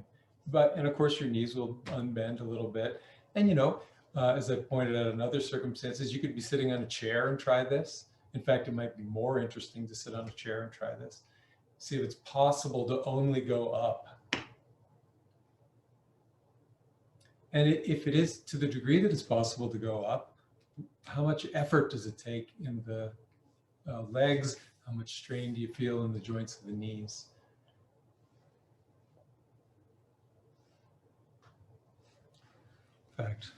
And of course your knees will unbend a little bit. And you know, as I pointed out in other circumstances, you could be sitting on a chair and try this. In fact, it might be more interesting to sit on a chair and try this. See if it's possible to only go up. And if it is to the degree that it's possible to go up, how much effort does it take in the legs? How much strain do you feel in the joints of the knees? In fact,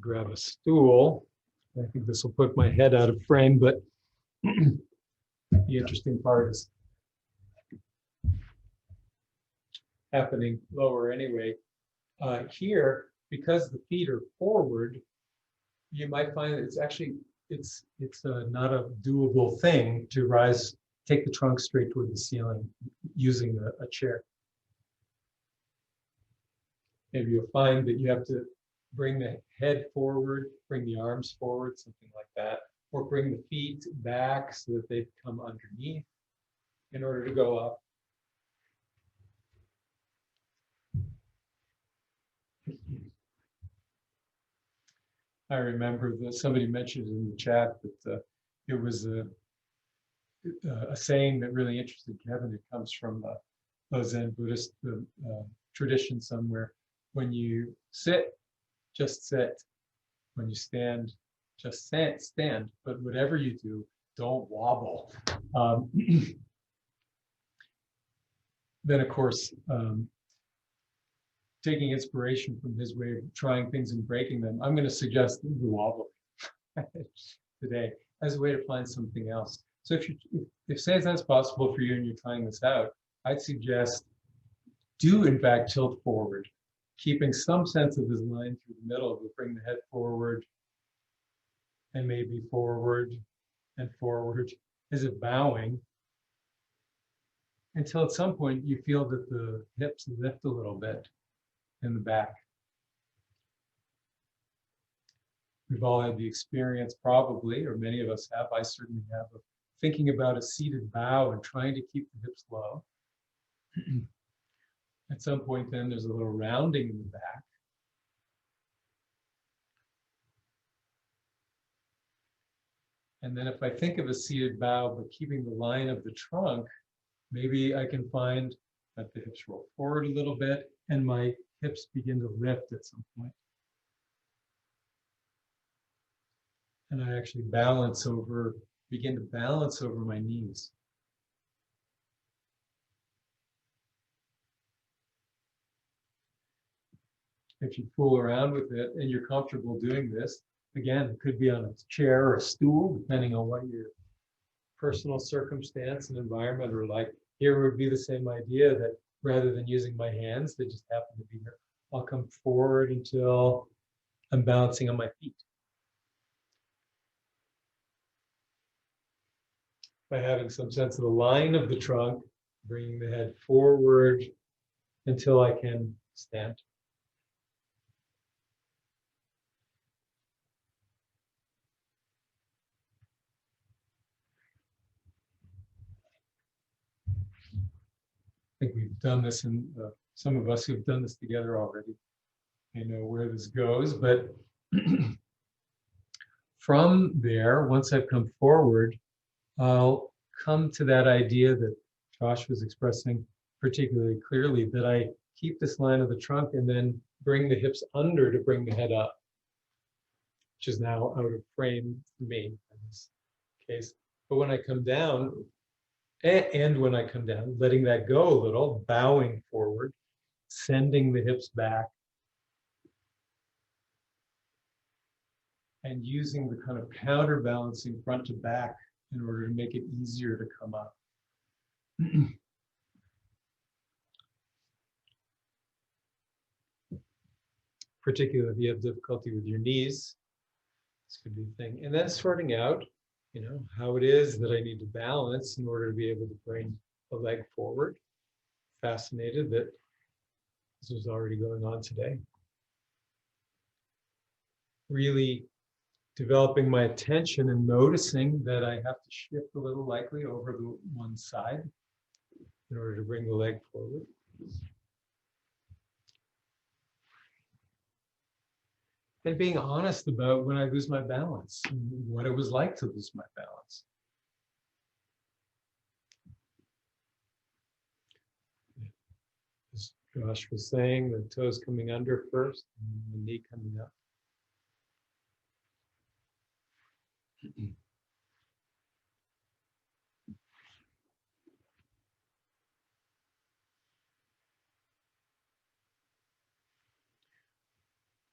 grab a stool. I think this will put my head out of frame, but the interesting part is happening lower anyway. Here, because the feet are forward, you might find that it's not a doable thing to take the trunk straight toward the ceiling using a chair. Maybe you'll find that you have to bring the head forward, bring the arms forward, something like that, or bring the feet back so that they come underneath in order to go up. I remember that somebody mentioned in the chat that it was a saying that really interested Kevin. It comes from a Zen Buddhist tradition somewhere. When you sit, just sit. When you stand, just stand. But whatever you do, don't wobble. Then, of course, taking inspiration from his way of trying things and breaking them, I'm going to suggest the wobble today as a way to find something else. So if say that's possible for you and you're trying this out, I'd suggest do in fact tilt forward, keeping some sense of this line through the middle. We'll bring the head forward and maybe forward and forward as if bowing, until at some point you feel that the hips lift a little bit in the back. We've all had the experience probably, or many of us have, I certainly have, of thinking about a seated bow and trying to keep the hips low. At some point then there's a little rounding in the back. And then if I think of a seated bow, but keeping the line of the trunk, maybe I can find that the hips roll forward a little bit and my hips begin to lift at some point. And I actually begin to balance over my knees. If you fool around with it and you're comfortable doing this, again, it could be on a chair or a stool, depending on what your personal circumstance and environment are like. Here would be the same idea that rather than using my hands, they just happen to be here. I'll come forward until I'm balancing on my feet. By having some sense of the line of the trunk, bringing the head forward until I can stand. I think we've done this, and some of us who've done this together already may know where this goes, but from there, once I've come forward, I'll come to that idea that Josh was expressing particularly clearly, that I keep this line of the trunk and then bring the hips under to bring the head up, which is now out of frame for me in this case. But when I come down, and when I come down, letting that go a little, bowing forward, sending the hips back, and using the kind of counterbalancing front to back in order to make it easier to come up. Particularly if you have difficulty with your knees, this could be a thing. And then sorting out, how it is that I need to balance in order to be able to bring the leg forward. Fascinated that this was already going on today. Really developing my attention and noticing that I have to shift a little, likely over the one side in order to bring the leg forward. And being honest about when I lose my balance and what it was like to lose my balance. As Josh was saying, the toes coming under first and the knee coming up.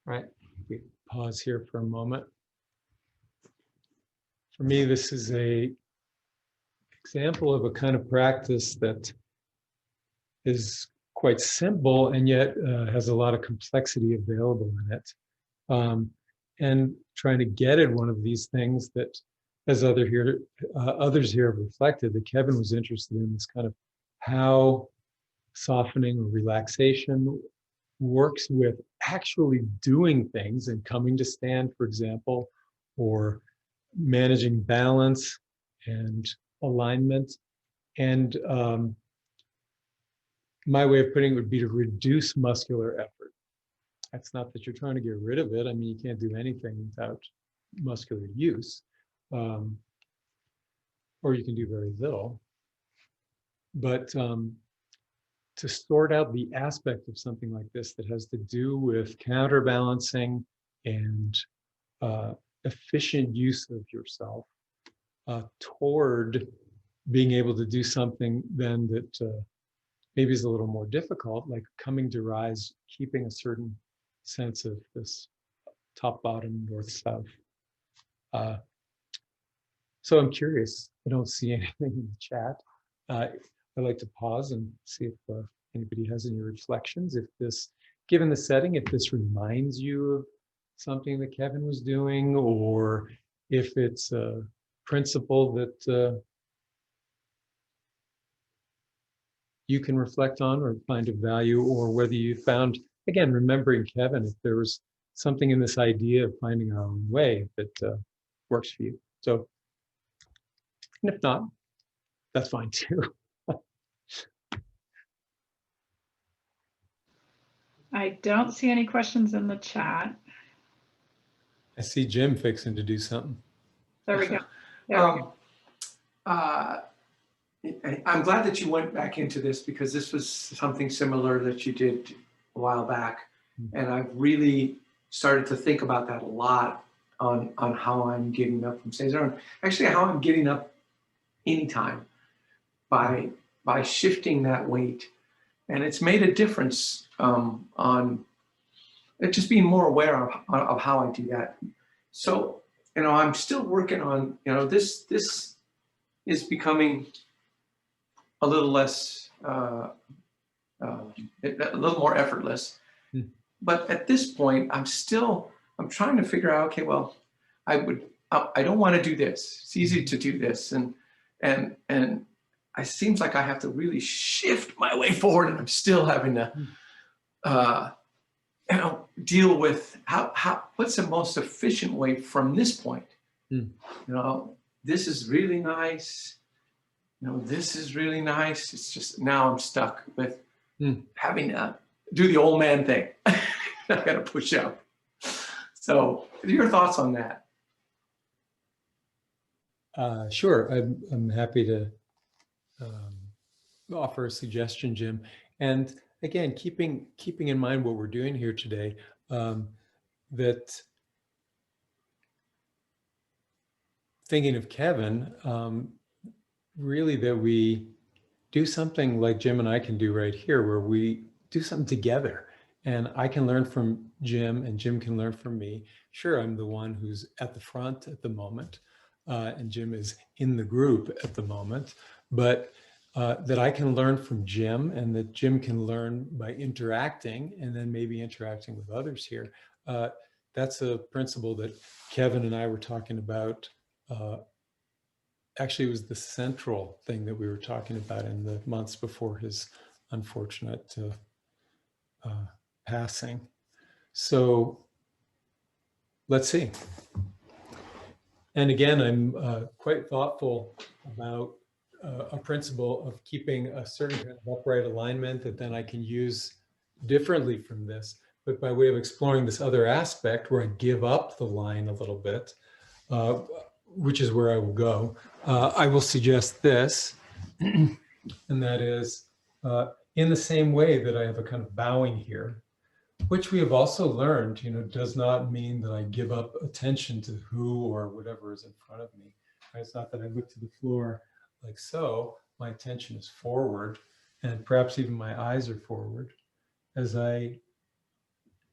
Right. We pause here for a moment. For me, this is a example of a kind of practice that is quite simple and yet has a lot of complexity available in it. And trying to get at one of these things that, as others here have reflected, that Kevin was interested in, this kind of how softening or relaxation works with actually doing things and coming to stand, for example, or managing balance and alignment. And my way of putting it would be to reduce muscular effort. That's not that you're trying to get rid of it. I mean, you can't do anything without muscular use, or you can do very little. But to sort out the aspect of something like this that has to do with counterbalancing and efficient use of yourself toward being able to do something then that maybe is a little more difficult, like coming to rise, keeping a certain sense of this top, bottom, north, south. So I'm curious. I don't see anything in the chat. I'd like to pause and see if anybody has any reflections. If this, given the setting, if this reminds you of something that Kevin was doing, or if it's a principle that you can reflect on or find of value, or whether you found, again, remembering Kevin, if there was something in this idea of finding our own way that works for you. So, and if not, that's fine too. I don't see any questions in the chat. I see Jim fixing to do something. There we go. There we go. I'm glad that you went back into this, because this was something similar that you did a while back. And I've really started to think about that a lot on how I'm getting up from stage, or actually how I'm getting up anytime by shifting that weight. And it's made a difference on just being more aware of how I do that. So, I'm still working on, this is becoming a little less, a little more effortless. But at this point, I'm trying to figure out, okay, well, I don't want to do this. It's easy to do this. And it seems like I have to really shift my way forward, and I'm still having to, deal with what's the most efficient way from this point. This is really nice. This is really nice. It's just now I'm stuck with having to do the old man thing. I got to push up. So, your thoughts on that? Sure, I'm happy to offer a suggestion, Jim. And again, keeping in mind what we're doing here today, that thinking of Kevin, really that we do something like Jim and I can do right here, where we do something together. And I can learn from Jim, and Jim can learn from me. Sure, I'm the one who's at the front at the moment, and Jim is in the group at the moment, but that I can learn from Jim, and that Jim can learn by interacting, and then maybe interacting with others here. That's a principle that Kevin and I were talking about. Actually, it was the central thing that we were talking about in the months before his unfortunate passing. So let's see. And again, I'm quite thoughtful about a principle of keeping a certain kind of upright alignment that then I can use differently from this, but by way of exploring this other aspect where I give up the line a little bit, which is where I will go. I will suggest this, and that is in the same way that I have a kind of bowing here, which we have also learned, does not mean that I give up attention to who or whatever is in front of me. Right? It's not that I look to the floor like so. My attention is forward, and perhaps even my eyes are forward as I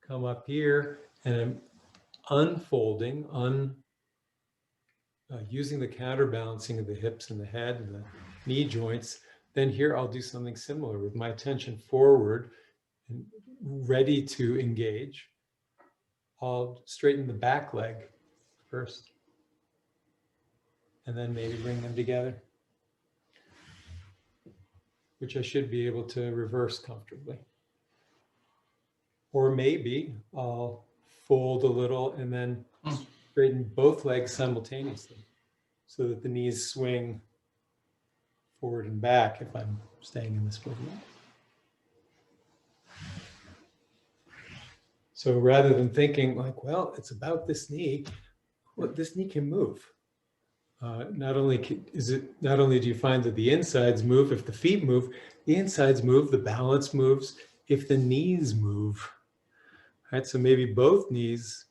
come up here, and I'm unfolding, using the counterbalancing of the hips and the head and the knee joints, then here I'll do something similar with my attention forward and ready to engage. I'll straighten the back leg first, and then maybe bring them together, which I should be able to reverse comfortably. Or maybe I'll fold a little and then straighten both legs simultaneously so that the knees swing forward and back if I'm staying in this movement. So rather than thinking like, well, it's about this knee, well, this knee can move. Not only do you find that the insides move, if the feet move, the insides move, the balance moves, if the knees move. Right? So maybe both knees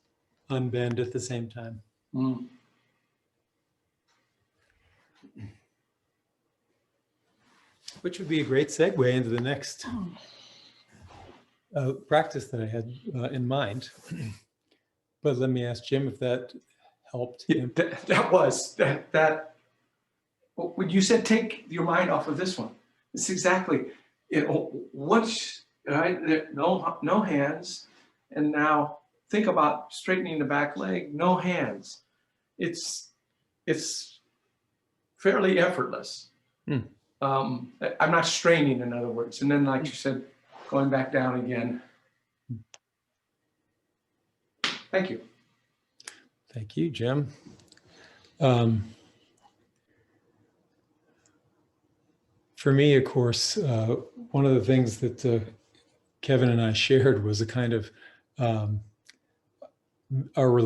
unbend at the same time. Which would be a great segue into the next practice that I had in mind. But let me ask Jim if that helped. Yeah, that when you said take your mind off of this one, it's exactly it. Once, right, there, no hands, and now think about straightening the back leg, no hands. It's fairly effortless. I'm not straining, in other words. And then, like you said, going back down again. Thank you. Thank you, Jim. For me, of course, one of the things that Kevin and I shared was a kind of our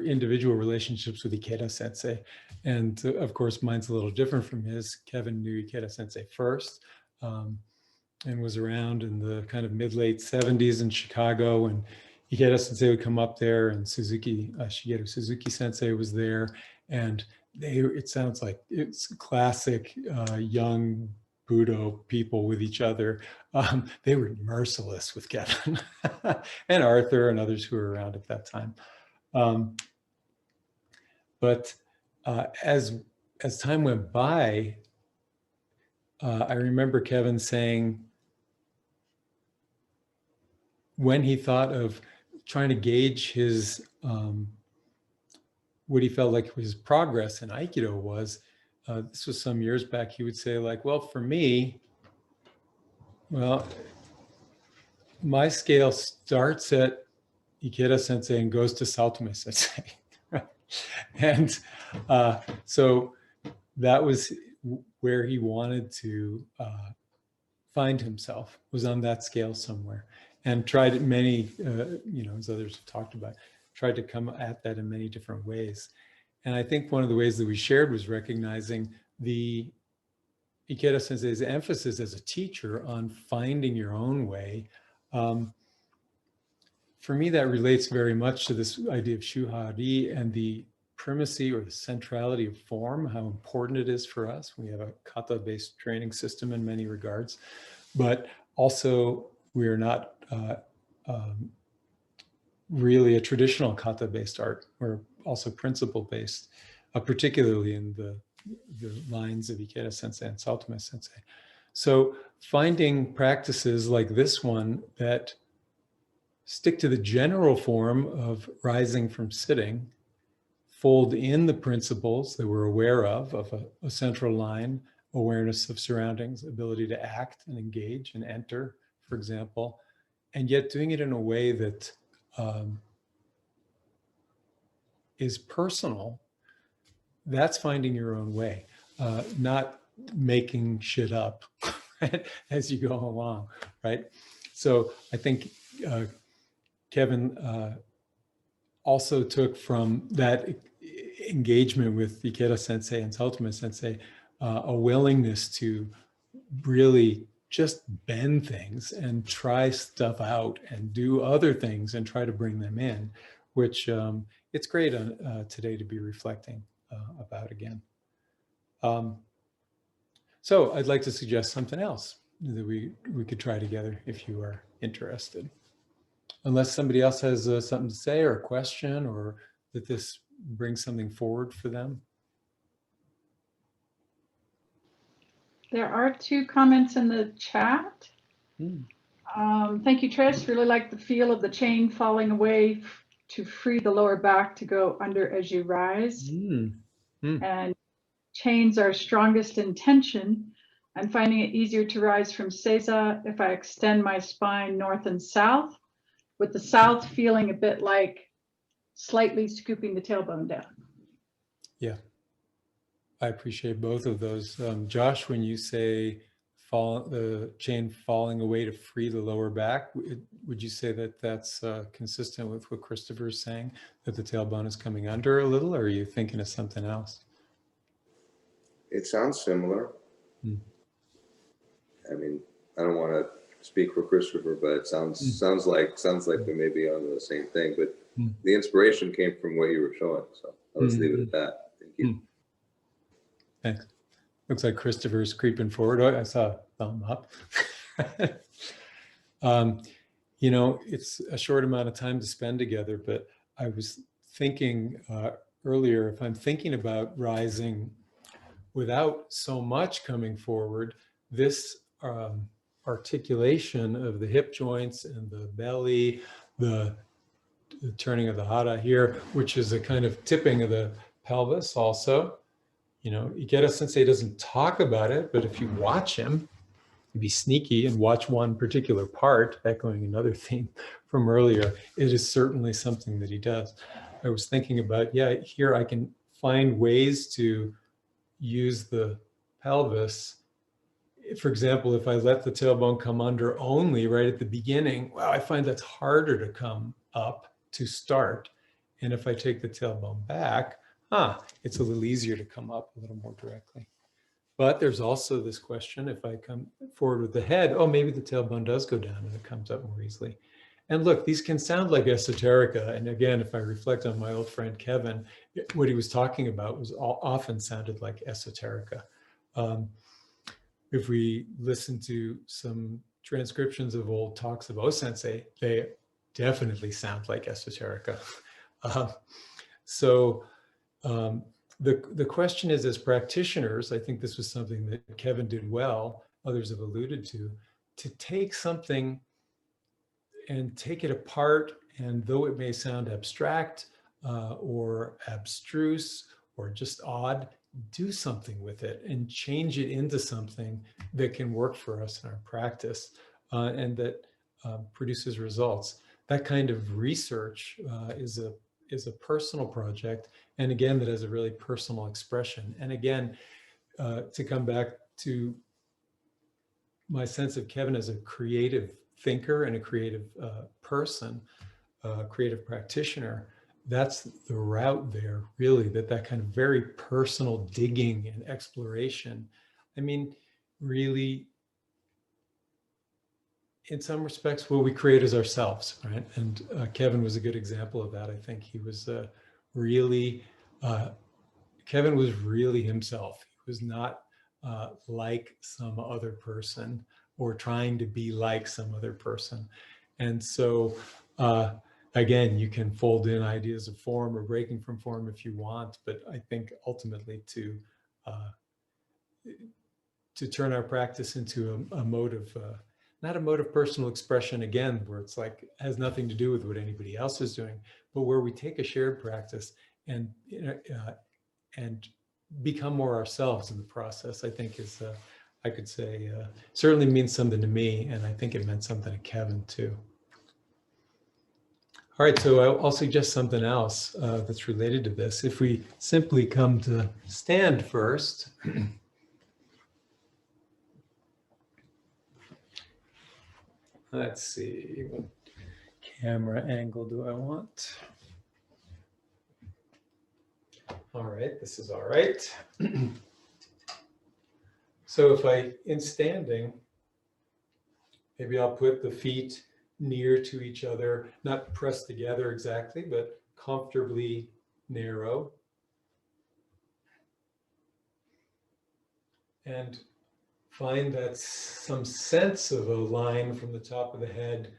individual relationships with Ikeda Sensei. And of course, mine's a little different from his. Kevin knew Ikeda Sensei first and was around in the kind of mid-late 70s in Chicago. And Ikeda Sensei would come up there, and Shigeru Suzuki Sensei was there. And it sounds like it's classic young Budo people with each other. They were merciless with Kevin and Arthur and others who were around at that time. But as time went by, I remember Kevin saying when he thought of trying to gauge his what he felt like his progress in Aikido was, this was some years back, he would say like, well, for me, well, my scale starts at Ikeda Sensei and goes to Saotome Sensei. And so that was where he wanted to find himself, was on that scale somewhere, and tried many, as others have talked about, tried to come at that in many different ways. And I think one of the ways that we shared was recognizing the Ikeda Sensei's emphasis as a teacher on finding your own way. For me, that relates very much to this idea of shuhari and the primacy or the centrality of form, how important it is for us. We have a kata-based training system in many regards, but also we are not really a traditional kata-based art. We're also principle-based, particularly in the lines of Ikeda Sensei and Saotome Sensei. So finding practices like this one that stick to the general form of rising from sitting, fold in the principles that we're aware of a central line, awareness of surroundings, ability to act and engage and enter, for example, and yet doing it in a way that is personal. That's finding your own way, not making shit up as you go along, right? So I think Kevin also took from that engagement with Ikeda Sensei and Saotome Sensei a willingness to really just bend things and try stuff out and do other things and try to bring them in, which it's great today to be reflecting about again. So I'd like to suggest something else that we could try together if you are interested. unless somebody else has something to say or a question, or that this brings something forward for them. There are 2 comments in the chat. Thank you, Trish. Really like the feel of the chain falling away to free the lower back to go under as you rise. And chains are strongest in tension. I'm finding it easier to rise from Seiza if I extend my spine north and south, with the south feeling a bit like slightly scooping the tailbone down. Yeah, I appreciate both of those. Josh, when you say the chain falling away to free the lower back, would you say that that's consistent with what Christopher's saying, that the tailbone is coming under a little, or are you thinking of something else? It sounds similar. I mean, I don't want to speak for Christopher, but it sounds like we may be on the same thing. But the inspiration came from what you were showing, so I'll just leave it at that. Thank you. Thanks. Looks like Christopher's creeping forward. Oh, I saw a thumb up. You know, it's a short amount of time to spend together, but I was thinking earlier, if I'm thinking about rising without so much coming forward, this articulation of the hip joints and the belly, the turning of the hara here, which is a kind of tipping of the pelvis also. You know, Ikeda Sensei doesn't talk about it, but if you watch him, be sneaky and watch one particular part, echoing another theme from earlier, it is certainly something that he does. I was thinking about, yeah, here I can find ways to use the pelvis. For example, if I let the tailbone come under only right at the beginning, well, I find that's harder to come up to start. And if I take the tailbone back, it's a little easier to come up a little more directly. But there's also this question, if I come forward with the head, oh, maybe the tailbone does go down and it comes up more easily. And look, these can sound like esoterica. And again, if I reflect on my old friend Kevin, what he was talking about was often sounded like esoterica. If we listen to some transcriptions of old talks of O-sensei, they definitely sound like esoterica. The question is, as practitioners, I think this was something that Kevin did well, others have alluded to take something and take it apart, and though it may sound abstract or abstruse or just odd, do something with it and change it into something that can work for us in our practice and that produces results. That kind of research is a personal project, and again, that has a really personal expression. And again, to come back to my sense of Kevin as a creative thinker and a creative person, creative practitioner, that's the route there, really, that kind of very personal digging and exploration. I mean, really, in some respects, what we create is ourselves, right? And Kevin was a good example of that. I think he was Kevin was really himself. He was not like some other person or trying to be like some other person. And so, again, you can fold in ideas of form or breaking from form if you want, but I think ultimately to turn our practice into a mode of, not a mode of personal expression, again, where it's like, has nothing to do with what anybody else is doing, but where we take a shared practice and become more ourselves in the process, I think is, I could say, certainly means something to me, and I think it meant something to Kevin too. All right, so I'll suggest something else that's related to this. If we simply come to stand first, let's see, what camera angle do I want? All right, this is all right. So if in standing, maybe I'll put the feet near to each other, not pressed together exactly, but comfortably narrow. And find that some sense of a line from the top of the head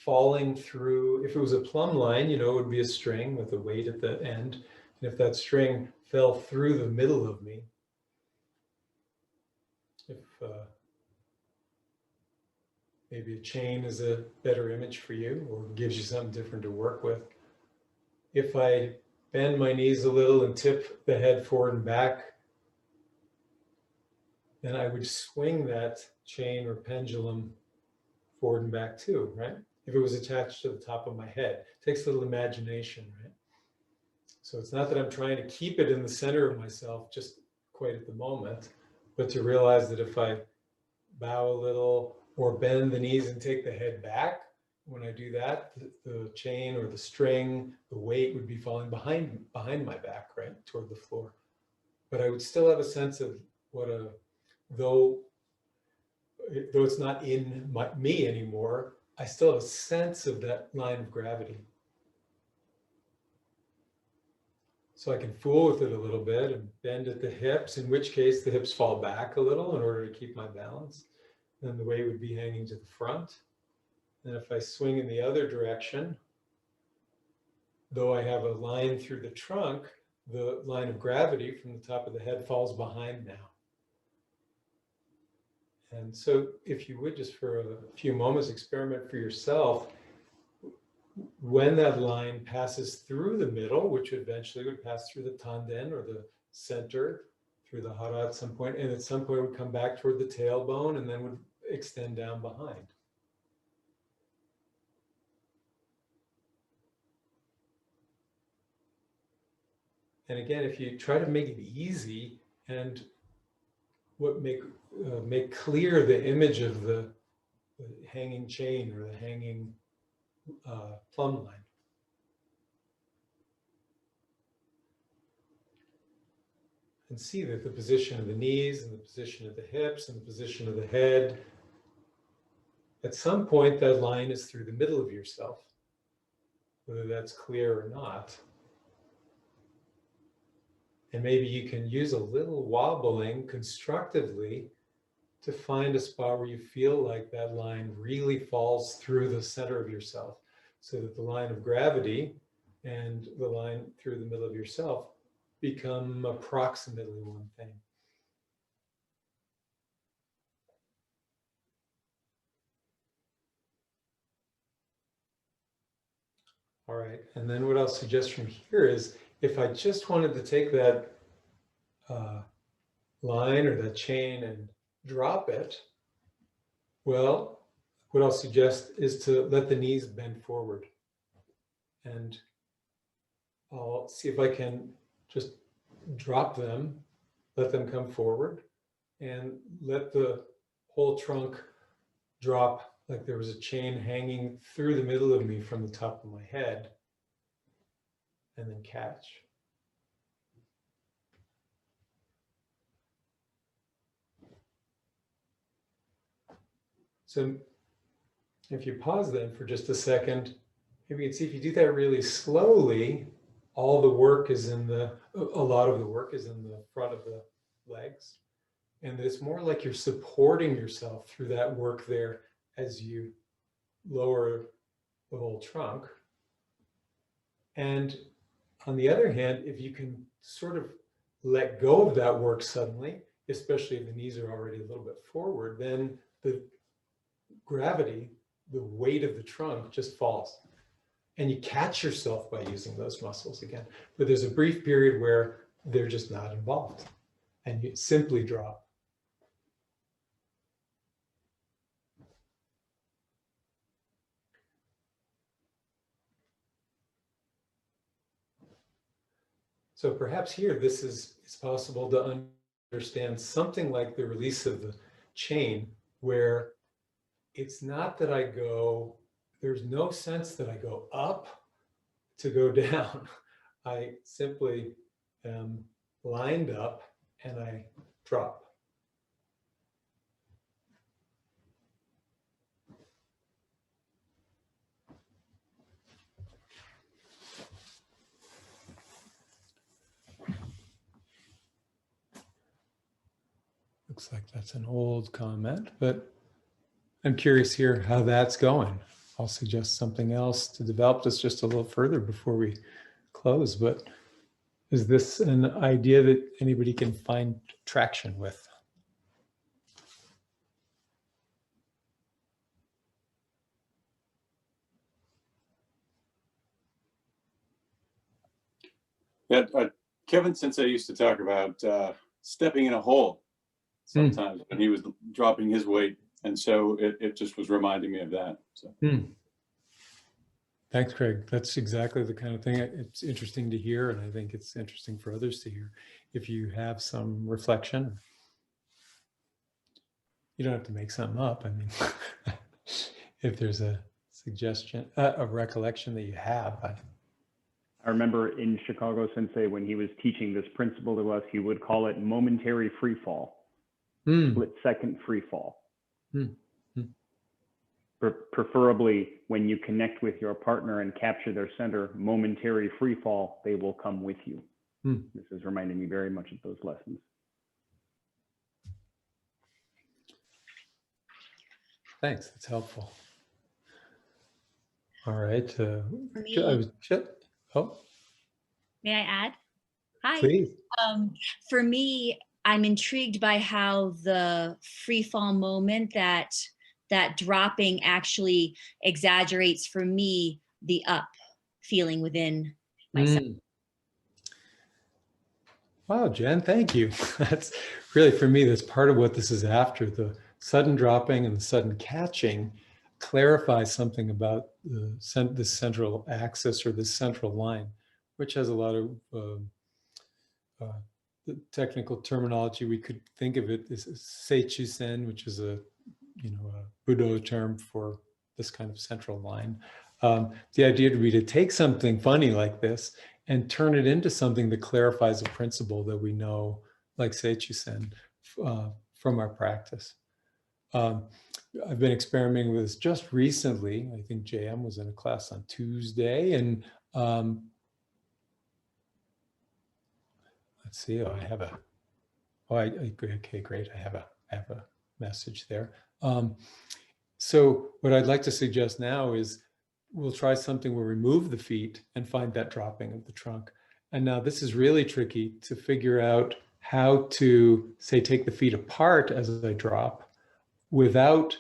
falling through, if it was a plumb line, you know, it would be a string with a weight at the end. And if that string fell through the middle of me, if maybe a chain is a better image for you or gives you something different to work with. If I bend my knees a little and tip the head forward and back, then I would swing that chain or pendulum forward and back too, right? If it was attached to the top of my head. It takes a little imagination, right? So it's not that I'm trying to keep it in the center of myself just quite at the moment, but to realize that if I bow a little or bend the knees and take the head back, when I do that, the chain or the string, the weight would be falling behind my back, right, toward the floor. But I would still have a sense of what a, though it's not in me anymore, I still have a sense of that line of gravity. So I can fool with it a little bit and bend at the hips, in which case the hips fall back a little in order to keep my balance. Then the weight would be hanging to the front. And if I swing in the other direction, though I have a line through the trunk, the line of gravity from the top of the head falls behind now. And so if you would just for a few moments experiment for yourself, when that line passes through the middle, which eventually would pass through the tanden or the center, through the hara at some point, and at some point would come back toward the tailbone and then would extend down behind. And again, if you try to make it easy and make clear the image of the hanging chain or the hanging plumb line. And see that the position of the knees and the position of the hips and the position of the head, at some point that line is through the middle of yourself, whether that's clear or not. And maybe you can use a little wobbling constructively to find a spot where you feel like that line really falls through the center of yourself, so that the line of gravity and the line through the middle of yourself become approximately one thing. All right, and then what I'll suggest from here is, if I just wanted to take that line or that chain and drop it, well, what I'll suggest is to let the knees bend forward. And I'll see if I can just drop them, let them come forward, and let the whole trunk drop like there was a chain hanging through the middle of me from the top of my head, and then catch. So if you pause then for just a second, maybe you can see if you do that really slowly, all the work is in a lot of the work is in the front of the legs. And it's more like you're supporting yourself through that work there as you lower the whole trunk. And on the other hand, if you can sort of let go of that work suddenly, especially if the knees are already a little bit forward, then the gravity, the weight of the trunk just falls. And you catch yourself by using those muscles again. But there's a brief period where they're just not involved and you simply drop. So perhaps here, it's possible to understand something like the release of the chain, where it's not that I go, there's no sense that I go up to go down. I simply am lined up and I drop. Looks like that's an old comment, but I'm curious here how that's going. I'll suggest something else to develop this just a little further before we close. But is this an idea that anybody can find traction with? Yeah, Kevin Sensei used to talk about stepping in a hole sometimes when he was dropping his weight. And so it just was reminding me of that. So. Thanks, Craig. That's exactly the kind of thing it's interesting to hear. And I think it's interesting for others to hear. If you have some reflection, you don't have to make something up. I mean, if there's a suggestion, a recollection that you have. I remember in Chicago Sensei, when he was teaching this principle to us, he would call it momentary free fall, split second free fall. Preferably when you connect with your partner and capture their center, momentary free fall, they will come with you. This is reminding me very much of those lessons. Thanks, that's helpful. All right. May I add? Hi. Please. For me, I'm intrigued by how the free fall moment, that dropping actually exaggerates for me the up feeling within myself. Wow, Jen, thank you. That's really, for me, that's part of what this is after. The sudden dropping and the sudden catching clarifies something about the central axis or the central line, which has a lot of the technical terminology. We could think of it as Seichu Sen, which is a Budo term for this kind of central line. The idea would be to take something funny like this and turn it into something that clarifies a principle that we know, like Seichu Sen, from our practice. I've been experimenting with this just recently. I think JM was in a class on Tuesday, and let's see. Oh, I have a. Oh, okay, great. I have a message there. So what I'd like to suggest now is we'll try something where we move the feet and find that dropping of the trunk. And now this is really tricky to figure out how to, say, take the feet apart as I drop without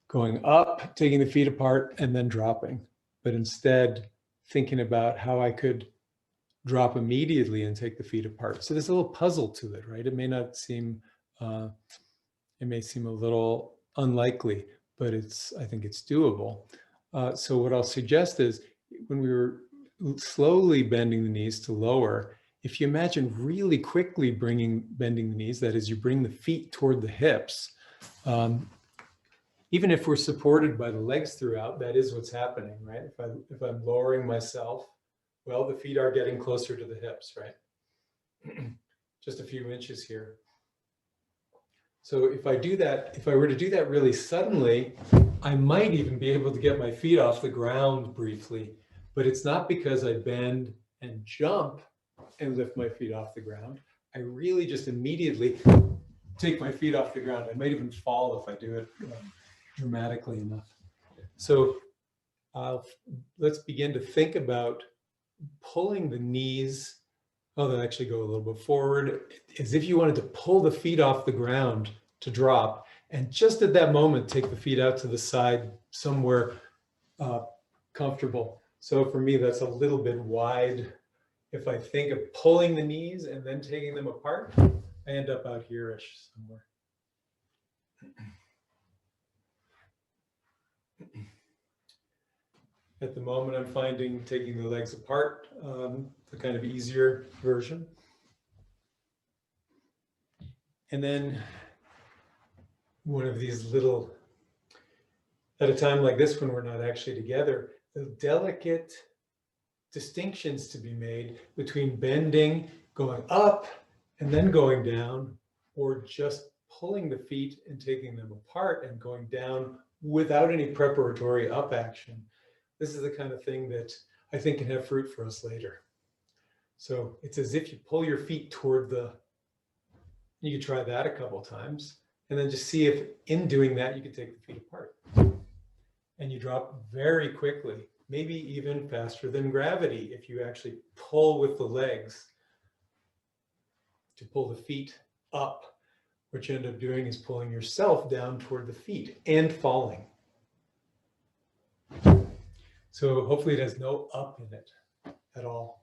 going up, taking the feet apart and then dropping, but instead thinking about how I could drop immediately and take the feet apart. So there's a little puzzle to it, right? It may not seem, it may seem a little unlikely, but I think it's doable. So what I'll suggest is when we were slowly bending the knees to lower, if you imagine really quickly bending the knees, that is, you bring the feet toward the hips, even if we're supported by the legs throughout, that is what's happening, right? If I'm lowering myself, well, the feet are getting closer to the hips, right? Just a few inches here. So if I do that, if I were to do that really suddenly, I might even be able to get my feet off the ground briefly, but it's not because I bend and jump and lift my feet off the ground. I really just immediately take my feet off the ground. I might even fall if I do it dramatically enough. So let's begin to think about pulling the knees. Oh, they'll actually go a little bit forward, as if you wanted to pull the feet off the ground to drop. And just at that moment, take the feet out to the side somewhere comfortable. So for me, that's a little bit wide. If I think of pulling the knees and then taking them apart, I end up out here-ish somewhere. At the moment, I'm finding taking the legs apart, the kind of easier version. And then one of these little, at a time like this when we're not actually together, the delicate distinctions to be made between bending, going up, and then going down, or just pulling the feet and taking them apart and going down without any preparatory up action. This is the kind of thing that I think can have fruit for us later. So it's as if you pull your feet toward you could try that a couple of times, and then just see if in doing that, you could take the feet apart. and you drop very quickly, maybe even faster than gravity if you actually pull with the legs to pull the feet up. What you end up doing is pulling yourself down toward the feet and falling. So hopefully it has no up in it at all.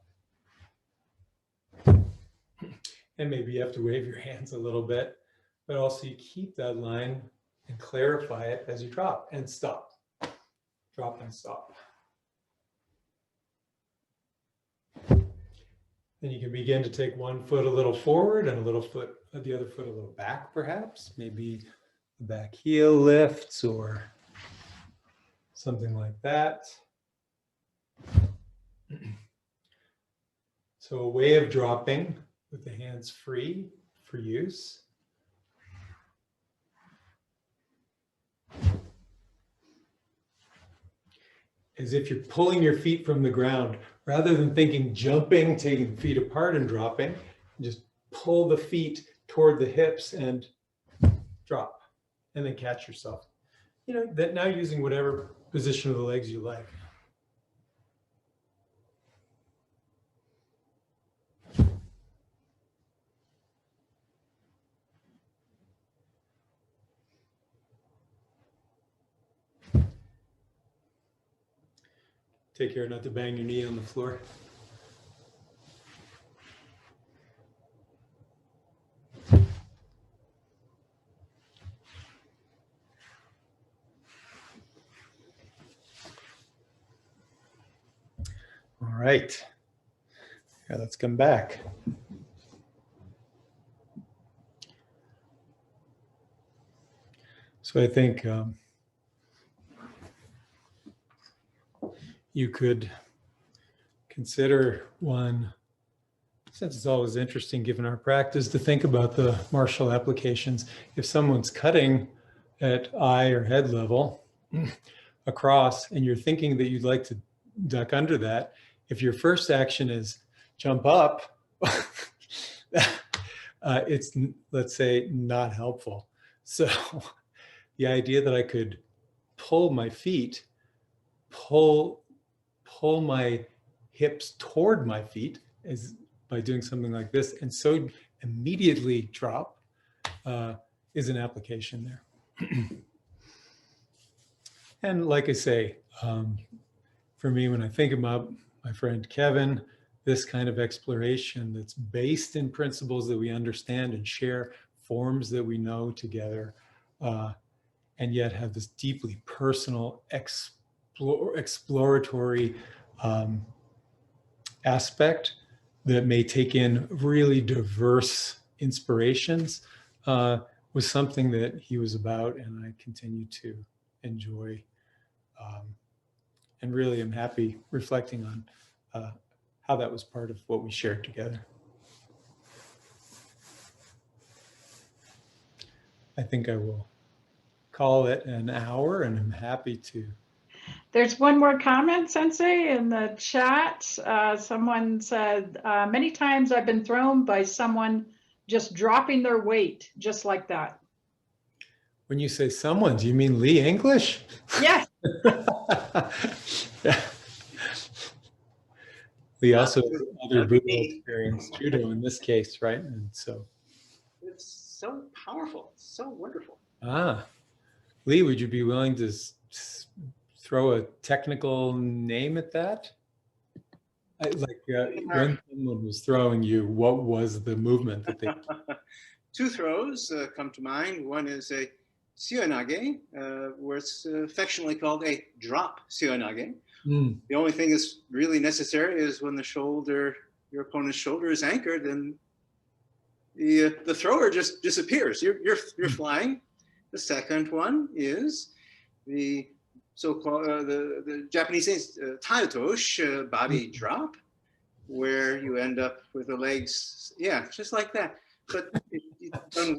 And maybe you have to wave your hands a little bit, but also you keep that line and clarify it as you drop and stop. Drop and stop. Then you can begin to take one foot a little forward and the other foot a little back, perhaps. Maybe the back heel lifts or something like that. So a way of dropping with the hands free for use. As if you're pulling your feet from the ground, rather than thinking jumping, taking the feet apart and dropping, just pull the feet toward the hips and drop, and then catch yourself. You know, that now using whatever position of the legs you like. Take care not to bang your knee on the floor. All right. Yeah, let's come back. So I think you could consider one, since it's always interesting given our practice to think about the martial applications. If someone's cutting at eye or head level across and you're thinking that you'd like to duck under that, if your first action is jump up, it's, let's say, not helpful. So the idea that I could pull my feet, pull my hips toward my feet is by doing something like this, and so immediately drop is an application there. And like I say, for me, when I think about my friend Kevin, this kind of exploration that's based in principles that we understand and share, forms that we know together, and yet have this deeply personal, exploratory aspect that may take in really diverse inspirations, was something that he was about, and I continue to enjoy. And really am happy reflecting on how that was part of what we shared together. I think I will call it an hour, and I'm happy to. There's one more comment, Sensei, in the chat. Someone said, many times I've been thrown by someone just dropping their weight, just like that. When you say someone, do you mean Lee English? Yes. Yeah. Lee also has other Buddha experience, judo in this case, right? And so. It's so powerful, so wonderful. Lee, would you be willing to throw a technical name at that? When someone was throwing you, what was the movement that they? Two throws come to mind. One is a seoinage, where it's affectionately called a drop seoinage. The only thing that's really necessary is when the shoulder, your opponent's shoulder is anchored, and the thrower just disappears. You're flying. The second one is the so-called the Japanese says taiotoshi, body drop, where you end up with the legs, yeah, just like that. But if done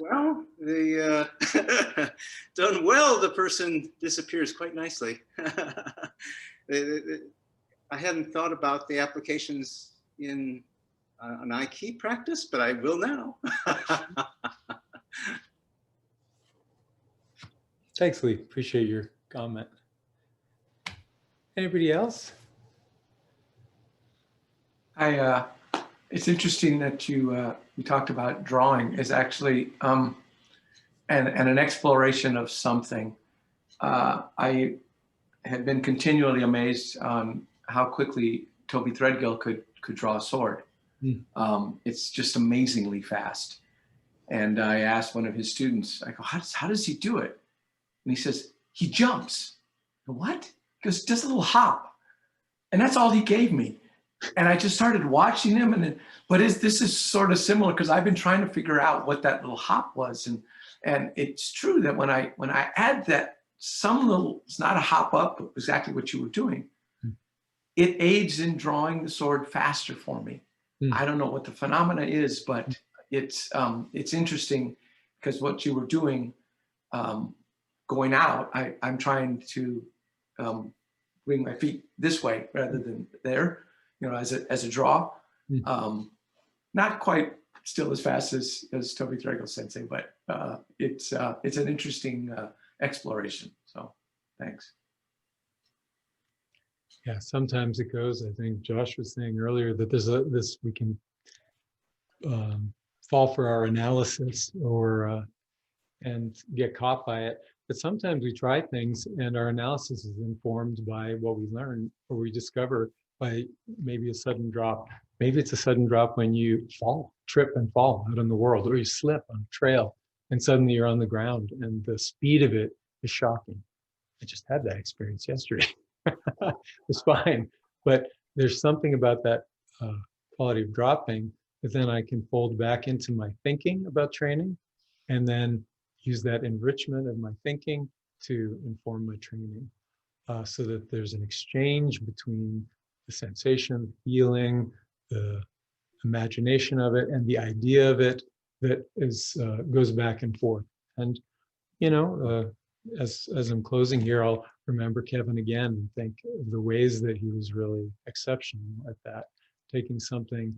well, the person disappears quite nicely. I hadn't thought about the applications in an Aikido practice, but I will now. Thanks, Lee. Appreciate your comment. Anybody else? It's interesting that you talked about drawing is actually and an exploration of something. I had been continually amazed on how quickly Toby Threadgill could draw a sword. It's just amazingly fast. And I asked one of his students, I go, how does he do it? And he says, he jumps. I go, what? He goes, does a little hop. And that's all he gave me. And I just started watching him. This is sort of similar because I've been trying to figure out what that little hop was. And it's true that when I add that some little, it's not a hop up, but exactly what you were doing, it aids in drawing the sword faster for me. I don't know what the phenomena is, but it's interesting because what you were doing, going out, I'm trying to bring my feet this way rather than there, as a draw. Not quite still as fast as Toby Threadgill Sensei, but it's an interesting exploration. So thanks. Yeah, sometimes it goes, I think Josh was saying earlier that there's we can fall for our analysis or and get caught by it. But sometimes we try things and our analysis is informed by what we learn or we discover by maybe a sudden drop. Maybe it's a sudden drop when you trip and fall out in the world, or you slip on a trail and suddenly you're on the ground and the speed of it is shocking. I just had that experience yesterday. It was fine, but there's something about that quality of dropping that then I can fold back into my thinking about training and then use that enrichment of my thinking to inform my training so that there's an exchange between the sensation, the feeling, the imagination of it, and the idea of it that is goes back and forth. And, as I'm closing here, I'll remember Kevin again and think of the ways that he was really exceptional at that, taking something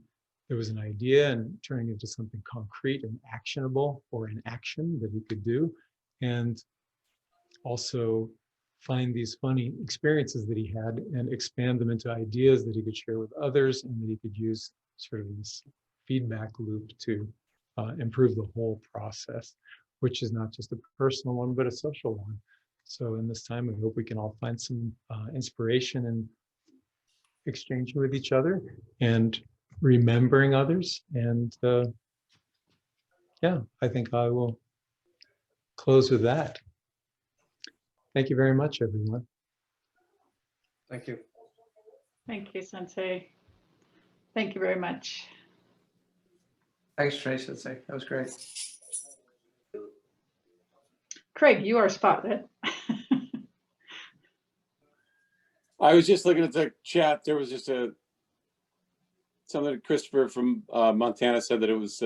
there was an idea and turning it into something concrete and actionable or in action that he could do. And also find these funny experiences that he had and expand them into ideas that he could share with others and that he could use sort of this feedback loop to improve the whole process, which is not just a personal one, but a social one. So in this time, I hope we can all find some inspiration and exchange with each other and remembering others. And I think I will close with that. Thank you very much, everyone. Thank you. Thank you, Sensei. Thank you very much. Thanks, Trace Sensei. That was great. Craig, you are spotted. I was just looking at the chat. There was just something that Christopher from Montana said that it was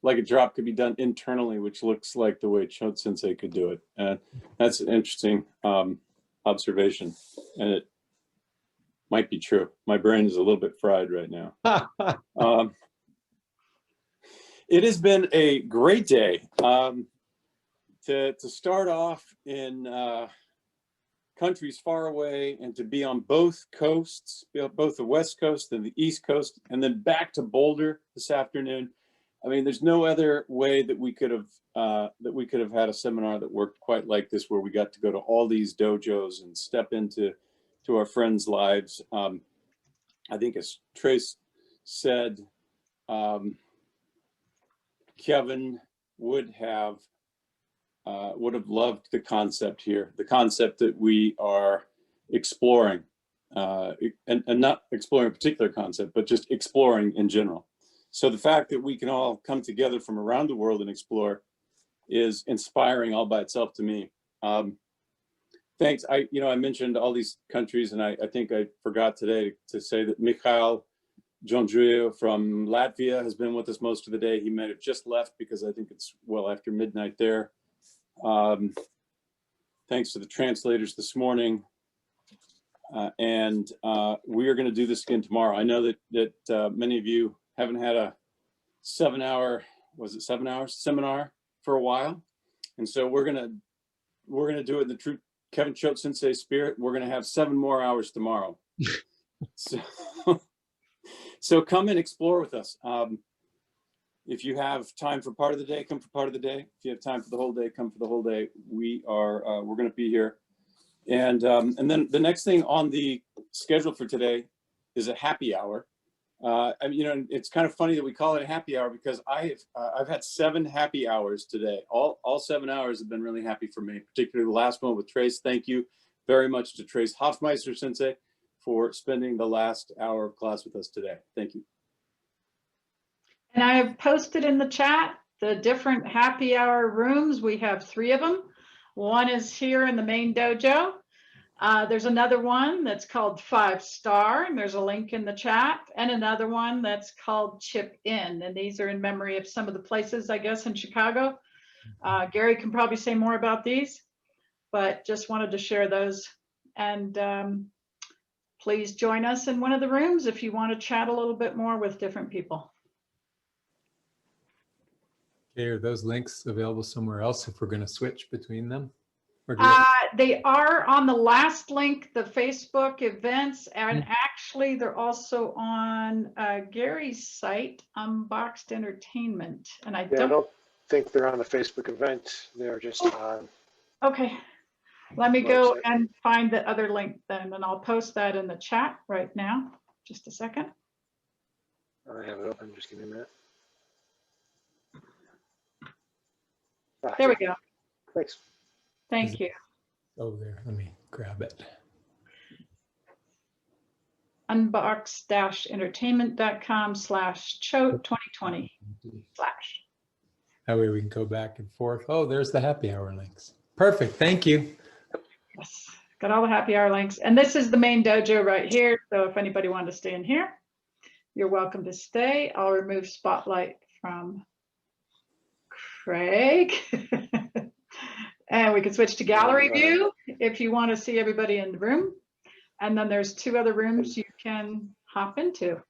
like a drop could be done internally, which looks like the way Choate Sensei could do it. And that's an interesting observation. And it might be true. My brain is a little bit fried right now. It has been a great day. To start off in countries far away and to be on both coasts, both the West Coast and the East Coast, and then back to Boulder this afternoon. I mean, there's no other way that we could have had a seminar that worked quite like this, where we got to go to all these dojos and step into our friends' lives. I think, as Trace said, Kevin would have loved the concept here, the concept that we are exploring, and not exploring a particular concept, but just exploring in general. So the fact that we can all come together from around the world and explore is inspiring all by itself to me. Thanks. I mentioned all these countries, and I think I forgot today to say that Mikhail Jondriu from Latvia has been with us most of the day. He might have just left because I think it's well after midnight there. Thanks to the translators this morning. And we are going to do this again tomorrow. I know that many of you haven't had a 7-hour, was it 7 hours seminar for a while. And so we're going to do it in the true Kevin Choate Sensei spirit, we're going to have 7 more hours tomorrow. So come and explore with us. If you have time for part of the day, come for part of the day. If you have time for the whole day, come for the whole day. We're going to be here. And then the next thing on the schedule for today is a happy hour. You know, it's kind of funny that we call it a happy hour because I've had 7 happy hours today. All 7 hours have been really happy for me, particularly the last one with Trace. Thank you very much to Trace Hofmeister Sensei for spending the last hour of class with us today. Thank you. And I have posted in the chat the different happy hour rooms. We have 3 of them. One is here in the main dojo. There's another one that's called 5 Star, and there's a link in the chat, and another one that's called Chip In. And these are in memory of some of the places, I guess, in Chicago. Gary can probably say more about these, but just wanted to share those. And please join us in one of the rooms if you want to chat a little bit more with different people. Okay, are those links available somewhere else if we're going to switch between them? Or They are on the last link, the Facebook events, and actually they're also on Gary's site, Unboxed Entertainment. And I don't think they're on the Facebook event. They're just on. Okay, let me go and find the other link then, and I'll post that in the chat right now. Just a second. I have it open. Just give me a minute. There we go. Thanks. Thank you. Oh, there. Let me grab it. Unbox-entertainment.com/Choate2020 /. That way we can go back and forth. Oh, there's the happy hour links. Perfect. Thank you. Yes, got all the happy hour links. And this is the main dojo right here. So if anybody wanted to stay in here, you're welcome to stay. I'll remove spotlight from Craig. And we can switch to gallery view if you want to see everybody in the room. And then there's 2 other rooms you can hop into.